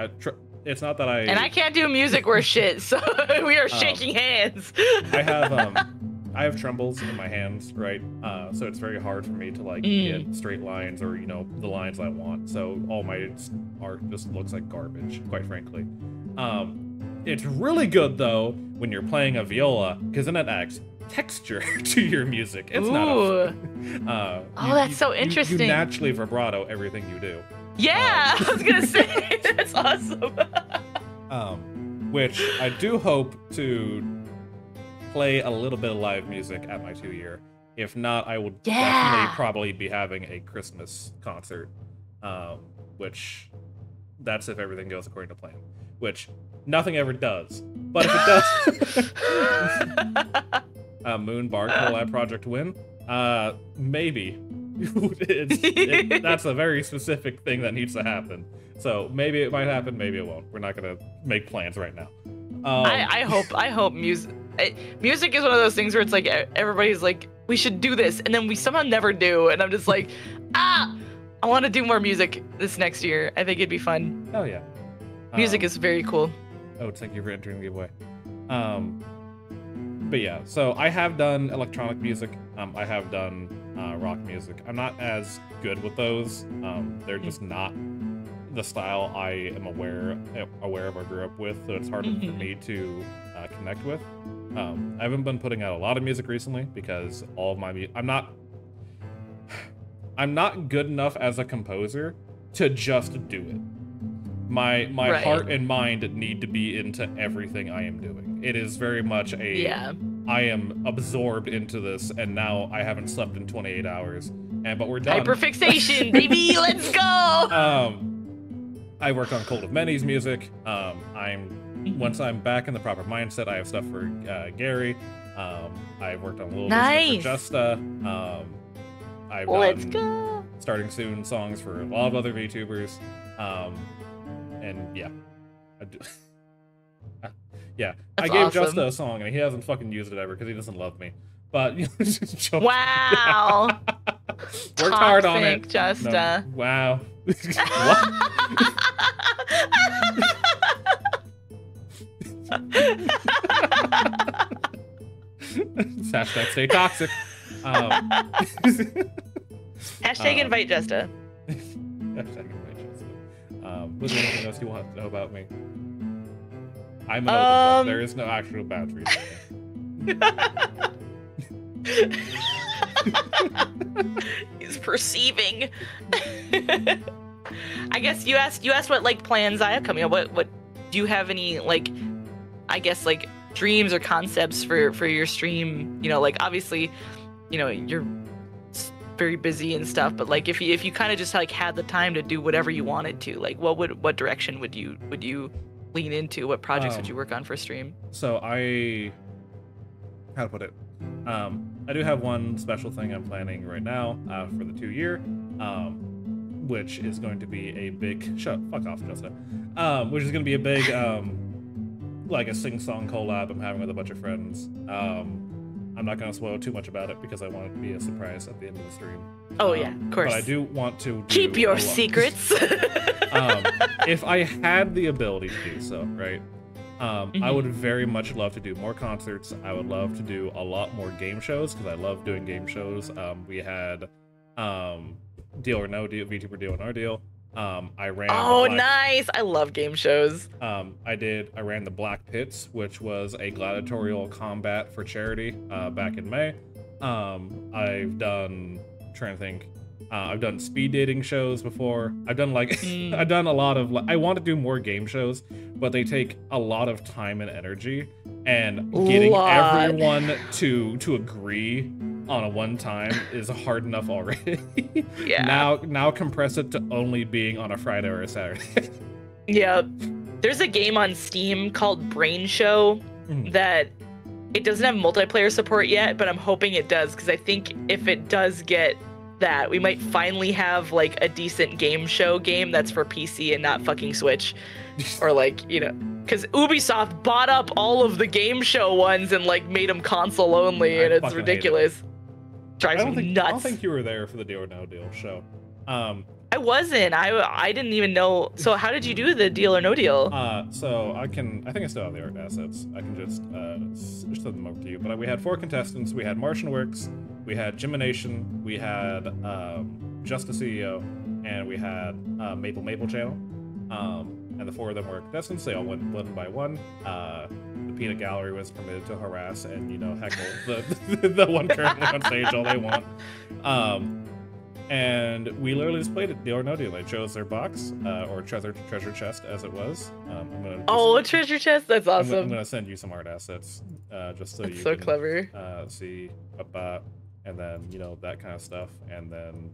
it's not that
And I can't do music worth shit, so we are shaking hands.
I have trembles in my hands, right? So it's very hard for me to like get straight lines or, you know, the lines I want. So all my art just looks like garbage, quite frankly. It's really good though when you're playing a viola, because then it adds texture to your music. It's not
that's so interesting.
You naturally vibrato everything you do.
Yeah, I was gonna say that's awesome.
Which I do hope to play a little bit of live music at my 2-year. If not, I will definitely probably be having a Christmas concert, which that's if everything goes according to plan, which nothing ever does. But if it does, Moonbtch collab project win, maybe. That's a very specific thing that needs to happen. So maybe it might happen, maybe it won't. We're not gonna make plans right now.
I hope music is one of those things where it's like everybody's like, we should do this, and then we somehow never do, and I'm just like, I want to do more music this next year. I think it'd be fun.
Oh yeah.
Music is very cool.
Oh, thank you for entering the giveaway. But yeah, so I have done electronic music. I have done rock music. I'm not as good with those. They're just not the style I am aware of or grew up with, so it's harder for me to connect with. I haven't been putting out a lot of music recently because all of my I'm not good enough as a composer to just do it. My heart and mind need to be into everything I am doing. It is very much I am absorbed into this, and now I haven't slept in 28 hours. But we're done.
Hyperfixation, baby, let's go.
I work on Cult of Many's music. Once I'm back in the proper mindset, I have stuff for Gary. I've worked on a little bit for Justa. I've done starting soon songs for a lot of other VTubers. And yeah, yeah.
That's
I gave
awesome.
Justa a song and he hasn't fucking used it ever because he doesn't love me. But
wow,
worked hard on it.
Justa.
No. Wow. Hashtag stay toxic.
Hashtag invite Justa.
Hashtag invite Justa. Was there anything else you want to know about me? I'm an open book. There is no actual boundaries.
He's perceiving. I guess you asked what like plans I have coming up. What do you have any like, I guess like dreams or concepts for your stream? You know, like obviously, you know, you're very busy and stuff, but like if you kind of just like had the time to do whatever you wanted to, like what direction would you lean into? What projects would you work on for stream?
So how to put it. I do have one special thing I'm planning right now for the 2-year, which is going to be a big fuck off, Justin. Which is going to be a big like a sing-song collab I'm having with a bunch of friends. I'm not going to spoil too much about it because I want it to be a surprise at the end of the stream.
Oh yeah, of course.
But I do want to
keep your secrets.
If I had the ability to do so, right? I would very much love to do more concerts. I would love to do a lot more game shows because I love doing game shows. We had Deal or No Deal, VTuber Deal or No Deal. I ran.
Oh, nice! I love game shows.
I ran the Black Pits, which was a gladiatorial combat for charity back in May. I've done. Trying to think. I've done speed dating shows before. I've done like I've done a lot of. I want to do more game shows, but they take a lot of time and energy, and getting everyone to agree on a one time is hard enough already.
Yeah.
Now compress it to only being on a Friday or a Saturday.
Yep. There's a game on Steam called Brain Show that it doesn't have multiplayer support yet, but I'm hoping it does because I think if it does get that, we might finally have like a decent game show game that's for PC and not fucking Switch. Or like, you know, because Ubisoft bought up all of the game show ones and like made them console only, and it's ridiculous. Drives me nuts.
I don't think you were there for the Deal or No Deal show.
I wasn't. I didn't even know. So how did you do the Deal or No Deal?
So I think I still have the art assets. I can just send them over to you. But we had 4 contestants. We had Martian Works, we had Gemination, we had Just the CEO, and we had Maple Channel. And the 4 of them were contestants. They all went one by one. The Peanut Gallery was permitted to harass and, you know, heckle the one currently on stage all they want. And we literally just played it, Deal or No Deal. They chose their box, or treasure chest, as it was.
A treasure chest? That's awesome.
I'm gonna send you some art assets, just so
that's
you
so
can
clever.
See, and then, you know, that kind of stuff, and then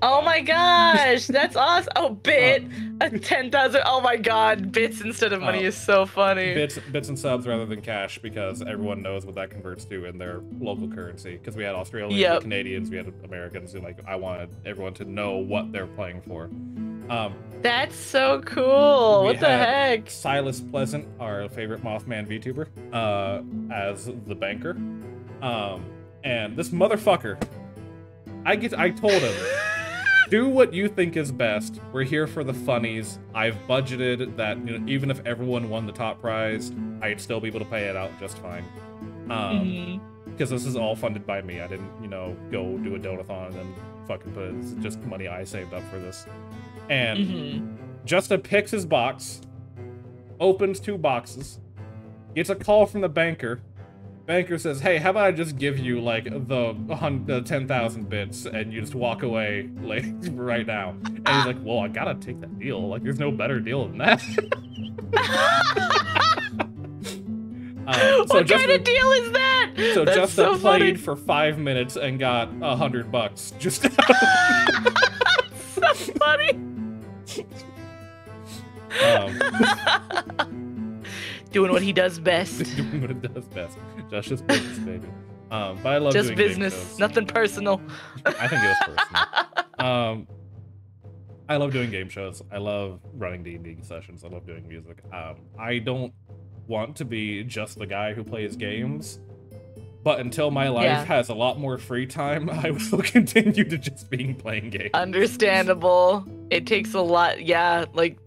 oh my gosh, that's awesome. Oh, bit a 10,000. Oh my god, bits instead of money is so funny.
Bits and subs rather than cash, because everyone knows what that converts to in their local currency. Because we had Australians, we had Canadians, we had Americans, and like I wanted everyone to know what they're playing for.
That's so cool. What the heck?
Silas Pleasant, our favorite Mothman VTuber, as the banker. And this motherfucker, I told him, do what you think is best. We're here for the funnies. I've budgeted that, you know, even if everyone won the top prize, I'd still be able to pay it out just fine. Because this is all funded by me. I didn't, you know, go do a donathon and then fucking put it. It's just money I saved up for this. And Justa picks his box, opens 2 boxes, gets a call from the banker. Banker says, hey, how about I just give you, like, the 10,000 bits, and you just walk away, like, right now. And he's like, well, I gotta take that deal. Like, there's no better deal than that.
What kind of deal is that?
So Justin played for 5 minutes and got $100. Just
so funny. Doing what he does best.
Doing what it does best. Just business, baby. But I love
just
doing
business,
game shows.
nothing personal.
I think it was personal. I love doing game shows. I love running D&D sessions. I love doing music. I don't want to be just the guy who plays games, but until my life has a lot more free time, I will continue to just playing games.
Understandable. It takes a lot. Yeah, like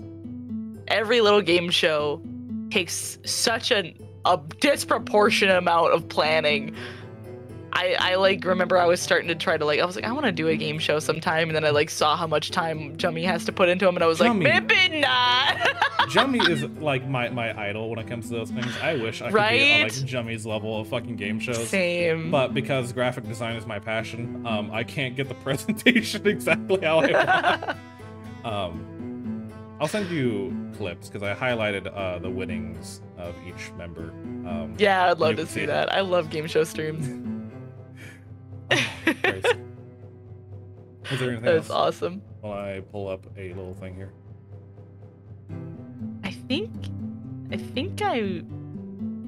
every little game show takes such a disproportionate amount of planning. I like remember I was starting to try to I was like, I want to do a game show sometime, and then I like saw how much time Jummy has to put into them, and I was like, maybe not.
Jummy is like my idol when it comes to those things. I wish I could be on like Jummy's level of fucking game shows.
Same.
But because graphic design is my passion, I can't get the presentation exactly how I want. I'll send you clips because I highlighted the winnings of each member.
Yeah, I'd love to see that. I love game show streams.
Is there anything
That's
else?
awesome.
While I pull up a little thing here.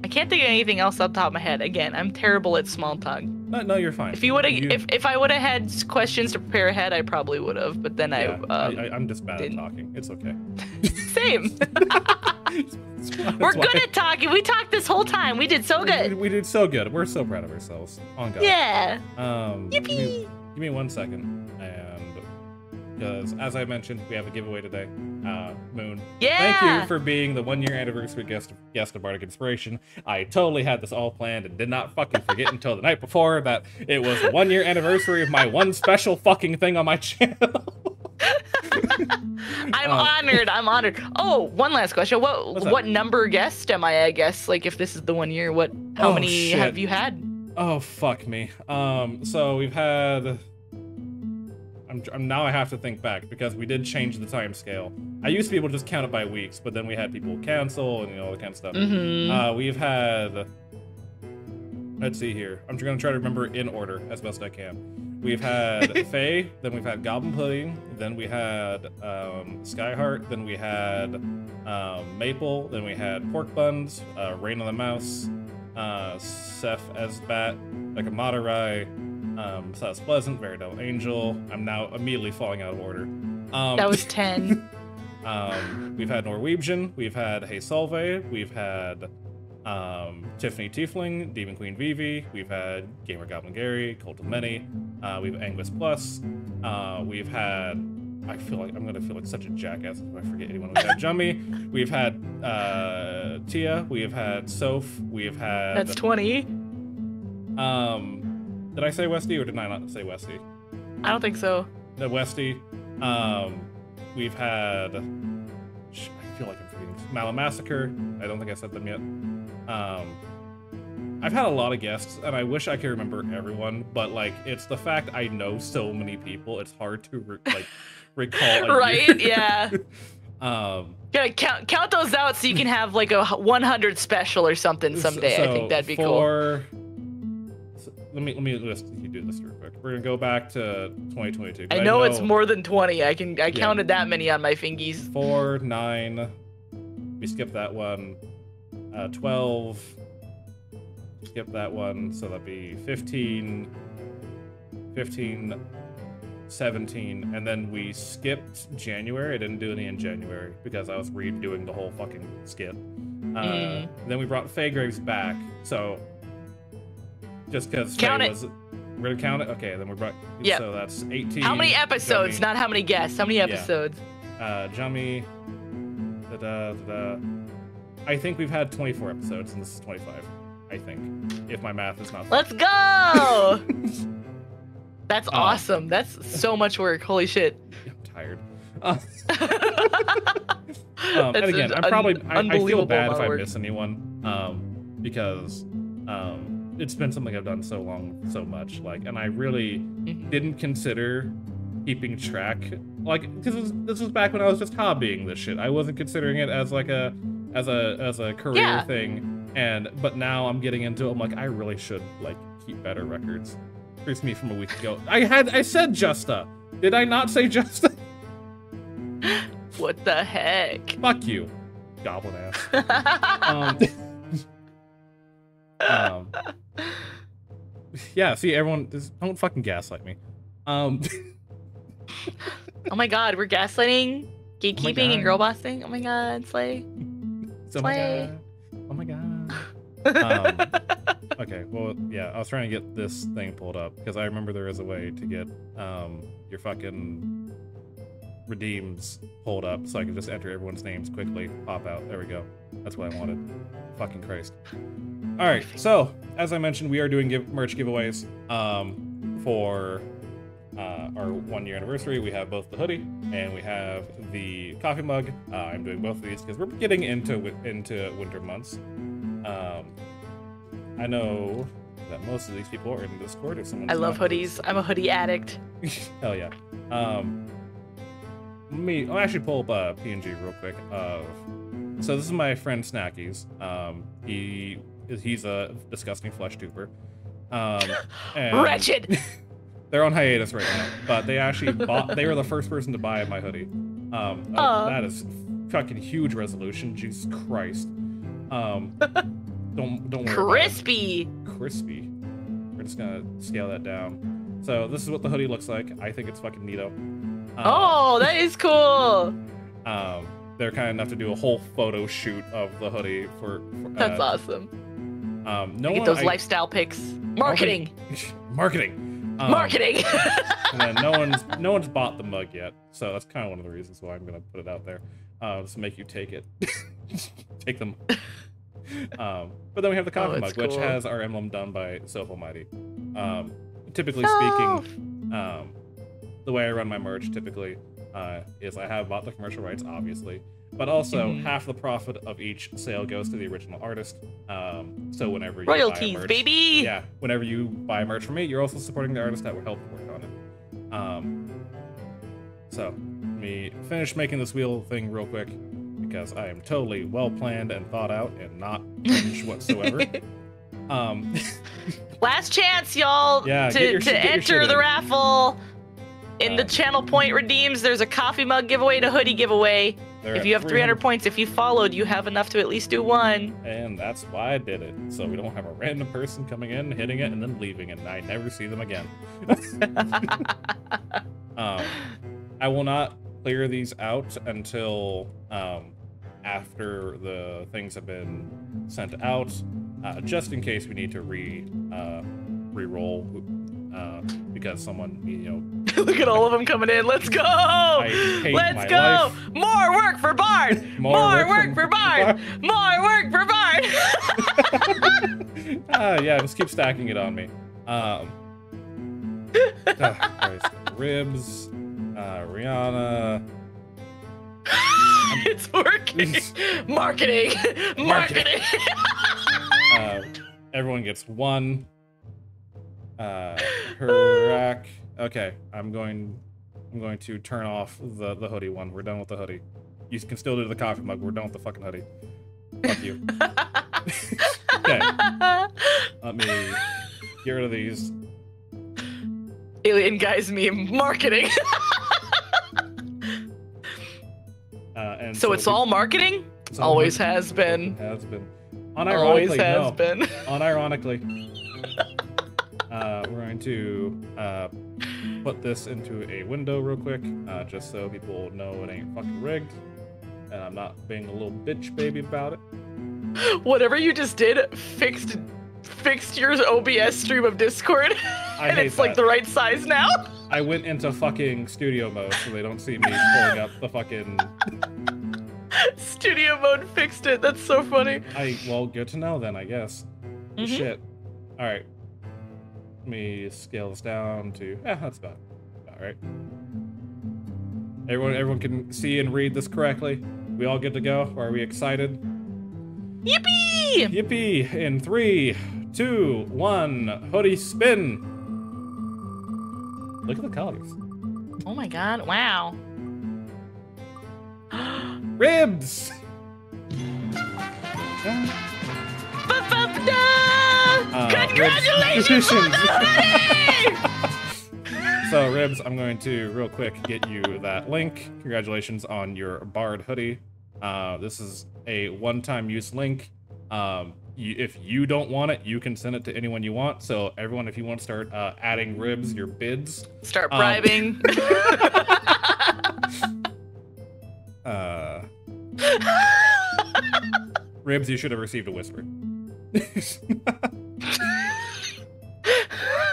I can't think of anything else off the top of my head. Again, I'm terrible at small talk.
No, you're fine.
If you would have, if I would have had questions to prepare ahead, I probably would have. But then
I'm just bad at talking. It's okay.
Same. We're good at talking. We talked this whole time. We did so good.
We did so good. We're so proud of ourselves. On God.
Yeah.
Yippee. Give me 1 second, and because as I mentioned, we have a giveaway today. Moon.
Yeah.
Thank you for being the 1-year anniversary guest of Bardic Inspiration. I totally had this all planned and did not fucking forget until the night before that it was the 1-year anniversary of my one special fucking thing on my channel.
I'm honored. I'm honored. Oh, one last question. What number guest am I guess? Like, if this is the 1 year, how many have you had?
Oh, fuck me. So we've had... now I have to think back because we did change the time scale. I used to be able to just count it by weeks, but then we had people cancel and all that kind of stuff. We've had... Let's see here. I'm gonna try to remember in order as best I can. We've had Faye, then we've had Goblin Pudding, then we had Skyheart, then we had Maple, then we had Pork Buns, Rain of the Mouse, Seth Esbat, like a Matarai, Silas Pleasant, Veridel Angel. I'm now immediately falling out of order.
That was 10.
We've had Norwegian, we've had Hey Solve, we've had Tiffany Tiefling, Demon Queen Vivi, we've had Gamer Goblin Gary, Cult of Many, we've Angus Plus, we've had, I feel like I'm gonna feel like such a jackass if I forget anyone. We've had Jummy, we've had Tia, we have had Soph, we have had...
That's 20.
Did I say Westy or did I not say Westy?
I don't think so.
No, Westy. We've had... I feel like I'm forgetting. Malamassacre. I don't think I said them yet. I've had a lot of guests, and I wish I could remember everyone, but like, it's the fact I know so many people. It's hard to recall.
Right? Yeah. Yeah, count those out so you can have like a 100 special or something someday. I think that'd be cool.
Let me list you do this real quick. We're gonna go back to 2022.
I know it's more than 20. I counted that many on my fingies.
4, 9. We skipped that one. 12. Skip that one, so that'd be 15, 17, and then we skipped January. I didn't do any in January because I was redoing the whole fucking skip. Then we brought Faye Graves back, so just because Faye was... We're gonna count it? Okay, then we brought...
Yeah.
So that's 18.
How many episodes, not how many guests. How many episodes?
Jummy... I think we've had 24 episodes, and this is 25. I think, if my math is not...
Let's go! That's awesome. That's so much work. Holy shit.
I'm tired. And again, I feel bad if I miss anyone, because it's been something I've done so much, like, and I really didn't consider keeping track, like, because this was back when I was just hobbying this shit. I wasn't considering it as like a career thing, but now I'm getting into it. I'm like, I really should like keep better records. Here's me from a week ago. I said Justa. Did I not say Justa?
What the heck?
Fuck you, goblin ass. Yeah, see, everyone, don't fucking gaslight me.
Oh my god, we're gaslighting, gatekeeping, and girl bossing. Oh my god, slay. Slay.
Oh my god. Okay, well, yeah, I was trying to get this thing pulled up because I remember there is a way to get your fucking redeems pulled up so I can just enter everyone's names quickly, pop out. There we go. That's what I wanted. Fucking Christ. All right, so as I mentioned, we are doing merch giveaways for our 1-year anniversary. We have both the hoodie and we have the coffee mug. I'm doing both of these because we're getting into winter months. I know that most of these people are in Discord. If someone's
I love hoodies. I'm a hoodie addict.
Hell yeah. I'll actually pull up a PNG real quick. So this is my friend Snackies. He's a disgusting flesh tuber.
Wretched.
They're on hiatus right now, but they actually they were the first person to buy my hoodie. That is fucking huge resolution. Jesus Christ. Don't worry.
Crispy.
Crispy. We're just gonna scale that down. So this is what the hoodie looks like. I think it's fucking neato.
Oh, that is cool.
They're kind enough to do a whole photo shoot of the hoodie for
That's awesome.
Get
those lifestyle pics. Marketing.
Marketing.
Marketing.
And then no one's bought the mug yet, so that's kind of one of the reasons why I'm gonna put it out there, just to make you take it. Take them. But then we have the coffee mug, which has our emblem done by Self Almighty. Typically speaking, the way I run my merch typically is I have bought the commercial rights, obviously, but also half the profit of each sale goes to the original artist. So whenever you
royalties,
buy merch,
baby.
Yeah, whenever you buy merch from me, you're also supporting the artist that would help work on it. So let me finish making this wheel thing real quick because I am totally well planned and thought out and not cringe whatsoever.
Last chance, y'all, to enter the raffle. In the channel point redeems, there's a coffee mug giveaway and a hoodie giveaway. If you have 300 points, if you followed, you have enough to at least do one.
And that's why I did it. So we don't have a random person coming in, hitting it, and then leaving, and I never see them again. I will not clear these out until after the things have been sent out, just in case we need to re-roll. Because someone,
Look at all of them coming in. Let's go! Let's go!
Life.
More work for Bard! More work for Bard! More work for Bard!
Yeah, just keep stacking it on me. Ribs, Rihanna.
It's working! Marketing! Marketing!
Everyone gets one. Rack. Okay, I'm going to turn off the hoodie one. We're done with the hoodie. You can still do the coffee mug. We're done with the fucking hoodie. Fuck you. Okay. Let me get rid of these.
Alien guys meme marketing.
And
so it's all marketing? Always has been.
Has been.
Always has been.
Unironically. We're going to put this into a window real quick, just so people know it ain't fucking rigged, and I'm not being a little bitch baby about it.
Whatever you just did fixed your OBS stream of Discord, and it's like the right size now.
I went into fucking studio mode so they don't see me pulling up the fucking...
Studio mode fixed it. That's so funny.
Well, good to know then, I guess. Shit. All right. Let me scale this down to, that's about right. Everyone can see and read this correctly. We all good to go? Are we excited?
Yippee!
Yippee! In 3, 2, 1, hoodie spin. Look at the colors.
Oh my god! Wow.
Ribs.
Congratulations on the hoodie!
So, Ribs, I'm going to real quick get you that link. Congratulations on your Bard hoodie. This is a one-time use link. If you don't want it, you can send it to anyone you want. So, everyone, if you want to start adding Ribs, your bids.
Start bribing.
Ribs, you should have received a whisper.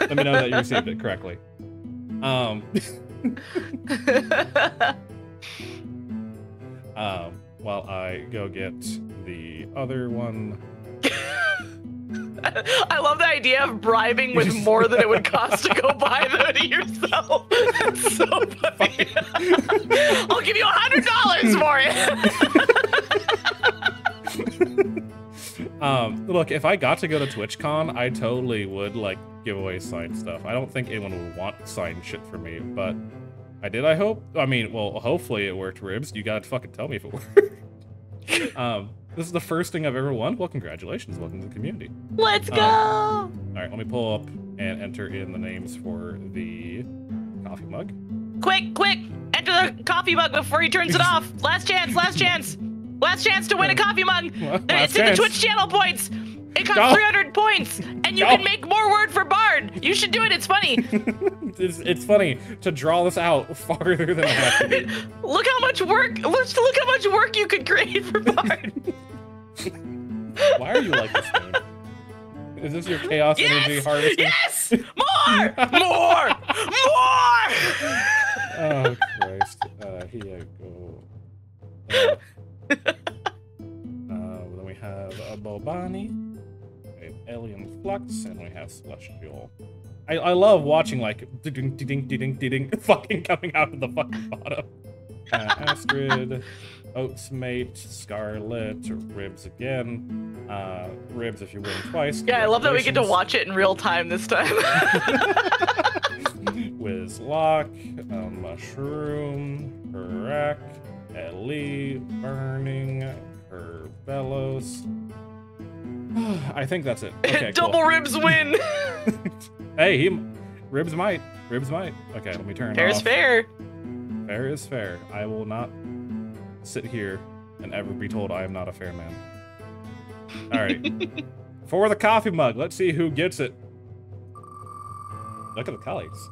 Let me know that you received it correctly. While I go get the other one.
I love the idea of bribing with more than it would cost to go buy the hoodie yourself. That's so funny. I'll give you $100 for it.
Look, if I got to go to TwitchCon, I totally would give away signed stuff. I don't think anyone would want signed shit from me, but I did, I hope. I mean, well, hopefully it worked, Ribs. You gotta fucking tell me if it worked. This is the first thing I've ever won. Well, congratulations. Welcome to the community.
Let's go!
All right, let me pull up and enter in the names for the coffee mug.
Quick! Enter the coffee mug before he turns it off. Last chance! Last chance to win a coffee mug. It's in the Twitch channel points. It costs
Go.
300 points, and you
Go.
can make more word for Bard. You should do it. It's funny.
It's funny to draw this out farther than it has to be.
Look how much work. Look how much work you could create for Bard.
Why are you like this, Moon? Is this your chaos energy harvesting?
Yes! More! More! More!
Oh, Christ. Here you go. Then we have a Bobani, we have Alien Flux, and we have Celestial. I love watching, like, ding fucking coming out of the fucking bottom. Astrid, Oatsmate, Scarlet, Ribs again. Ribs if you win twice.
Yeah, I love that we get to watch it in real time this time.
Whizlock, Mushroom, Correct, Ellie, Burning, Curvelos. I think that's it. Okay,
Double
cool.
Ribs win.
Hey, Ribs might. Ribs might. Okay, let me turn
Fair
off.
is fair.
Fair is fair. I will not sit here and ever be told I am not a fair man. All right. For the coffee mug, let's see who gets it. Look at the colleagues.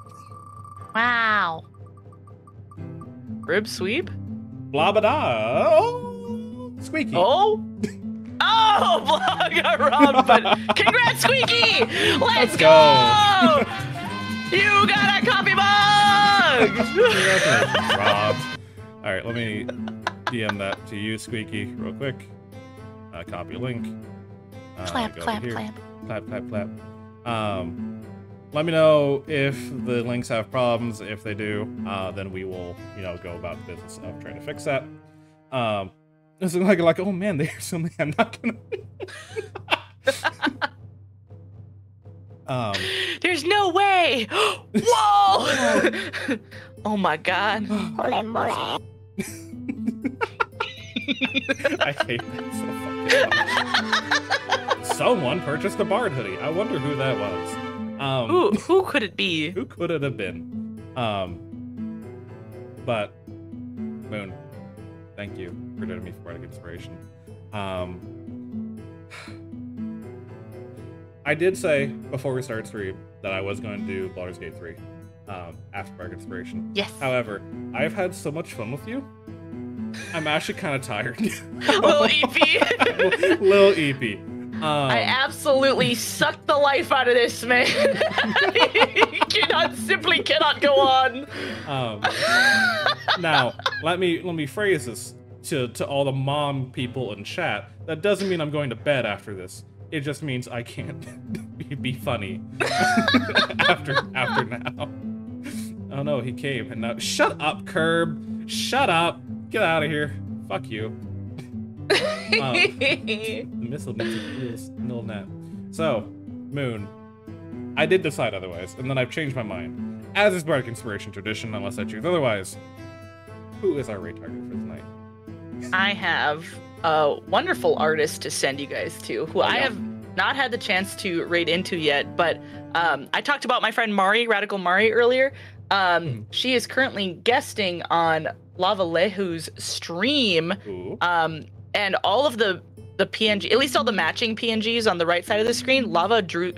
Wow. Rib sweep?
Blah blah blah. Oh, Squeaky.
Oh? Oh, I got robbed, but congrats, Squeaky! Let's go! You got a coffee mug!
Congratulations, robbed. All right, let me DM that to you, Squeaky, real quick. Copy link.
Clap,
go
clap,
here.
clap.
Clap, clap, clap. Let me know if the links have problems. If they do, then we will, go about the business of trying to fix that. It's like, oh man, there's something I'm not gonna.
There's no way! Whoa! Oh my god.
I hate that so fucking much. Someone purchased a Bard hoodie. I wonder who that was.
Who could it be?
Who could it have been? But Moon, thank you for doing me for Bardic Inspiration. I did say before we started stream that I was going to do Baldur's Gate 3 after Bardic Inspiration.
Yes.
However, I've had so much fun with you. I'm actually kind of tired.
Little EP.
Little EP.
I absolutely sucked the life out of this man. Simply cannot go on.
Now, let me phrase this to all the mom people in chat. That doesn't mean I'm going to bed after this. It just means I can't be funny after now. Oh no, he came and now. Shut up, Curb. Shut up. Get out of here. Fuck you. The missile needs middle net. So, Moon, I did decide otherwise, and then I've changed my mind. As is Bardic Inspiration tradition, unless I choose otherwise. Who is our raid target for tonight?
I have a wonderful artist to send you guys to, who I have not had the chance to raid into yet, but I talked about my friend Mari, Radical Mari, earlier. She is currently guesting on Lava Lehu's stream. And all of the PNG, at least all the matching PNGs on the right side of the screen, Red drew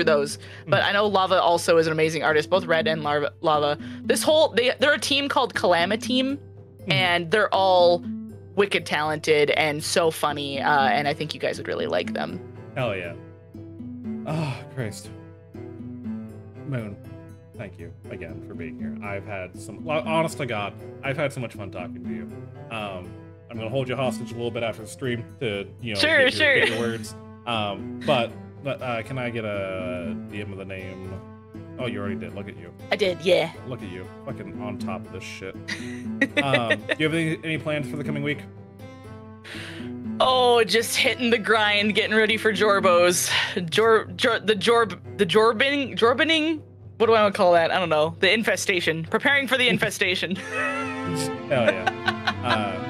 those. But I know Lava also is an amazing artist, both Red and Lava. They're a team called Calamiteam, and they're all wicked talented and so funny, and I think you guys would really like them.
Hell yeah. Oh, Christ. Moon, thank you again for being here. Honest to God, I've had so much fun talking to you. I'm gonna hold you hostage a little bit after the stream to, get your words. But can I get a DM of the name? Oh, you already did. Look at you.
I did, yeah.
Look at you, fucking on top of this shit. Do you have any plans for the coming week?
Oh, just hitting the grind, getting ready for Jorbos. The Jorbening? What do I want to call that? I don't know. The infestation. Preparing for the infestation.
Hell yeah.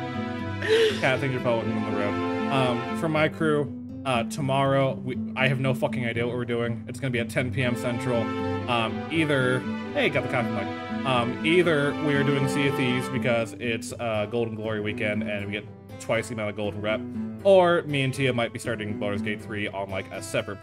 Cat, thank you for following me on the road. For my crew, tomorrow, I have no fucking idea what we're doing. It's gonna be at 10 p.m. Central. Hey, got the coffee mug. Either we are doing Sea of Thieves because it's Golden Glory weekend and we get twice the amount of golden rep, Or me and Tia might be starting Baldur's Gate 3 on like a separate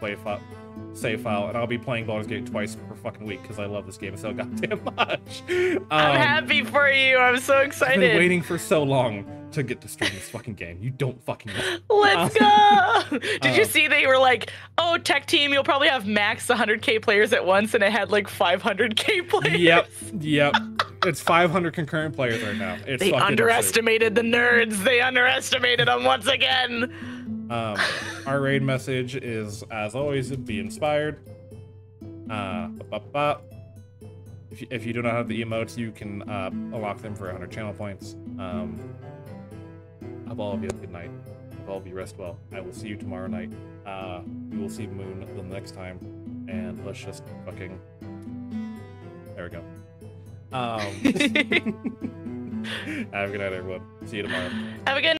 save file, and I'll be playing Baldur's Gate twice per fucking week because I love this game so goddamn much.
I'm happy for you. I'm so excited.
I've been waiting for so long to get to stream this fucking game. You don't fucking know.
Let's go! Did you see they were like, oh, tech team, you'll probably have max 100k players at once, and it had like 500k players?
Yep. It's 500 concurrent players right now. It's
they
fucking
underestimated the nerds. They underestimated them once again.
Our raid message is, as always, be inspired. If you do not have the emotes, you can unlock them for 100 channel points. Have all of you a good night. Have all of you rest well. I will see you tomorrow night. We will see Moon the next time, and let's just fucking. There we go. Have a good night, everyone. See you tomorrow.
Have a good